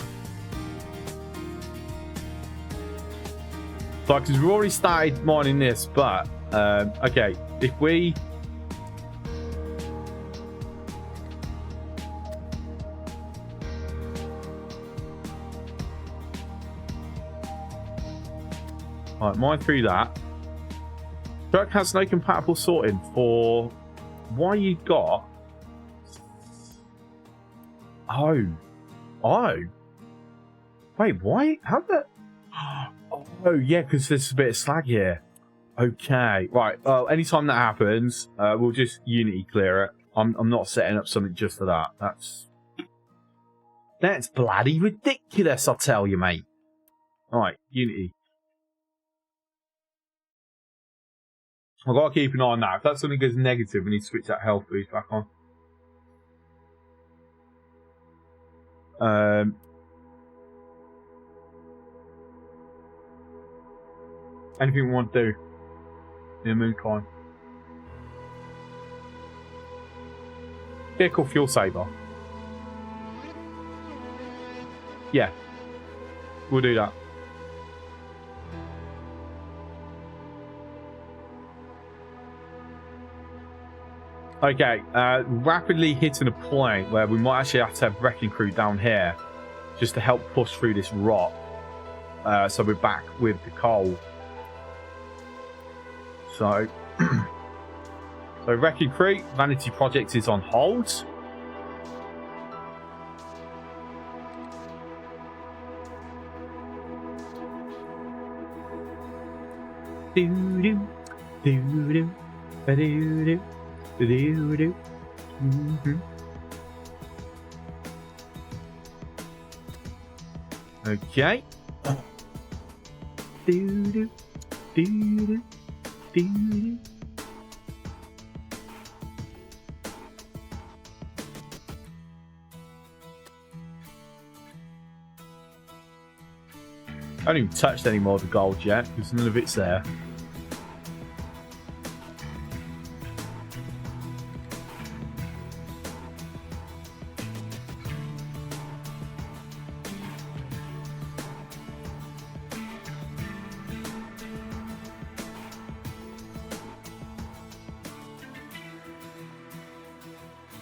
Speaker 1: because we've already started mining this, but okay, if we mine through that. Truck has no compatible sorting for why you got. Oh, wait, why? How that? Oh yeah, because there's a bit of slag here. Okay, right. Well, anytime that happens, we'll just Unity clear it. I'm not setting up something just for that. That's bloody ridiculous, I tell you, mate. All right, Unity. I've got to keep an eye on that. If that something goes negative, we need to switch that health boost back on. Anything we want to do in the meantime? Vehicle fuel saver. Yeah, we'll do that. Okay, rapidly hitting a point where we might actually have to have wrecking crew down here just to help push through this rock. So we're back with the coal. So, wrecking crew, vanity project is on hold. Do-do, do-do, ba-do-do. Okay. I haven't even touched any more of the gold yet because none of it's there.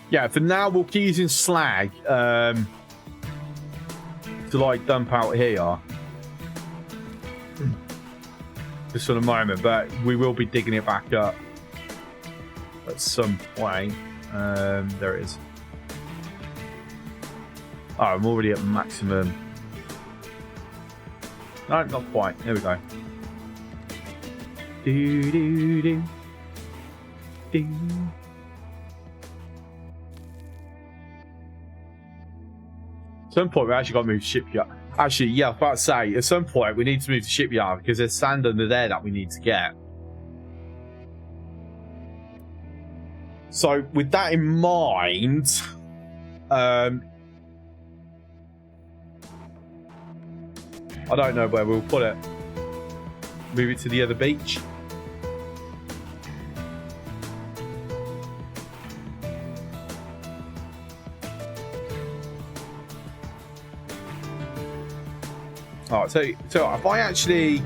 Speaker 1: Yeah, for now we'll keep using slag to like dump out here. Just for the moment, but we will be digging it back up at some point. There it is. Oh, I'm already at maximum. No, not quite. There we go. Do do do do. At some point, we actually got to move shipyard. Actually, yeah, I was about to say, at some point, we need to move to shipyard because there's sand under there that we need to get. So, with that in mind, I don't know where we'll put it. Move it to the other beach. Alright, so if I actually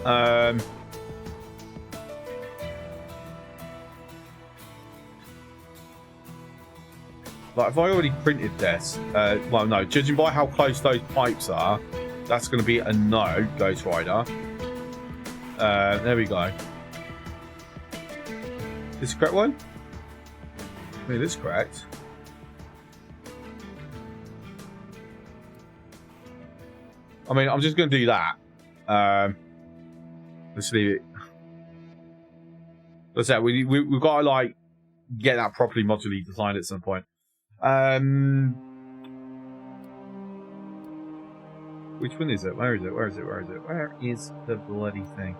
Speaker 1: like if I already printed this, well no, judging by how close those pipes are, that's going to be a no, Ghost Rider. There we go. Is this the correct one? I mean, this is correct. I mean, I'm just going to do that. Let's leave it. Let's say we've got to like get that properly modularly designed at some point. Which one is it? Where is it? Where is it? Where is it? Where is the bloody thing?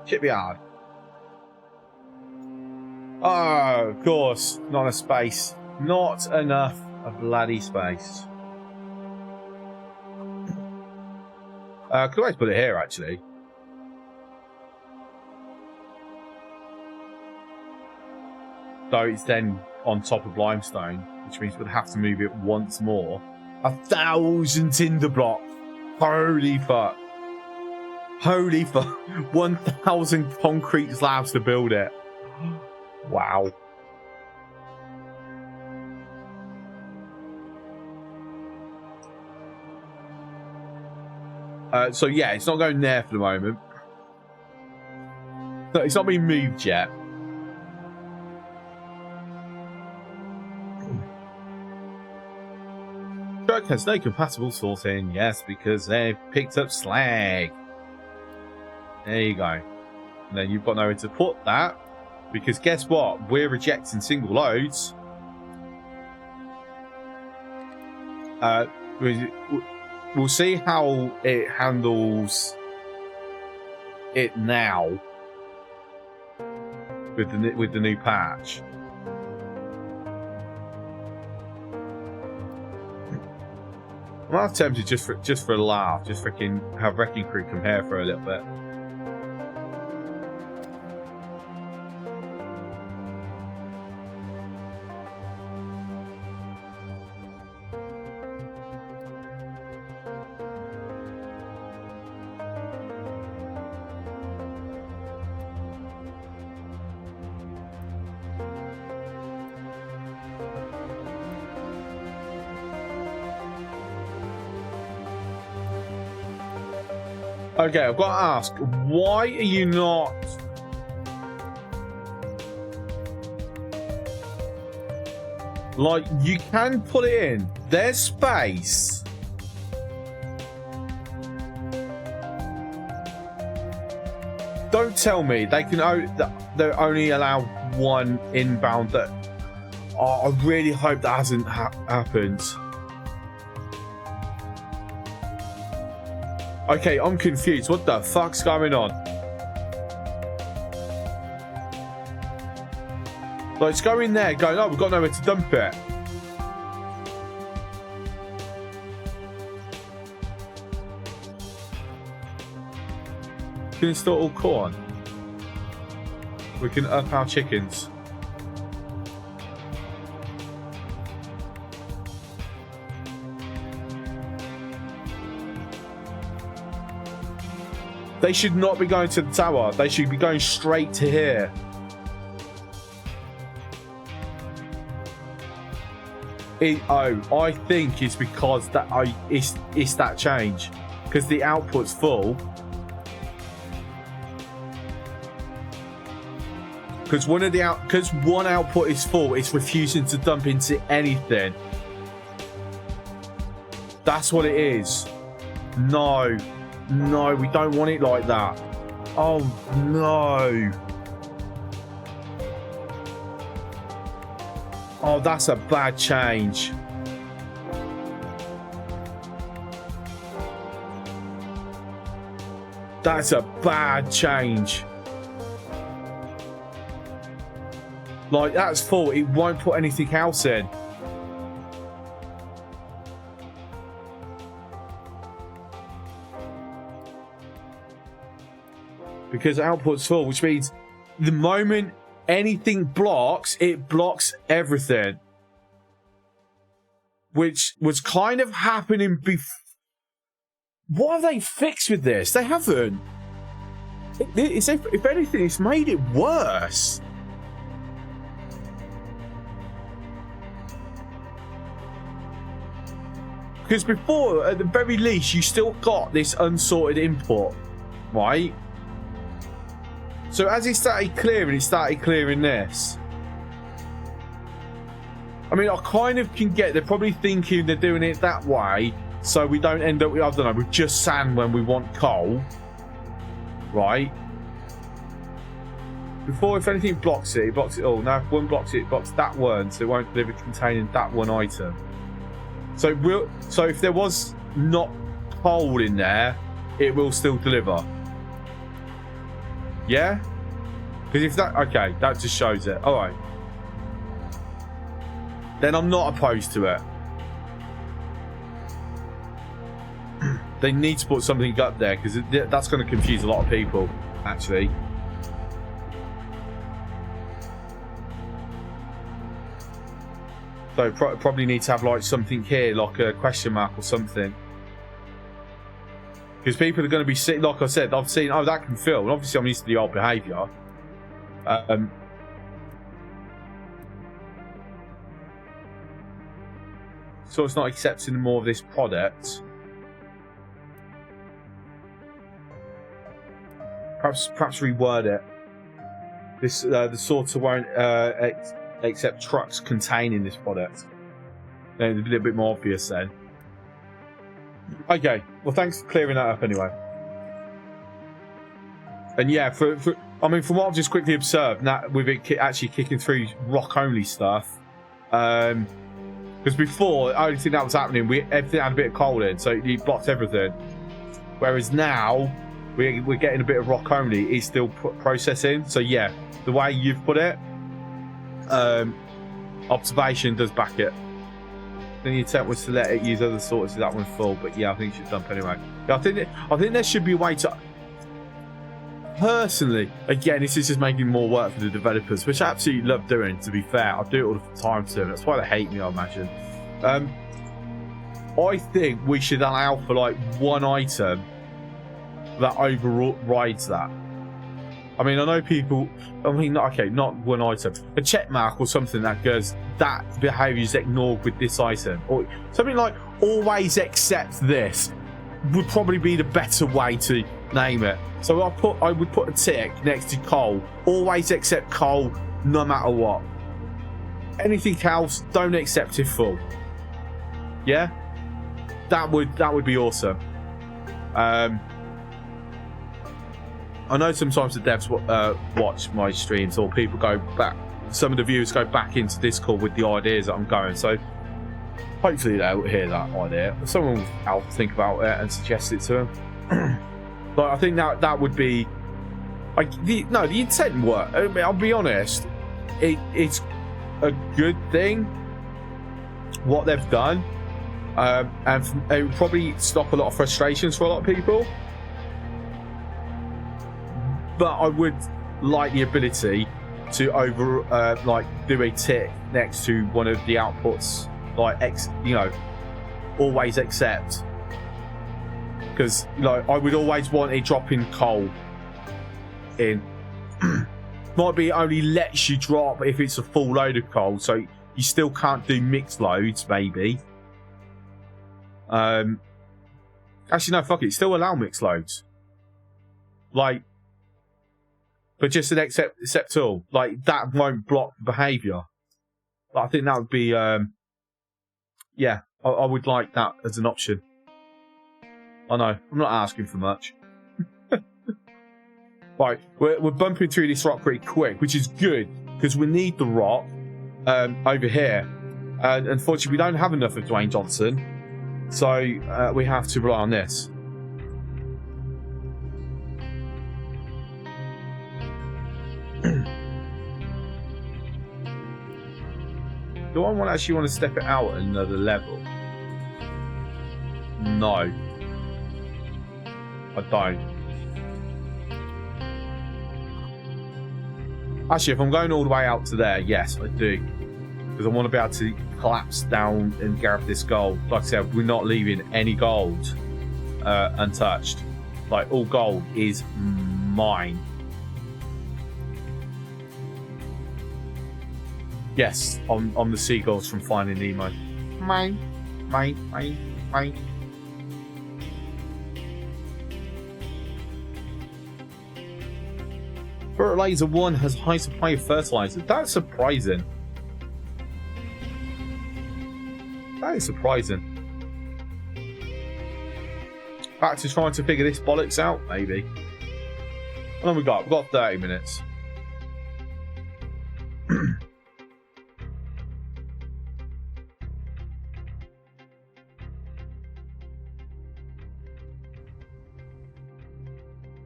Speaker 1: Shipyard. Oh, of course. Not enough space. Not enough of bloody space. Could always put it here, actually. So it's then on top of limestone, which means we'd have to move it once more. 1,000 tinder blocks. Holy fuck. Holy fuck. 1,000 concrete slabs to build it. Wow. So yeah, it's not going there for the moment. No, it's not being moved yet. Truck has no compatible sorting. Yes, because they've picked up slag. There you go. And then you've got nowhere to put that. Because guess what? We're rejecting single loads. We'll see how it handles it now with the new patch. I'm not tempted just for a laugh, just freaking have Wrecking Crew come here for a little bit. Okay, I've got to ask, why are you not... Like, you can put it in. There's space. Don't tell me they they only allow one inbound. That I really hope that hasn't happened. Okay, I'm confused. What the fuck's going on? Like, it's going there, going, oh, we've got nowhere to dump it. can install all corn. We can up our chickens. They should not be going to the tower. They should be going straight to here. I think it's because that it's that change, because the output's full. Because one output is full, it's refusing to dump into anything. That's what it is. No, we don't want it like that. Oh no. Oh, that's a bad change. That's a bad change. Like, that's full. It won't put anything else in. Because output's full, which means the moment anything blocks, it blocks everything. Which was kind of happening before. What have they fixed with this? They haven't. If anything, it's made it worse. Because before, at the very least, you still got this unsorted input, right? So as it started clearing this. I mean, I kind of can get, they're probably thinking they're doing it that way, so we don't end up with, I don't know, with just sand when we want coal, right? Before, if anything blocks it all. Now, if one blocks it blocks that one, so it won't deliver containing that one item. So if there was not coal in there, it will still deliver. Yeah? Because if that... Okay, that just shows it. Alright. Then I'm not opposed to it. They need to put something up there, because that's going to confuse a lot of people, actually. So probably need to have like something here, like a question mark or something. Because people are going to be sick. Like I said, I've seen, oh, that can fill. And obviously I'm used to the old behaviour. So it's not accepting more of this product. Perhaps reword it. This the sorter won't accept trucks containing this product. Then it's a little bit more obvious then. Okay, well thanks for clearing that up anyway. And yeah, I mean, from what I've just quickly observed, now with it actually kicking through rock only stuff, because before the only thing that was happening, everything had a bit of coal in, so it blocked everything. Whereas now we're getting a bit of rock only, it's still processing. So yeah, the way you've put it, observation does back it. Then the attempt was to let it use other sorts of that one full, but yeah, I think it should dump anyway. Yeah, I think there should be a way to. Personally, again, this is just making more work for the developers, which I absolutely love doing. To be fair, I do it all the time to them. That's why they hate me, I imagine. I think we should allow for like one item that overrides that. I mean, I know people. I mean, not one item. A check mark or something that goes, that behaviour is ignored with this item, or something like always accept this would probably be the better way to name it. So I would put a tick next to coal. Always accept coal, no matter what. Anything else, don't accept it full. Yeah, that would be awesome. I know sometimes the devs watch my streams, or people go back. Some of the viewers go back into Discord with the ideas that I'm going. So hopefully they'll hear that idea. Someone will think about it and suggest it to them. But I think that would be like the intent work. I mean, I'll be honest, it's a good thing what they've done, and it would probably stop a lot of frustrations for a lot of people. But I would like the ability to like do a tick next to one of the outputs, like always accept. Because I would always want a drop in coal in. Might be it only lets you drop if it's a full load of coal, so you still can't do mixed loads, maybe. Actually, no, fuck it. Still allow mixed loads. Like, but just an accept all. Like, that won't block behaviour. But I think that would be, yeah, I would like that as an option. I know, I'm not asking for much. Right, we're bumping through this rock pretty quick, which is good, because we need the rock over here. And unfortunately, we don't have enough of Dwayne Johnson, so we have to rely on this. Do I actually want to step it out at another level? No. I don't. Actually, if I'm going all the way out to there, yes, I do. Because I want to be able to collapse down and grab this gold. Like I said, we're not leaving any gold untouched. Like, all gold is mine. Yes, on the seagulls from Finding Nemo. Mine. Fertilizer 1 has high supply of fertilizer. That's surprising. That is surprising. Back to trying to figure this bollocks out, maybe. How long we got? We've got 30 minutes.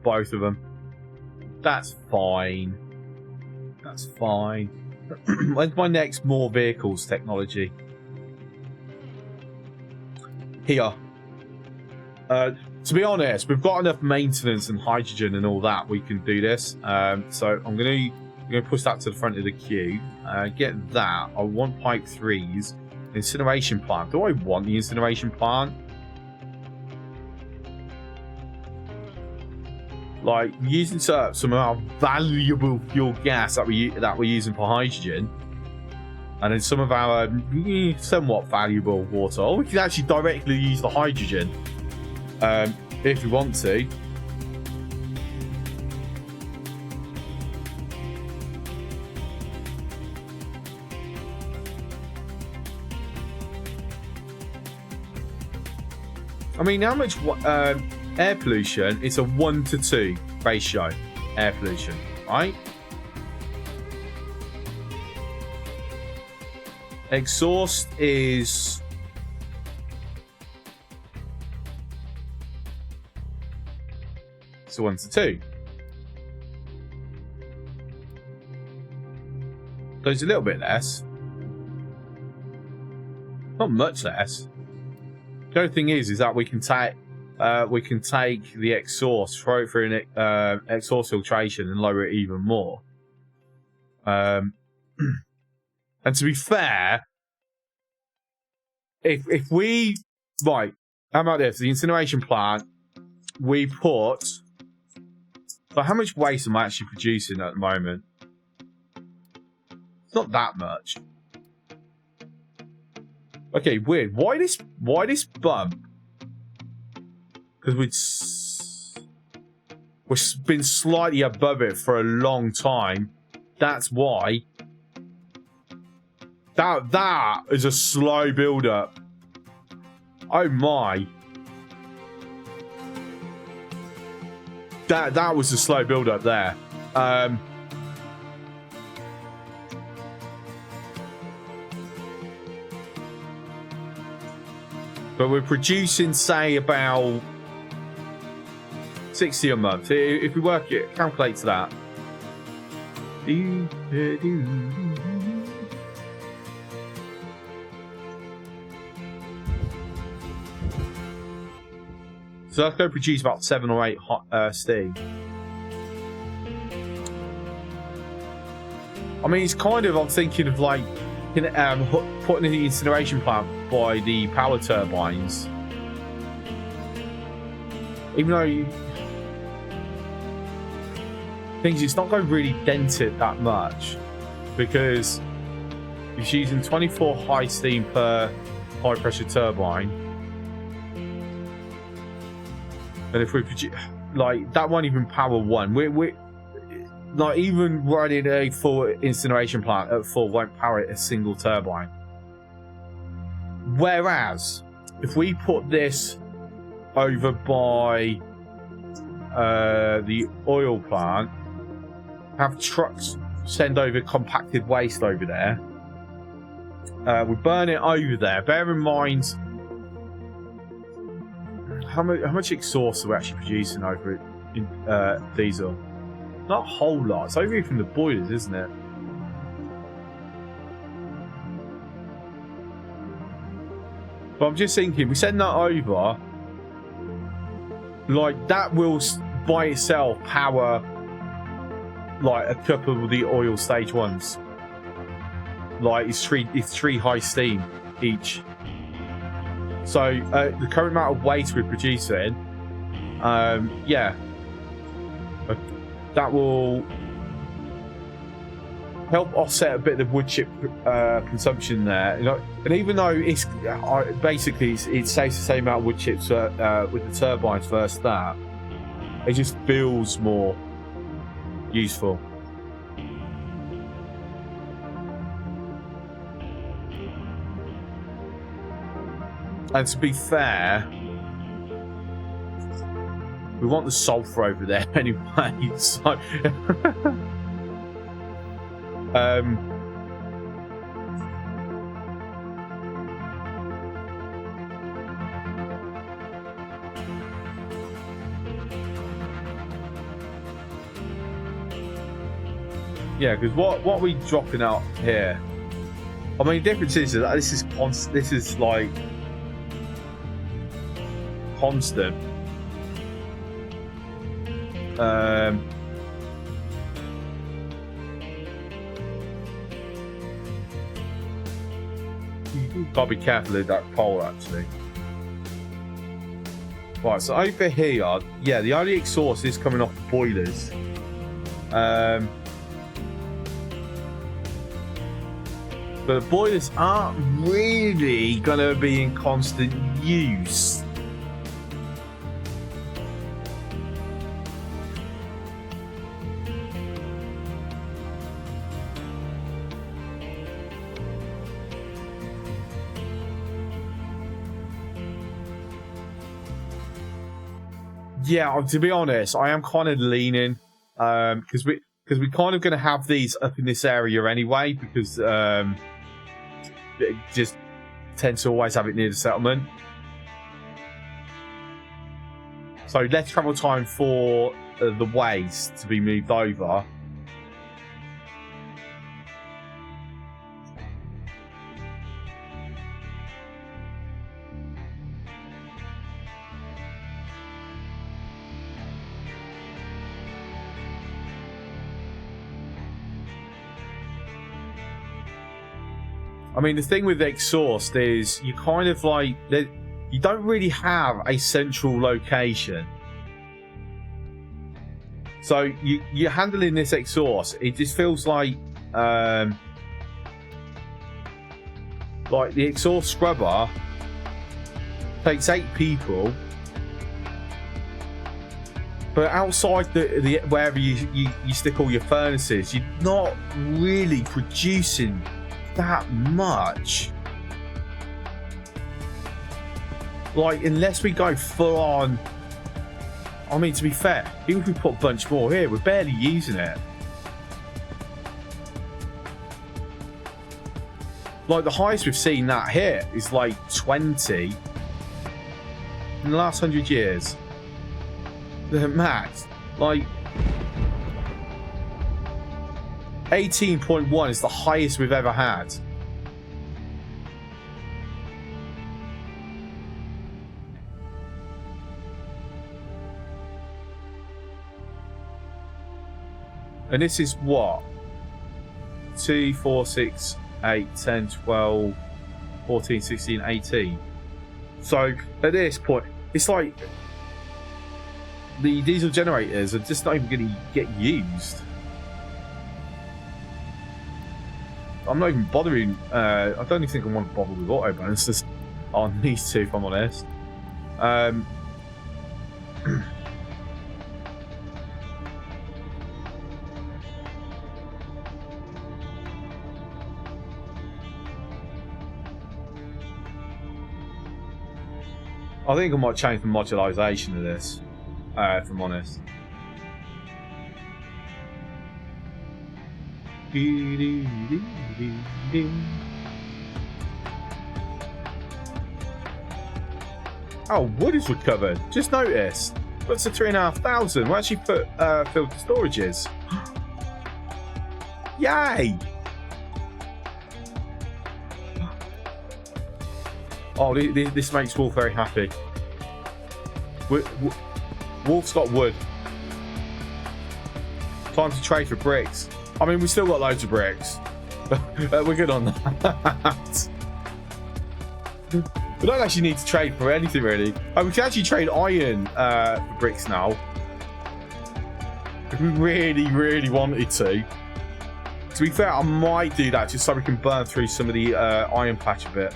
Speaker 1: Both of them. That's fine. That's fine. When's my next more vehicles technology? Here. To be honest, we've got enough maintenance and hydrogen and all that. We can do this. So I'm going to push that to the front of the queue. Get that. I want pipe 3s. Incineration plant. Do I want the incineration plant? Like, using some of our valuable fuel gas that we're using for hydrogen, and then some of our somewhat valuable water. Or we can actually directly use the hydrogen if we want to. I mean, how much air pollution? It's a 1-to-2 ratio. Air pollution, right? Exhaust is it's a 1-to-2. So it's a little bit less. Not much less. The only thing is that we can take the exhaust, throw it through an exhaust filtration, and lower it even more. And to be fair, if we right, how about this? The incineration plant, we put. But how much waste am I actually producing at the moment? It's not that much. Okay, weird. Why this bump? Because we've been slightly above it for a long time. That's why. That is a slow build up. Oh my. That was a slow build up there. But we're producing, say, about 60 a month. If we work it, calculate that. So that's going to produce about 7 or 8 steam. I mean, it's kind of, I'm thinking of like putting in the incineration plant by the power turbines. Even though things, it's not going to really dent it that much because it's using 24 high steam per high pressure turbine. And if we produce, like, that won't even power one. We're like, even running a full incineration plant at full won't power it a single turbine. Whereas if we put this over by the oil plant, have trucks send over compacted waste over there, we burn it over there. Bear in mind how much exhaust are we actually producing over it in diesel. Not a whole lot. It's over here from the boilers, isn't it? But I'm just thinking, we send that over, like, that will by itself power like a couple of the oil stage ones. Like, it's three high steam each. So the current amount of waste we're producing, yeah, that will help offset a bit of wood chip consumption there. You know, and even though it's basically it saves the same amount of wood chips with the turbines versus that, it just feels more useful. And to be fair, we want the sulfur over there anyway, so yeah, because what are we dropping out here? I mean, the difference is that this is like constant. Gotta be careful of that pole, actually. Right, so over here, yeah, the only exhaust is coming off the boilers. But the boilers aren't really gonna be in constant use. Yeah, to be honest, I am kind of leaning because we're kind of going to have these up in this area anyway, because it just tends to always have it near the settlement. So less travel time for the waste to be moved over. I mean, the thing with the exhaust is you kind of like, you don't really have a central location. So you're handling this exhaust, it just feels like the exhaust scrubber takes 8 people, but outside the wherever you stick all your furnaces, you're not really producing that much. Like, unless we go full on. I mean, to be fair, even if we put a bunch more here, we're barely using it. Like, the highest we've seen that here is like 20 in the last 100 years. The max, like 18.1 is the highest we've ever had. And this is what? 2, 4, 6, 8, 10, 12, 14, 16, 18. So at this point, it's like the diesel generators are just not even going to get used. I'm not even bothering. I don't even think I want to bother with auto balances on these two, if I'm honest. I think I might change the modularization of this, if I'm honest. Oh, wood is recovered. Just noticed. What's the 3,500? We'll actually put filled the storages. Yay! Oh, this makes Wolf very happy. Wolf's got wood. Time to trade for bricks. I mean, we still got loads of bricks. We're good on that. We don't actually need to trade for anything, really. We can actually trade iron for bricks now. If we really, really wanted to. To be fair, I might do that just so we can burn through some of the iron patch a bit.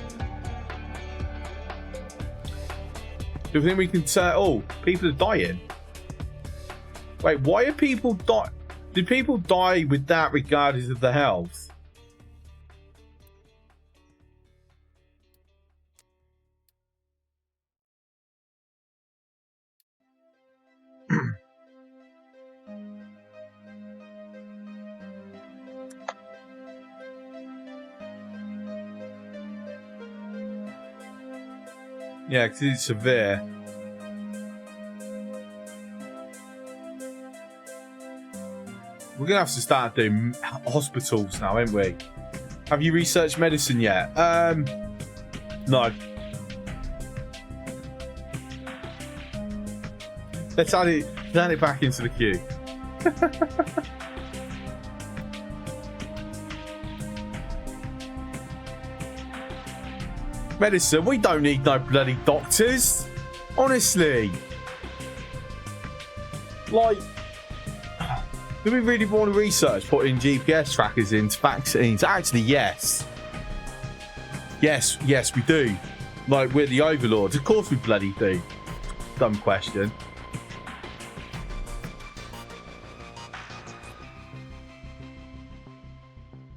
Speaker 1: Do you think we can turn... Oh, people are dying. Wait, why are people die? Did people die with that regardless of the health? Yeah, because it's severe. We're going to have to start doing hospitals now, ain't we? Have you researched medicine yet? No. Let's add it back into the queue. Medicine, we don't need no bloody doctors. Honestly. Like, do we really want to research putting GPS trackers into vaccines? Actually, yes. Yes, we do. Like, we're the overlords. Of course we bloody do. Dumb question.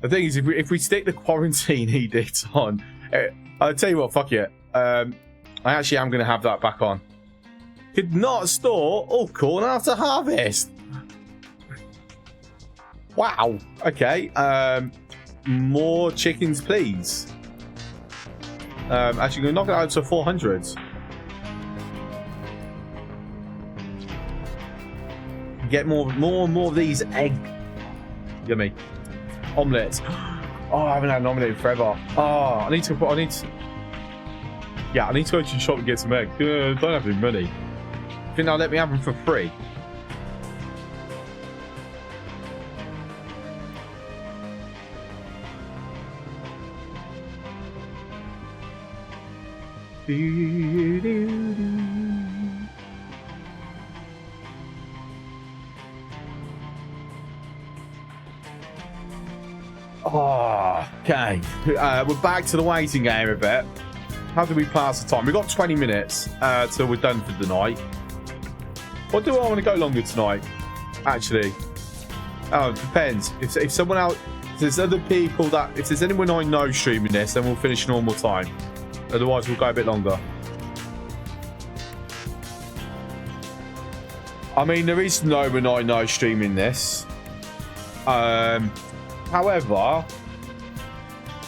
Speaker 1: The thing is, if we stick the quarantine edicts on... I'll tell you what, fuck it. I actually am going to have that back on. Could not store all corn after harvest. Wow. Okay. More chickens, please. Actually, we're going to knock it out to 400s. Get more of these egg. Yummy. Omelets. Oh, I haven't had an omelette in forever. Oh, I need to go to the shop and get some eggs. Don't have any money. I think they'll let me have them for free. Oh, okay. We're back to the waiting game a bit. How do we pass the time? We've got 20 minutes till we're done for the night. Or do I want to go longer tonight? Actually. Oh, it depends. If someone else... If there's other people that... If there's anyone I know streaming this, then we'll finish normal time. Otherwise, we'll go a bit longer. I mean, there is no one I know streaming this. However,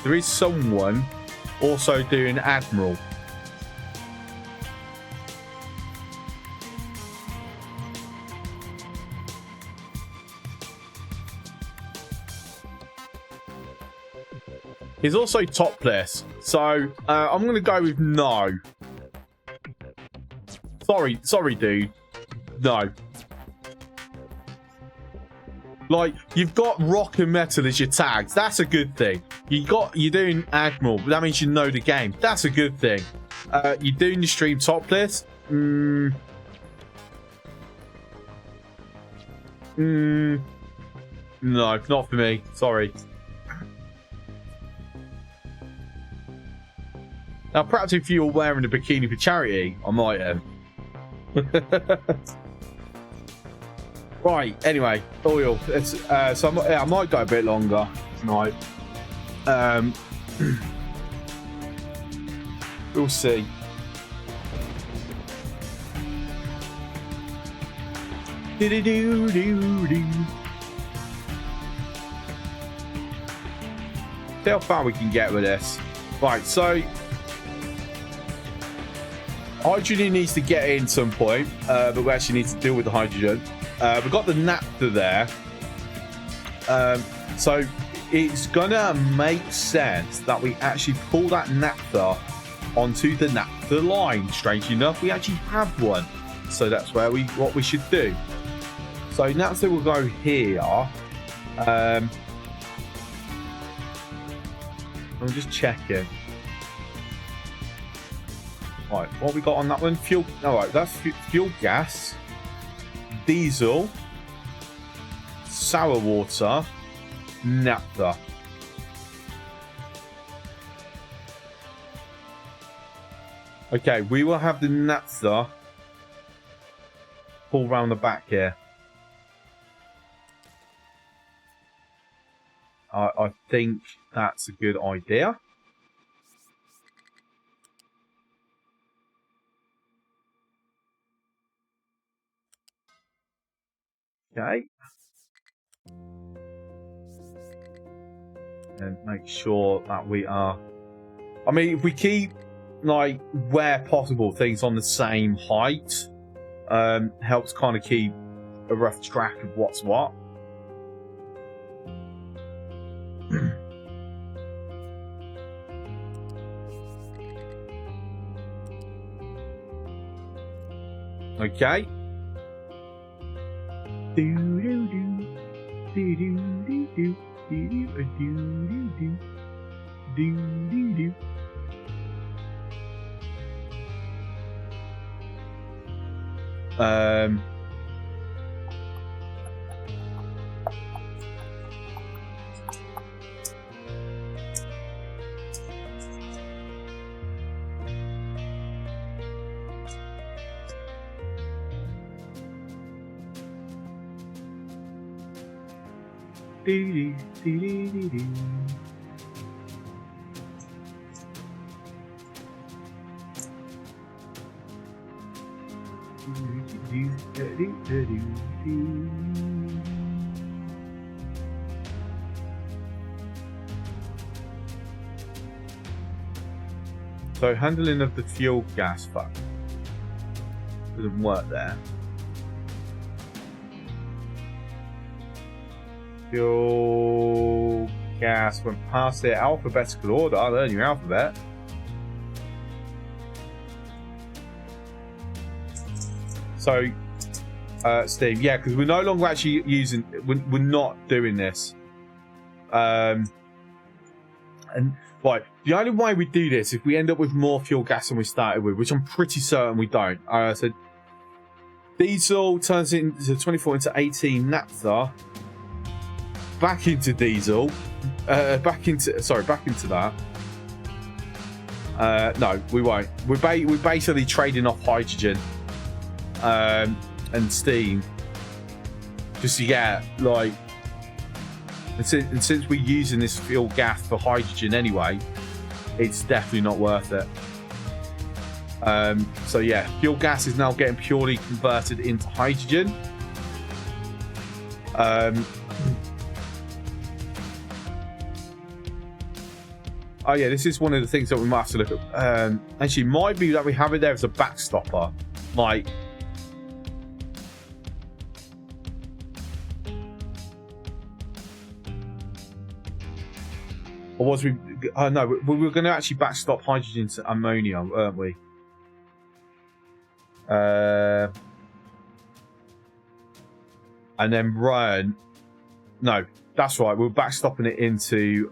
Speaker 1: there is someone also doing Admiral. He's also topless, so I'm going to go with no. Sorry, dude. No. Like, you've got rock and metal as your tags. That's a good thing. You're doing Admiral, but that means you know the game. That's a good thing. You're doing your stream topless. No, not for me. Sorry. Now, perhaps if you were wearing a bikini for charity, I might have. Right, anyway, oil. So I might go a bit longer tonight. We'll see. See how far we can get with this. Right, so hydrogen needs to get in some point, but we actually need to deal with the hydrogen. We've got the naphtha there. So it's gonna make sense that we actually pull that naphtha onto the naphtha line. Strangely enough, we actually have one. So that's what we should do. So naphtha will go here. I'm just checking. Right, what we got on that one? Fuel. All right, that's fuel gas, diesel, sour water, naphtha. Okay, we will have the naphtha pull round the back here. I think that's a good idea. Okay. And make sure that we are... I mean, if we keep, like, where possible, things on the same height, helps kind of keep a rough track of what's what. Okay. So handling of the fuel gas fuck doesn't work there. Fuel gas went past the alphabetical order. Learn your alphabet. So, Steve, yeah, because we're no longer actually using. We're not doing this. And right, the only way we do this if we end up with more fuel gas than we started with, which I'm pretty certain we don't. So diesel turns into 24 into 18 naphtha. Back into diesel, back into that. No, we won't. We're basically trading off hydrogen and steam, just to get like. And since we're using this fuel gas for hydrogen anyway, it's definitely not worth it. So yeah, fuel gas is now getting purely converted into hydrogen. Oh yeah, this is one of the things that we might have to look at. Actually, might be that we have it there as a backstopper. Like, or was we? No, we were going to actually backstop hydrogen to ammonia, weren't we? And then run No, that's right. We're backstopping it into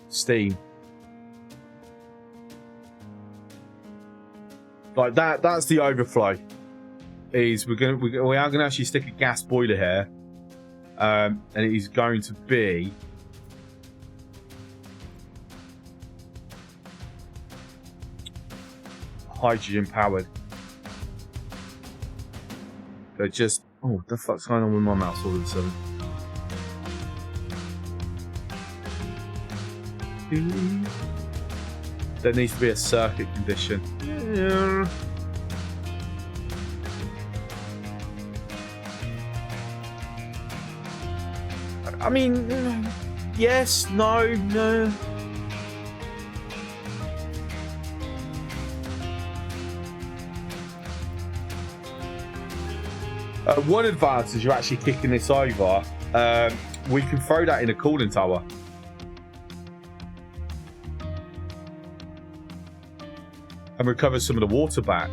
Speaker 1: Steam. Like that. That's the overflow. Is we are gonna actually stick a gas boiler here, and it is going to be hydrogen powered. So just what the fuck's going on with my mouse all of a sudden? There needs to be a circuit condition. Yeah. I mean, yes, no, no. One advantage of actually kicking this over, we can throw that in a cooling tower. And recover some of the water back.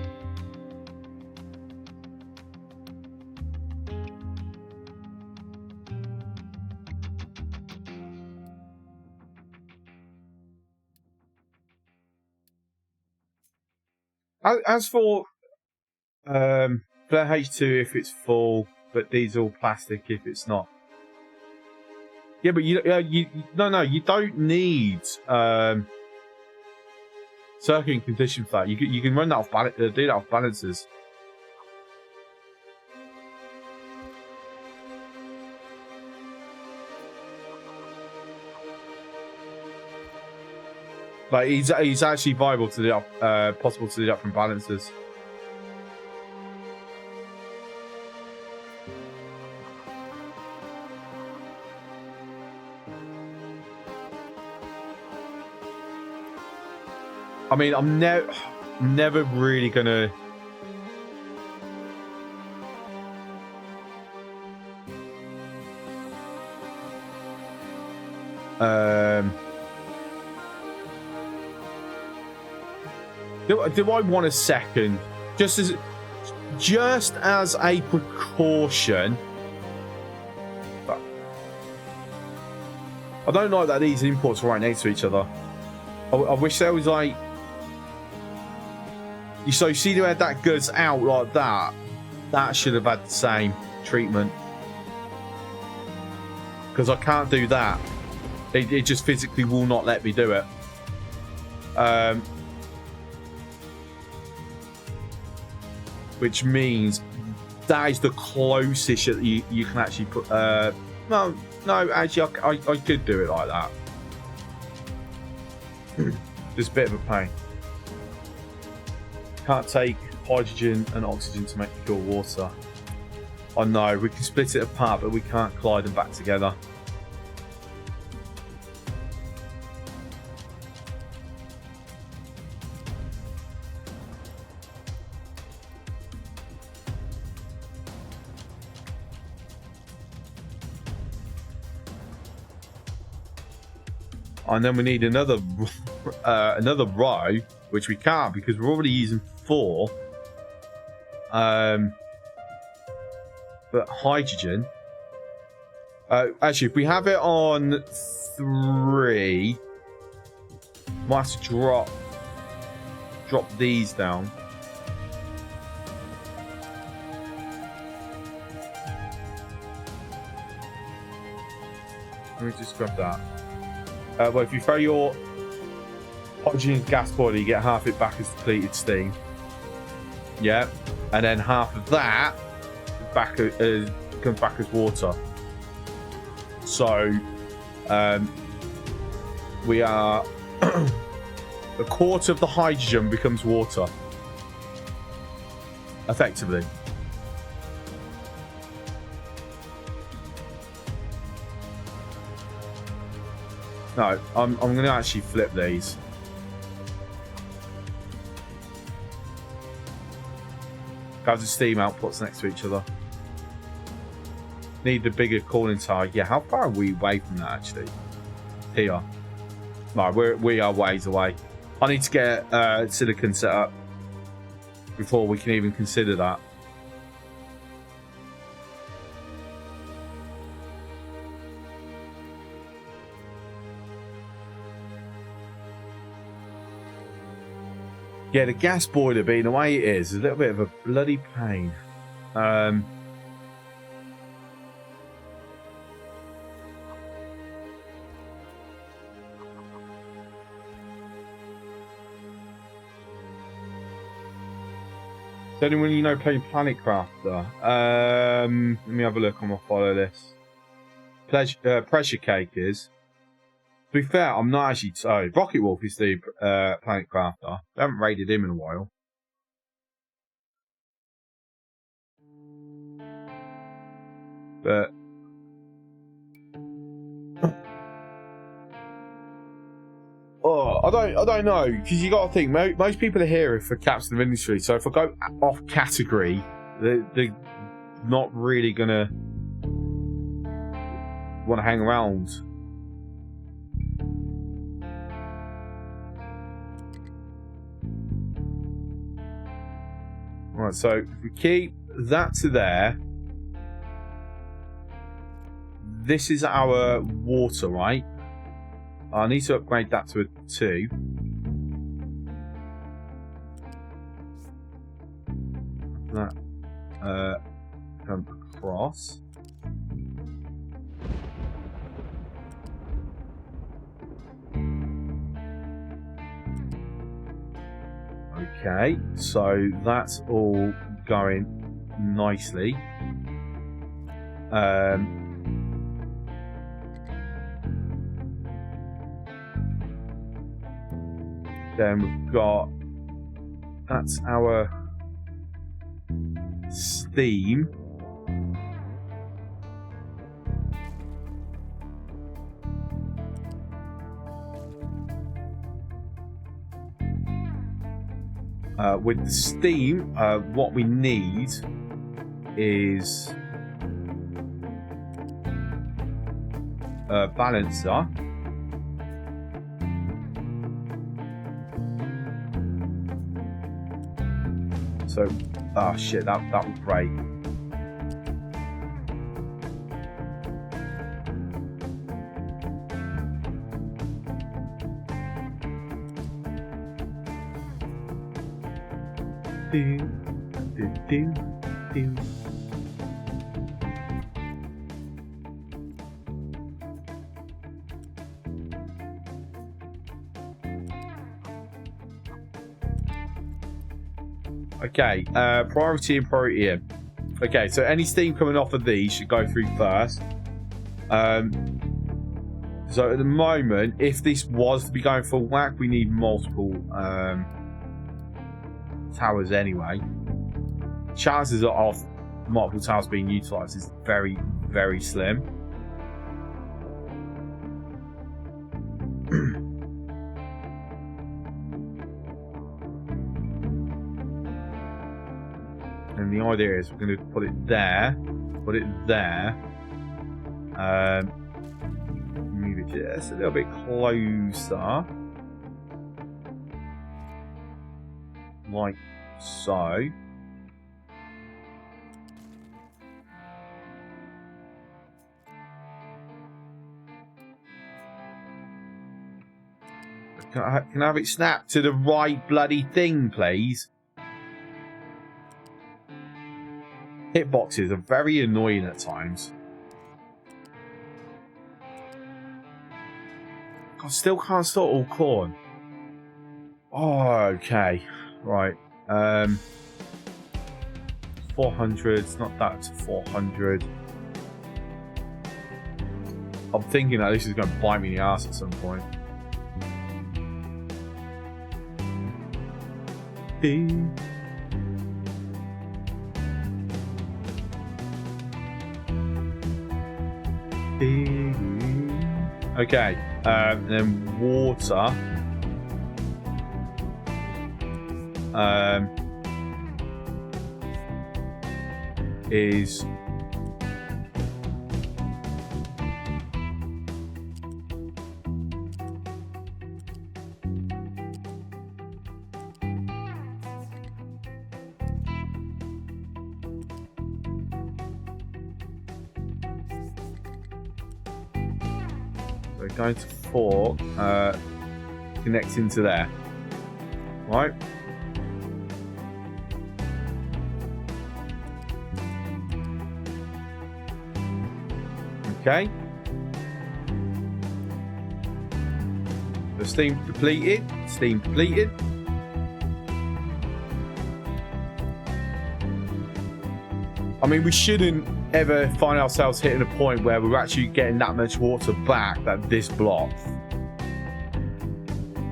Speaker 1: As for H2 if it's full, but diesel plastic if it's not. Yeah, but you don't need circuit condition for that. You can run that off do that off balancers. Like he's actually viable to do that, possible to do that from balancers. I mean, I'm never really gonna do I want a second just as a precaution? I don't like that these imports are right next to each other. I wish there was like, so you see the way that goes out like that, that should have had the same treatment, because I can't do that. It just physically will not let me do it. Which means that is the closest that you can actually put. No, actually, I could do it like that. Just a bit of a pain. Can't take hydrogen and oxygen to make pure water. I know, we can split it apart, but we can't collide them back together. And then we need another row, which we can't because we're already using 4. But hydrogen. Actually, if we have it on 3, might have to drop these down. Let me just grab that. Well, if you throw your hydrogen gas boiler, you get half it back as depleted steam. Yeah, and then half of that comes back as water. So we are a quarter of the hydrogen becomes water, effectively. No, I'm going to actually flip these. Have the steam outputs next to each other. Need the bigger cooling tower. Yeah, how far are we away from that actually? Here. No, we are ways away. I need to get silicon set up before we can even consider that. Yeah, the gas boiler being the way it is a little bit of a bloody pain. Is anyone you know playing Planet Crafter? Let me have a look on my follow list. Pressure Cake is. To be fair, I'm not actually. Sorry, Rocket Wolf is the Planet Crafter. I haven't raided him in a while. But oh, I don't know, because you got to think most people are here for Captain of Industry. So if I go off category, they're not really gonna want to hang around. Right, so if we keep that to there, this is our water, right? I need to upgrade that to a 2. That come across. Okay, so that's all going nicely. Then we've got, that's our steam. With the steam, what we need is a balancer. So, oh shit, that would break. Okay, priority and priority in. Okay, so any steam coming off of these should go through first. So at the moment, if this was to be going full whack, we need multiple towers anyway. Chances of multiple towers being utilised is very, very slim. And the idea is we're going to put it there, move it just a little bit closer, like so. Can I have it snapped to the right bloody thing, please? Hitboxes are very annoying at times. I still can't start all corn. Oh, okay. Right. 400. It's not that to 400. I'm thinking that this is going to bite me in the ass at some point. Okay, then water. Is going to 4, connecting to there, right? Okay. The steam depleted. Steam depleted. I mean, we shouldn't ever find ourselves hitting a point where we're actually getting that much water back that this blocks.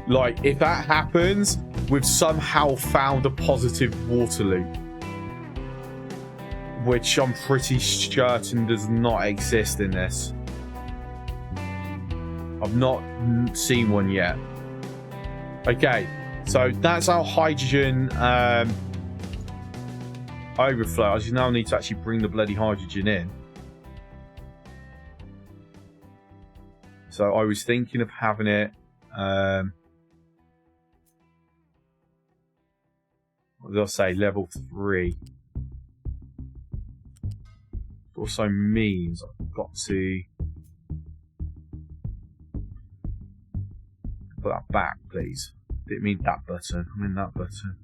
Speaker 1: Like, if that happens, we've somehow found a positive water loop, which I'm pretty certain does not exist in this. I've not seen one yet. Okay, so that's our hydrogen overflow. I just now need to actually bring the bloody hydrogen in. So I was thinking of having it what did I say? Level 3. Also means I've got to put that back, please. Didn't mean that button. I mean that button.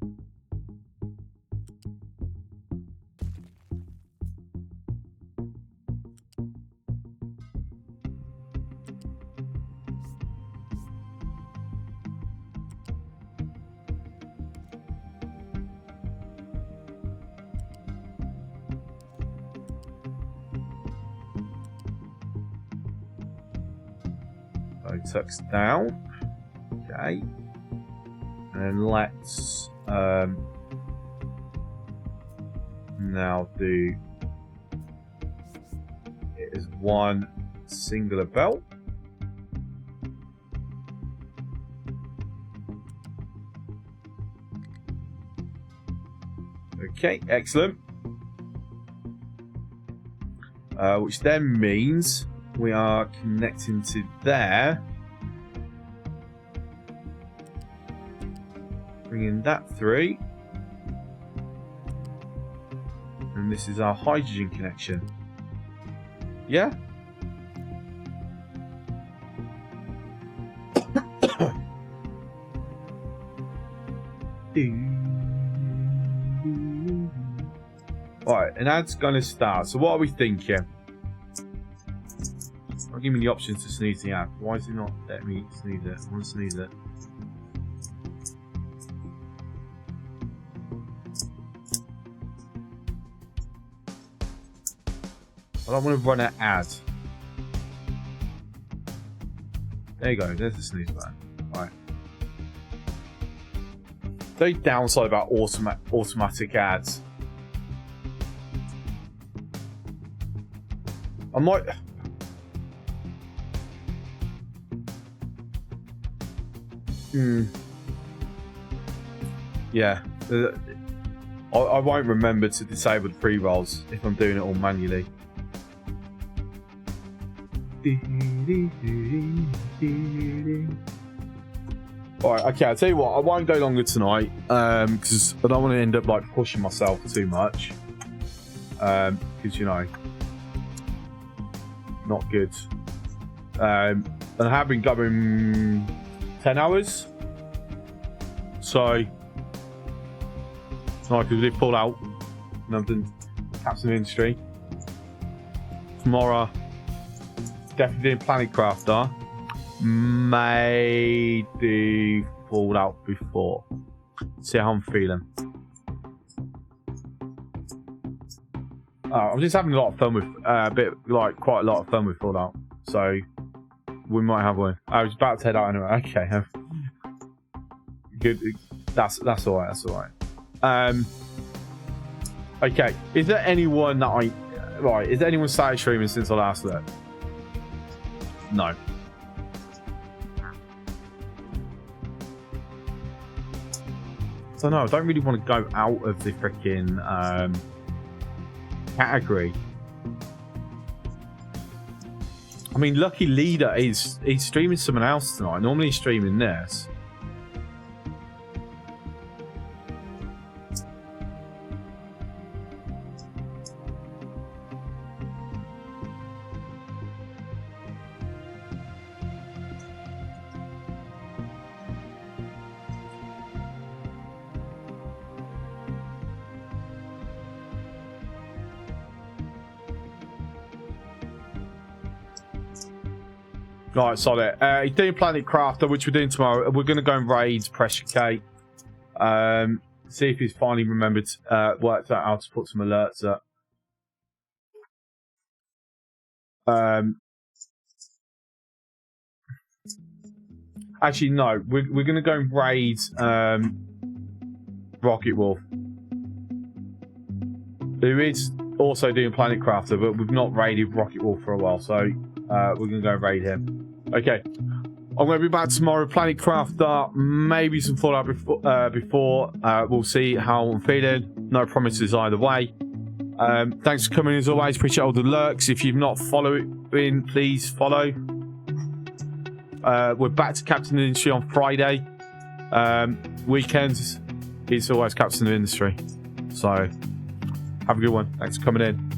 Speaker 1: So tucks down. Okay. And then let's now do it as one singular belt. Okay, excellent. Which then means we are connecting to there. Bringing that through. And this is our hydrogen connection. Yeah? Alright, and that's gonna start. So what are we thinking? I'll give me the options to sneeze the app. Why is it not letting me sneeze it? I want to sneeze it. I don't want to run an ad. There you go, there's the sneeze button. Alright. The only downside about automatic ads. I might... Yeah. I won't remember to disable the pre-rolls if I'm doing it all manually. Alright, okay, I'll tell you what, I won't go longer tonight, because I don't want to end up like pushing myself too much. Because, you know, not good. And I have been going 10 hours. So, tonight, because we did pull out, and I've done Captain Industry. Tomorrow, definitely doing Planet Crafter. May do Fallout before. See how I'm feeling. I'm just having a lot of fun with quite a lot of fun with Fallout. So we might have one. I was about to head out anyway. Okay. Good. That's alright. That's alright. Okay. Is there anyone that is there anyone started streaming since I last looked? No. So no, I don't really want to go out of the freaking category. I mean, Lucky Leader he's streaming someone else tonight. Normally he's streaming this. Right, solid. He's doing Planet Crafter, which we're doing tomorrow. We're going to go and raid Pressure Cake. See if he's finally remembered, worked out how to put some alerts up. Actually, no. We're going to go and raid Rocket Wolf, who is also doing Planet Crafter, but we've not raided Rocket Wolf for a while, so we're going to go and raid him. Okay. I'm going to be back tomorrow. Planet Crafter, maybe some Fallout before. We'll see how I'm feeling. No promises either way. Thanks for coming as always. Appreciate all the lurks. If you've not followed, please follow. We're back to Captain of the Industry on Friday. Weekends, it's always Captain of the Industry. So, have a good one. Thanks for coming in.